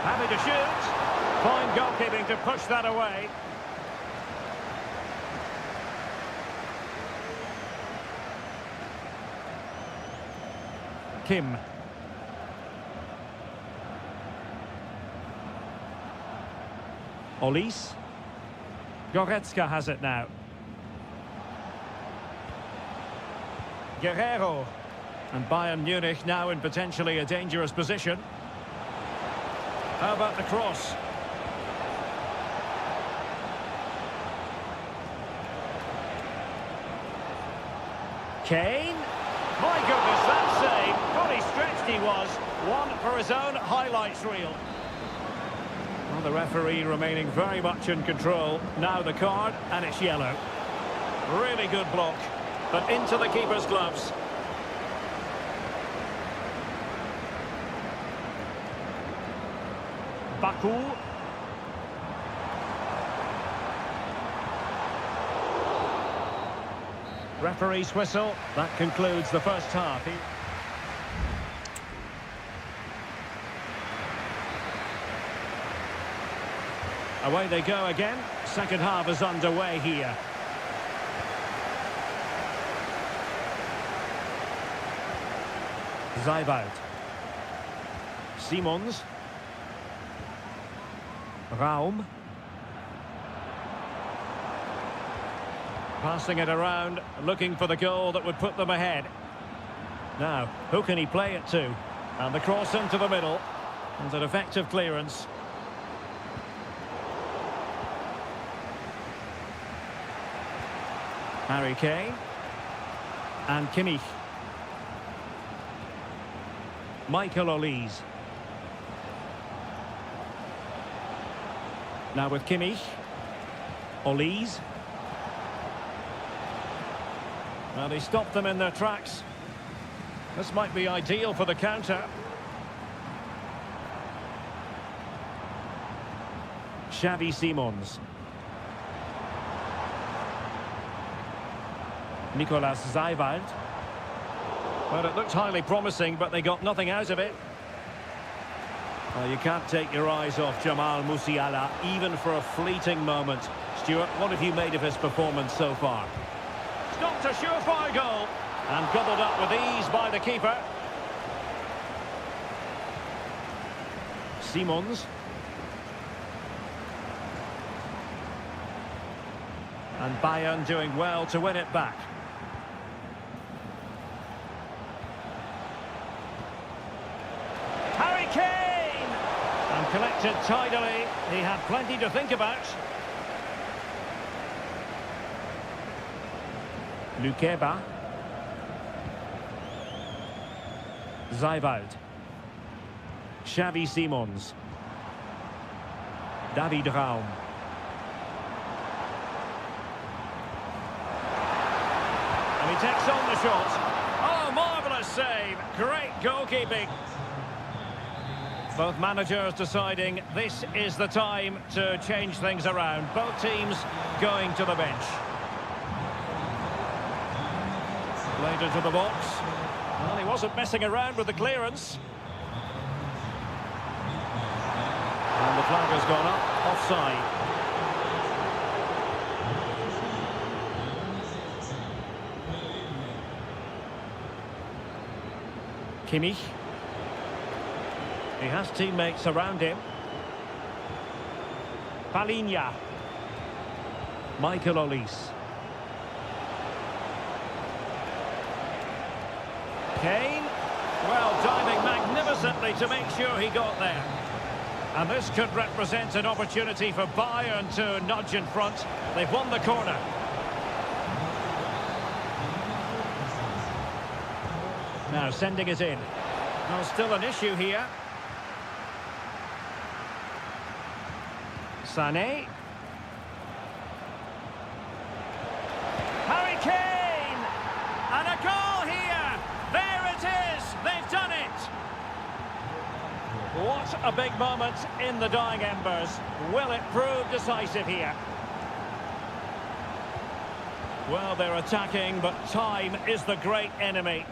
Happy to shoot. Fine goalkeeping to push that away. Kim. Olise. Goretzka has it now. Guerrero. And Bayern Munich now in potentially a dangerous position. How about the cross? Kane. My goodness, that save. Fully stretched he was. One for his own highlights reel. Well, the referee remaining very much in control. Now the card, and it's yellow. Really good block. But into the keeper's gloves. Baku. Referee's whistle. That concludes the first half. Away they go again. Second half is underway here. Zijboud. Simons. Raum. Passing it around, looking for the goal that would put them ahead. Now, who can he play it to? And the cross into the middle. And an effective clearance. Harry Kane. And Kimmich. Michael Olise. Now with Kimmich. Olise. Well, he stopped them in their tracks. This might be ideal for the counter. Xavi Simons. Nicolas Zijboud. Well, it looked highly promising, but they got nothing out of it. Well, you can't take your eyes off Jamal Musiala, even for a fleeting moment. Stuart, what have you made of his performance so far? Stopped a surefire goal, and gobbled up with ease by the keeper. Simons. And Bayern doing well to win it back. Harry Kane! And collected tidily. He had plenty to think about. Lukeba. Zijboud. Xavi Simons. David Raum. And he takes on the shot. Oh, marvellous save. Great goalkeeping. Both managers deciding this is the time to change things around. Both teams going to the bench. Played into the box. Well, he wasn't messing around with the clearance. And the flag has gone up, offside. Kimmich. He has teammates around him. Palinha. Michael Olise. Kane. Well, diving magnificently to make sure he got there. And this could represent an opportunity for Bayern to nudge in front. They've won the corner. Now sending it in. Well, still an issue here. Sané. Harry Kane! And a goal here! There it is! They've done it! What a big moment in the dying embers. Will it prove decisive here? Well, they're attacking, but time is the great enemy.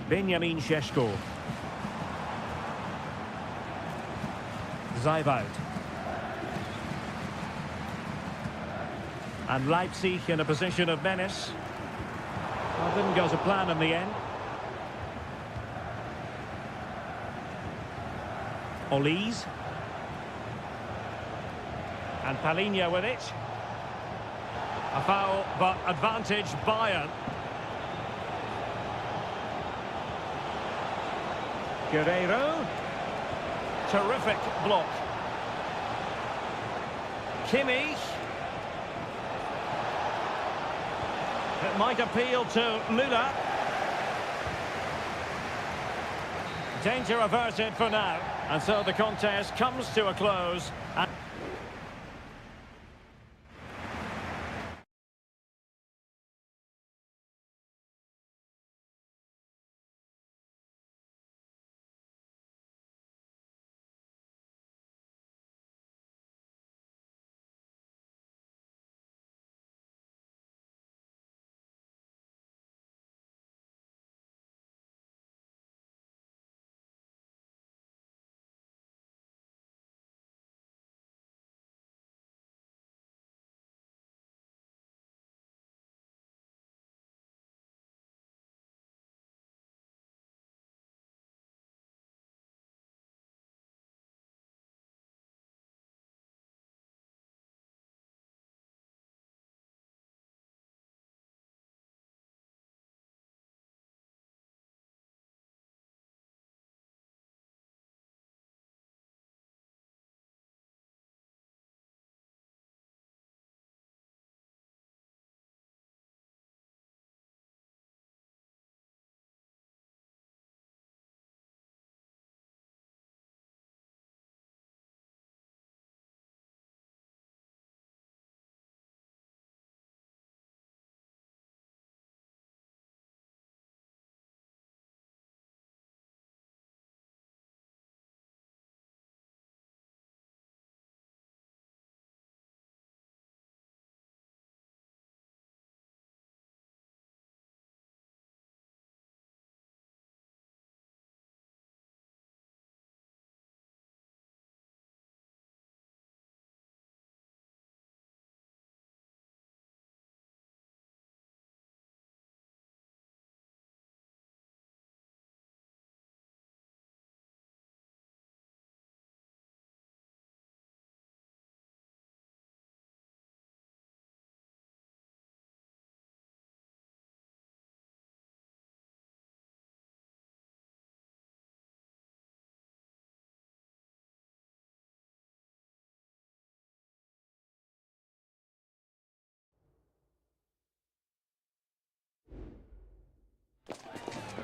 Benjamin Šeško. Zijboud. And Leipzig in a position of menace. Well, didn't go to plan in the end. Olise. And Palinha with it. A foul, but advantage Bayern. Guerreiro. Terrific block. Kimmich. It might appeal to Müller. Danger averted for now. And so the contest comes to a close.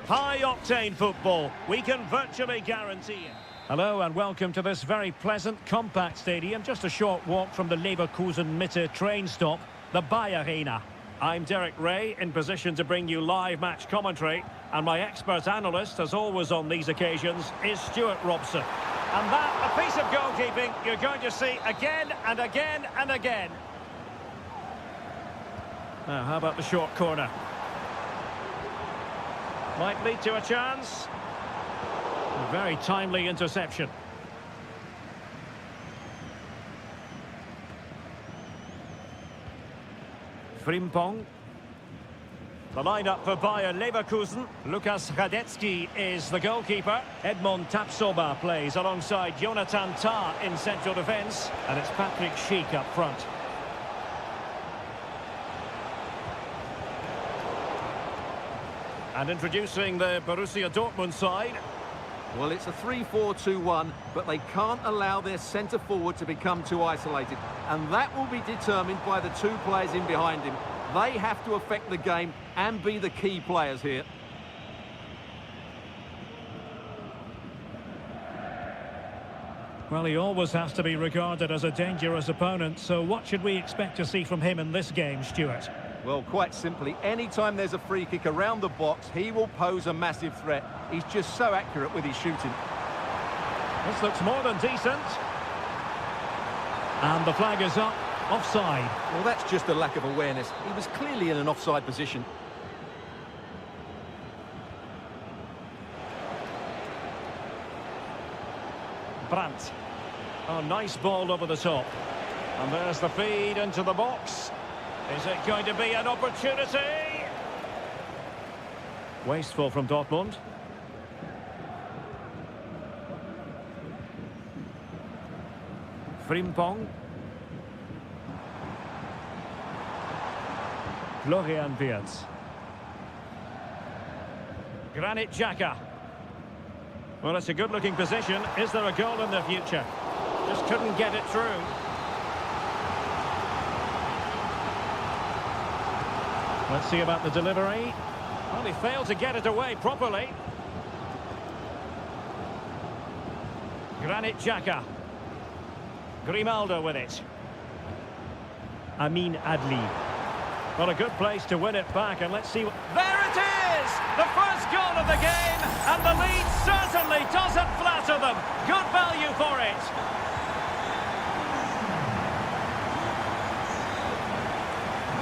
High-octane football, we can virtually guarantee it. Hello and welcome to this very pleasant, compact stadium, just a short walk from the Leverkusen Mitte train stop, the Bayer Arena. I'm Derek Ray, in position to bring you live match commentary, and my expert analyst, as always on these occasions, is Stuart Robson. And that, a piece of goalkeeping you're going to see again and again and again. Now, how about the short corner? Might lead to a chance. A very timely interception. Frimpong. The lineup for Bayer Leverkusen. Lukas Radetzky is the goalkeeper. Edmond Tapsoba plays alongside Jonathan Tah in central defence. And it's Patrick Schick up front. And introducing the Borussia Dortmund side. Well, it's a 3-4-2-1, but they can't allow their centre-forward to become too isolated. And that will be determined by the two players in behind him. They have to affect the game and be the key players here. Well, he always has to be regarded as a dangerous opponent, so what should we expect to see from him in this game, Stuart? Well, quite simply, anytime there's a free kick around the box, he will pose a massive threat. He's just so accurate with his shooting. This looks more than decent. And the flag is up. Offside. Well, that's just a lack of awareness. He was clearly in an offside position. Brandt. Oh, nice ball over the top. And there's the feed into the box. Is it going to be an opportunity? Wasteful from Dortmund. Frimpong. Florian Wirtz. Granit Xhaka. Well, it's a good-looking position. Is there a goal in the future? Just couldn't get it through. Let's see about the delivery. Well, he failed to get it away properly. Granit Xhaka. Grimaldo with it. Amin Adli. Well, a good place to win it back, and let's see what... There it is! The first goal of the game, and the lead certainly doesn't flatter them. Good value for it.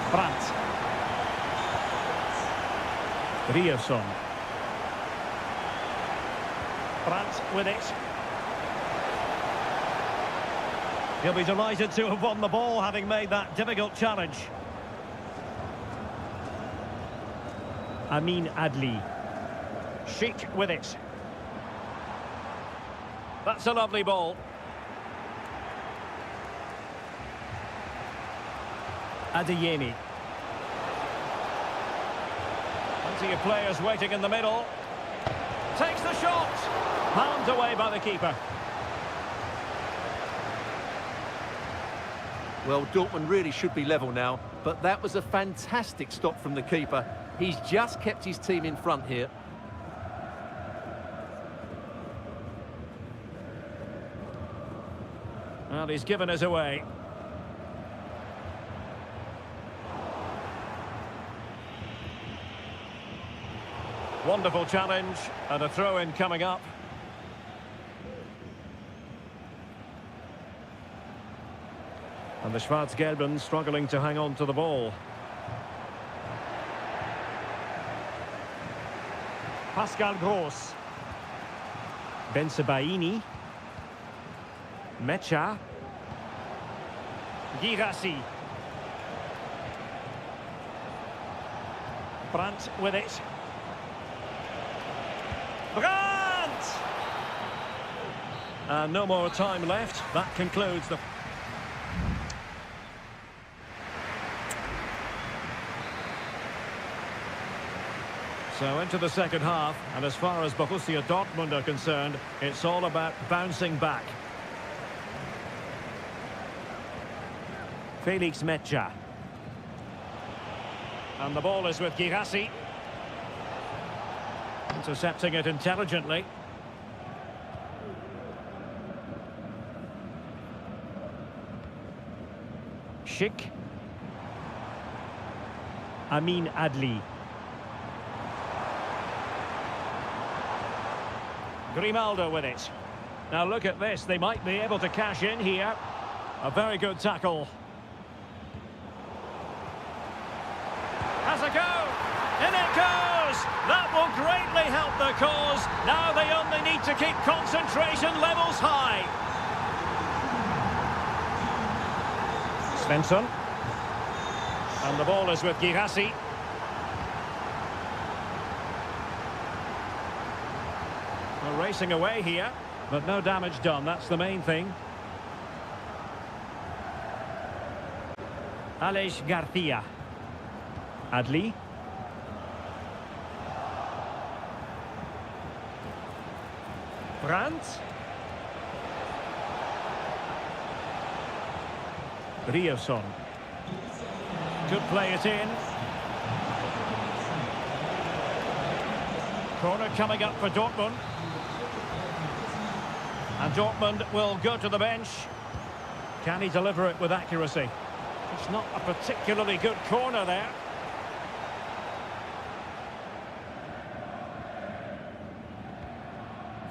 Brandt. Ryerson. Brandt with it. He'll be delighted to have won the ball, having made that difficult challenge. Amin Adli. Schick with it. That's a lovely ball. Adeyemi. Plenty of players waiting in the middle. Takes the shot. Palmed away by the keeper. Well, Dortmund really should be level now, but that was a fantastic stop from the keeper. He's just kept his team in front here. Well, he's given us away. Wonderful challenge, and a throw-in coming up. And the Schwarz-Gelben struggling to hang on to the ball. Pascal Gross. Bensebaini. Mecha. Girassi. Brandt with it. Brandt! And no more time left. That concludes the... So into the second half, and as far as Borussia Dortmund are concerned, it's all about bouncing back. Felix Mecha. And the ball is with Girassi. Intercepting it intelligently. Schick. Amin Adli. Grimaldo with it. Now look at this, they might be able to cash in here. A very good tackle. Has a go! In it goes! That will greatly help the cause. Now they only need to keep concentration levels high. Svensson. And the ball is with Girassi. We're racing away here, but no damage done. That's the main thing. Aleix Garcia. Adli. Brandt. Riosson. Could play it in. Corner coming up for Dortmund. And Dortmund will go to the bench. Can he deliver it with accuracy? It's not a particularly good corner there.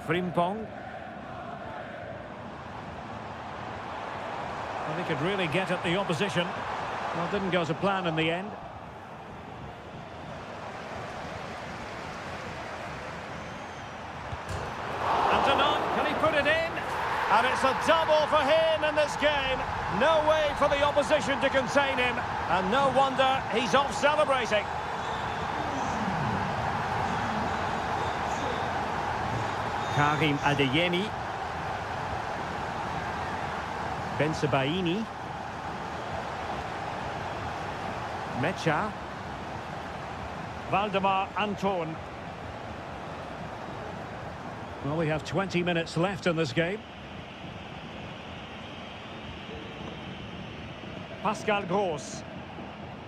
Frimpong. Well, he could really get at the opposition. Well, didn't go to plan in the end. And Denon, can he put it in? And it's a double for him in this game. No way for the opposition to contain him. And no wonder he's off celebrating. Karim Adeyemi. Bensebaini. Mecha. Valdemar Anton. Well, we have 20 minutes left in this game. Pascal Gross.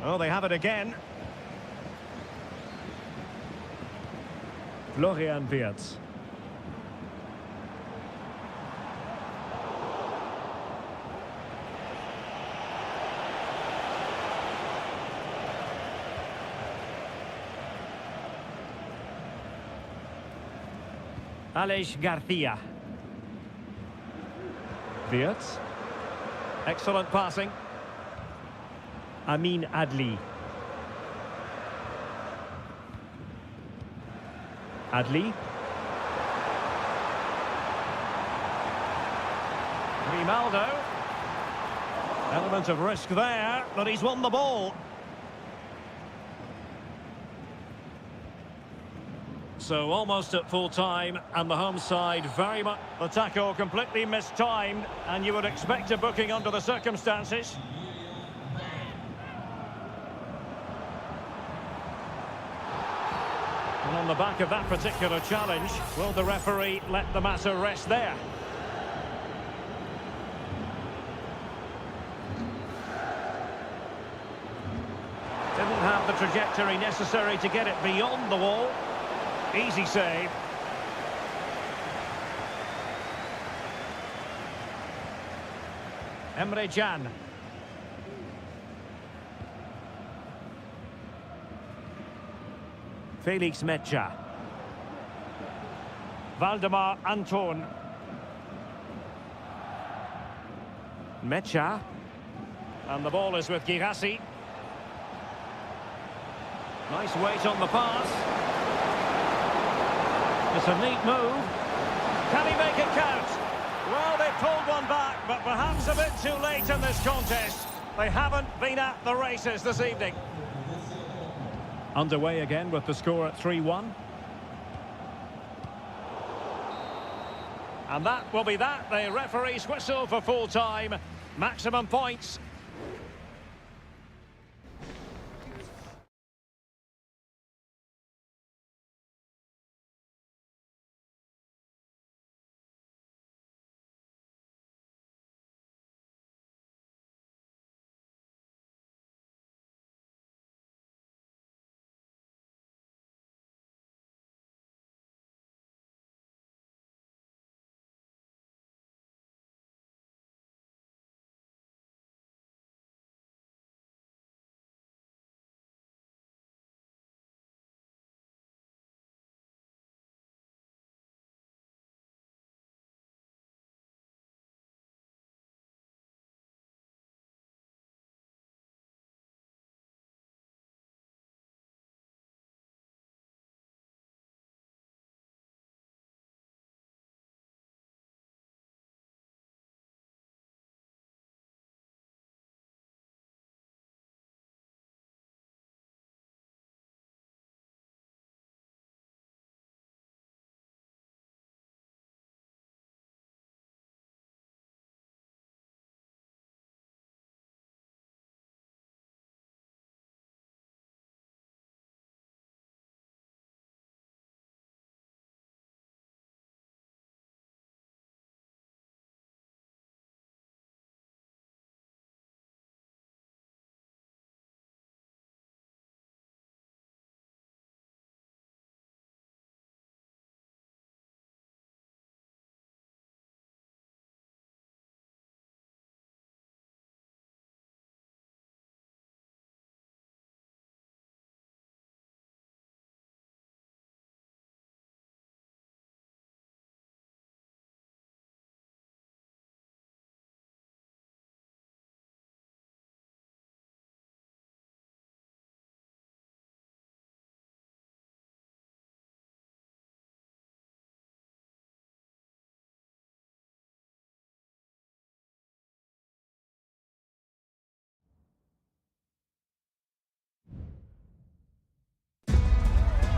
Oh, they have it again. Florian Wirtz. Aleix Garcia. Wirtz. Excellent passing. Amin Adli. Adli. Grimaldo. Element of risk there, but he's won the ball. So almost at full time, and the home side very much... The tackle completely mistimed, and you would expect a booking under the circumstances. And on the back of that particular challenge, will the referee let the matter rest there? Didn't have the trajectory necessary to get it beyond the wall. Easy save. Emre Can. Felix Mecha. Valdemar Anton. Mecha. And the ball is with Girassi. Nice weight on the pass. It's a neat move. Can he make it count? Well, they pulled one back, but perhaps a bit too late in this contest. They haven't been at the races this evening. Underway again with the score at 3-1. And that will be that. The referee's whistle for full time. Maximum points.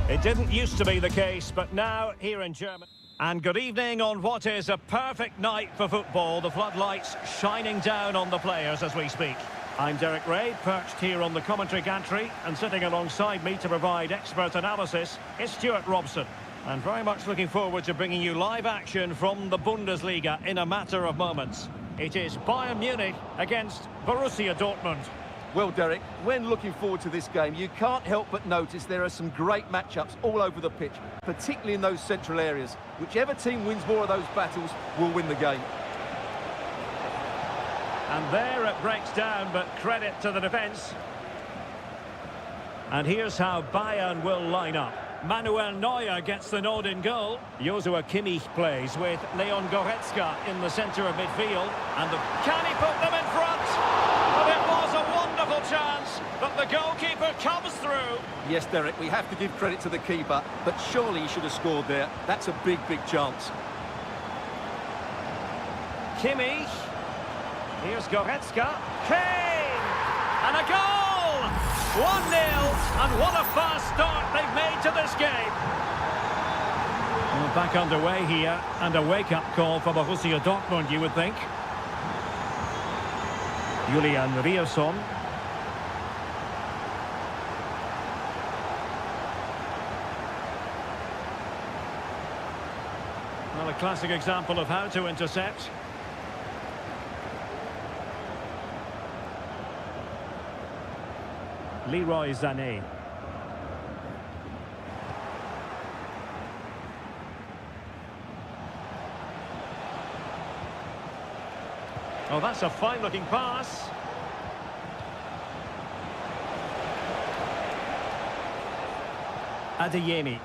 It didn't used to be the case, but now here in Germany. And good evening on what is a perfect night for football. The floodlights shining down on the players as we speak. I'm Derek Ray, perched here on the commentary gantry, and sitting alongside me to provide expert analysis is Stuart Robson. And very much looking forward to bringing you live action from the Bundesliga in a matter of moments. It is Bayern Munich against Borussia Dortmund. Well, Derek, when looking forward to this game, you can't help but notice there are some great matchups all over the pitch, particularly in those central areas. Whichever team wins more of those battles will win the game. And there it breaks down, but credit to the defence. And here's how Bayern will line up. Manuel Neuer gets the nod in goal. Joshua Kimmich plays with Leon Goretzka in the centre of midfield. And can he put them in front? But it was a wonderful chance, but the goalkeeper comes through. Yes, Derek, we have to give credit to the keeper, but surely he should have scored there. That's a big, big chance. Kimmich. Here's Goretzka. Kane! And a goal! 1-0, and what a fast start they've made to this game. Well, back underway here, and a wake-up call for Borussia Dortmund, you would think. Julian Riasson. Well, a classic example of how to intercept. Leroy Sané. Oh, that's a fine-looking pass. Adeyemi.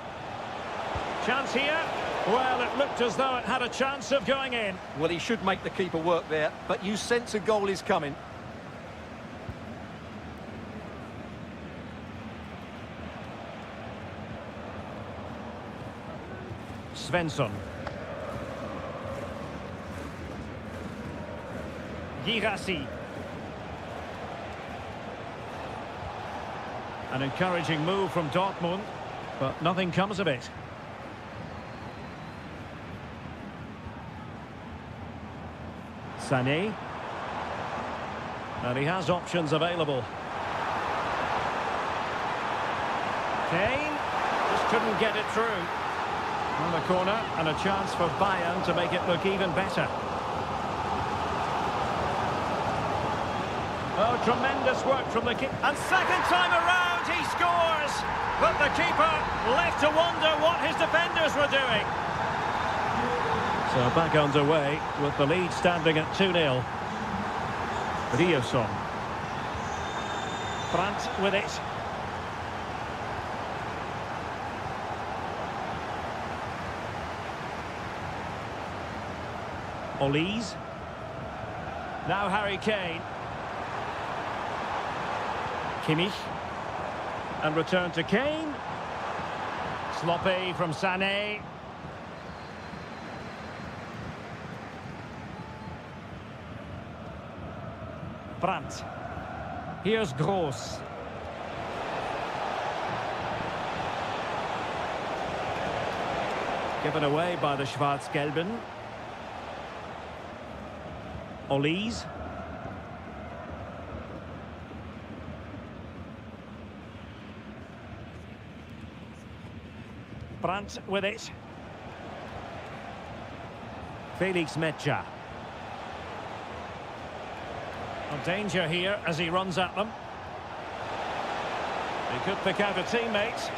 Chance here. Well, it looked as though it had a chance of going in. Well, he should make the keeper work there, but you sense a goal is coming. Svensson. Girassi. An encouraging move from Dortmund, but nothing comes of it. Sané. And he has options available. Kane just couldn't get it through. On the corner, and a chance for Bayern to make it look even better. Oh, tremendous work from the keeper. And second time around, he scores! But the keeper left to wonder what his defenders were doing. So back underway, with the lead standing at 2-0. Riasson. Brandt with it. Olise. Now Harry Kane. Kimmich. And return to Kane. Sloppy from Sané. Brandt. Here's Gross. Given away by the Schwarz-Gelben. Olise. Brandt with it. Felix Metscher. A danger here as he runs at them. He could pick out a teammate.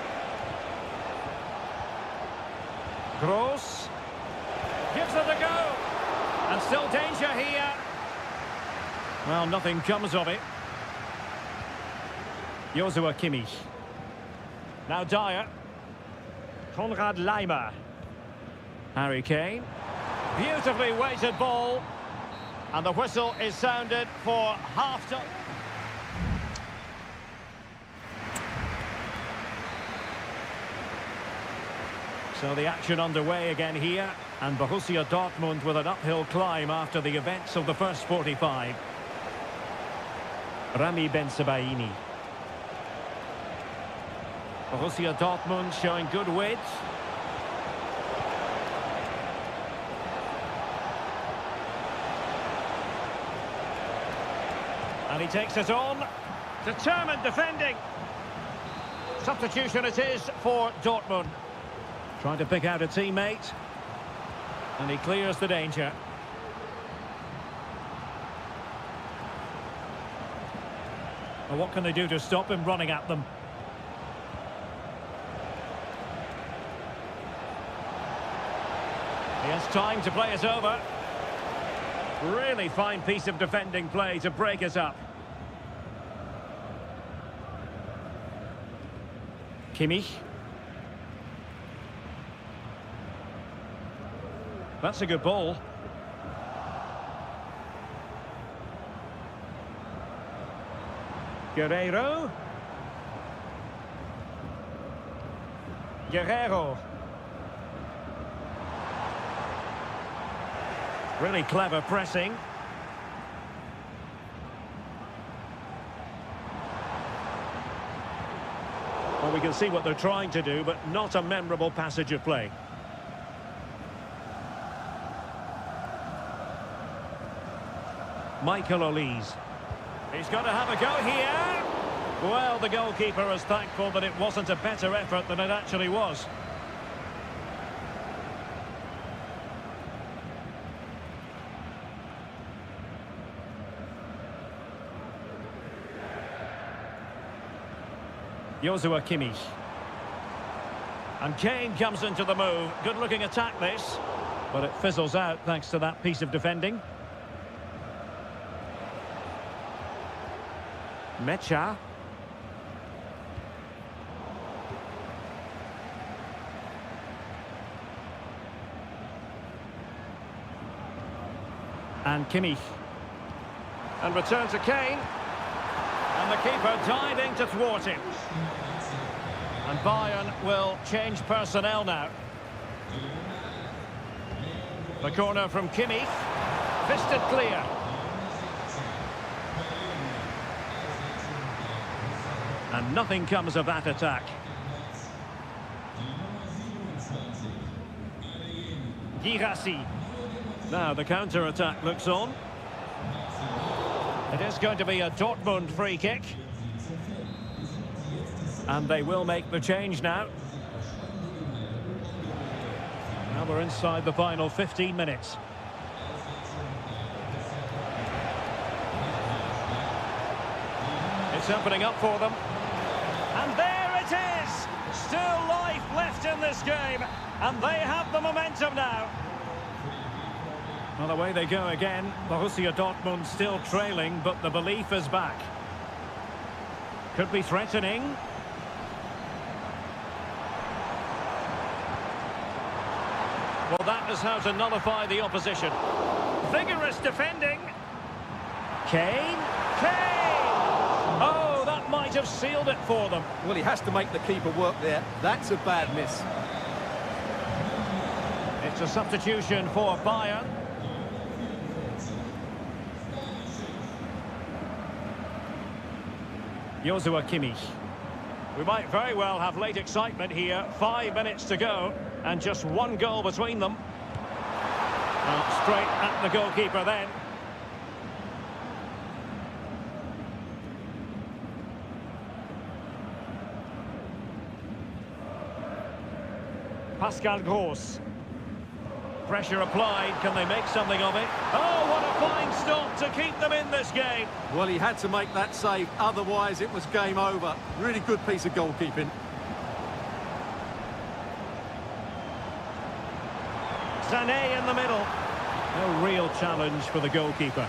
Gross. Gives it a go. And still danger here. Well, nothing comes of it. Joshua Kimmich. Now Dyer. Konrad Laimer. Harry Kane. Beautifully weighted ball. And the whistle is sounded for half-time. So the action underway again here. And Borussia Dortmund with an uphill climb after the events of the first 45. Rami Ben Sebaini. Borussia Dortmund showing good width. And he takes it on. Determined defending. Substitution it is for Dortmund. Trying to pick out a teammate. And he clears the danger. Well, what can they do to stop him running at them? He has time to play it over. Really fine piece of defending play to break us up. Kimmich. That's a good ball. Guerrero. Really clever pressing. Well, we can see what they're trying to do, but not a memorable passage of play. Michael Olise. He's got to have a go here. Well, the goalkeeper is thankful that it wasn't a better effort than it actually was. Joshua Kimmich. And Kane comes into the move. Good-looking attack, this. But it fizzles out thanks to that piece of defending. Mecha. And Kimmich. And return to Kane. And the keeper diving to thwart him. And Bayern will change personnel now. The corner from Kimmich. Fisted clear. And nothing comes of that attack. Girassi. Now the counter-attack looks on. It is going to be a Dortmund free kick. And they will make the change now. Now we're inside the final 15 minutes. It's opening up for them. And there it is! Still life left in this game. And they have the momentum now. Well, away they go again. Borussia Dortmund still trailing, but the belief is back. Could be threatening. Well, that is how to nullify the opposition. Vigorous defending. Kane. Kane! Oh, that might have sealed it for them. Well, he has to make the keeper work there. That's a bad miss. It's a substitution for Bayern. Joshua Kimmich. We might very well have late excitement here. 5 minutes to go, and just one goal between them. Well, straight at the goalkeeper then. Pascal Gross. Pressure applied. Can they make something of it? Oh, what a fine stop to keep them in this game. Well, he had to make that save, otherwise it was game over. Really good piece of goalkeeping. Sané in the middle. No real challenge for the goalkeeper.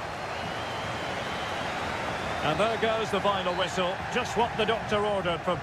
And there goes the final whistle. Just what the doctor ordered from